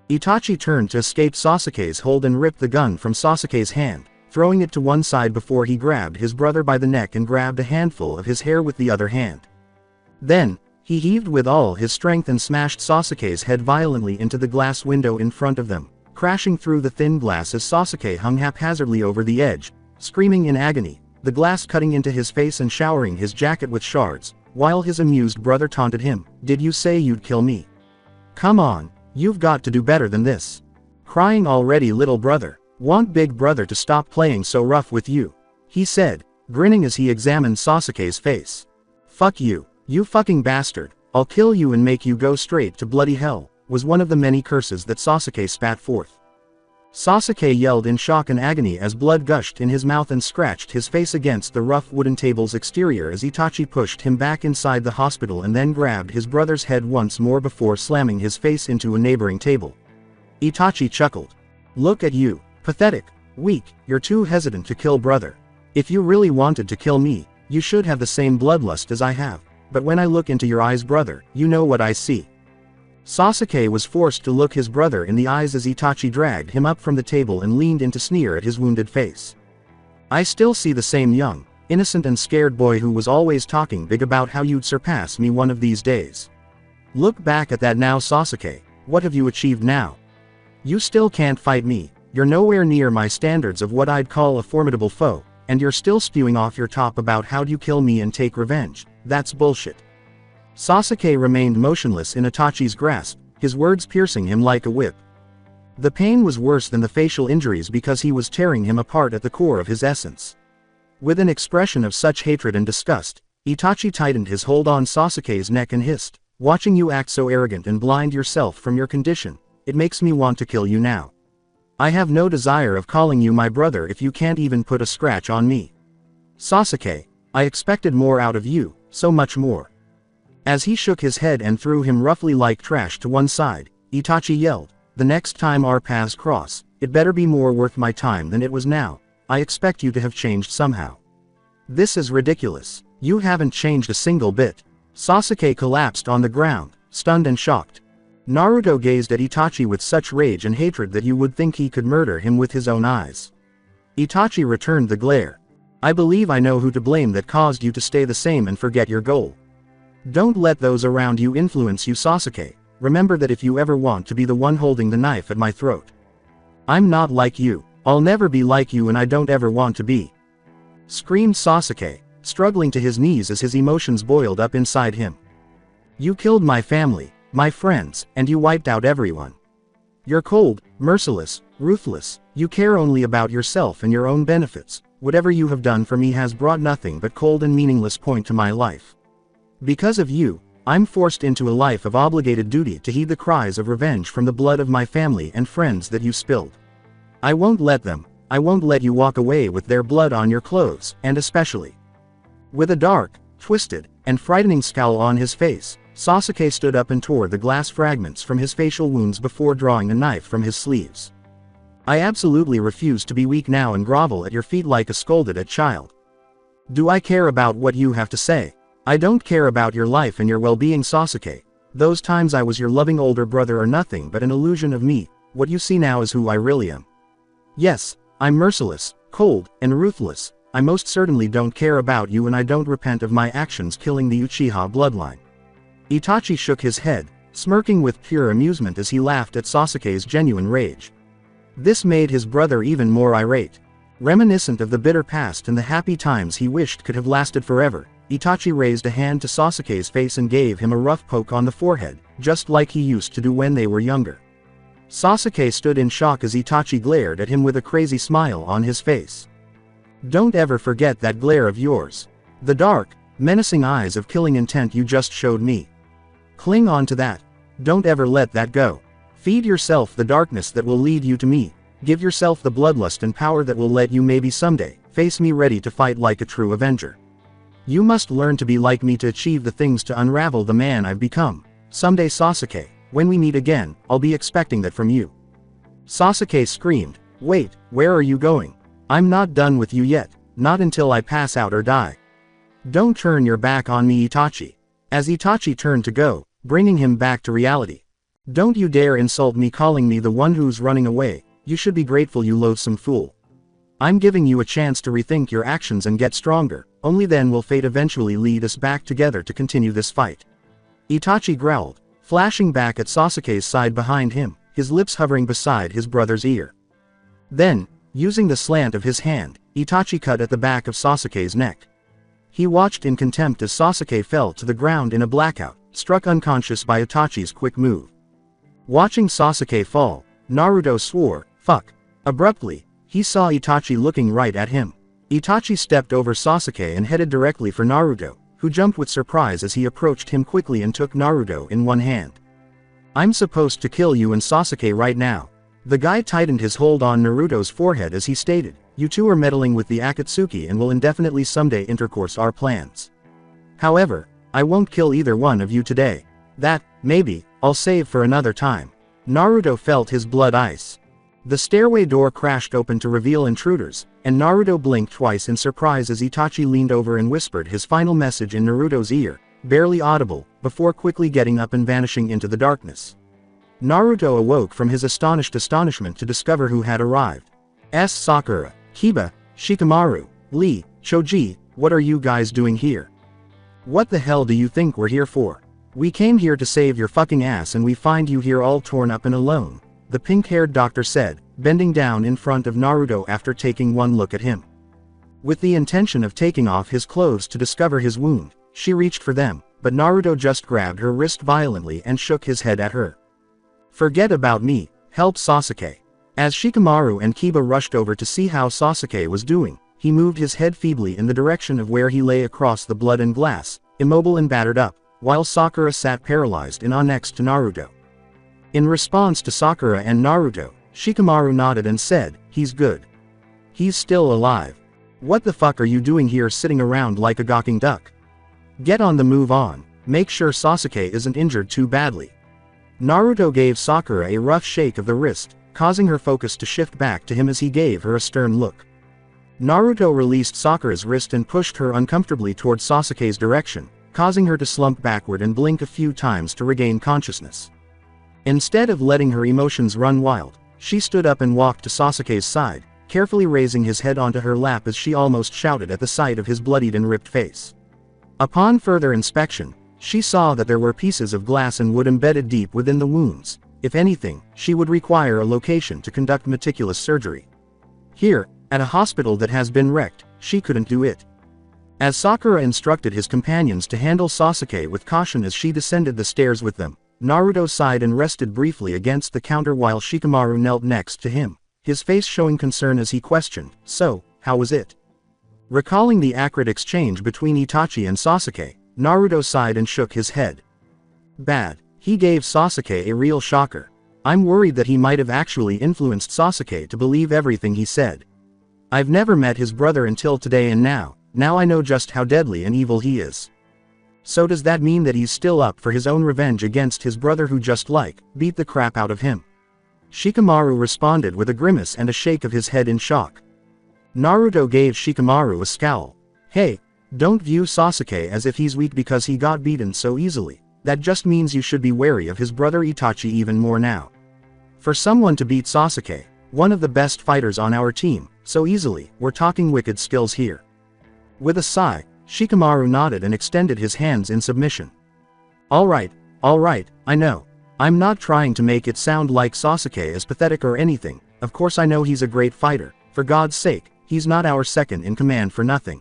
Itachi turned to escape Sasuke's hold and ripped the gun from Sasuke's hand, throwing it to one side before he grabbed his brother by the neck and grabbed a handful of his hair with the other hand. Then, he heaved with all his strength and smashed Sasuke's head violently into the glass window in front of them, crashing through the thin glass as Sasuke hung haphazardly over the edge, screaming in agony, the glass cutting into his face and showering his jacket with shards, while his amused brother taunted him, "Did you say you'd kill me? Come on, you've got to do better than this. Crying already, little brother? Want big brother to stop playing so rough with you?" he said, grinning as he examined Sasuke's face. "Fuck you, you fucking bastard, I'll kill you and make you go straight to bloody hell," was one of the many curses that Sasuke spat forth. Sasuke yelled in shock and agony as blood gushed in his mouth and scratched his face against the rough wooden table's exterior as Itachi pushed him back inside the hospital and then grabbed his brother's head once more before slamming his face into a neighboring table. Itachi chuckled. "Look at you, pathetic, weak, you're too hesitant to kill brother. If you really wanted to kill me, you should have the same bloodlust as I have, but when I look into your eyes, brother, you know what I see." Sasuke was forced to look his brother in the eyes as Itachi dragged him up from the table and leaned in to sneer at his wounded face. "I still see the same young, innocent and scared boy who was always talking big about how you'd surpass me one of these days. Look back at that now, Sasuke, what have you achieved now? You still can't fight me, you're nowhere near my standards of what I'd call a formidable foe, and you're still spewing off your top about how'd you kill me and take revenge. That's bullshit." Sasuke remained motionless in Itachi's grasp, his words piercing him like a whip. The pain was worse than the facial injuries because he was tearing him apart at the core of his essence. With an expression of such hatred and disgust, Itachi tightened his hold on Sasuke's neck and hissed, "Watching you act so arrogant and blind yourself from your condition, it makes me want to kill you now. I have no desire of calling you my brother if you can't even put a scratch on me. Sasuke, I expected more out of you, so much more." As he shook his head and threw him roughly like trash to one side, Itachi yelled, "The next time our paths cross, it better be more worth my time than it was now. I expect you to have changed somehow. This is ridiculous. You haven't changed a single bit." Sasuke collapsed on the ground, stunned and shocked. Naruto gazed at Itachi with such rage and hatred that you would think he could murder him with his own eyes. Itachi returned the glare. "I believe I know who to blame that caused you to stay the same and forget your goal. Don't let those around you influence you, Sasuke. Remember that if you ever want to be the one holding the knife at my throat. I'm not like you, I'll never be like you, and I don't ever want to be," screamed Sasuke, struggling to his knees as his emotions boiled up inside him. "You killed my family, my friends, and you wiped out everyone. You're cold, merciless, ruthless, you care only about yourself and your own benefits. Whatever you have done for me has brought nothing but cold and meaningless point to my life. Because of you, I'm forced into a life of obligated duty to heed the cries of revenge from the blood of my family and friends that you spilled. I won't let them, I won't let you walk away with their blood on your clothes, and especially." With a dark, twisted, and frightening scowl on his face, Sasuke stood up and tore the glass fragments from his facial wounds before drawing a knife from his sleeves. "I absolutely refuse to be weak now and grovel at your feet like a scolded-at child. Do I care about what you have to say? I don't care about your life and your well-being, Sasuke. Those times I was your loving older brother are nothing but an illusion of me. What you see now is who I really am. Yes, I'm merciless, cold, and ruthless. I most certainly don't care about you, and I don't repent of my actions killing the Uchiha bloodline." Itachi shook his head, smirking with pure amusement as he laughed at Sasuke's genuine rage. This made his brother even more irate. Reminiscent of the bitter past and the happy times he wished could have lasted forever, Itachi raised a hand to Sasuke's face and gave him a rough poke on the forehead, just like he used to do when they were younger. Sasuke stood in shock as Itachi glared at him with a crazy smile on his face. Don't ever forget that glare of yours. The dark, menacing eyes of killing intent you just showed me. Cling on to that. Don't ever let that go. Feed yourself the darkness that will lead you to me. Give yourself the bloodlust and power that will let you maybe someday face me ready to fight like a true avenger. You must learn to be like me to achieve the things to unravel the man I've become. Someday Sasuke, when we meet again, I'll be expecting that from you. Sasuke screamed, wait, where are you going? I'm not done with you yet, not until I pass out or die. Don't turn your back on me, Itachi. As Itachi turned to go, bringing him back to reality. Don't you dare insult me calling me the one who's running away, you should be grateful you loathsome fool. I'm giving you a chance to rethink your actions and get stronger, only then will fate eventually lead us back together to continue this fight. Itachi growled, flashing back at Sasuke's side behind him, his lips hovering beside his brother's ear. Then, using the slant of his hand, Itachi cut at the back of Sasuke's neck. He watched in contempt as Sasuke fell to the ground in a blackout, struck unconscious by Itachi's quick move. Watching Sasuke fall, Naruto swore, fuck. Abruptly, he saw Itachi looking right at him. Itachi stepped over Sasuke and headed directly for Naruto, who jumped with surprise as he approached him quickly and took Naruto in one hand. I'm supposed to kill you and Sasuke right now. The guy tightened his hold on Naruto's forehead as he stated, you two are meddling with the Akatsuki and will indefinitely someday intercourse our plans. However, I won't kill either one of you today. That, maybe, I'll save for another time. Naruto felt his blood ice. The stairway door crashed open to reveal intruders, and Naruto blinked twice in surprise as Itachi leaned over and whispered his final message in Naruto's ear, barely audible, before quickly getting up and vanishing into the darkness. Naruto awoke from his astonishment to discover who had arrived. Sakura, Kiba, Shikamaru, Lee, Choji, what are you guys doing here? What the hell do you think we're here for? We came here to save your fucking ass and we find you here all torn up and alone, the pink-haired doctor said, bending down in front of Naruto after taking one look at him. With the intention of taking off his clothes to discover his wound, she reached for them, but Naruto just grabbed her wrist violently and shook his head at her. Forget about me, help Sasuke. As Shikamaru and Kiba rushed over to see how Sasuke was doing, he moved his head feebly in the direction of where he lay across the blood and glass, immobile and battered up, while Sakura sat paralyzed in awe next to Naruto. In response to Sakura and Naruto, Shikamaru nodded and said, he's good. He's still alive. What the fuck are you doing here sitting around like a gawking duck? Get on the move on, make sure Sasuke isn't injured too badly. Naruto gave Sakura a rough shake of the wrist, causing her focus to shift back to him as he gave her a stern look. Naruto released Sakura's wrist and pushed her uncomfortably towards Sasuke's direction, causing her to slump backward and blink a few times to regain consciousness. Instead of letting her emotions run wild, she stood up and walked to Sasuke's side, carefully raising his head onto her lap as she almost shouted at the sight of his bloodied and ripped face. Upon further inspection, she saw that there were pieces of glass and wood embedded deep within the wounds. If anything, she would require a location to conduct meticulous surgery. Here, at a hospital that has been wrecked, she couldn't do it. As Sakura instructed his companions to handle Sasuke with caution as she descended the stairs with them, Naruto sighed and rested briefly against the counter while Shikamaru knelt next to him, his face showing concern as he questioned, so, how was it? Recalling the acrid exchange between Itachi and Sasuke, Naruto sighed and shook his head. Bad. He gave Sasuke a real shocker. I'm worried that he might have actually influenced Sasuke to believe everything he said. I've never met his brother until today and now I know just how deadly and evil he is. So does that mean that he's still up for his own revenge against his brother who just beat the crap out of him? Shikamaru responded with a grimace and a shake of his head in shock. Naruto gave Shikamaru a scowl. Hey, don't view Sasuke as if he's weak because he got beaten so easily. That just means you should be wary of his brother Itachi even more now. For someone to beat Sasuke, one of the best fighters on our team, so easily, we're talking wicked skills here. With a sigh, Shikamaru nodded and extended his hands in submission. Alright, I know. I'm not trying to make it sound like Sasuke is pathetic or anything, of course I know he's a great fighter, for God's sake, he's not our second in command for nothing.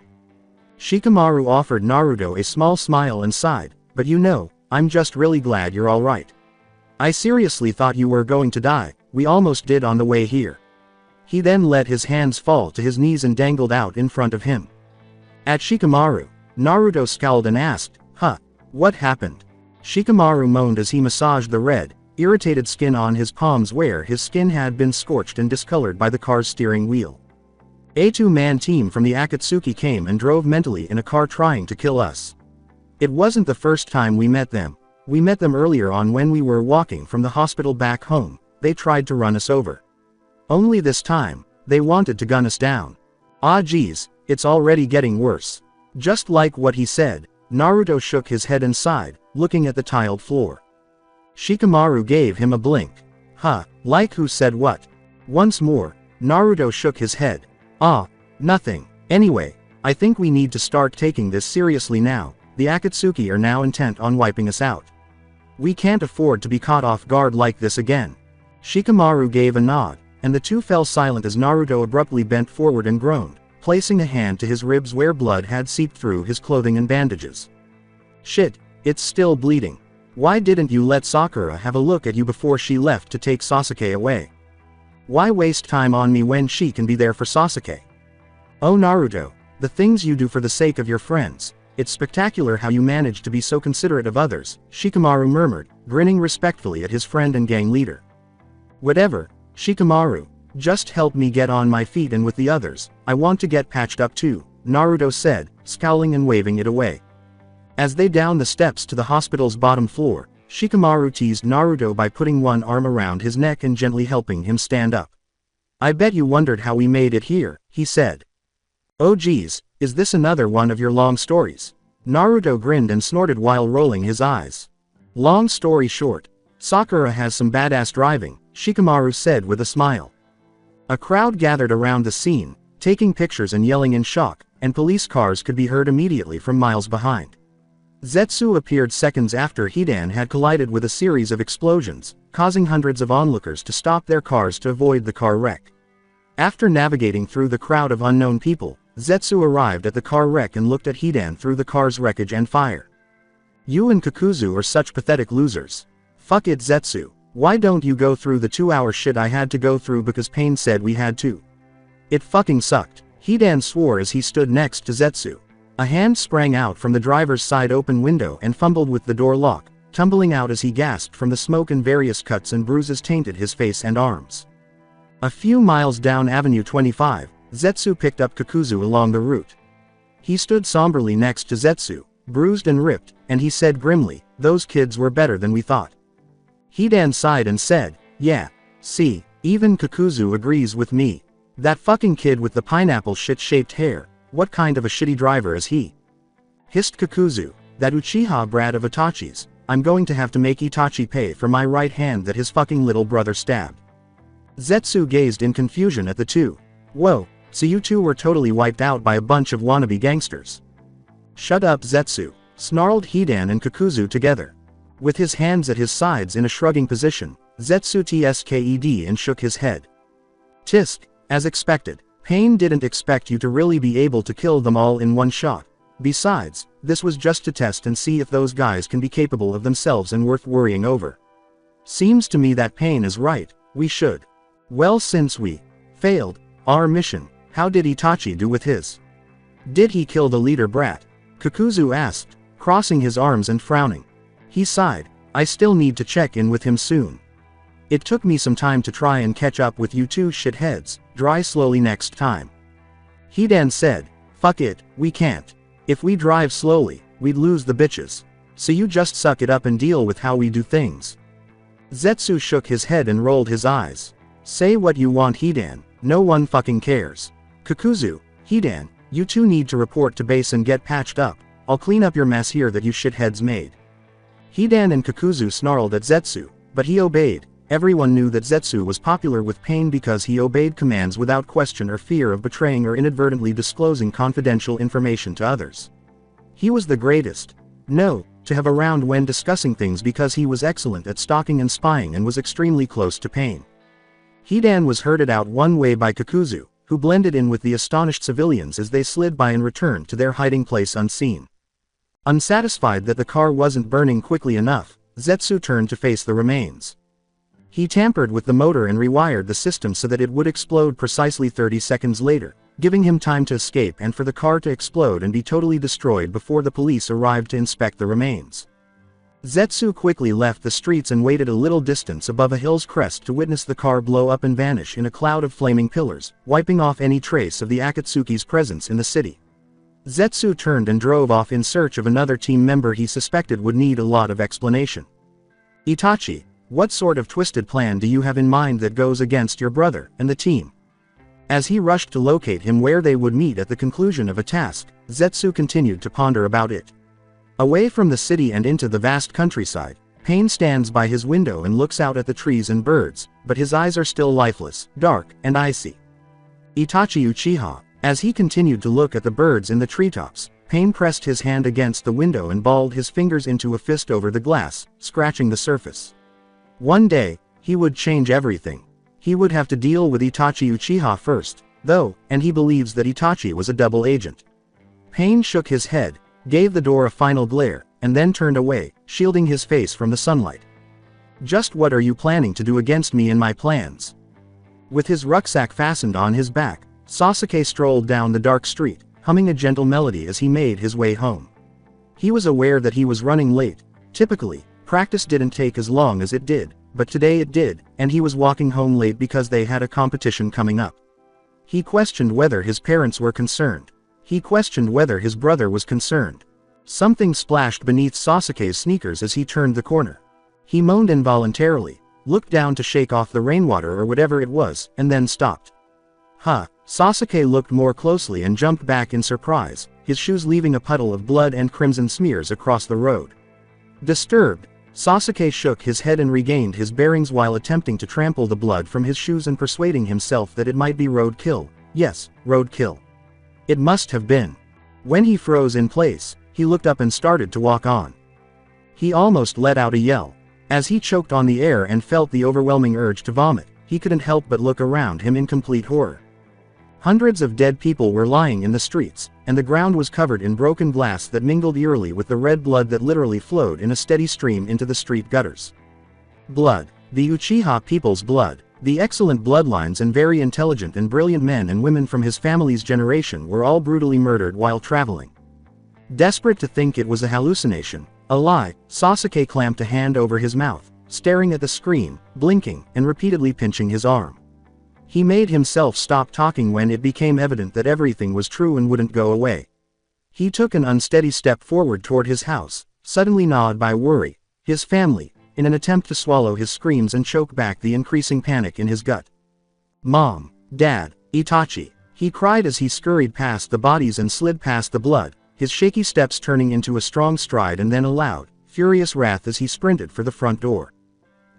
Shikamaru offered Naruto a small smile and sighed, but you know, I'm just really glad you're alright. I seriously thought you were going to die, we almost did on the way here. He then let his hands fall to his knees and dangled out in front of him. At Shikamaru, Naruto scowled and asked, "Huh, what happened?" Shikamaru moaned as he massaged the red, irritated skin on his palms where his skin had been scorched and discolored by the car's steering wheel. A two-man team from the Akatsuki came and drove mentally in a car trying to kill us. It wasn't the first time we met them. We met them earlier on when we were walking from the hospital back home. They tried to run us over. Only this time, they wanted to gun us down. Ah geez, it's already getting worse. Just like what he said, Naruto shook his head and sighed, looking at the tiled floor. Shikamaru gave him a blink. Huh, like who said what? Once more, Naruto shook his head. Ah, nothing. Anyway, I think we need to start taking this seriously now. The Akatsuki are now intent on wiping us out. We can't afford to be caught off guard like this again. Shikamaru gave a nod, and the two fell silent as Naruto abruptly bent forward and groaned, placing a hand to his ribs where blood had seeped through his clothing and bandages. Shit, it's still bleeding. Why didn't you let Sakura have a look at you before she left to take Sasuke away? Why waste time on me when she can be there for Sasuke? Oh Naruto, the things you do for the sake of your friends. It's spectacular how you manage to be so considerate of others, Shikamaru murmured, grinning respectfully at his friend and gang leader. Whatever, Shikamaru, just help me get on my feet and with the others, I want to get patched up too, Naruto said, scowling and waving it away. As they down the steps to the hospital's bottom floor, Shikamaru teased Naruto by putting one arm around his neck and gently helping him stand up. I bet you wondered how we made it here, he said. Oh geez, is this another one of your long stories? Naruto grinned and snorted while rolling his eyes. Long story short, Sakura has some badass driving, Shikamaru said with a smile. A crowd gathered around the scene, taking pictures and yelling in shock, and police cars could be heard immediately from miles behind. Zetsu appeared seconds after Hidan had collided with a series of explosions, causing hundreds of onlookers to stop their cars to avoid the car wreck. After navigating through the crowd of unknown people, Zetsu arrived at the car wreck and looked at Hidan through the car's wreckage and fire. You and Kakuzu are such pathetic losers. Fuck it Zetsu, why don't you go through the 2-hour shit I had to go through because Pain said we had to? It fucking sucked, Hidan swore as he stood next to Zetsu. A hand sprang out from the driver's side open window and fumbled with the door lock, tumbling out as he gasped from the smoke and various cuts and bruises tainted his face and arms. A few miles down Avenue 25, Zetsu picked up Kakuzu along the route. He stood somberly next to Zetsu, bruised and ripped, and he said grimly, those kids were better than we thought. Hidan sighed and said, yeah, see, even Kakuzu agrees with me. That fucking kid with the pineapple shit-shaped hair, what kind of a shitty driver is he? Hissed Kakuzu, that Uchiha brat of Itachi's, I'm going to have to make Itachi pay for my right hand that his fucking little brother stabbed. Zetsu gazed in confusion at the two. Whoa, so you two were totally wiped out by a bunch of wannabe gangsters. Shut up Zetsu, snarled Hidan and Kakuzu together. With his hands at his sides in a shrugging position, Zetsu tsked and shook his head. Tisk, as expected, Pain didn't expect you to really be able to kill them all in one shot. Besides, this was just to test and see if those guys can be capable of themselves and worth worrying over. Seems to me that Pain is right, we should. Well, since we failed our mission, how did Itachi do with his? Did he kill the leader brat? Kakuzu asked, crossing his arms and frowning. He sighed, I still need to check in with him soon. It took me some time to try and catch up with you two shitheads, dry slowly next time. Hidan said, fuck it, we can't. If we drive slowly, we'd lose the bitches. So you just suck it up and deal with how we do things. Zetsu shook his head and rolled his eyes. Say what you want Hidan, no one fucking cares. Kakuzu, Hidan, you two need to report to base and get patched up, I'll clean up your mess here that you shitheads made. Hidan and Kakuzu snarled at Zetsu, but he obeyed. Everyone knew that Zetsu was popular with Pain because he obeyed commands without question or fear of betraying or inadvertently disclosing confidential information to others. He was the greatest. No, to have around when discussing things because he was excellent at stalking and spying and was extremely close to Pain. Hidan was herded out one way by Kakuzu, who blended in with the astonished civilians as they slid by and returned to their hiding place unseen. Unsatisfied that the car wasn't burning quickly enough, Zetsu turned to face the remains. He tampered with the motor and rewired the system so that it would explode precisely 30 seconds later, giving him time to escape and for the car to explode and be totally destroyed before the police arrived to inspect the remains. Zetsu quickly left the streets and waited a little distance above a hill's crest to witness the car blow up and vanish in a cloud of flaming pillars, wiping off any trace of the Akatsuki's presence in the city. Zetsu turned and drove off in search of another team member he suspected would need a lot of explanation. Itachi, what sort of twisted plan do you have in mind that goes against your brother and the team? As he rushed to locate him where they would meet at the conclusion of a task, Zetsu continued to ponder about it. Away from the city and into the vast countryside, Pain stands by his window and looks out at the trees and birds, but his eyes are still lifeless, dark, and icy. Itachi Uchiha, as he continued to look at the birds in the treetops, Pain pressed his hand against the window and balled his fingers into a fist over the glass, scratching the surface. One day, he would change everything. He would have to deal with Itachi Uchiha first, though, and he believes that Itachi was a double agent. Pain shook his head, gave the door a final glare, and then turned away, shielding his face from the sunlight. Just what are you planning to do against me and my plans? With his rucksack fastened on his back, Sasuke strolled down the dark street, humming a gentle melody as he made his way home. He was aware that he was running late. Typically, practice didn't take as long as it did, but today it did, and he was walking home late because they had a competition coming up. He questioned whether his parents were concerned. He questioned whether his brother was concerned. Something splashed beneath Sasuke's sneakers as he turned the corner. He moaned involuntarily, looked down to shake off the rainwater or whatever it was, and then stopped. Huh. Sasuke looked more closely and jumped back in surprise, his shoes leaving a puddle of blood and crimson smears across the road. Disturbed, Sasuke shook his head and regained his bearings while attempting to trample the blood from his shoes and persuading himself that it might be roadkill. Yes, roadkill. It must have been. When he froze in place, he looked up and started to walk on. He almost let out a yell. As he choked on the air and felt the overwhelming urge to vomit, he couldn't help but look around him in complete horror. Hundreds of dead people were lying in the streets, and the ground was covered in broken glass that mingled eerily with the red blood that literally flowed in a steady stream into the street gutters. Blood. The Uchiha people's blood. The excellent bloodlines and very intelligent and brilliant men and women from his family's generation were all brutally murdered while traveling. Desperate to think it was a hallucination, a lie, Sasuke clamped a hand over his mouth, staring at the screen, blinking, and repeatedly pinching his arm. He made himself stop talking when it became evident that everything was true and wouldn't go away. He took an unsteady step forward toward his house, suddenly gnawed by worry, his family, in an attempt to swallow his screams and choke back the increasing panic in his gut. Mom, Dad, Itachi, he cried as he scurried past the bodies and slid past the blood, his shaky steps turning into a strong stride and then a loud, furious wrath as he sprinted for the front door.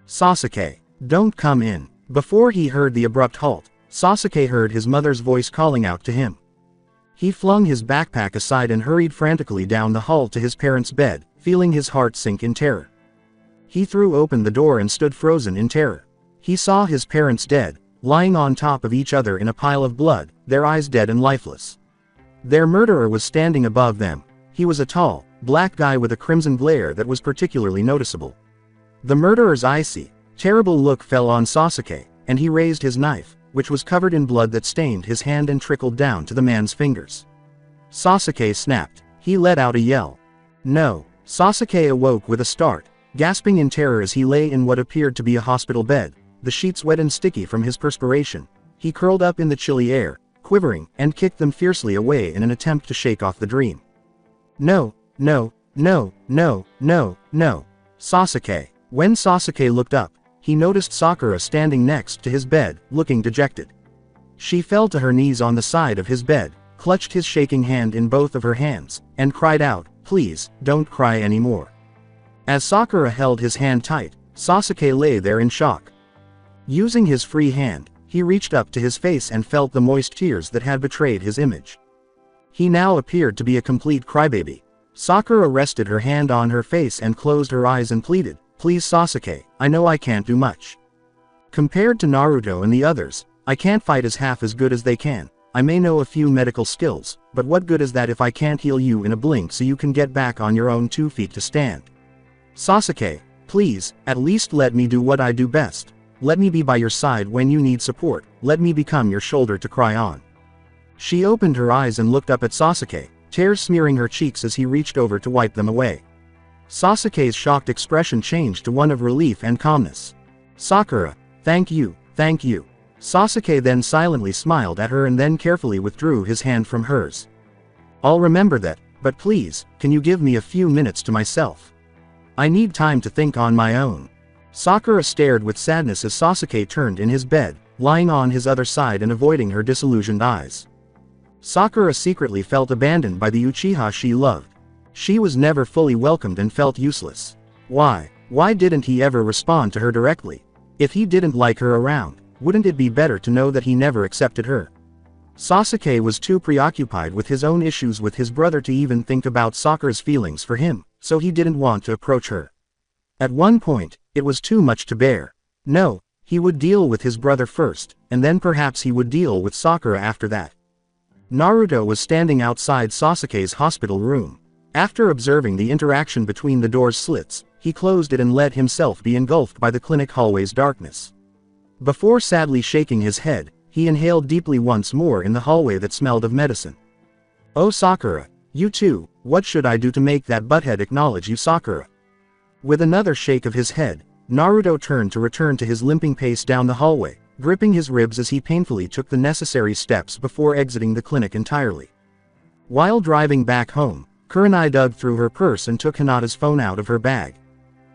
Sasuke, don't come in. Before he heard the abrupt halt, Sasuke heard his mother's voice calling out to him. He flung his backpack aside and hurried frantically down the hall to his parents' bed, feeling his heart sink in terror. He threw open the door and stood frozen in terror. He saw his parents dead, lying on top of each other in a pile of blood, their eyes dead and lifeless. Their murderer was standing above them. He was a tall, black guy with a crimson glare that was particularly noticeable. The murderer's icy, terrible look fell on Sasuke, and he raised his knife, which was covered in blood that stained his hand and trickled down to the man's fingers. Sasuke snapped. He let out a yell. No. Sasuke awoke with a start, gasping in terror as he lay in what appeared to be a hospital bed, the sheets wet and sticky from his perspiration. He curled up in the chilly air, quivering, and kicked them fiercely away in an attempt to shake off the dream. No, no, no, no, no, no. Sasuke. When Sasuke looked up, he noticed Sakura standing next to his bed, looking dejected. She fell to her knees on the side of his bed, clutched his shaking hand in both of her hands, and cried out, "Please, don't cry anymore." As Sakura held his hand tight, Sasuke lay there in shock. Using his free hand, he reached up to his face and felt the moist tears that had betrayed his image. He now appeared to be a complete crybaby. Sakura rested her hand on her face and closed her eyes and pleaded, "Please Sasuke, I know I can't do much. Compared to Naruto and the others, I can't fight as half as good as they can. I may know a few medical skills, but what good is that if I can't heal you in a blink so you can get back on your own 2 feet to stand? Sasuke, please, at least let me do what I do best." let me be by your side when you need support, let me become your shoulder to cry on. She opened her eyes and looked up at Sasuke, tears smearing her cheeks as he reached over to wipe them away. Sasuke's shocked expression changed to one of relief and calmness. Sakura, thank you, thank you. Sasuke then silently smiled at her and then carefully withdrew his hand from hers. I'll remember that, but please, can you give me a few minutes to myself? I need time to think on my own. Sakura stared with sadness as Sasuke turned in his bed, lying on his other side and avoiding her disillusioned eyes. Sakura secretly felt abandoned by the Uchiha she loved. She was never fully welcomed and felt useless. Why didn't he ever respond to her directly? If he didn't like her around, wouldn't it be better to know that he never accepted her? Sasuke was too preoccupied with his own issues with his brother to even think about Sakura's feelings for him, so he didn't want to approach her. At one point, it was too much to bear. No, he would deal with his brother first, and then perhaps he would deal with Sakura after that. Naruto was standing outside Sasuke's hospital room. After observing the interaction between the door's slits, he closed it and let himself be engulfed by the clinic hallway's darkness. Before sadly shaking his head, he inhaled deeply once more in the hallway that smelled of medicine. Oh Sakura, you too, what should I do to make that butthead acknowledge you Sakura? With another shake of his head, Naruto turned to return to his limping pace down the hallway, gripping his ribs as he painfully took the necessary steps before exiting the clinic entirely. While driving back home, Kurenai dug through her purse and took Hinata's phone out of her bag.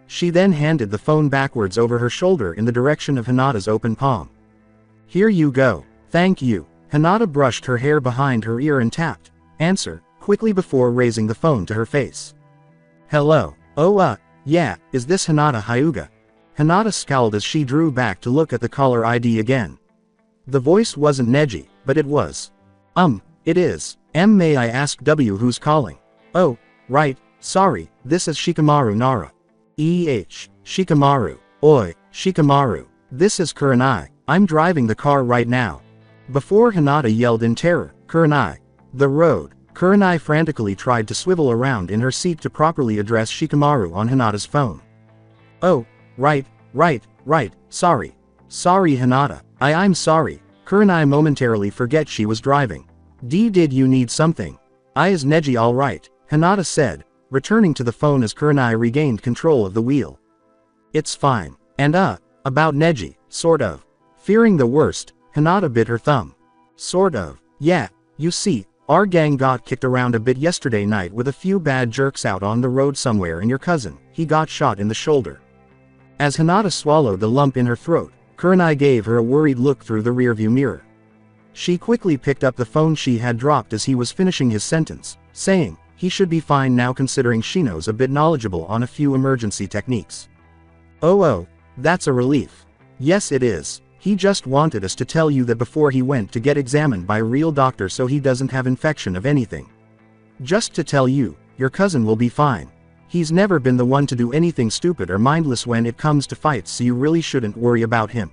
She then handed the phone backwards over her shoulder in the direction of Hinata's open palm. Here you go, thank you. Hinata brushed her hair behind her ear and tapped, answer, quickly before raising the phone to her face. Hello, oh yeah, is this Hinata Hyuga? Hinata scowled as she drew back to look at the caller ID again. The voice wasn't Neji, but it was. It is. May I ask who's calling? Oh, right, sorry, this is Shikamaru Nara. Shikamaru. Oi, Shikamaru. This is Kurenai, I'm driving the car right now. Before Hinata yelled in terror, Kurenai. The road. Kurenai frantically tried to swivel around in her seat to properly address Shikamaru on Hinata's phone. Oh, right, sorry. Sorry Hinata, I'm sorry. Kurenai momentarily forget she was driving. Did you need something? Is Neji alright? Hinata said, returning to the phone as Kurenai regained control of the wheel. It's fine. And about Neji, sort of. Fearing the worst, Hinata bit her thumb. Sort of. Yeah, you see, our gang got kicked around a bit yesterday night with a few bad jerks out on the road somewhere and your cousin, he got shot in the shoulder. As Hinata swallowed the lump in her throat, Kurenai gave her a worried look through the rearview mirror. She quickly picked up the phone she had dropped as he was finishing his sentence, saying, he should be fine now considering she knows a bit knowledgeable on a few emergency techniques. Oh, that's a relief. Yes it is. He just wanted us to tell you that before he went to get examined by a real doctor so he doesn't have infection of anything. Just to tell you, your cousin will be fine. He's never been the one to do anything stupid or mindless when it comes to fights, so you really shouldn't worry about him.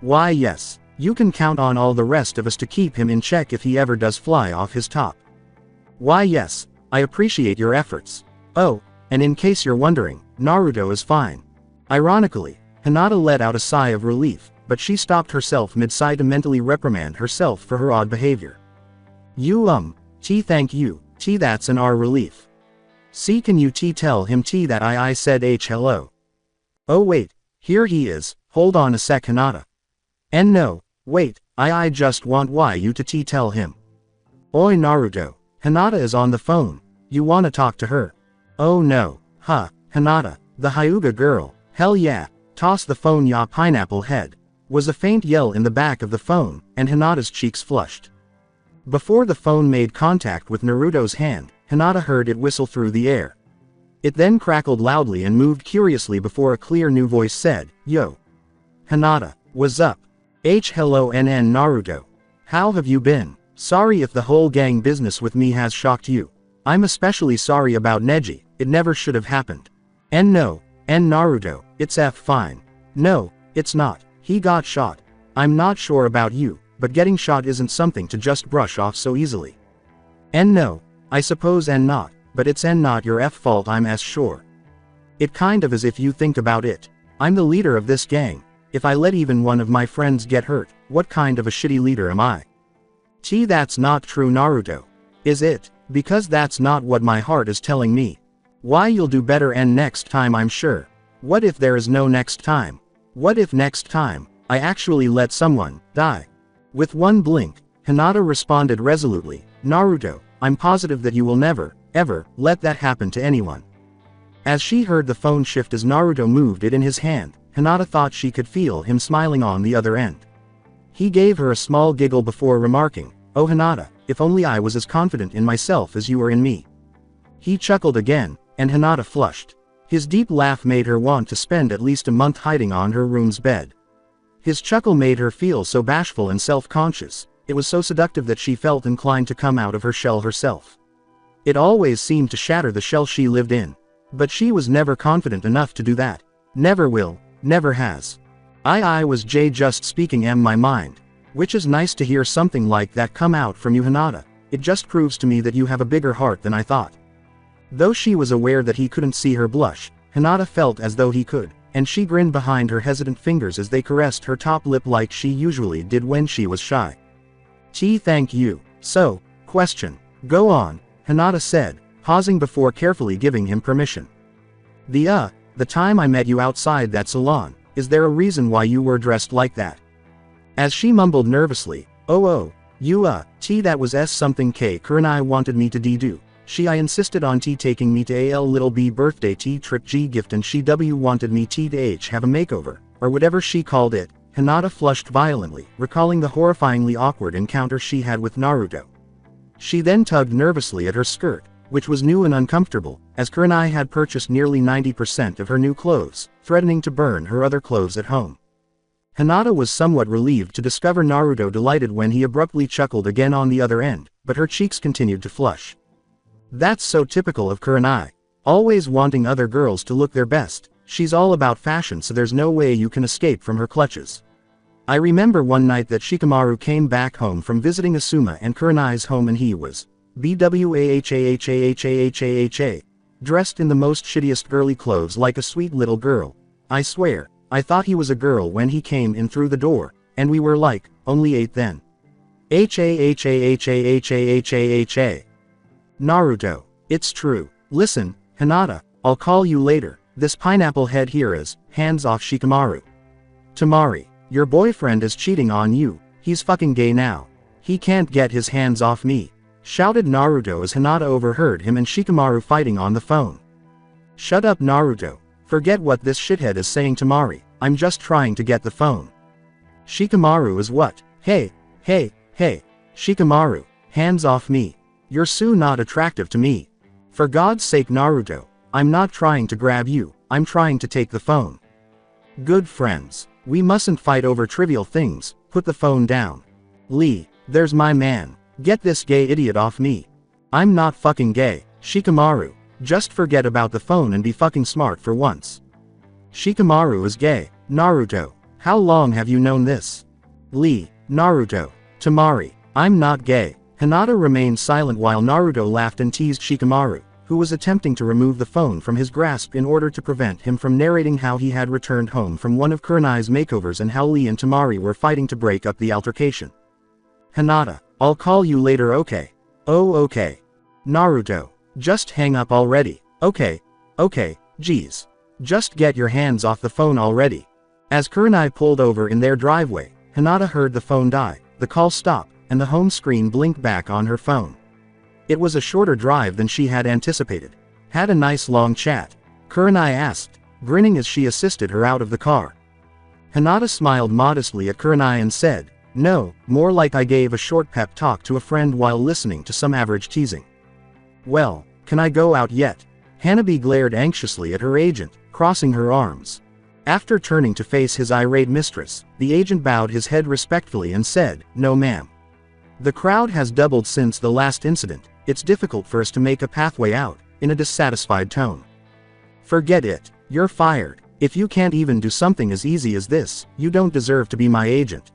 Why yes, you can count on all the rest of us to keep him in check if he ever does fly off his top. Why yes, I appreciate your efforts. Oh, and in case you're wondering, Naruto is fine. Ironically, Hinata let out a sigh of relief, but she stopped herself mid-sigh to mentally reprimand herself for her odd behavior. Thank you, that's an relief. See can you tell him that I said hello. Oh wait, here he is, hold on a sec Hinata. And no, wait, I just want you to tell him. Oi Naruto, Hinata is on the phone, you wanna talk to her? Oh no, Hinata, the Hyuga girl, hell yeah, toss the phone ya pineapple head. Was a faint yell in the back of the phone, and Hinata's cheeks flushed. Before the phone made contact with Naruto's hand, Hinata heard it whistle through the air. It then crackled loudly and moved curiously before a clear new voice said, Yo. Hinata, what's up? Hello Naruto. How have you been? Sorry if the whole gang business with me has shocked you. I'm especially sorry about Neji, it never should have happened. No, Naruto, it's fine. No, it's not. He got shot. I'm not sure about you, but getting shot isn't something to just brush off so easily. No, I suppose not, but it's not your fault I'm sure. It kind of is if you think about it. I'm the leader of this gang. If I let even one of my friends get hurt, what kind of a shitty leader am I? That's not true, Naruto. Is it? Because that's not what my heart is telling me. Why, you'll do better and next time, I'm sure. What if there is no next time? What if next time, I actually let someone die? With one blink, Hinata responded resolutely, Naruto, I'm positive that you will never, ever, let that happen to anyone. As she heard the phone shift as Naruto moved it in his hand, Hinata thought she could feel him smiling on the other end. He gave her a small giggle before remarking, Oh Hinata, if only I was as confident in myself as you are in me. He chuckled again, and Hinata flushed. His deep laugh made her want to spend at least a month hiding on her room's bed. His chuckle made her feel so bashful and self-conscious, it was so seductive that she felt inclined to come out of her shell herself. It always seemed to shatter the shell she lived in. But she was never confident enough to do that. Never will, never has. I was just speaking my mind. Which is nice to hear something like that come out from you, Hinata. It just proves to me that you have a bigger heart than I thought. Though she was aware that he couldn't see her blush, Hinata felt as though he could, and she grinned behind her hesitant fingers as they caressed her top lip like she usually did when she was shy. Thank you. So, question. Go on, Hinata said, pausing before carefully giving him permission. The time I met you outside that salon, is there a reason why you were dressed like that? As she mumbled nervously, you that was something K Kurenai wanted me to do. I insisted on taking me to a little B birthday trip G gift and she wanted me to have a makeover, or whatever she called it. Hinata flushed violently, recalling the horrifyingly awkward encounter she had with Naruto. She then tugged nervously at her skirt, which was new and uncomfortable, as Kurenai had purchased nearly 90% of her new clothes, threatening to burn her other clothes at home. Hinata was somewhat relieved to discover Naruto delighted when he abruptly chuckled again on the other end, but her cheeks continued to flush. That's so typical of Kurenai. Always wanting other girls to look their best, she's all about fashion, so there's no way you can escape from her clutches. I remember one night that Shikamaru came back home from visiting Asuma and Kurenai's home and he was BWAHAHAHAHAHA, dressed in the most shittiest girly clothes like a sweet little girl. I swear, I thought he was a girl when he came in through the door, and we were like, only 8 then. HAHAHAHAHAHA. Naruto, it's true. Listen, Hinata, I'll call you later. This pineapple head here is, hands off Shikamaru. Tamari, your boyfriend is cheating on you, he's fucking gay now. He can't get his hands off me, shouted Naruto as Hinata overheard him and Shikamaru fighting on the phone. Shut up, Naruto. Forget what this shithead is saying, Tamari, I'm just trying to get the phone. Shikamaru is what? Hey, Shikamaru, hands off me. You're so not attractive to me. For God's sake, Naruto, I'm not trying to grab you, I'm trying to take the phone. Good friends, we mustn't fight over trivial things, put the phone down. Lee, there's my man, get this gay idiot off me. I'm not fucking gay, Shikamaru. Just forget about the phone and be fucking smart for once. Shikamaru is gay. Naruto, how long have you known this? Lee, Naruto, Tamari, I'm not gay. Hinata remained silent while Naruto laughed and teased Shikamaru, who was attempting to remove the phone from his grasp in order to prevent him from narrating how he had returned home from one of Kurenai's makeovers and how Lee and Tamari were fighting to break up the altercation. Hinata, I'll call you later, okay? Oh, okay. Naruto, just hang up already. Okay, geez. Just get your hands off the phone already. As Kurenai pulled over in their driveway, Hinata heard the phone die, the call stop, and the home screen blink back on her phone. It was a shorter drive than she had anticipated. Had a nice long chat? Kurenai asked, grinning as she assisted her out of the car. Hinata smiled modestly at Kurenai and said, no, more like I gave a short pep talk to a friend while listening to some average teasing. Well, can I go out yet? Hanabi glared anxiously at her agent, crossing her arms. After turning to face his irate mistress, the agent bowed his head respectfully and said, no ma'am. The crowd has doubled since the last incident, it's difficult for us to make a pathway out, in a dissatisfied tone. Forget it, you're fired. If you can't even do something as easy as this, you don't deserve to be my agent.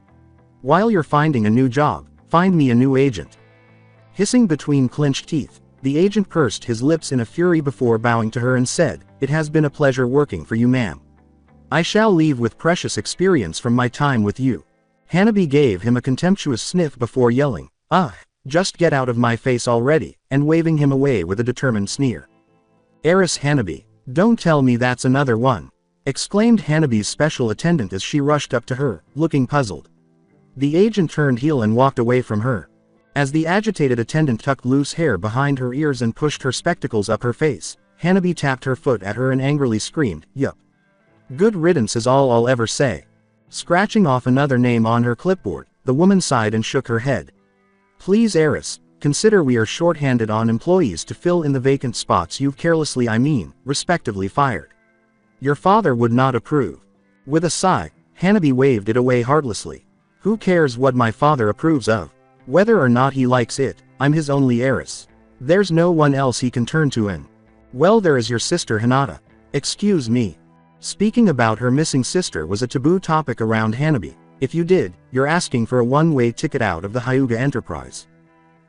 While you're finding a new job, find me a new agent. Hissing between clenched teeth, the agent pursed his lips in a fury before bowing to her and said, it has been a pleasure working for you, ma'am. I shall leave with precious experience from my time with you. Hanabi gave him a contemptuous sniff before yelling, "Ugh, just get out of my face already," and waving him away with a determined sneer. "Heiress Hanabi, don't tell me that's another one," exclaimed Hanabi's special attendant as she rushed up to her, looking puzzled. The agent turned heel and walked away from her. As the agitated attendant tucked loose hair behind her ears and pushed her spectacles up her face, Hanabi tapped her foot at her and angrily screamed, "Yup. Good riddance is all I'll ever say." Scratching off another name on her clipboard, the woman sighed and shook her head. "Please, heiress, consider we are short-handed on employees to fill in the vacant spots you've carelessly, respectively fired. Your father would not approve." With a sigh, Hanabi waved it away heartlessly. "Who cares what my father approves of? Whether or not he likes it, I'm his only heiress. There's no one else he can turn to and... Well, there is your sister Hinata. Excuse me." Speaking about her missing sister was a taboo topic around Hanabi. If you did, you're asking for a one-way ticket out of the Hyuga enterprise.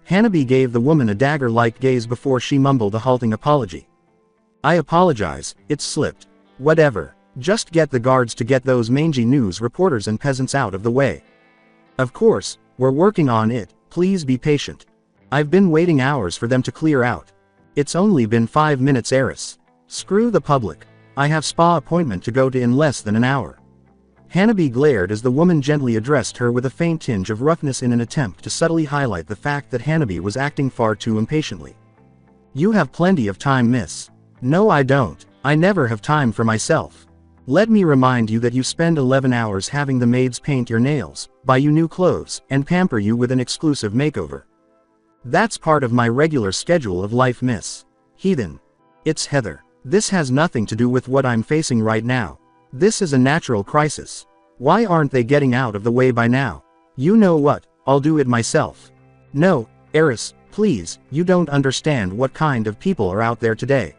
Hanabi gave the woman a dagger-like gaze before she mumbled a halting apology. "I apologize, it slipped. Whatever. Just get the guards to get those mangy news reporters and peasants out of the way." "Of course, we're working on it, please be patient. I've been waiting hours for them to clear out. It's only been 5 minutes, heiress. Screw the public. I have spa appointment to go to in less than an hour." Hanabi glared as the woman gently addressed her with a faint tinge of roughness in an attempt to subtly highlight the fact that Hanabi was acting far too impatiently. "You have plenty of time, miss." "No, I don't. I never have time for myself. Let me remind you that you spend 11 hours having the maids paint your nails, buy you new clothes, and pamper you with an exclusive makeover. That's part of my regular schedule of life, miss." "Heathen. It's Heather. This has nothing to do with what I'm facing right now. This is a natural crisis. Why aren't they getting out of the way by now? You know what, I'll do it myself." "No, heiress, please, you don't understand what kind of people are out there today.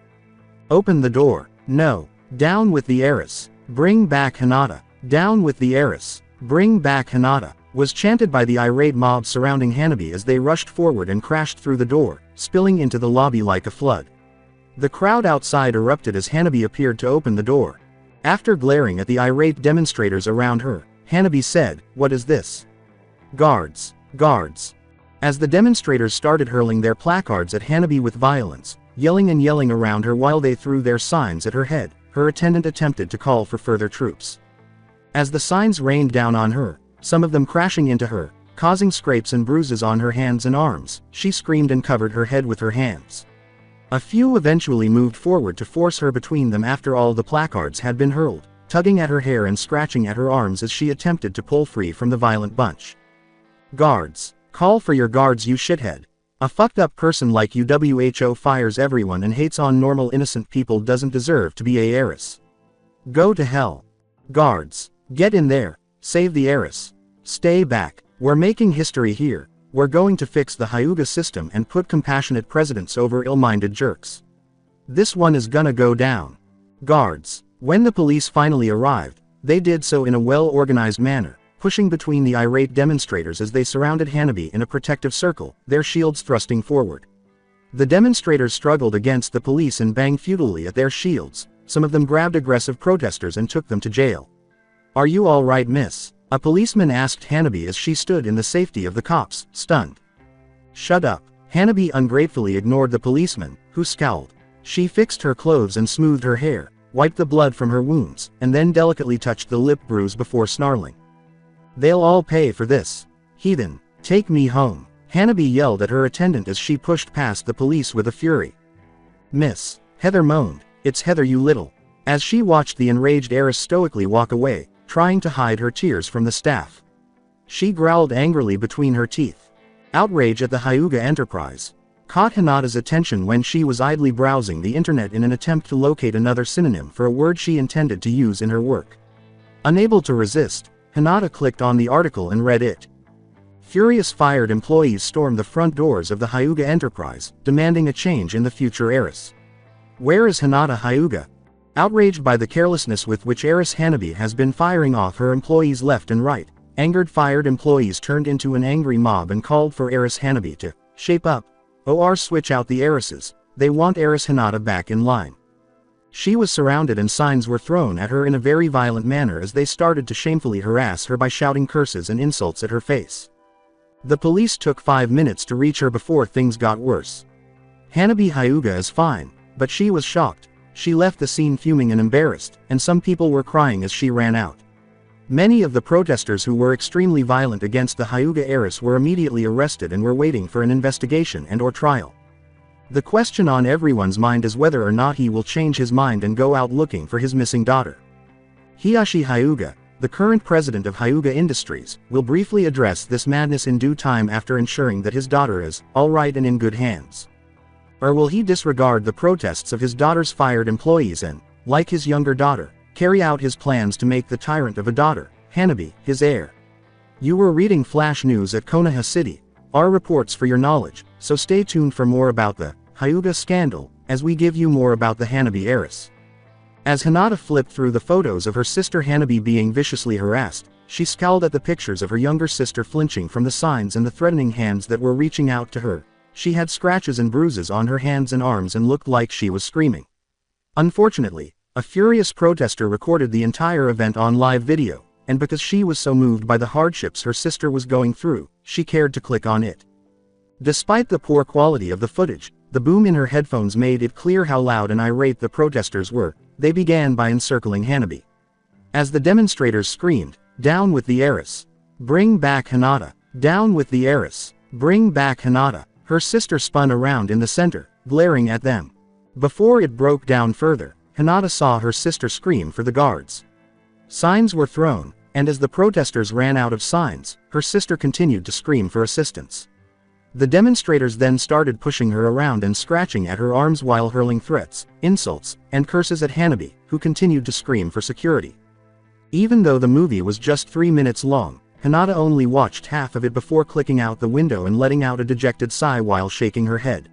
Open the door." "No. Down with the heiress. Bring back Hinata. Down with the heiress. Bring back Hinata," was chanted by the irate mob surrounding Hanabi as they rushed forward and crashed through the door, spilling into the lobby like a flood. The crowd outside erupted as Hanabi appeared to open the door. After glaring at the irate demonstrators around her, Hanabi said, "What is this?" "Guards. Guards." As the demonstrators started hurling their placards at Hanabi with violence, yelling and yelling around her while they threw their signs at her head, her attendant attempted to call for further troops. As the signs rained down on her, some of them crashing into her, causing scrapes and bruises on her hands and arms, she screamed and covered her head with her hands. A few eventually moved forward to force her between them after all the placards had been hurled, tugging at her hair and scratching at her arms as she attempted to pull free from the violent bunch. "Guards. Call for your guards, you shithead. A fucked up person like you who fires everyone and hates on normal innocent people doesn't deserve to be a heiress. Go to hell. Guards. Get in there. Save the heiress. Stay back. We're making history here. We're going to fix the Hyuga system and put compassionate presidents over ill-minded jerks. This one is gonna go down." Guards. When the police finally arrived, they did so in a well-organized manner, pushing between the irate demonstrators as they surrounded Hanabi in a protective circle, their shields thrusting forward. The demonstrators struggled against the police and banged futilely at their shields. Some of them grabbed aggressive protesters and took them to jail. "Are you all right, miss?" a policeman asked Hanabi as she stood in the safety of the cops, stunned. "Shut up." Hanabi ungratefully ignored the policeman, who scowled. She fixed her clothes and smoothed her hair, wiped the blood from her wounds, and then delicately touched the lip bruise before snarling. "They'll all pay for this. Heathen, take me home." Hanabi yelled at her attendant as she pushed past the police with a fury. "Miss," Heather moaned, "it's Heather, you little." As she watched the enraged heiress stoically walk away, trying to hide her tears from the staff. She growled angrily between her teeth. Outrage at the Hyuga enterprise caught Hinata's attention when she was idly browsing the internet in an attempt to locate another synonym for a word she intended to use in her work. Unable to resist, Hinata clicked on the article and read it. Furious fired employees stormed the front doors of the Hyuga enterprise, demanding a change in the future heiress. Where is Hinata Hyuga? Outraged by the carelessness with which heiress Hanabi has been firing off her employees left and right, angered fired employees turned into an angry mob and called for heiress Hanabi to shape up, or switch out the heiresses. They want heiress Hinata back in line. She was surrounded and signs were thrown at her in a very violent manner as they started to shamefully harass her by shouting curses and insults at her face. The police took 5 minutes to reach her before things got worse. Hanabi Hyuga is fine, but she was shocked. She left the scene fuming and embarrassed, and some people were crying as she ran out. Many of the protesters who were extremely violent against the Hyuga heiress were immediately arrested and were waiting for an investigation and/or trial. The question on everyone's mind is whether or not he will change his mind and go out looking for his missing daughter. Hiyashi Hyuga, the current president of Hyuga Industries, will briefly address this madness in due time after ensuring that his daughter is alright and in good hands. Or will he disregard the protests of his daughter's fired employees and, like his younger daughter, carry out his plans to make the tyrant of a daughter, Hanabi, his heir? You were reading flash news at Konoha City, our reports for your knowledge, so stay tuned for more about the Hyuga scandal, as we give you more about the Hanabi heiress. As Hinata flipped through the photos of her sister Hanabi being viciously harassed, she scowled at the pictures of her younger sister flinching from the signs and the threatening hands that were reaching out to her. She had scratches and bruises on her hands and arms and looked like she was screaming. Unfortunately, a furious protester recorded the entire event on live video, and because she was so moved by the hardships her sister was going through, she cared to click on it. Despite the poor quality of the footage, the boom in her headphones made it clear how loud and irate the protesters were. They began by encircling Hanabi. As the demonstrators screamed, "Down with the heiress! Bring back Hinata! Down with the heiress! Bring back Hinata!" Her sister spun around in the center, glaring at them. Before it broke down further, Hinata saw her sister scream for the guards. Signs were thrown, and as the protesters ran out of signs, her sister continued to scream for assistance. The demonstrators then started pushing her around and scratching at her arms while hurling threats, insults, and curses at Hanabi, who continued to scream for security. Even though the movie was just 3 minutes long, Hinata only watched half of it before clicking out the window and letting out a dejected sigh while shaking her head.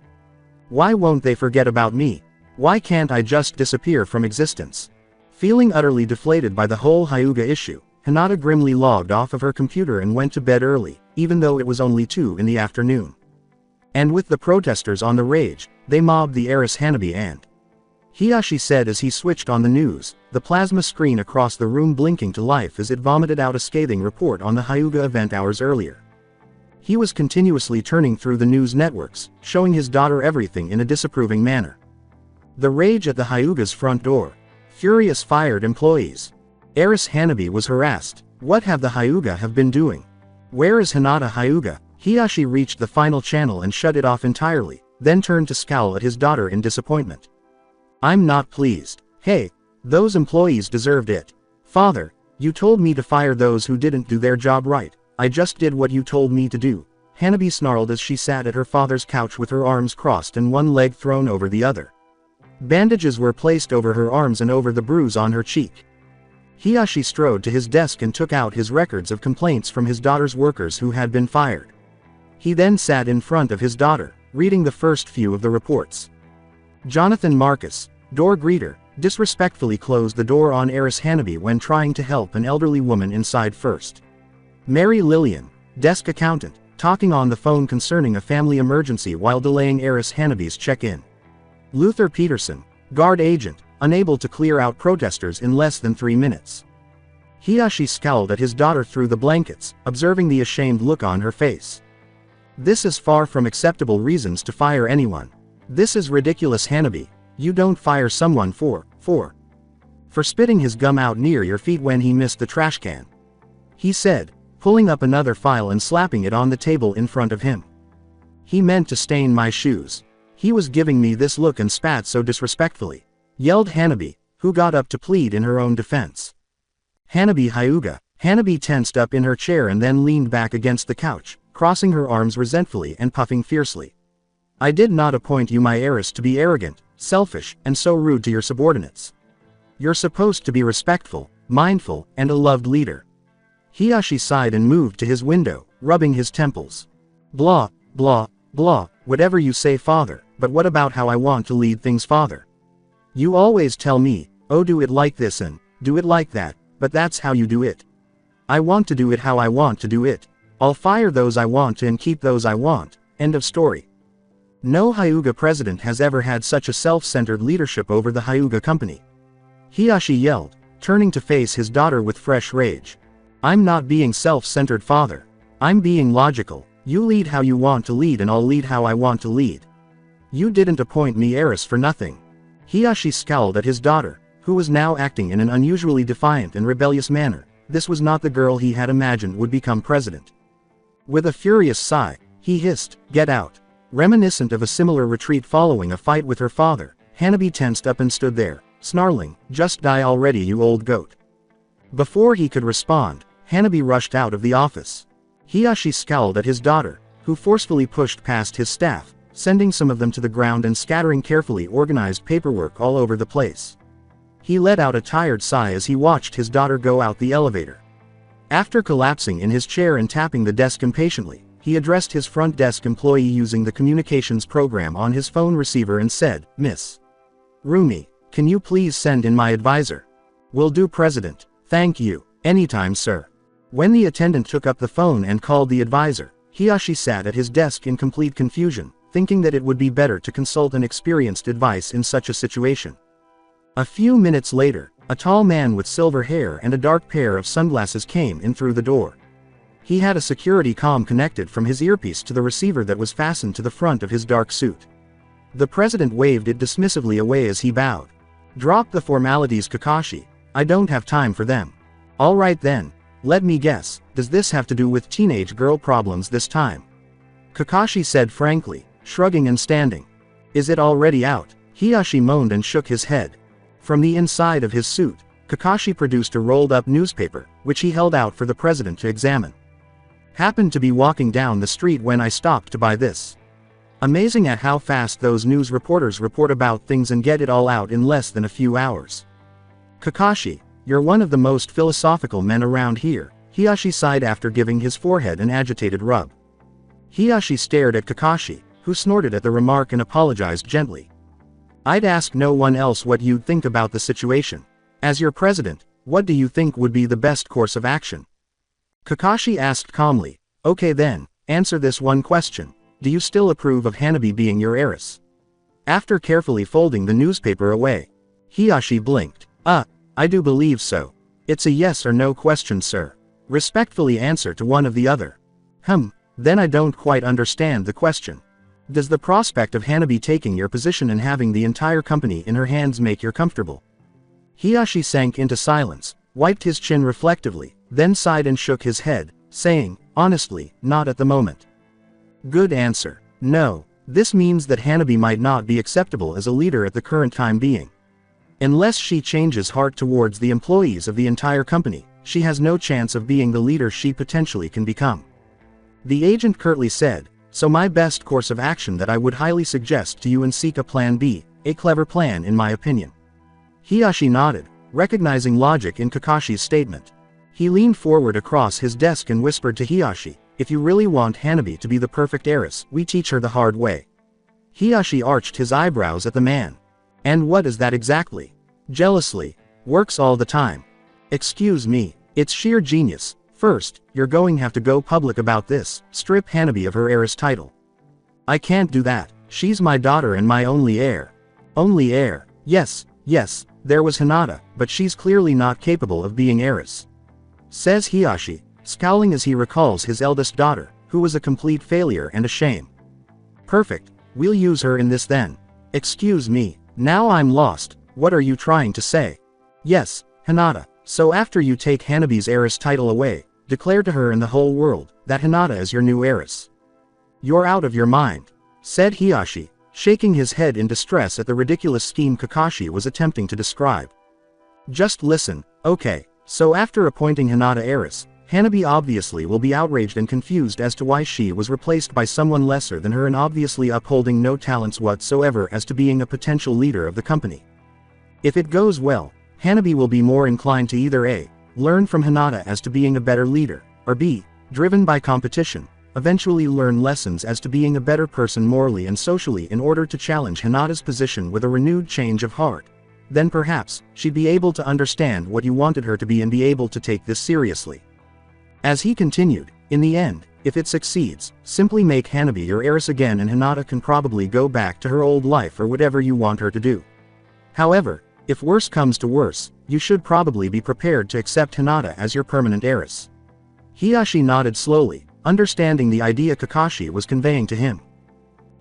Why won't they forget about me? Why can't I just disappear from existence? Feeling utterly deflated by the whole Hyuga issue, Hinata grimly logged off of her computer and went to bed early, even though it was only 2 in the afternoon. And with the protesters on the rage, they mobbed the heiress Hanabi and Hiyashi said as he switched on the news, the plasma screen across the room blinking to life as it vomited out a scathing report on the Hyuga event hours earlier. He was continuously turning through the news networks, showing his daughter everything in a disapproving manner. The rage at the Hyuga's front door. Furious fired employees. Heiress Hanabi was harassed. What have the Hyuga have been doing? Where is Hinata Hyuga? Hiyashi reached the final channel and shut it off entirely, then turned to scowl at his daughter in disappointment. I'm not pleased. Hey, those employees deserved it. Father, you told me to fire those who didn't do their job right. I just did what you told me to do. Hanabi snarled as she sat at her father's couch with her arms crossed and one leg thrown over the other. Bandages were placed over her arms and over the bruise on her cheek. Hiyashi strode to his desk and took out his records of complaints from his daughter's workers who had been fired. He then sat in front of his daughter, reading the first few of the reports. Jonathan Marcus, door greeter, disrespectfully closed the door on heiress Hanabi when trying to help an elderly woman inside first. Mary Lillian, desk accountant, talking on the phone concerning a family emergency while delaying heiress Hanabi's check-in. Luther Peterson, guard agent, unable to clear out protesters in less than 3 minutes. Hiyashi scowled at his daughter through the blankets, observing the ashamed look on her face. This is far from acceptable reasons to fire anyone. This is ridiculous, Hanabi. You don't fire someone for spitting his gum out near your feet when he missed the trash can. He said, pulling up another file and slapping it on the table in front of him. He meant to stain my shoes. He was giving me this look and spat so disrespectfully, yelled Hanabi, who got up to plead in her own defense. Hanabi Hyuga. Hanabi tensed up in her chair and then leaned back against the couch, crossing her arms resentfully and puffing fiercely. I did not appoint you my heiress to be arrogant, selfish, and so rude to your subordinates. You're supposed to be respectful, mindful, and a loved leader. Hiyashi sighed and moved to his window, rubbing his temples. Blah, blah, blah, whatever you say, father, but what about how I want to lead things, father? You always tell me, oh, do it like this and do it like that, but that's how you do it. I want to do it how I want to do it. I'll fire those I want to and keep those I want. End of story. No Hyuga president has ever had such a self-centered leadership over the Hyuga company. Hiyashi yelled, turning to face his daughter with fresh rage. I'm not being self-centered, father. I'm being logical. You lead how you want to lead and I'll lead how I want to lead. You didn't appoint me heiress for nothing. Hiyashi scowled at his daughter, who was now acting in an unusually defiant and rebellious manner. This was not the girl he had imagined would become president. With a furious sigh, he hissed, "Get out." Reminiscent of a similar retreat following a fight with her father, Hanabi tensed up and stood there, snarling, "Just die already, you old goat." Before he could respond, Hanabi rushed out of the office. Hiyashi scowled at his daughter, who forcefully pushed past his staff, sending some of them to the ground and scattering carefully organized paperwork all over the place. He let out a tired sigh as he watched his daughter go out the elevator. After collapsing in his chair and tapping the desk impatiently, he addressed his front desk employee using the communications program on his phone receiver and said, "Miss Rumi, can you please send in my advisor?" "Will do, President. Thank you. Anytime, sir." When the attendant took up the phone and called the advisor, Hiyashi sat at his desk in complete confusion, thinking that it would be better to consult an experienced advice in such a situation. A few minutes later, a tall man with silver hair and a dark pair of sunglasses came in through the door. He had a security comm connected from his earpiece to the receiver that was fastened to the front of his dark suit. The president waved it dismissively away as he bowed. "Drop the formalities, Kakashi. I don't have time for them." "All right then. Let me guess, does this have to do with teenage girl problems this time?" Kakashi said frankly, shrugging and standing. "Is it already out?" Hiyashi moaned and shook his head. From the inside of his suit, Kakashi produced a rolled-up newspaper, which he held out for the president to examine. "Happened to be walking down the street when I stopped to buy this. Amazing at how fast those news reporters report about things and get it all out in less than a few hours." "Kakashi, you're one of the most philosophical men around here," Hiyashi sighed after giving his forehead an agitated rub. Hiyashi stared at Kakashi, who snorted at the remark and apologized gently. "I'd ask no one else what you'd think about the situation. As your president, what do you think would be the best course of action?" Kakashi asked calmly, "Okay then, answer this one question. Do you still approve of Hanabi being your heiress?" After carefully folding the newspaper away, Hiyashi blinked. I do believe so. It's a yes or no question, sir." Respectfully answer to one of the other. Then I don't quite understand the question. Does the prospect of Hanabi taking your position and having the entire company in her hands make you comfortable?" Hiyashi sank into silence, wiped his chin reflectively, then sighed and shook his head, saying, "Honestly, not at the moment." "Good answer. No. This means that Hanabi might not be acceptable as a leader at the current time being. Unless she changes heart towards the employees of the entire company, she has no chance of being the leader she potentially can become." The agent curtly said, "So my best course of action that I would highly suggest to you and seek a plan B, a clever plan in my opinion." Hiyashi nodded, recognizing logic in Kakashi's statement. He leaned forward across his desk and whispered to Hiyashi, "If you really want Hanabi to be the perfect heiress, we teach her the hard way." Hiyashi arched his eyebrows at the man. "And what is that exactly?" "Jealously. Works all the time." "Excuse me, it's sheer genius. First, you're going to have to go public about this, strip Hanabi of her heiress title." "I can't do that. She's my daughter and my only heir." "Only heir? Yes, there was Hinata, but she's clearly not capable of being heiress," says Hiyashi, scowling as he recalls his eldest daughter, who was a complete failure and a shame. "Perfect, we'll use her in this then." "Excuse me, now I'm lost, what are you trying to say?" "Yes, Hinata, so after you take Hanabi's heiress title away, declare to her and the whole world that Hinata is your new heiress." "You're out of your mind," said Hiyashi, shaking his head in distress at the ridiculous scheme Kakashi was attempting to describe. "Just listen, okay, so after appointing Hinata heiress, Hanabi obviously will be outraged and confused as to why she was replaced by someone lesser than her and obviously upholding no talents whatsoever as to being a potential leader of the company. If it goes well, Hanabi will be more inclined to either A, learn from Hinata as to being a better leader, or B, driven by competition, eventually learn lessons as to being a better person morally and socially in order to challenge Hinata's position with a renewed change of heart. Then perhaps, she'd be able to understand what you wanted her to be and be able to take this seriously." As he continued, in the end, If it succeeds, simply make Hanabi your heiress again and Hinata can probably go back to her old life or whatever you want her to do. However, if worse comes to worse, you should probably be prepared to accept Hinata as your permanent heiress. Hiyashi nodded slowly, understanding the idea Kakashi was conveying to him.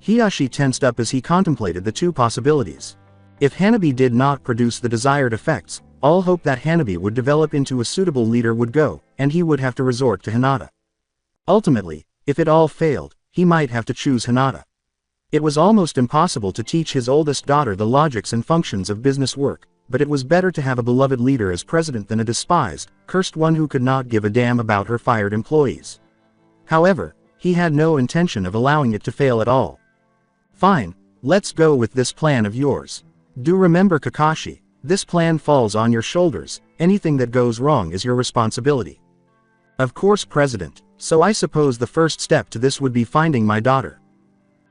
Hiyashi tensed up as he contemplated the two possibilities. If Hanabi did not produce the desired effects, all hope that Hanabi would develop into a suitable leader would go, and he would have to resort to Hinata. Ultimately, if it all failed, he might have to choose Hinata. It was almost impossible to teach his oldest daughter the logics and functions of business work, but it was better to have a beloved leader as president than a despised, cursed one who could not give a damn about her fired employees. However, he had no intention of allowing it to fail at all. Fine, let's go with this plan of yours. Do remember Kakashi, this plan falls on your shoulders, anything that goes wrong is your responsibility. Of course, President, so I suppose the first step to this would be finding my daughter.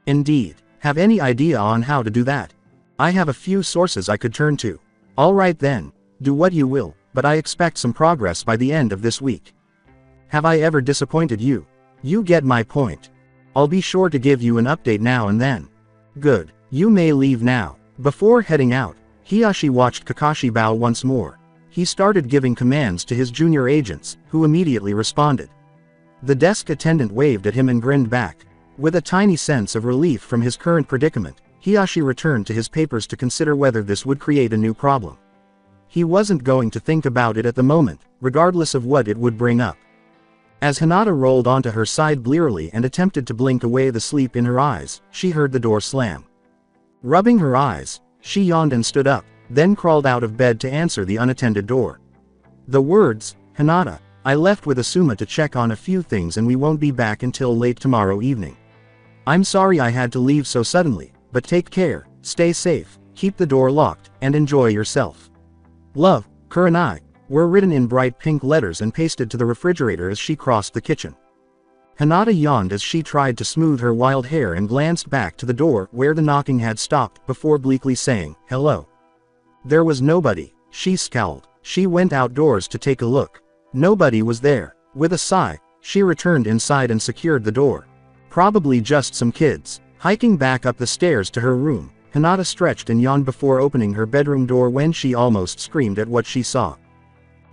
Indeed, have any idea on how to do that? I have a few sources I could turn to. Alright then, do what you will, but I expect some progress by the end of this week. Have I ever disappointed you? You get my point. I'll be sure to give you an update now and then. Good, you may leave now. Before heading out, Hiyashi watched Kakashi bow once more. He started giving commands to his junior agents, who immediately responded. The desk attendant waved at him and grinned back. With a tiny sense of relief from his current predicament, Hiyashi returned to his papers to consider whether this would create a new problem. He wasn't going to think about it at the moment, regardless of what it would bring up. As Hinata rolled onto her side blearily and attempted to blink away the sleep in her eyes, she heard the door slam. Rubbing her eyes, she yawned and stood up, then crawled out of bed to answer the unattended door. The words, "Hinata, I left with Asuma to check on a few things and we won't be back until late tomorrow evening. I'm sorry I had to leave so suddenly, but take care, stay safe, keep the door locked, and enjoy yourself. Love, Kurenai," were written in bright pink letters and pasted to the refrigerator as she crossed the kitchen. Hinata yawned as she tried to smooth her wild hair and glanced back to the door where the knocking had stopped before bleakly saying, "Hello." There was nobody. She scowled. She went outdoors to take a look. Nobody was there. With a sigh, she returned inside and secured the door. Probably just some kids. Hiking back up the stairs to her room, Hinata stretched and yawned before opening her bedroom door when she almost screamed at what she saw.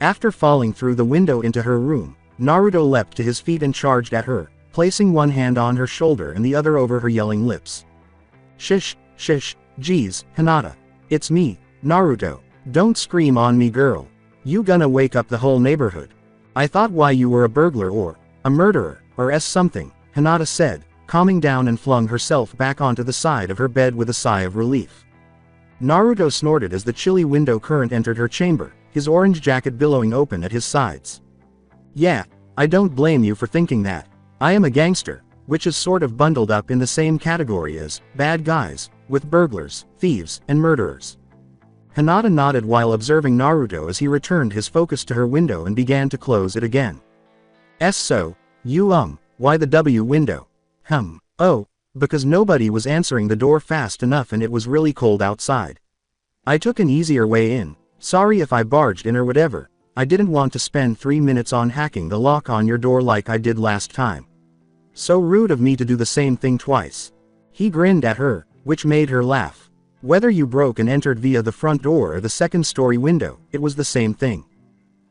After falling through the window into her room, Naruto leapt to his feet and charged at her, placing one hand on her shoulder and the other over her yelling lips. "Shish, geez, Hinata. It's me, Naruto. Don't scream on me, girl. You gonna wake up the whole neighborhood. I thought why you were a burglar or a murderer, or something," Hinata said, calming down and flung herself back onto the side of her bed with a sigh of relief. Naruto snorted as the chilly window current entered her chamber, his orange jacket billowing open at his sides. "Yeah, I don't blame you for thinking that. I am a gangster, which is sort of bundled up in the same category as bad guys, with burglars, thieves, and murderers." Hinata nodded while observing Naruto as he returned his focus to her window and began to close it again. So, you why the W window? Oh, because nobody was answering the door fast enough and it was really cold outside. I took an easier way in, sorry if I barged in or whatever, I didn't want to spend 3 minutes on hacking the lock on your door like I did last time. So rude of me to do the same thing twice. He grinned at her, which made her laugh. Whether you broke and entered via the front door or the second-story window, it was the same thing.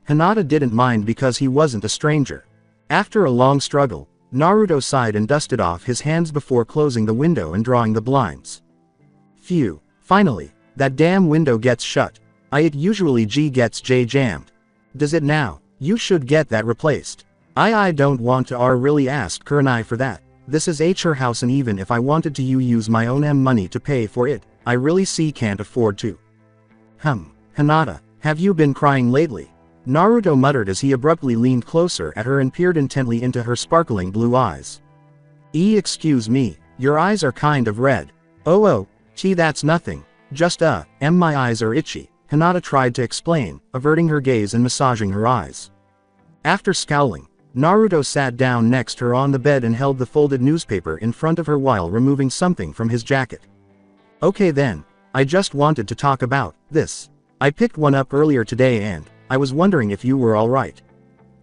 Hinata didn't mind because he wasn't a stranger. After a long struggle, Naruto sighed and dusted off his hands before closing the window and drawing the blinds. Phew, finally, that damn window gets shut. It usually gets jammed. Does it now? You should get that replaced. I don't want to really ask Kurenai for that. This is her house and even if I wanted to use my own money to pay for it, I really can't afford to. Hinata, have you been crying lately? Naruto muttered as he abruptly leaned closer at her and peered intently into her sparkling blue eyes. Excuse me, your eyes are kind of red. Oh, that's nothing. Just my eyes are itchy, Hinata tried to explain, averting her gaze and massaging her eyes. After scowling, Naruto sat down next to her on the bed and held the folded newspaper in front of her while removing something from his jacket. Okay then, I just wanted to talk about this. I picked one up earlier today and I was wondering if you were alright.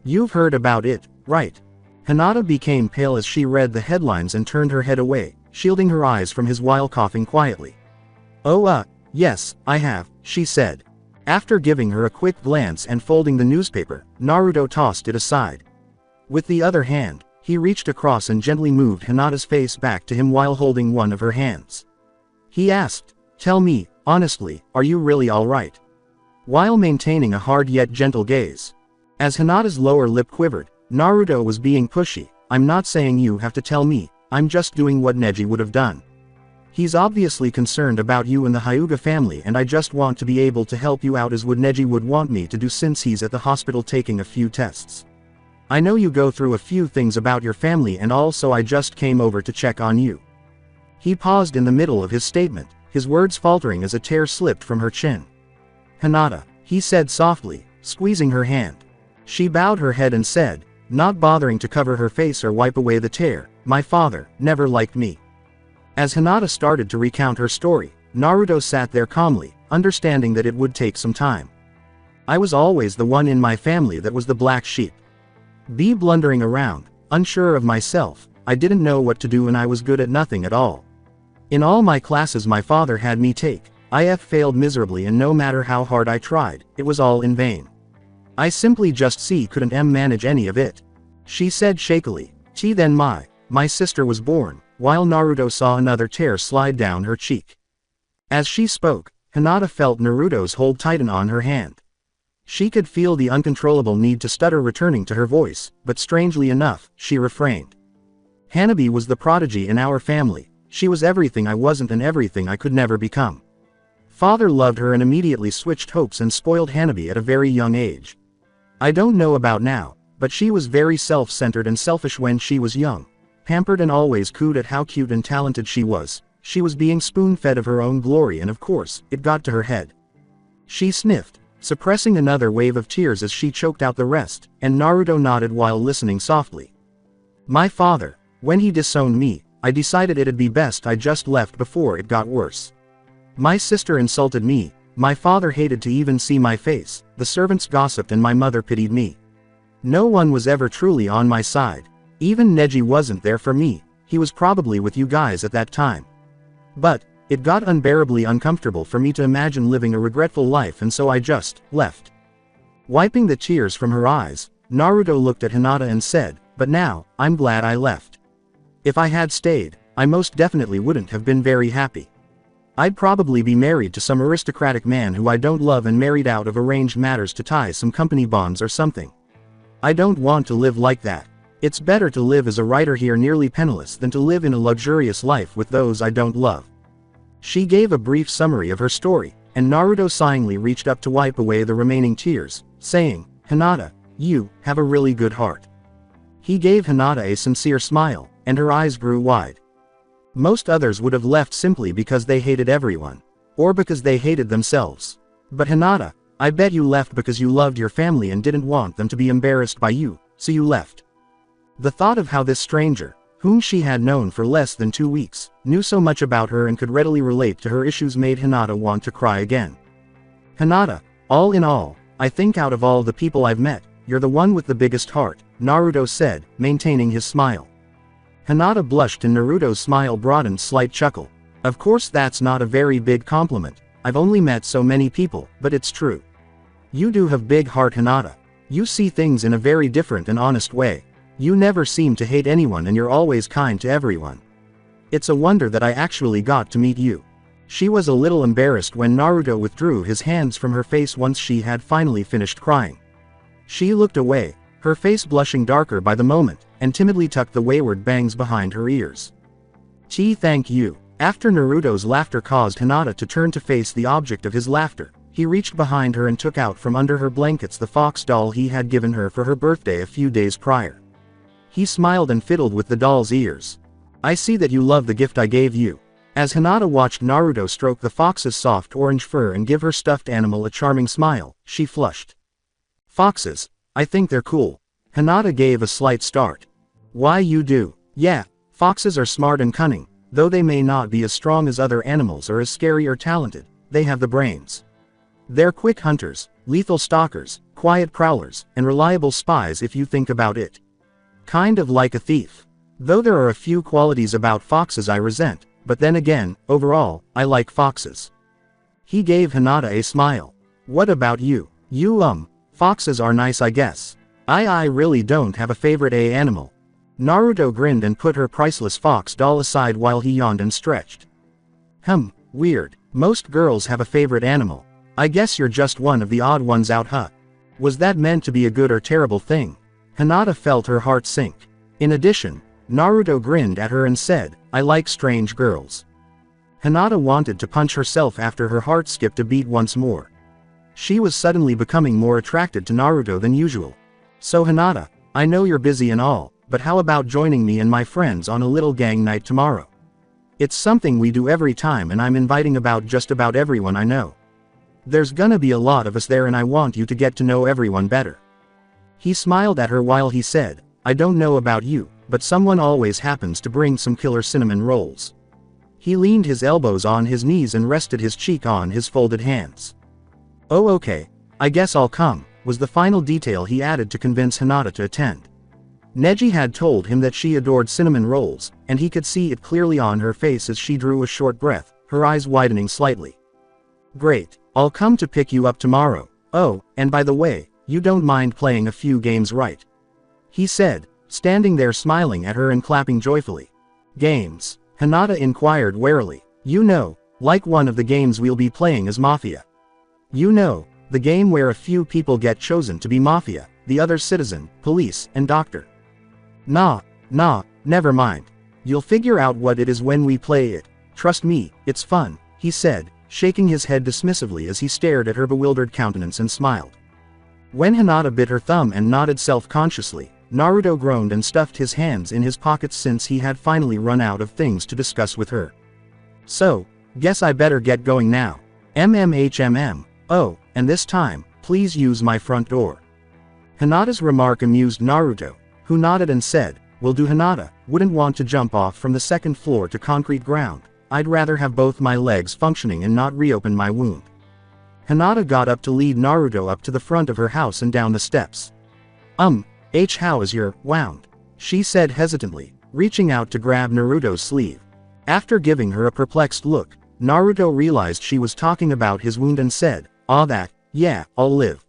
You've heard about it, right? Hinata became pale as she read the headlines and turned her head away, shielding her eyes from his while coughing quietly. Oh, yes, I have, she said. After giving her a quick glance and folding the newspaper, Naruto tossed it aside. With the other hand, he reached across and gently moved Hinata's face back to him while holding one of her hands. He asked, "Tell me, honestly, are you really alright?" While maintaining a hard yet gentle gaze. As Hinata's lower lip quivered, Naruto was being pushy. "I'm not saying you have to tell me, I'm just doing what Neji would have done. He's obviously concerned about you and the Hyuga family, and I just want to be able to help you out as what Neji would want me to do since he's at the hospital taking a few tests. I know you go through a few things about your family, and also I just came over to check on you." He paused in the middle of his statement, his words faltering as a tear slipped from her chin. "Hinata," he said softly, squeezing her hand. She bowed her head and said, not bothering to cover her face or wipe away the tear, "My father never liked me." As Hinata started to recount her story, Naruto sat there calmly, understanding that it would take some time. "I was always the one in my family that was the black sheep. Blundering around, unsure of myself, I didn't know what to do and I was good at nothing at all. In all my classes my father had me take, I failed miserably, and no matter how hard I tried, it was all in vain. I simply just couldn't manage any of it," she said shakily. Then my sister was born," while Naruto saw another tear slide down her cheek. As she spoke, Hinata felt Naruto's hold tighten on her hand. She could feel the uncontrollable need to stutter returning to her voice, but strangely enough, she refrained. "Hanabi was the prodigy in our family. She was everything I wasn't and everything I could never become. Father loved her and immediately switched hopes and spoiled Hanabi at a very young age. I don't know about now, but she was very self-centered and selfish when she was young, pampered and always cooed at how cute and talented she was. She was being spoon-fed of her own glory, and of course, it got to her head." She sniffed, suppressing another wave of tears as she choked out the rest, and Naruto nodded while listening softly. "My father, when he disowned me, I decided it'd be best I just left before it got worse. My sister insulted me, my father hated to even see my face, the servants gossiped and my mother pitied me. No one was ever truly on my side. Even Neji wasn't there for me, he was probably with you guys at that time. But it got unbearably uncomfortable for me to imagine living a regretful life, and so I just left." Wiping the tears from her eyes, Naruto looked at Hinata and said, "But now, I'm glad I left. If I had stayed, I most definitely wouldn't have been very happy. I'd probably be married to some aristocratic man who I don't love and married out of arranged matters to tie some company bonds or something. I don't want to live like that. It's better to live as a writer here nearly penniless than to live in a luxurious life with those I don't love." She gave a brief summary of her story, and Naruto sighingly reached up to wipe away the remaining tears, saying, "Hinata, you have a really good heart." He gave Hinata a sincere smile, and her eyes grew wide. Most others would have left simply because they hated everyone, or because they hated themselves. But Hinata, I bet you left because you loved your family and didn't want them to be embarrassed by you, so you left. The thought of how this stranger, whom she had known for less than 2 weeks, knew so much about her and could readily relate to her issues made Hinata want to cry again. "Hinata, all in all, I think out of all the people I've met, you're the one with the biggest heart," Naruto said, maintaining his smile. Hinata blushed and Naruto's smile broadened slight chuckle. "Of course that's not a very big compliment, I've only met so many people, but it's true. You do have big heart, Hinata. You see things in a very different and honest way. You never seem to hate anyone and you're always kind to everyone. It's a wonder that I actually got to meet you." She was a little embarrassed when Naruto withdrew his hands from her face once she had finally finished crying. She looked away, her face blushing darker by the moment, and timidly tucked the wayward bangs behind her ears. Thank you." After Naruto's laughter caused Hinata to turn to face the object of his laughter, he reached behind her and took out from under her blankets the fox doll he had given her for her birthday a few days prior. He smiled and fiddled with the doll's ears. "I see that you love the gift I gave you." As Hinata watched Naruto stroke the fox's soft orange fur and give her stuffed animal a charming smile, she flushed. "Foxes? I think they're cool." Hinata gave a slight start. "Why, you do?" "Yeah, foxes are smart and cunning, though they may not be as strong as other animals or as scary or talented, they have the brains. They're quick hunters, lethal stalkers, quiet prowlers, and reliable spies if you think about it. Kind of like a thief. Though there are a few qualities about foxes I resent, but then again, overall, I like foxes. He gave Hinata a smile. What about you? Foxes are nice I guess. I really don't have a favorite animal. Naruto grinned and put her priceless fox doll aside while he yawned and stretched. Weird. Most girls have a favorite animal. I guess you're just one of the odd ones out, huh? Was that meant to be a good or terrible thing? Hinata felt her heart sink. In addition, Naruto grinned at her and said, I like strange girls. Hinata wanted to punch herself after her heart skipped a beat once more. She was suddenly becoming more attracted to Naruto than usual. So Hinata, I know you're busy and all, but how about joining me and my friends on a little gang night tomorrow? It's something we do every time and I'm inviting just about everyone I know. There's gonna be a lot of us there and I want you to get to know everyone better. He smiled at her while he said, I don't know about you, but someone always happens to bring some killer cinnamon rolls. He leaned his elbows on his knees and rested his cheek on his folded hands. Oh okay, I guess I'll come, was the final detail he added to convince Hinata to attend. Neji had told him that she adored cinnamon rolls, and he could see it clearly on her face as she drew a short breath, her eyes widening slightly. Great, I'll come to pick you up tomorrow. Oh, and by the way, you don't mind playing a few games, right? He said, standing there smiling at her and clapping joyfully. Games? Hinata inquired warily. You know, like one of the games we'll be playing as Mafia. You know, the game where a few people get chosen to be Mafia, the others citizen, police, and doctor. Nah, never mind. You'll figure out what it is when we play it. Trust me, it's fun, he said, shaking his head dismissively as he stared at her bewildered countenance and smiled. When Hinata bit her thumb and nodded self-consciously, Naruto groaned and stuffed his hands in his pockets since he had finally run out of things to discuss with her. So, guess I better get going now. Oh, and this time, please use my front door. Hinata's remark amused Naruto, who nodded and said, will do. Hinata, wouldn't want to jump off from the second floor to concrete ground. I'd rather have both my legs functioning and not reopen my wound. Hinata got up to lead Naruto up to the front of her house and down the steps. How is your wound? She said hesitantly, reaching out to grab Naruto's sleeve. After giving her a perplexed look, Naruto realized she was talking about his wound and said, yeah, I'll live.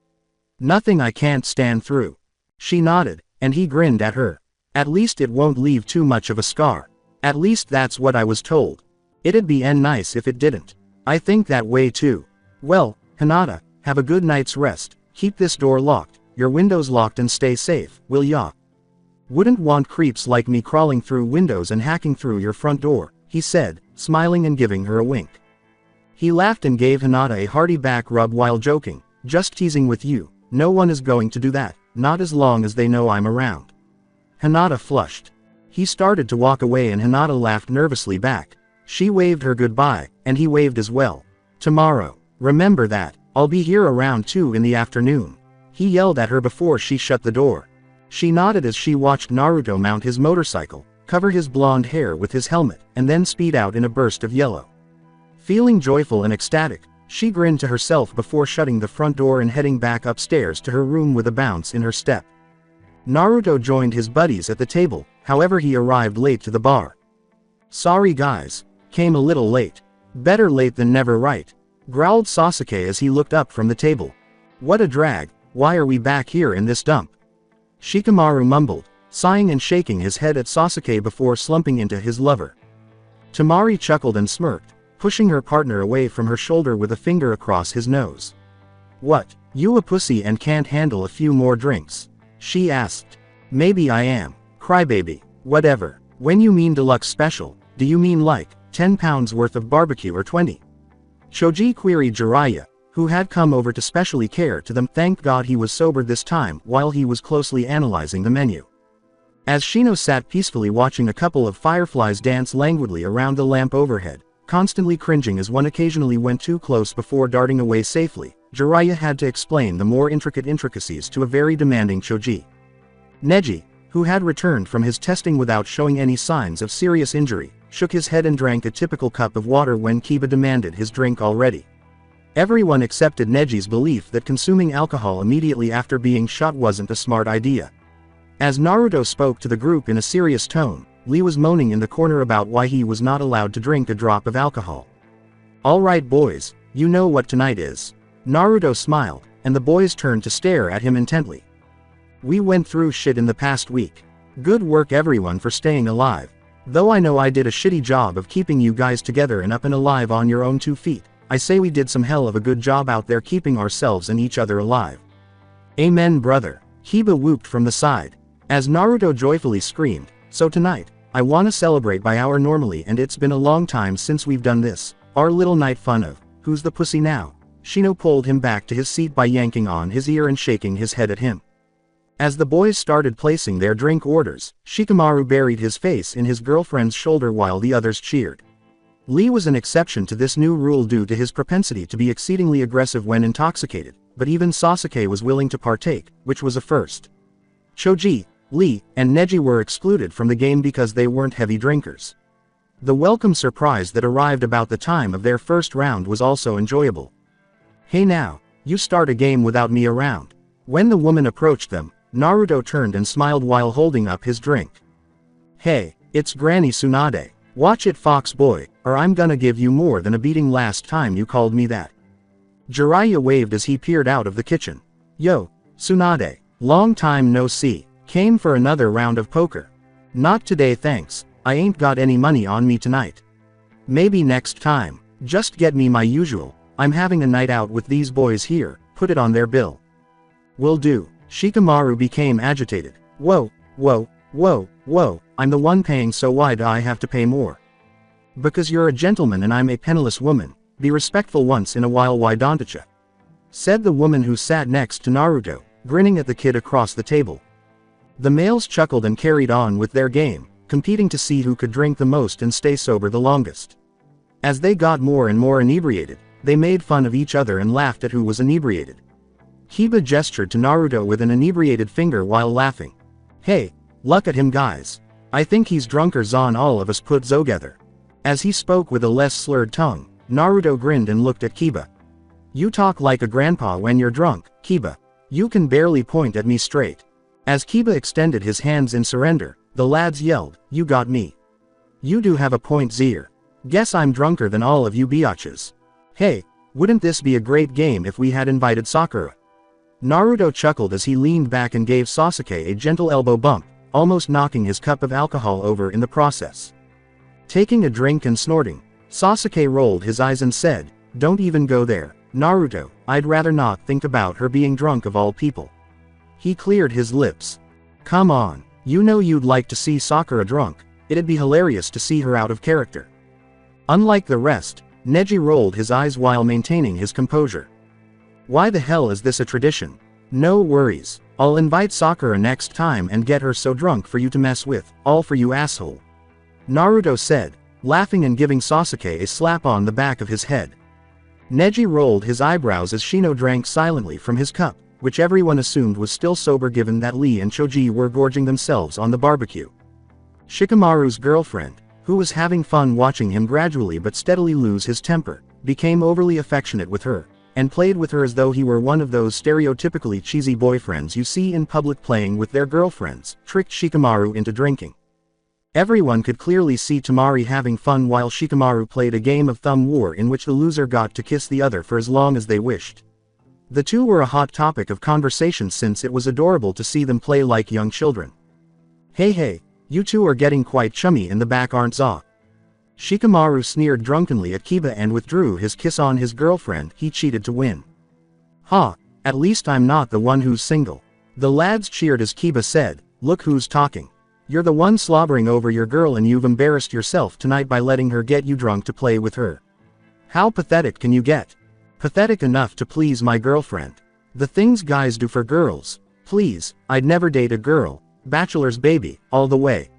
Nothing I can't stand through. She nodded, and he grinned at her. At least it won't leave too much of a scar. At least that's what I was told. It'd be nice if it didn't. I think that way too. Well, Hinata, have a good night's rest, keep this door locked, your windows locked and stay safe, will ya? Wouldn't want creeps like me crawling through windows and hacking through your front door, he said, smiling and giving her a wink. He laughed and gave Hinata a hearty back rub while joking, just teasing with you, no one is going to do that, not as long as they know I'm around. Hinata flushed. He started to walk away and Hinata laughed nervously back. She waved her goodbye, and he waved as well. Tomorrow, remember that, I'll be here around 2 in the afternoon. He yelled at her before she shut the door. She nodded as she watched Naruto mount his motorcycle, cover his blonde hair with his helmet, and then speed out in a burst of yellow. Feeling joyful and ecstatic, she grinned to herself before shutting the front door and heading back upstairs to her room with a bounce in her step. Naruto joined his buddies at the table, however he arrived late to the bar. Sorry guys, came a little late. Better late than never, right? Growled Sasuke as he looked up from the table. What a drag, why are we back here in this dump? Shikamaru mumbled, sighing and shaking his head at Sasuke before slumping into his lover. Tamari chuckled and smirked, pushing her partner away from her shoulder with a finger across his nose. What, you a pussy and can't handle a few more drinks? She asked. Maybe I am, crybaby, whatever. When you mean deluxe special, do you mean like 10 pounds worth of barbecue or 20? Choji queried Jiraiya, who had come over to specially care to them. Thank God he was sober this time while he was closely analyzing the menu. As Shino sat peacefully watching a couple of fireflies dance languidly around the lamp overhead, constantly cringing as one occasionally went too close before darting away safely, Jiraiya had to explain the more intricate intricacies to a very demanding Choji. Neji, who had returned from his testing without showing any signs of serious injury, shook his head and drank a typical cup of water when Kiba demanded his drink already. Everyone accepted Neji's belief that consuming alcohol immediately after being shot wasn't a smart idea. As Naruto spoke to the group in a serious tone, Lee was moaning in the corner about why he was not allowed to drink a drop of alcohol. "Alright boys, you know what tonight is." Naruto smiled, and the boys turned to stare at him intently. "We went through shit in the past week. Good work everyone for staying alive. Though I know I did a shitty job of keeping you guys together and up and alive on your own 2 feet, I say we did some hell of a good job out there keeping ourselves and each other alive." "Amen brother," Hyuga whooped from the side. As Naruto joyfully screamed, "So tonight, I wanna celebrate by our normally and it's been a long time since we've done this, our little night fun of, who's the pussy now?" Shino pulled him back to his seat by yanking on his ear and shaking his head at him. As the boys started placing their drink orders, Shikamaru buried his face in his girlfriend's shoulder while the others cheered. Lee was an exception to this new rule due to his propensity to be exceedingly aggressive when intoxicated, but even Sasuke was willing to partake, which was a first. Choji, Lee, and Neji were excluded from the game because they weren't heavy drinkers. The welcome surprise that arrived about the time of their first round was also enjoyable. "Hey now, you start a game without me around." When the woman approached them, Naruto turned and smiled while holding up his drink. "Hey, it's Granny Tsunade. Watch it fox boy, or I'm gonna give you more than a beating last time you called me that." Jiraiya waved as he peered out of the kitchen. "Yo, Tsunade, long time no see. Came for another round of poker?" "Not today thanks, I ain't got any money on me tonight." "Maybe next time, just get me my usual, I'm having a night out with these boys here, put it on their bill." "Will do." Shikamaru became agitated. Whoa, I'm the one paying, so why do I have to pay more?" "Because you're a gentleman and I'm a penniless woman, be respectful once in a while why don't ya?" said the woman who sat next to Naruto, grinning at the kid across the table. The males chuckled and carried on with their game, competing to see who could drink the most and stay sober the longest. As they got more and more inebriated, they made fun of each other and laughed at who was inebriated. Hyuga gestured to Naruto with an inebriated finger while laughing. "Hey, look at him guys. I think he's drunker than all of us put together." As he spoke with a less slurred tongue, Naruto grinned and looked at Kiba. "You talk like a grandpa when you're drunk, Kiba. You can barely point at me straight." As Kiba extended his hands in surrender, the lads yelled, "You got me." "You do have a point Zir. Guess I'm drunker than all of you biatches. Hey, wouldn't this be a great game if we had invited Sakura?" Naruto chuckled as he leaned back and gave Sasuke a gentle elbow bump, almost knocking his cup of alcohol over in the process. Taking a drink and snorting, Sasuke rolled his eyes and said, "Don't even go there, Naruto, I'd rather not think about her being drunk of all people." He cleared his lips. "Come on, you know you'd like to see Sakura drunk, it'd be hilarious to see her out of character." Unlike the rest, Neji rolled his eyes while maintaining his composure. "Why the hell is this a tradition? No worries, I'll invite Sakura next time and get her so drunk for you to mess with, all for you asshole," Naruto said, laughing and giving Sasuke a slap on the back of his head. Neji rolled his eyebrows as Shino drank silently from his cup, which everyone assumed was still sober given that Lee and Choji were gorging themselves on the barbecue. Shikamaru's girlfriend, who was having fun watching him gradually but steadily lose his temper, became overly affectionate with her, and played with her as though he were one of those stereotypically cheesy boyfriends you see in public playing with their girlfriends, tricked Shikamaru into drinking. Everyone could clearly see Temari having fun while Shikamaru played a game of thumb war in which the loser got to kiss the other for as long as they wished. The two were a hot topic of conversation since it was adorable to see them play like young children. Hey, you two are getting quite chummy in the back aren't ya?" Shikamaru sneered drunkenly at Kiba and withdrew his kiss on his girlfriend. He cheated to win. "Ha, at least I'm not the one who's single." The lads cheered as Kiba said, "Look who's talking. You're the one slobbering over your girl and you've embarrassed yourself tonight by letting her get you drunk to play with her. How pathetic can you get? Pathetic enough to please my girlfriend. The things guys do for girls. Please, I'd never date a girl. Bachelor's baby, all the way."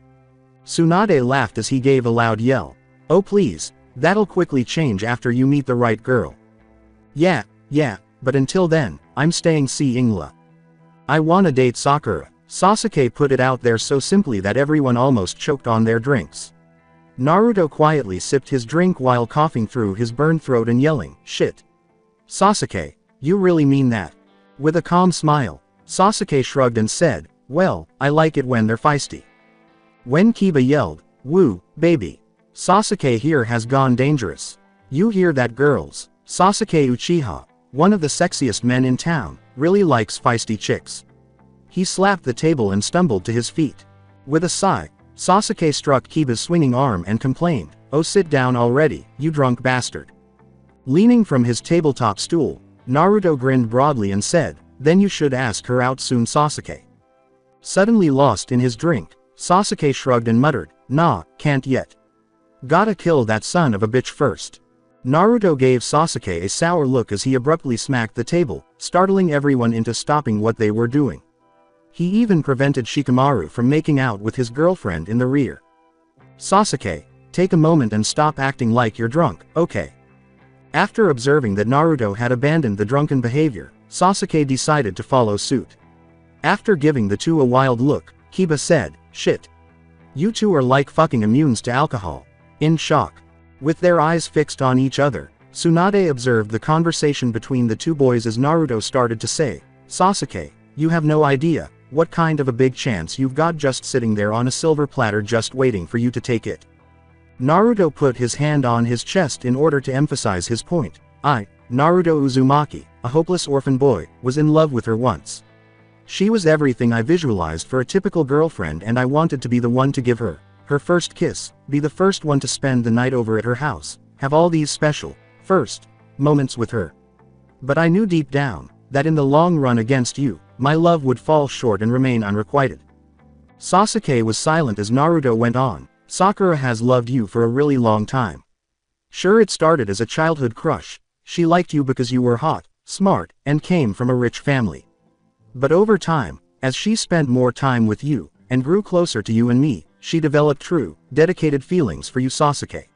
Tsunade laughed as he gave a loud yell. "Oh please, that'll quickly change after you meet the right girl." Yeah, but until then, I'm staying Ingla. I wanna date Sakura." Sasuke put it out there so simply that everyone almost choked on their drinks. Naruto quietly sipped his drink while coughing through his burned throat and yelling, "Shit. Sasuke, you really mean that?" With a calm smile, Sasuke shrugged and said, Well, I like it when they're feisty. When Kiba yelled, "Woo, baby. Sasuke here has gone dangerous. You hear that, girls? Sasuke Uchiha, one of the sexiest men in town, really likes feisty chicks." He slapped the table and stumbled to his feet. With a sigh, Sasuke struck Kiba's swinging arm and complained, "Oh, sit down already, you drunk bastard." Leaning from his tabletop stool, Naruto grinned broadly and said, "Then you should ask her out soon, Sasuke." Suddenly lost in his drink, Sasuke shrugged and muttered, "Nah, can't yet. Gotta kill that son of a bitch first." Naruto gave Sasuke a sour look as he abruptly smacked the table, startling everyone into stopping what they were doing. He even prevented Shikamaru from making out with his girlfriend in the rear. "Sasuke, take a moment and stop acting like you're drunk, okay?" After observing that Naruto had abandoned the drunken behavior, Sasuke decided to follow suit. After giving the two a wild look, Kiba said, "Shit. You two are like fucking immunes to alcohol." In shock. With their eyes fixed on each other, Tsunade observed the conversation between the two boys as Naruto started to say, "Sasuke, you have no idea what kind of a big chance you've got just sitting there on a silver platter just waiting for you to take it." Naruto put his hand on his chest in order to emphasize his point. "I, Naruto Uzumaki, a hopeless orphan boy, was in love with her once. She was everything I visualized for a typical girlfriend, and I wanted to be the one to give her her first kiss, be the first one to spend the night over at her house, have all these special, first, moments with her. But I knew deep down, that in the long run against you, my love would fall short and remain unrequited." Sasuke was silent as Naruto went on, "Sakura has loved you for a really long time. Sure, it started as a childhood crush. She liked you because you were hot, smart, and came from a rich family. But over time, as she spent more time with you, and grew closer to you and me, she developed true, dedicated feelings for you, Sasuke.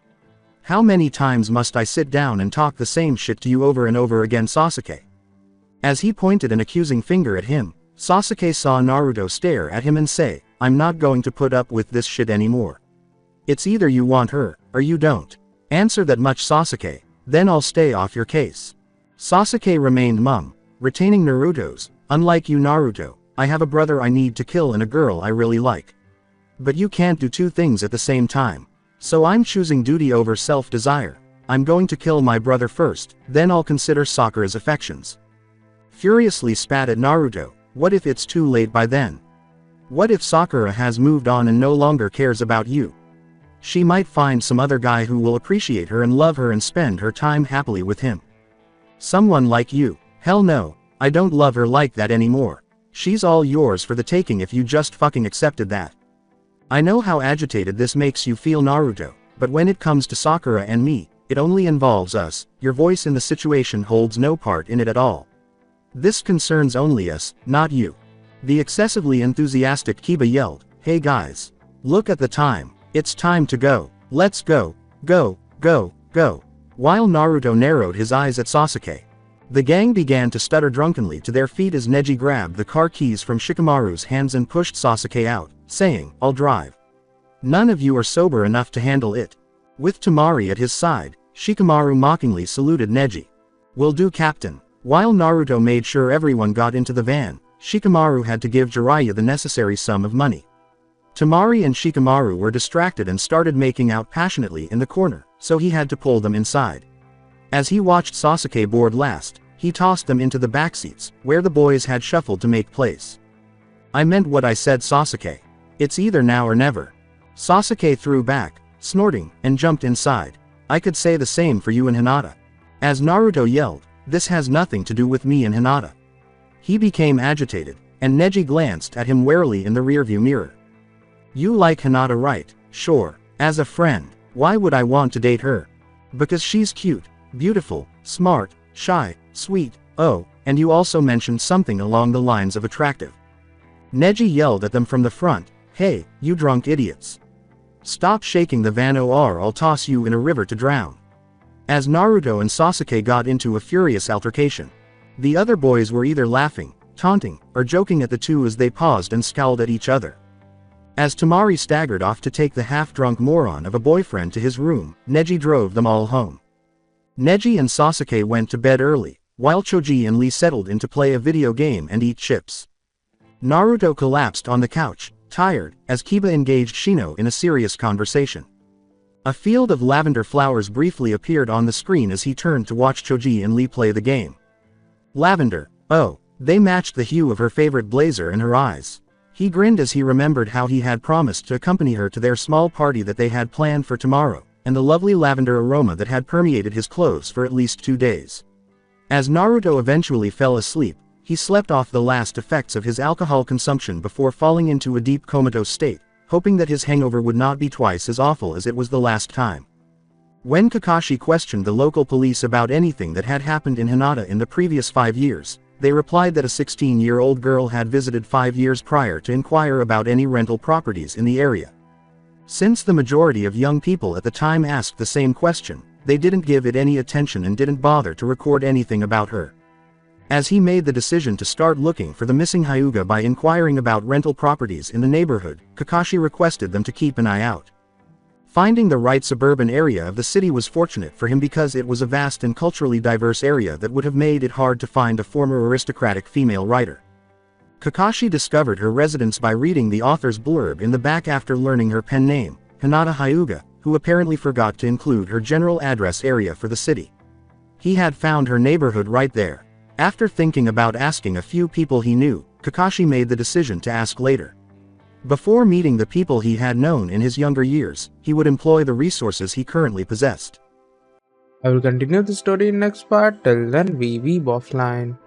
How many times must I sit down and talk the same shit to you over and over again, Sasuke?" As he pointed an accusing finger at him, Sasuke saw Naruto stare at him and say, "I'm not going to put up with this shit anymore. It's either you want her, or you don't. Answer that much, Sasuke, then I'll stay off your case." Sasuke remained mum, retaining Naruto's, "Unlike you, Naruto, I have a brother I need to kill and a girl I really like. But you can't do two things at the same time. So I'm choosing duty over self-desire. I'm going to kill my brother first, then I'll consider Sakura's affections." Furiously spat at Naruto, "What if it's too late by then? What if Sakura has moved on and no longer cares about you? She might find some other guy who will appreciate her and love her and spend her time happily with him. Someone like you. Hell no, I don't love her like that anymore. She's all yours for the taking if you just fucking accepted that." I know how agitated this makes you feel, Naruto, but when it comes to Sakura and me, it only involves us. Your voice in the situation holds no part in it at all. This concerns only us, not you. The excessively enthusiastic Kiba yelled, "Hey guys. Look at the time. It's time to go. Let's go, go, go, go." While Naruto narrowed his eyes at Sasuke, the gang began to stutter drunkenly to their feet as Neji grabbed the car keys from Shikamaru's hands and pushed Sasuke out, saying, "I'll drive. None of you are sober enough to handle it." With Temari at his side, Shikamaru mockingly saluted Neji. "Will do, Captain." While Naruto made sure everyone got into the van, Shikamaru had to give Jiraiya the necessary sum of money. Temari and Shikamaru were distracted and started making out passionately in the corner, so he had to pull them inside. As he watched Sasuke board last, he tossed them into the backseats, where the boys had shuffled to make place. "I meant what I said, Sasuke. It's either now or never." Sasuke threw back, snorting, and jumped inside. "I could say the same for you and Hinata." As Naruto yelled, "This has nothing to do with me and Hinata." He became agitated, and Neji glanced at him warily in the rearview mirror. "You like Hinata, right? Sure. As a friend, why would I want to date her? Because she's cute, beautiful, smart, shy, sweet, oh, and you also mentioned something along the lines of attractive." Neji yelled at them from the front, "Hey, you drunk idiots. Stop shaking the van or I'll toss you in a river to drown." As Naruto and Sasuke got into a furious altercation, the other boys were either laughing, taunting, or joking at the two as they paused and scowled at each other. As Temari staggered off to take the half-drunk moron of a boyfriend to his room, Neji drove them all home. Neji and Sasuke went to bed early, while Choji and Lee settled in to play a video game and eat chips. Naruto collapsed on the couch, tired, as Kiba engaged Shino in a serious conversation. A field of lavender flowers briefly appeared on the screen as he turned to watch Choji and Lee play the game. Lavender, oh, they matched the hue of her favorite blazer and her eyes. He grinned as he remembered how he had promised to accompany her to their small party that they had planned for tomorrow, and the lovely lavender aroma that had permeated his clothes for at least 2 days. As Naruto eventually fell asleep, he slept off the last effects of his alcohol consumption before falling into a deep comatose state, hoping that his hangover would not be twice as awful as it was the last time. When Kakashi questioned the local police about anything that had happened in Hinata in the previous 5 years, they replied that a 16-year-old girl had visited 5 years prior to inquire about any rental properties in the area. Since the majority of young people at the time asked the same question, they didn't give it any attention and didn't bother to record anything about her. As he made the decision to start looking for the missing Hyuga by inquiring about rental properties in the neighborhood, Kakashi requested them to keep an eye out. Finding the right suburban area of the city was fortunate for him because it was a vast and culturally diverse area that would have made it hard to find a former aristocratic female writer. Kakashi discovered her residence by reading the author's blurb in the back after learning her pen name, Hinata Hyuga, who apparently forgot to include her general address area for the city. He had found her neighborhood right there. After thinking about asking a few people he knew, Kakashi made the decision to ask later. Before meeting the people he had known in his younger years, he would employ the resources he currently possessed. I will continue the story in next part. Till then, we weeb offline.